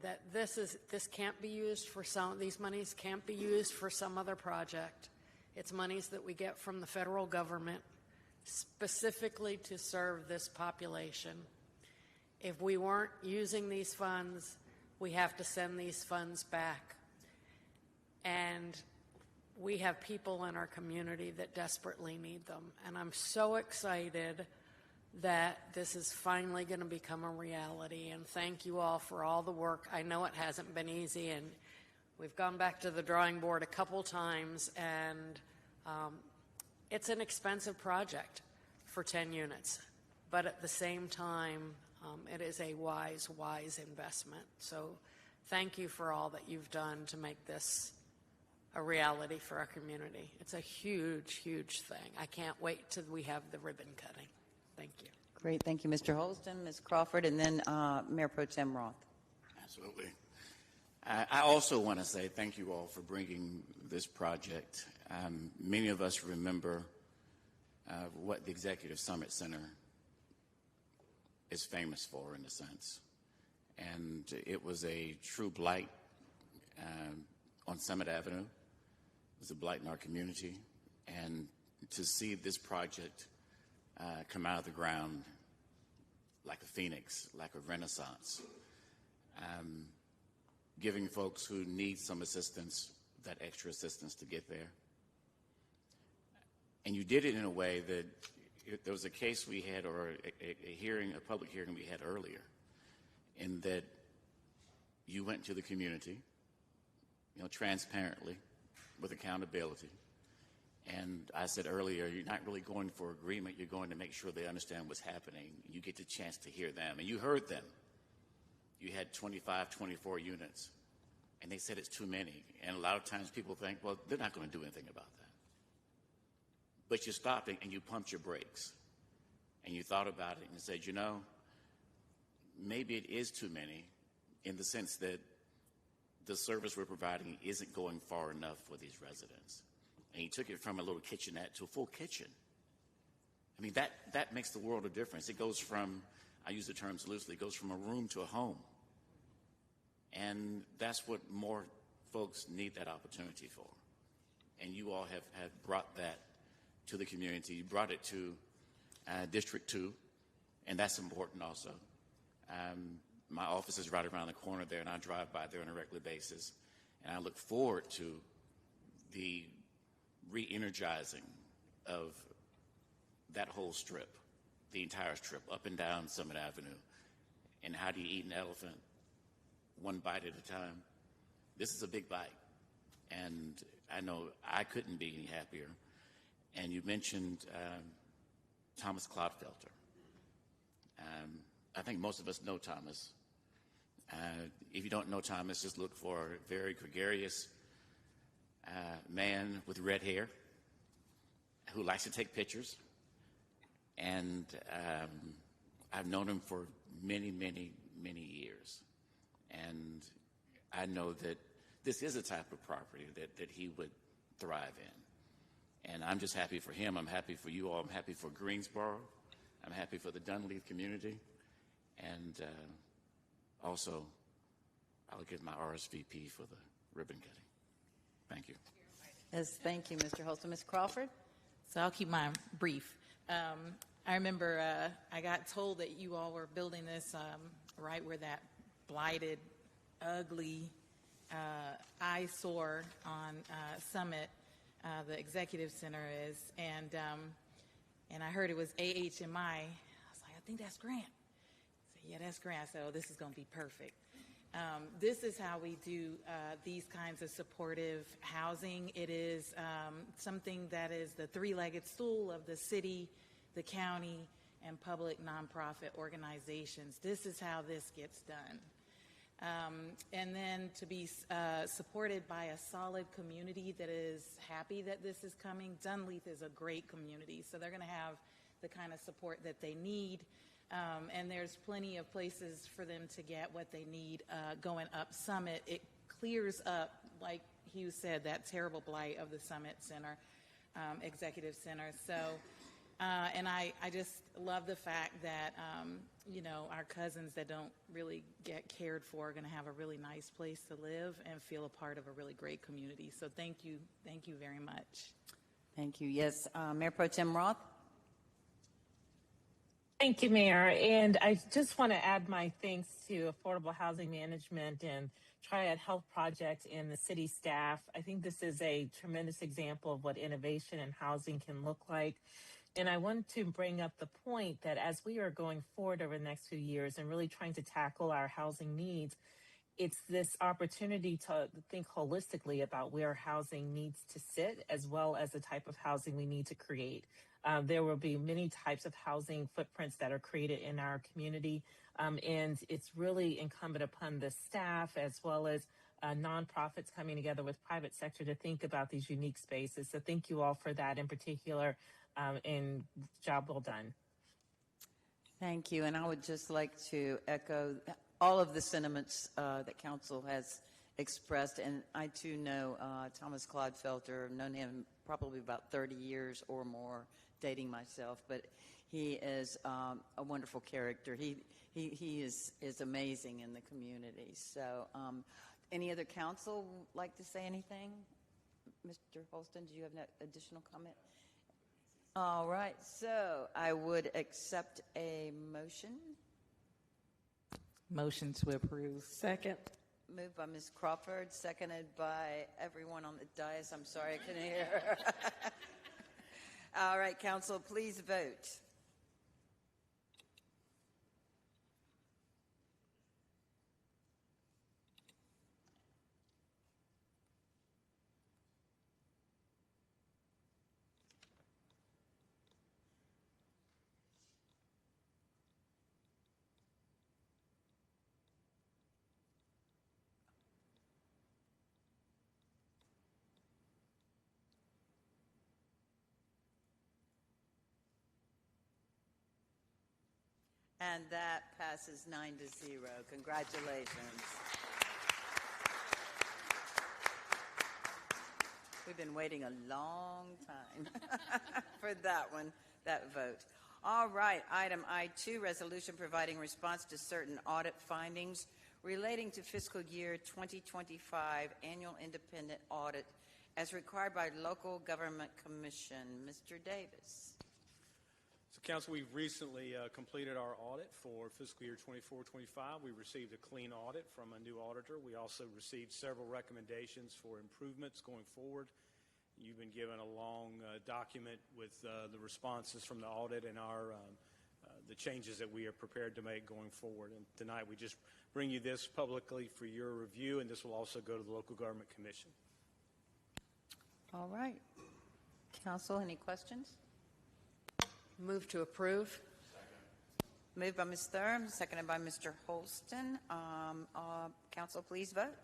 That this can't be used for these monies can't be used for some other project. It's monies that we get from the federal government specifically to serve this population. If we weren't using these funds, we have to send these funds back. And we have people in our community that desperately need them. And I'm so excited that this is finally going to become a reality. And thank you all for all the work. I know it hasn't been easy, and we've gone back to the drawing board a couple times, and it's an expensive project for 10 units. But at the same time, it is a wise investment. So thank you for all that you've done to make this a reality for our community. It's a huge, huge thing. I can't wait till we have the ribbon cutting. Thank you. Great. Thank you, Mr. Holston, Ms. Crawford, and then Mayor Pro Tem Roth. Absolutely. I also want to say thank you all for bringing this project. Many of us remember what the Executive Summit Center is famous for, in a sense. And it was a true blight on Summit Avenue. It was a blight in our community. And to see this project come out of the ground like a phoenix, like a renaissance, giving folks who need some assistance that extra assistance to get there. And you did it in a way that there was a case we had, or a public hearing we had earlier, in that you went to the community, transparently, with accountability. And I said earlier, you're not really going for agreement, you're going to make sure they understand what's happening. You get the chance to hear them, and you heard them. You had 25, 24 units, and they said it's too many. And a lot of times people think, well, they're not going to do anything about that. But you stopped and you pumped your brakes, and you thought about it and said, maybe it is too many, in the sense that the service we're providing isn't going far enough for these residents. And he took it from a little kitchenette to a full kitchen. I mean, that makes the world of difference. It goes from, I use the terms loosely, it goes from a room to a home. And that's what more folks need that opportunity for. And you all have brought that to the community. You brought it to District 2, and that's important also. My office is right around the corner there, and I drive by there on a regular basis. And I look forward to the re-energizing of that whole strip, the entire strip, up and down Summit Avenue. And how do you eat an elephant? One bite at a time. This is a big bite. And I know I couldn't be any happier. And you mentioned Thomas Clodfelter. I think most of us know Thomas. If you don't know Thomas, just look for a very gregarious man with red hair who likes to take pictures. And I've known him for many, many, many years. And I know that this is a type of property that he would thrive in. And I'm just happy for him. I'm happy for you all. I'm happy for Greensboro. I'm happy for the Dunleavy community. And also, I'll give my RSVP for the ribbon cutting. Thank you. Yes, thank you, Mr. Holston. Ms. Crawford? So I'll keep mine brief. I remember I got told that you all were building this right where that blighted, ugly eyesore on Summit, the executive center is, and I heard it was AHMI. I was like, I think that's Grant. I said, yeah, that's Grant. So this is going to be perfect. This is how we do these kinds of supportive housing. It is something that is the three-legged stool of the city, the county, and public nonprofit organizations. This is how this gets done. And then to be supported by a solid community that is happy that this is coming. Dunleith is a great community, so they're going to have the kind of support that they need. And there's plenty of places for them to get what they need going up Summit. It clears up, like Hugh said, that terrible blight of the Summit Center, Executive Center. So, and I just love the fact that, our cousins that don't really get cared for are going to have a really nice place to live and feel a part of a really great community. So thank you very much. Thank you. Yes, Mayor Pro Tem Roth. Thank you, Mayor. And I just want to add my thanks to Affordable Housing Management and Triad Health Project and the city staff. I think this is a tremendous example of what innovation in housing can look like. And I want to bring up the point that as we are going forward over the next few years and really trying to tackle our housing needs, it's this opportunity to think holistically about where housing needs to sit, as well as the type of housing we need to create. There will be many types of housing footprints that are created in our community, and it's really incumbent upon the staff as well as nonprofits coming together with private sector to think about these unique spaces. So thank you all for that in particular, and job well done. Thank you, and I would just like to echo all of the sentiments that Council has expressed, and I too know Thomas Clodfelter. I've known him probably about 30 years or more, dating myself, but he is a wonderful character. He is amazing in the community. So any other council like to say anything? Mr. Holston, do you have an additional comment? All right, so I would accept a motion. Motion to approve. Second. Moved by Ms. Crawford, seconded by everyone on the dais. I'm sorry, I couldn't hear. All right, council, please vote. And that passes 9-0. Congratulations. We've been waiting a long time for that one, that vote. All right, item I2, resolution providing response to certain audit findings relating to fiscal year 2025 annual independent audit as required by local government commission. Mr. Davis. So, Council, we've recently completed our audit for fiscal year 24-25. We received a clean audit from a new auditor. We also received several recommendations for improvements going forward. You've been given a long document with the responses from the audit and our the changes that we are prepared to make going forward. And tonight we just bring you this publicly for your review, and this will also go to the local government commission. All right. Council, any questions? Move to approve. Moved by Ms. Thurm, seconded by Mr. Holston. Council, please vote.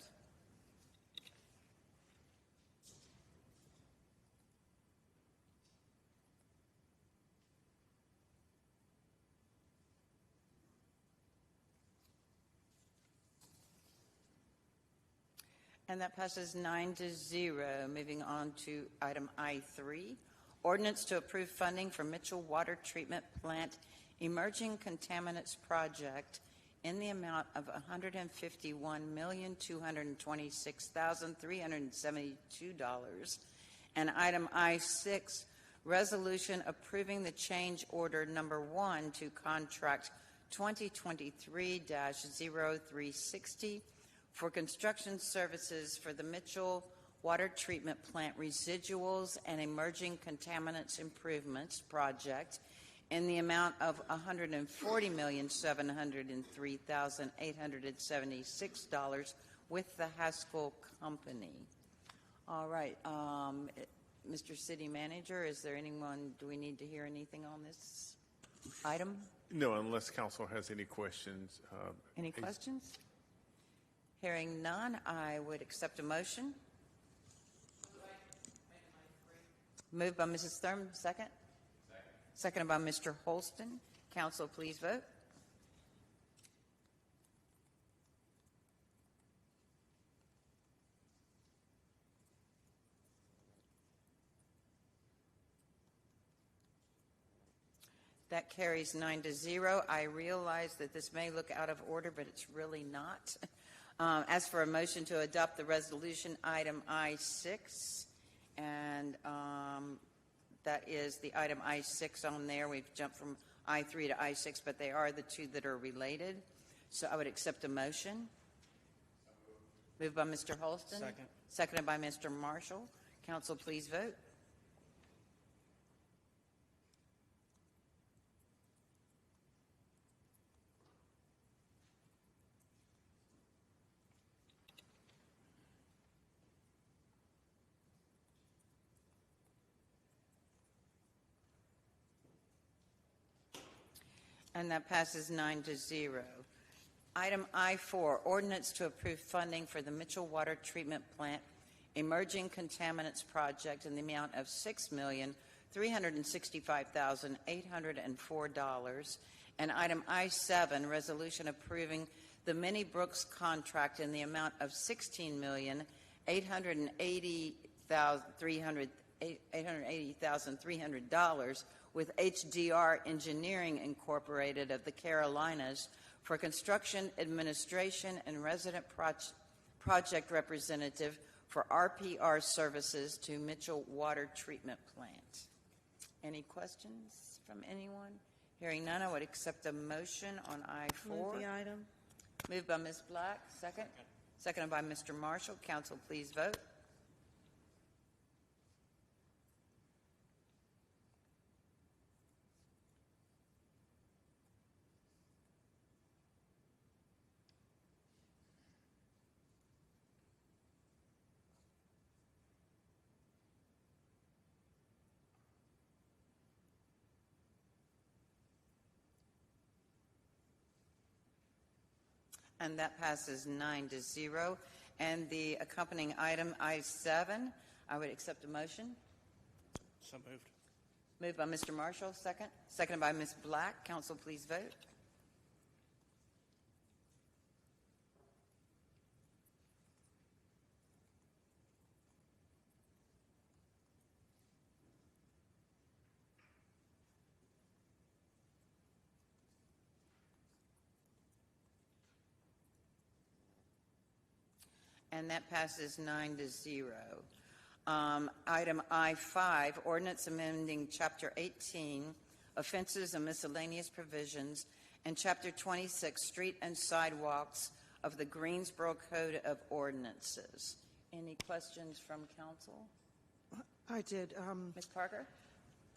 And that passes 9-0. Moving on to item I3, ordinance to approve funding for Mitchell Water Treatment Plant Emerging Contaminants Project in the amount of $151,226,372. And item I6, resolution approving the change order number 1 to contract 2023-0360 for construction services for the Mitchell Water Treatment Plant Residuals and Emerging Contaminants Improvements Project in the amount of $140,703,876 with the Haskell Company. All right, Mr. City Manager, is there anyone, do we need to hear anything on this item? No, unless council has any questions. Any questions? Hearing none, I would accept a motion. Moved by Mrs. Thurman, second? Seconded by Mr. Holston. Council, please vote. That carries 9-0. I realize that this may look out of order, but it's really not. As for a motion to adopt the resolution item I-6, and that is the item I-6 on there. We've jumped from I-3 to I-6, but they are the two that are related. So I would accept a motion. Moved by Mr. Holston. Second. Seconded by Mr. Marshall. Council, please vote. And that passes 9-0. Item I-4, ordinance to approve funding for the Mitchell Water Treatment Plant Emerging Contaminants Project in the amount of $6,365,804. And item I-7, resolution approving the Minnie Brooks contract in the amount of $16,880,300 with HDR Engineering Incorporated of the Carolinas for construction, administration, and resident project representative for RPR services to Mitchell Water Treatment Plant. Any questions from anyone? Hearing none, I would accept a motion on I-4. Move the item. Moved by Ms. Black, second. Seconded by Mr. Marshall. Council, please vote. And that passes 9-0. And the accompanying item, I-7, I would accept a motion. So moved. Moved by Mr. Marshall, second. Seconded by Ms. Black. Council, please vote. And that passes 9-0. Item I-5, ordinance amending Chapter 18, offenses and miscellaneous provisions, and Chapter 26, street and sidewalks of the Greensboro Code of Ordinances. Any questions from council? I did. Ms. Parker?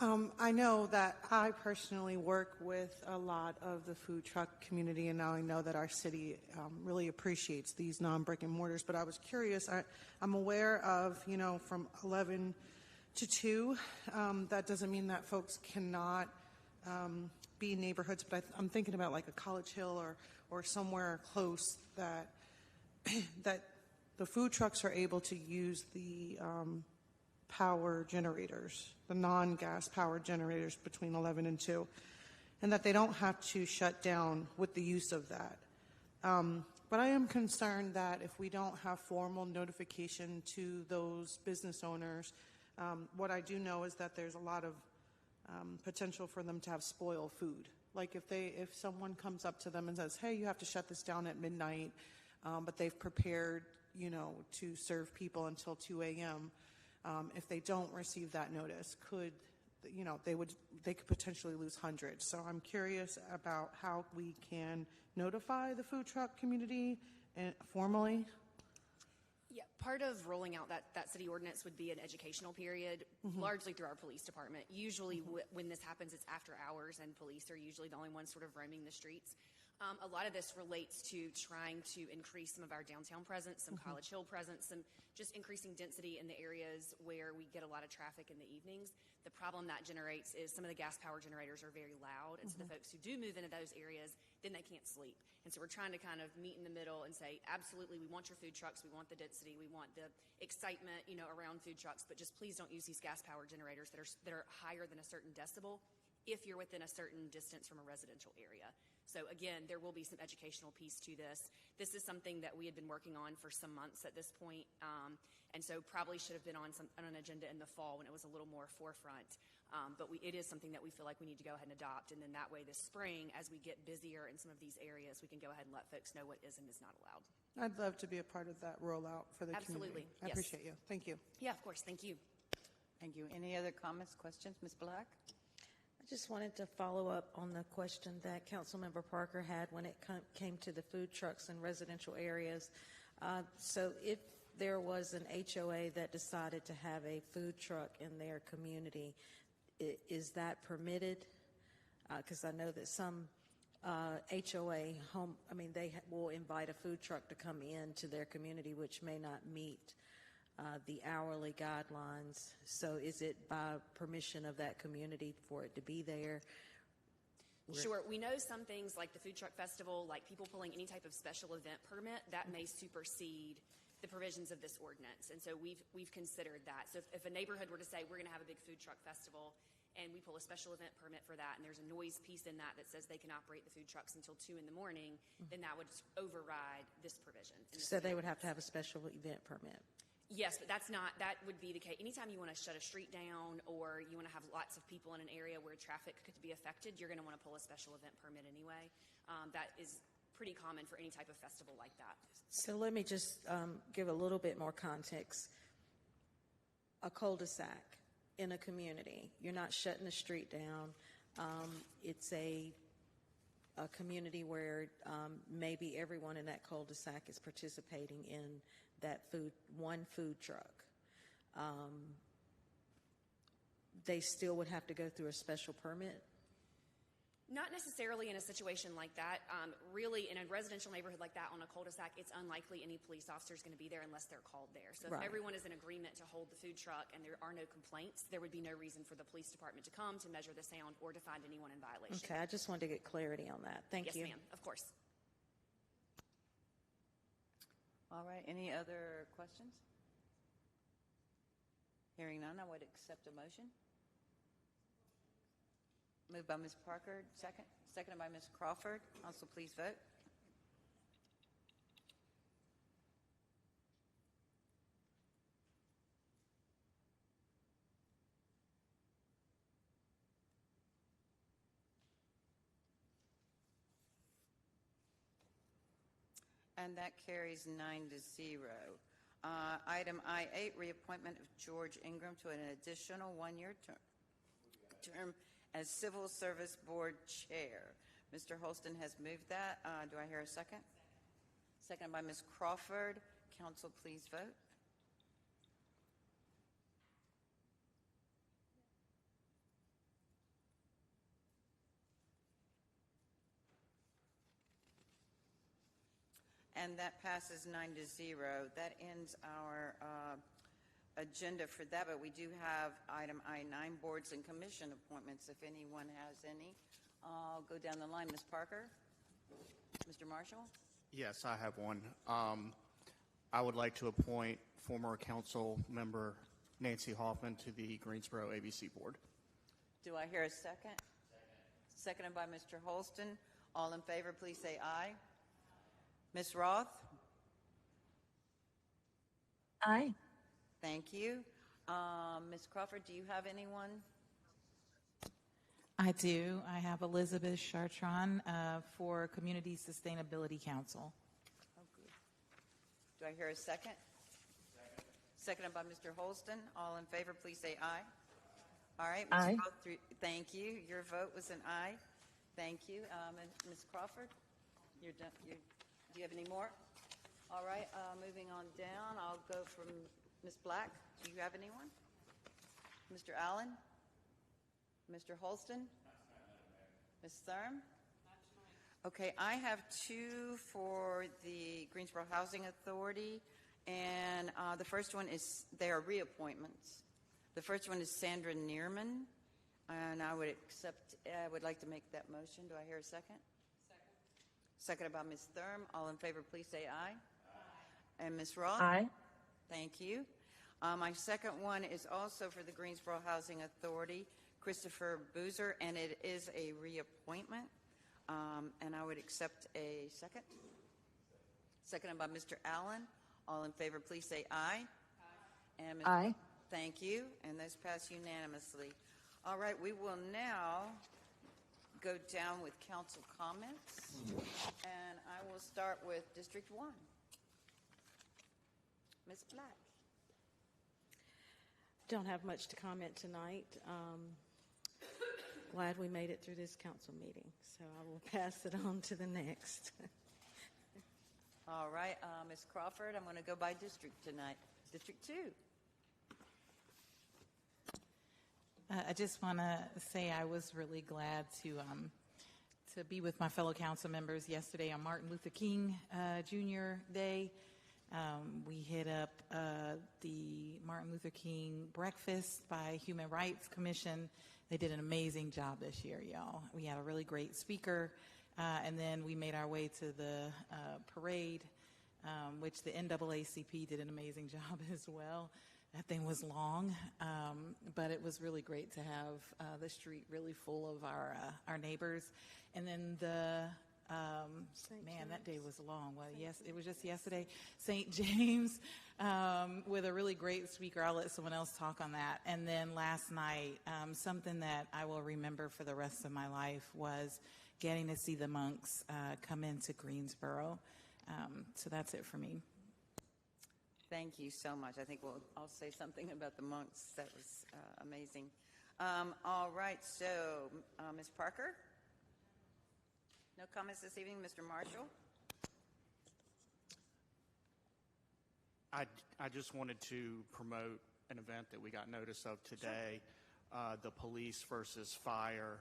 I know that I personally work with a lot of the food truck community, and now I know that our city really appreciates these non-brick and mortars. But I was curious. I'm aware of, from 11 to 2. That doesn't mean that folks cannot be in neighborhoods, but I'm thinking about like a College Hill or somewhere close that that the food trucks are able to use the power generators, the non-gas power generators between 11 and 2, and that they don't have to shut down with the use of that. But I am concerned that if we don't have formal notification to those business owners, what I do know is that there's a lot of potential for them to have spoiled food. Like if someone comes up to them and says, hey, you have to shut this down at midnight, but they've prepared, to serve people until 2 a.m., if they don't receive that notice, they could potentially lose hundreds. So I'm curious about how we can notify the food truck community formally? Yeah, part of rolling out that city ordinance would be an educational period, largely through our police department. Usually when this happens, it's after hours, and police are usually the only ones sort of roaming the streets. A lot of this relates to trying to increase some of our downtown presence, some College Hill presence, some just increasing density in the areas where we get a lot of traffic in the evenings. The problem that generates is some of the gas power generators are very loud, and so the folks who do move into those areas, then they can't sleep. And so we're trying to kind of meet in the middle and say, absolutely, we want your food trucks, we want the density, we want the excitement, around food trucks, but just please don't use these gas power generators that are higher than a certain decibel if you're within a certain distance from a residential area. So again, there will be some educational piece to this. This is something that we had been working on for some months at this point, and so probably should have been on an agenda in the fall when it was a little more forefront. But it is something that we feel like we need to go ahead and adopt, and then that way this spring, as we get busier in some of these areas, we can go ahead and let folks know what is and is not allowed. I'd love to be a part of that rollout for the community. Absolutely. I Yes. appreciate you. Thank you. Yeah, of course. Thank you. Thank you. Any other comments, questions? Ms. Black? I just wanted to follow up on the question that Councilmember Parker had when it came to the food trucks in residential areas. So if there was an HOA that decided to have a food truck in their community, is that permitted? Because I know that some HOA they will invite a food truck to come into their community, which may not meet the hourly guidelines. So is it by permission of that community for it to be there? Sure. We know some things like the Food Truck Festival, like people pulling any type of special event permit, that may supersede the provisions of this ordinance. And so we've considered that. So if a neighborhood were to say, we're going to have a big food truck festival, and we pull a special event permit for that, and there's a noise piece in that says they can operate the food trucks until 2 in the morning, then that would override this provision. So they would have to have a special event permit? Yes, but that would be the case. Anytime you want to shut a street down or you want to have lots of people in an area where traffic could be affected, you're going to want to pull a special event permit anyway. That is pretty common for any type of festival like that. So let me just give a little bit more context. A cul-de-sac in a community, you're not shutting the street down. It's a community where maybe everyone in that cul-de-sac is participating in that one food truck. They still would have to go through a special permit? Not necessarily in a situation like that. Really, in a residential neighborhood like that on a cul-de-sac, it's unlikely any police officer is going to be there unless they're called there. So if everyone is in agreement to hold the food truck and there are no complaints, there would be no reason for the police department to come to measure the sound or to find anyone in violation. Okay, I just wanted to get clarity on that. Thank you. Yes, ma'am. Of course. All right. Any other questions? Hearing none, I would accept a motion. Moved by Ms. Parker, seconded by Ms. Crawford. Council, please vote. And that carries 9-0. Item I-8, reappointment of George Ingram to an additional one-year term as Civil Service Board Chair. Mr. Holston has moved that. Do I hear a second? Second by Ms. Crawford. Council, please vote. And that passes 9-0. That ends our agenda for that, but we do have item I-9, boards and commission appointments, if anyone has any. I'll go down the line. Ms. Parker? Mr. Marshall? Yes, I have one. I would like to appoint former council member Nancy Hoffman to the Greensboro ABC Board. Do I hear a second? Seconded by Mr. Holston. All in favor, please say aye. Ms. Roth? Aye. Thank you. Ms. Crawford, do you have anyone? I do. I have Elizabeth Chartron for Community Sustainability Council. Oh, good. Do I hear a second? Seconded by Mr. Holston. All in favor, please say aye. All right. Ms. Aye. Roth, thank you. Your vote was an aye. Thank you. Ms. Crawford, you're done. Do you have any more? All right, moving on down, I'll go from Ms. Black. Do you have anyone? Mr. Allen? Mr. Holston? Ms. Thurm? Okay, I have two for the Greensboro Housing Authority, and the first one is, they are reappointments. The first one is Sandra Neerman, and I would like to make that motion. Do I hear a second? Seconded by Ms. Thurm. All in favor, please say aye. Aye. And Ms. Roth? Aye. Thank you. My second one is also for the Greensboro Housing Authority, Christopher Boozer, and it is a reappointment. And I would accept a second. Seconded by Mr. Allen. All in favor, please say aye. Aye. And Ms. Aye. Thank you. And those pass unanimously. All right, we will now go down with council comments. And I will start with District 1. Ms. Black. Don't have much to comment tonight. Glad we made it through this council meeting, so I will pass it on to the next. All right, Ms. Crawford, I'm going to go by district tonight. District 2. I just want to say I was really glad to be with my fellow council members yesterday on Martin Luther King Jr. Day. We hit up the Martin Luther King breakfast by Human Rights Commission. They did an amazing job this year, y'all. We had a really great speaker, and then we made our way to the parade, which the NAACP did an amazing job as well. That thing was long, but it was really great to have the street really full of our neighbors. And then that day was long. Well, yes, it was just yesterday. St. James with a really great speaker. I'll let someone else talk on that. And then last night, something that I will remember for the rest of my life was getting to see the monks come into Greensboro. So that's it for me. Thank you so much. I think I'll say something about the monks. That was amazing. All right, so Ms. Parker? No comments this evening. Mr. Marshall? I just wanted to promote an event that we got notice of today, the Police versus Fire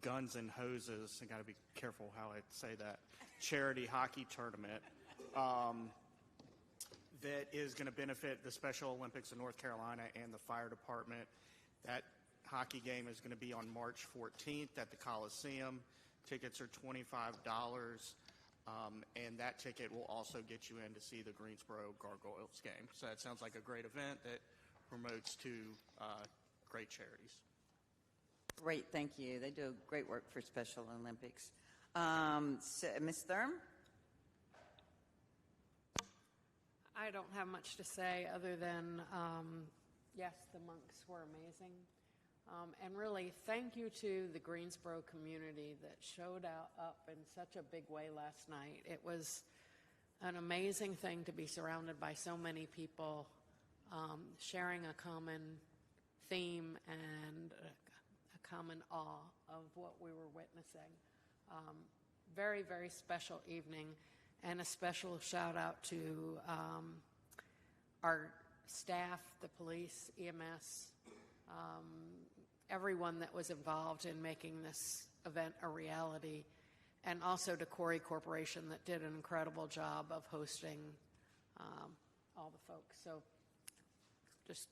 Guns and Hoses, I got to be careful how I say that, charity hockey tournament that is going to benefit the Special Olympics of North Carolina and the fire department. That hockey game is going to be on March 14th at the Coliseum. Tickets are $25, and that ticket will also get you in to see the Greensboro Gargoyles game. So that sounds like a great event that promotes two great charities. Great, thank you. They do great work for Special Olympics. So, Ms. Thurm? I don't have much to say other than, yes, the monks were amazing. And really, thank you to the Greensboro community that showed up in such a big way last night. It was an amazing thing to be surrounded by so many people sharing a common theme and a common awe of what we were witnessing. Very, very special evening, and a special shout out to our staff, the police, EMS, everyone that was involved in making this event a reality, and also to Corey Corporation that did an incredible job of hosting all the folks. So just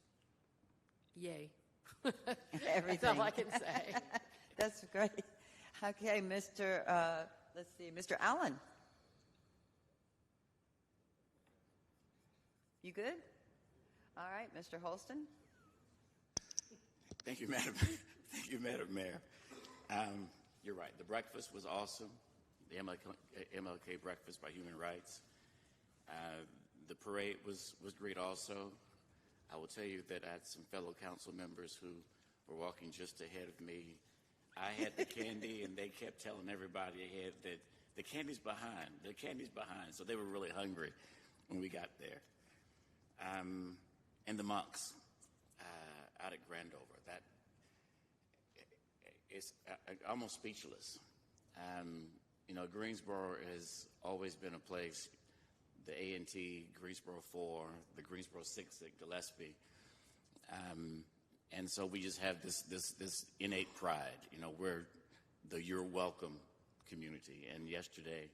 yay. Everything. That's all I can say. That's great. Okay, Mr. Let's see, Mr. Allen. You good? All right, Mr. Holston. Thank you, Madam. Thank you, Madam Mayor. You're right. The breakfast was awesome. The MLK breakfast by Human Rights. The parade was great also. I will tell you that I had some fellow council members who were walking just ahead of me. I had the candy, and they kept telling everybody ahead that the candy's behind. The candy's behind. So they were really hungry when we got there. And the monks out at Grandover. That is almost speechless. Greensboro has always been a place the A&T, Greensboro 4, the Greensboro 6 at Gillespie. And so we just have this innate pride. You know, we're the You're Welcome community. And yesterday,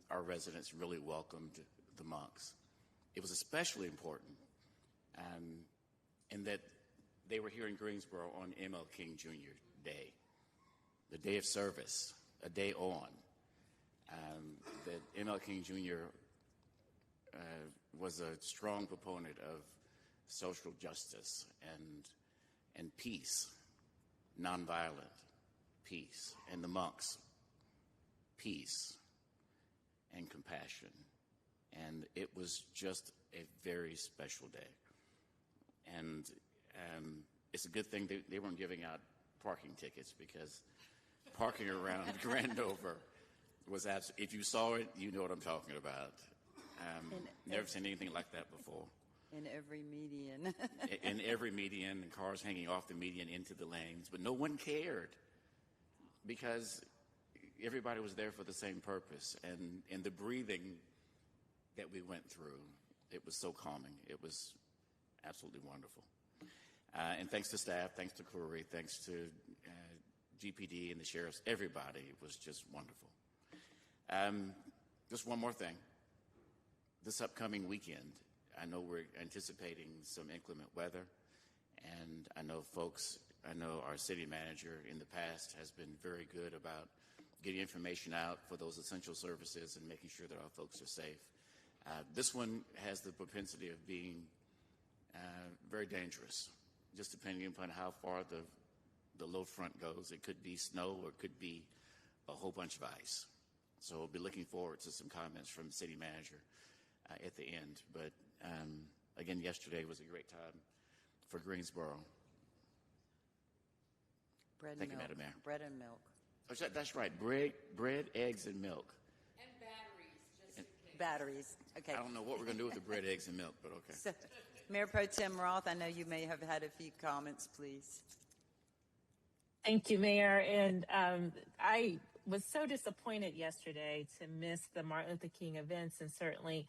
our residents really welcomed the monks. It was especially important in that they were here in Greensboro on M.L. King Jr. Day, the day of service, a day on. That M.L. King Jr. Was a strong proponent of social justice and peace, nonviolent peace, and the monks, peace and compassion. And it was just a very special day. And it's a good thing they weren't giving out parking tickets, because parking around Grandover was absolutely, if you saw it, you know what I'm talking about. Never seen anything like that before. In every median. In every median, and cars hanging off the median into the lanes. But no one cared, because everybody was there for the same purpose. And the breathing that we went through, it was so calming. It was absolutely wonderful. And thanks to staff, thanks to Corey, thanks to GPD and the sheriffs, everybody, it was just wonderful. Just one more thing. This upcoming weekend, I know we're anticipating some inclement weather, and I know our city manager in the past has been very good about getting information out for those essential services and making sure that our folks are safe. This one has the propensity of being very dangerous, just depending upon how far the low front goes. It could be snow, or it could be a whole bunch of ice. So we'll be looking forward to some comments from the city manager at the end. But again, yesterday was a great time for Greensboro. Bread Thank and you, milk. Madam Mayor. Bread and milk. Oh, that's right. Bread, eggs, and milk. And batteries, just in case. Batteries. Okay. I don't know what we're going to do with the bread, eggs, and milk, but okay. So, Mayor Pro Tem Roth, I know you may have had a few comments, please. Thank you, Mayor. And I was so disappointed yesterday to miss the Martin Luther King events, and certainly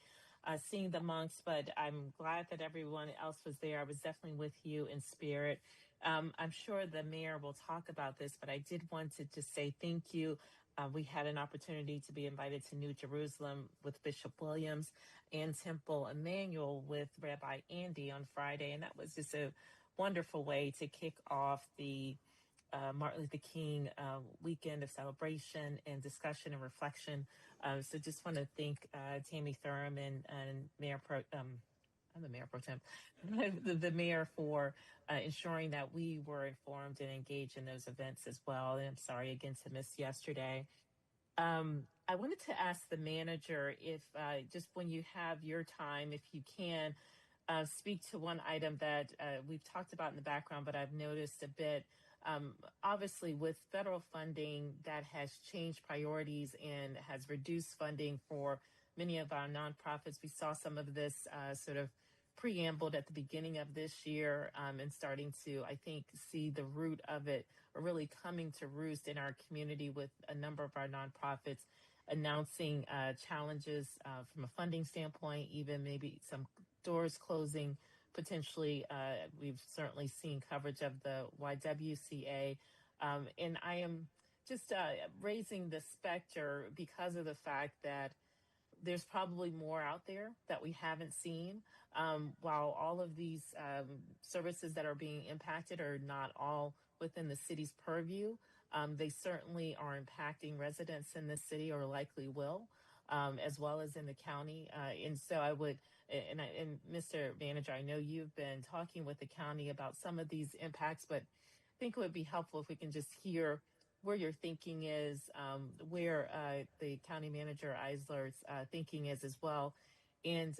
seeing the monks, but I'm glad that everyone else was there. I was definitely with you in spirit. I'm sure the mayor will talk about this, but I did want to just say thank you. We had an opportunity to be invited to New Jerusalem with Bishop Williams and Temple Emmanuel with Rabbi Andy on Friday, and that was just a wonderful way to kick off the Martin Luther King weekend of celebration and discussion and reflection. So just want to thank Tammy Thurman and Mayor I'm the Mayor Pro Tem, the mayor for ensuring that we were informed and engaged in those events as well. And I'm sorry again to miss yesterday. I wanted to ask the manager if just when you have your time, if you can speak to one item that we've talked about in the background, but I've noticed a bit. Obviously, with federal funding that has changed priorities and has reduced funding for many of our nonprofits, we saw some of this sort of preambled at the beginning of this year and starting to, I think, see the root of it really coming to roost in our community, with a number of our nonprofits announcing challenges from a funding standpoint, even maybe some doors closing potentially. We've certainly seen coverage of the YWCA. And I am just raising the specter because of the fact that there's probably more out there that we haven't seen. While all of these services that are being impacted are not all within the city's purview, they certainly are impacting residents in the city, or likely will, as well as in the county. And so I would, and Mr. Manager, I know you've been talking with the county about some of these impacts, but I think it would be helpful if we can just hear where your thinking is, where the county manager Eisler's thinking is as well, and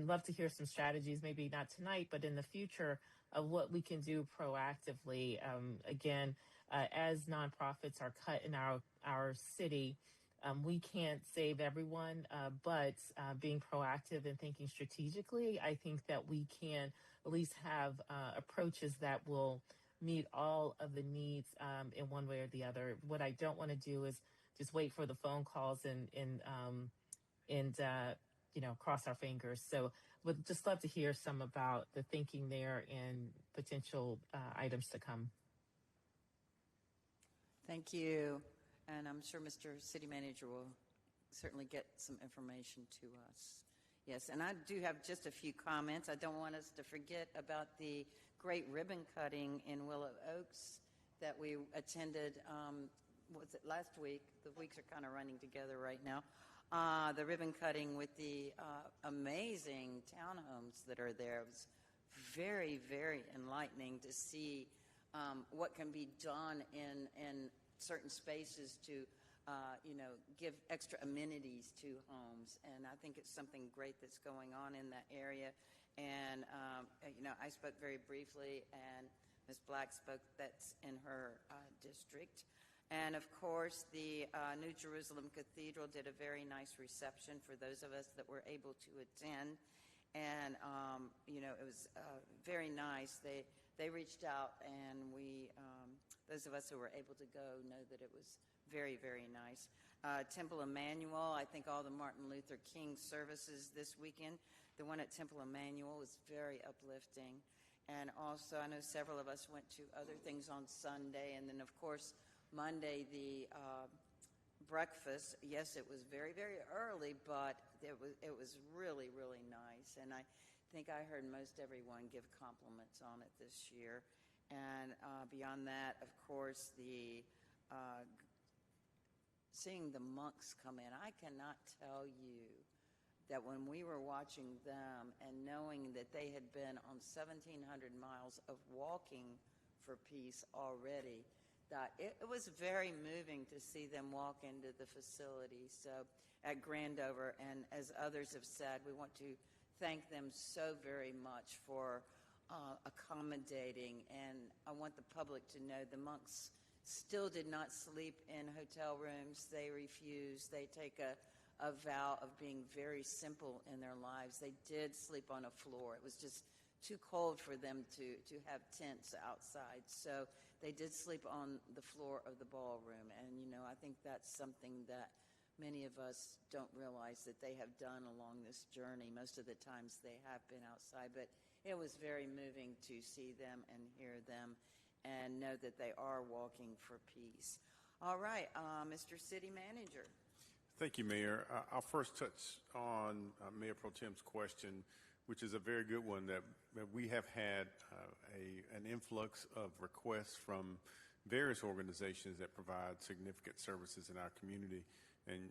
love to hear some strategies, maybe not tonight, but in the future, of what we can do proactively. Again, as nonprofits are cut in our city, we can't save everyone, but being proactive and thinking strategically, I think that we can at least have approaches that will meet all of the needs in one way or the other. What I don't want to do is just wait for the phone calls and and cross our fingers. So would just love to hear some about the thinking there and potential items to come. Thank you. And I'm sure Mr. City Manager will certainly get some information to us. Yes, and I do have just a few comments. I don't want us to forget about the great ribbon cutting in Willow Oaks that we attended, was it last week? The weeks are kind of running together right now. The ribbon cutting with the amazing townhomes that are there. It was very, very enlightening to see what can be done in certain spaces to give extra amenities to homes. And I think it's something great that's going on in that area. And, I spoke very briefly, and Ms. Black spoke, that's in her district. And, of course, the New Jerusalem Cathedral did a very nice reception for those of us that were able to attend. And, it was very nice. They reached out, and those of us who were able to go know that it was very, very nice. Temple Emmanuel, I think all the Martin Luther King services this weekend, the one at Temple Emmanuel was very uplifting. And also, I know several of us went to other things on Sunday. And then, of course, Monday, the breakfast. Yes, it was very, very early, but it was really, really nice. And I think I heard most everyone give compliments on it this year. And beyond that, of course, the seeing the monks come in. I cannot tell you that when we were watching them and knowing that they had been on 1,700 miles of walking for peace already, that it was very moving to see them walk into the facility. So at Grandover, and as others have said, we want to thank them so very much for accommodating. And I want the public to know the monks still did not sleep in hotel rooms. They refused. They take a vow of being very simple in their lives. They did sleep on a floor. It was just too cold for them to have tents outside. So they did sleep on the floor of the ballroom. And, I think that's something that many of us don't realize that they have done along this journey. Most of the times they have been outside, but it was very moving to see them and hear them and know that they are walking for peace. All right, Mr. City Manager. Thank you, Mayor. I'll first touch on Mayor Pro Tem's question, which is a very good one, that we have had an influx of requests from various organizations that provide significant services in our community. And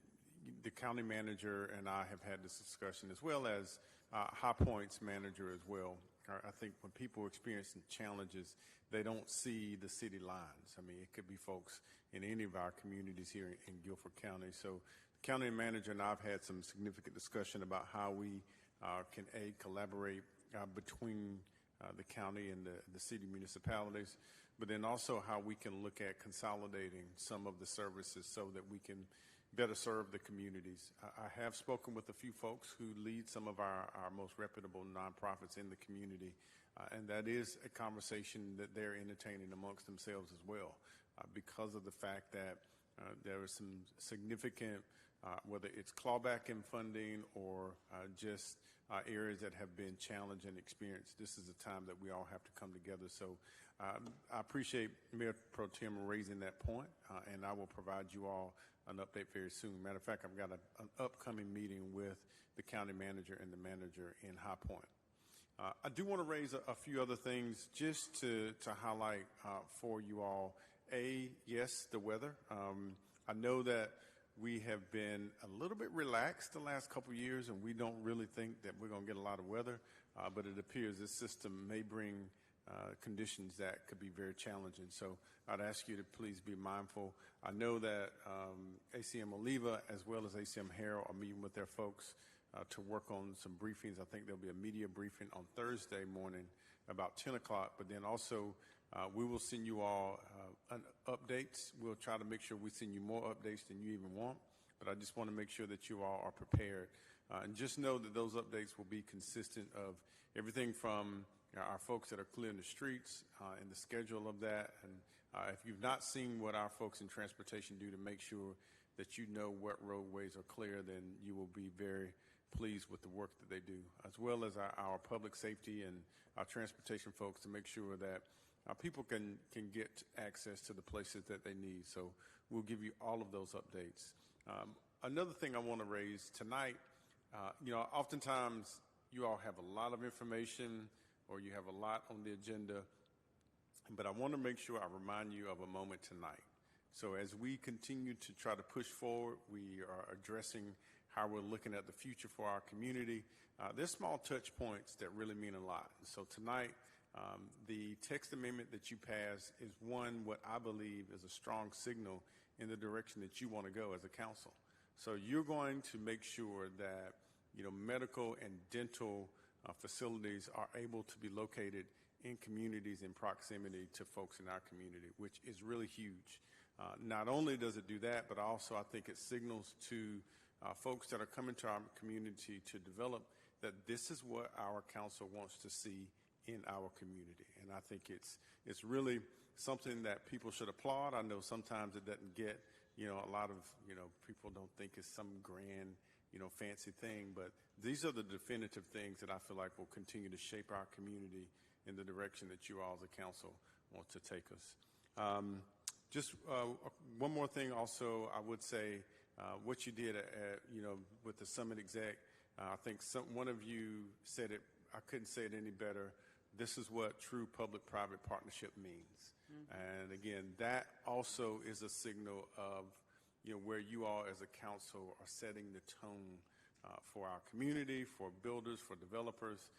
the county manager and I have had this discussion, as well as High Point's manager as well. I think when people are experiencing challenges, they don't see the city lines. I mean, it could be folks in any of our communities here in Guilford County. So the county manager and I have had some significant discussion about how we can collaborate between the county and the city municipalities, but then also how we can look at consolidating some of the services so that we can better serve the communities. I have spoken with a few folks who lead some of our most reputable nonprofits in the community, and that is a conversation that they're entertaining amongst themselves as well, because of the fact that there is some significant, whether it's clawback in funding or just areas that have been challenged and experienced. This is a time that we all have to come together. So I appreciate Mayor Pro Tem raising that point, and I will provide you all an update very soon. Matter of fact, I've got an upcoming meeting with the county manager and the manager in High Point. I do want to raise a few other things just to highlight for you all. Yes, the weather. I know that we have been a little bit relaxed the last couple of years, and we don't really think that we're going to get a lot of weather, but it appears this system may bring conditions that could be very challenging. So I'd ask you to please be mindful. I know that ACM Oliva as well as ACM Harrell are meeting with their folks to work on some briefings. I think there'll be a media briefing on Thursday morning about 10 o'clock, but then also we will send you all updates. We'll try to make sure we send you more updates than you even want, but I just want to make sure that you all are prepared. And just know that those updates will be consistent of everything from our folks that are clearing the streets and the schedule of that. And if you've not seen what our folks in transportation do to make sure that you know what roadways are clear, then you will be very pleased with the work that they do, as well as our public safety and our transportation folks, to make sure that people can get access to the places that they need. So we'll give you all of those updates. Another thing I want to raise tonight, oftentimes you all have a lot of information or you have a lot on the agenda, but I want to make sure I remind you of a moment tonight. So as we continue to try to push forward, we are addressing how we're looking at the future for our community. There's small touch points that really mean a lot. So tonight, the text amendment that you pass is what I believe is a strong signal in the direction that you want to go as a council. So you're going to make sure that medical and dental facilities are able to be located in communities in proximity to folks in our community, which is really huge. Not only does it do that, but also I think it signals to folks that are coming to our community to develop that this is what our council wants to see in our community. And I think it's really something that people should applaud. I know sometimes it doesn't get, a lot of, people don't think it's some grand, fancy thing, but these are the definitive things that I feel like will continue to shape our community in the direction that you all as a council want to take us. Just one more thing also, I would say, what you did with the Summit Exec, I think one of you said it, I couldn't say it any better. This is what true public-private partnership means. Mm-hmm. And again, that also is a signal of where you all as a council are setting the tone for our community, for builders, for developers.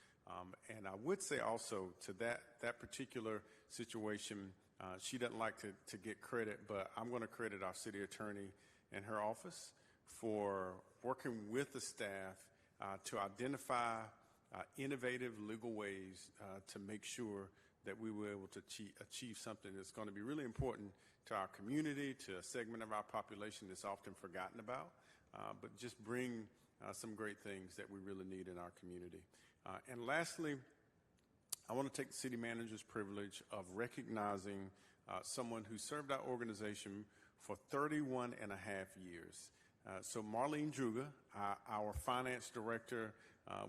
And I would say also to that particular situation, she doesn't like to get credit, but I'm going to credit our city attorney and her office for working with the staff to identify innovative legal ways to make sure that we were able to achieve something that's going to be really important to our community, to a segment of our population that's often forgotten about, but just bring some great things that we really need in our community. And lastly, I want to take the city manager's privilege of recognizing someone who served our organization for 31 and a half years. So Marlene Druga, our finance director,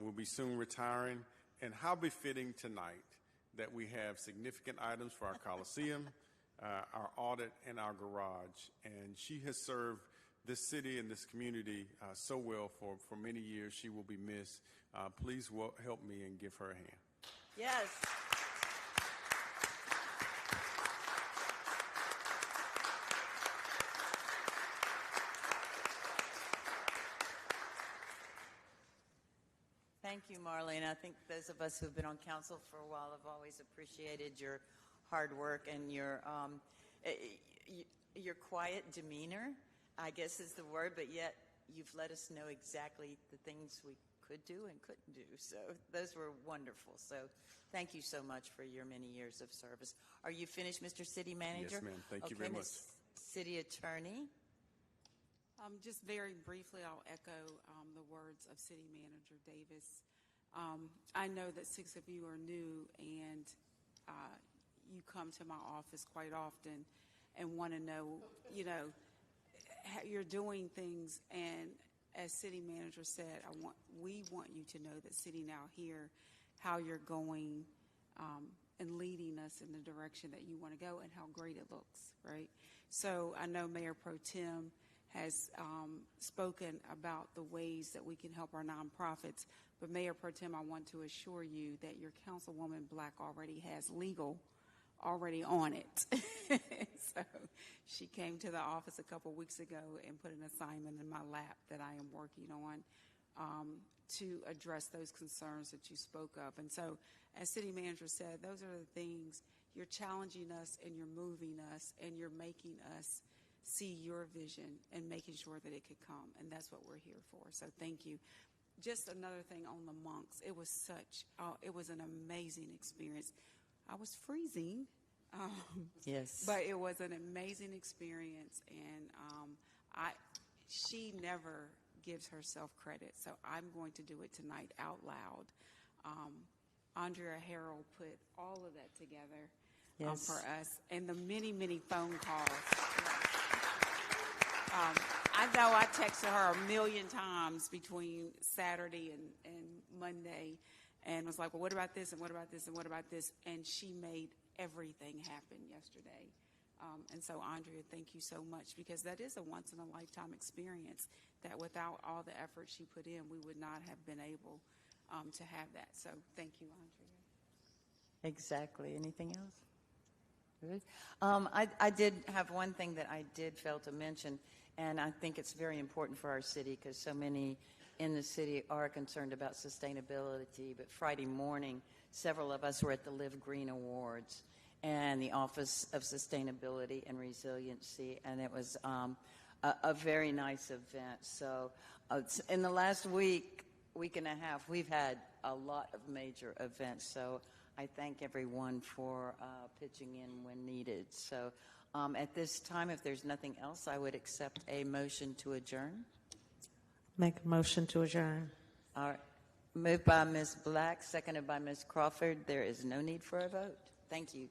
will be soon retiring. And how befitting tonight that we have significant items for our Coliseum, our audit, and our garage. And she has served this city and this community so well for many years. She will be missed. Please help me and give her a hand. Yes. Thank you, Marlene. I think those of us who've been on council for a while have always appreciated your hard work and your quiet demeanor, I guess is the word, but yet you've let us know exactly the things we could do and couldn't do. So those were wonderful. So thank you so much for your many years of service. Are you finished, Mr. City Manager? Yes, ma'am. Thank you very much. City Attorney. Just very briefly, I'll echo the words of City Manager Davis. I know that 6 of you are new, and you come to my office quite often and want to know, you're doing things. And as City Manager said, we want you to know that sitting out here, how you're going and leading us in the direction that you want to go and how great it looks, right? So I know Mayor Pro Tem has spoken about the ways that we can help our nonprofits. But Mayor Pro Tem, I want to assure you that your Councilwoman Black already has legal already on it. So she came to the office a couple weeks ago and put an assignment in my lap that I am working on to address those concerns that you spoke of. And so, as City Manager said, those are the things. You're challenging us and you're moving us and you're making us see your vision and making sure that it could come. And that's what we're here for. So thank you. Just another thing on the monks. It was it was an amazing experience. I was freezing. Yes. But it was an amazing experience. And she never gives herself credit. So I'm going to do it tonight out loud. Andrea Harrell put all of that together for us, and the many, many phone calls. I know I texted her a million times between Saturday and Monday and was like, well, what about this and what about this and what about this? And she made everything happen yesterday. And so, Andrea, thank you so much, because that is a once-in-a-lifetime experience that without all the effort she put in, we would not have been able to have that. So thank you, Andrea. Exactly. Anything else? Good. I did have one thing that I did fail to mention, and I think it's very important for our city because so many in the city are concerned about sustainability. But Friday morning, several of us were at the Live Green Awards and the Office of Sustainability and Resiliency, and it was a very nice event. So in the last week and a half, we've had a lot of major events. So I thank everyone for pitching in when needed. So at this time, if there's nothing else, I would accept a motion to adjourn. Make a motion to adjourn. All right. Moved by Ms. Black, seconded by Ms. Crawford. There is no need for a vote. Thank you.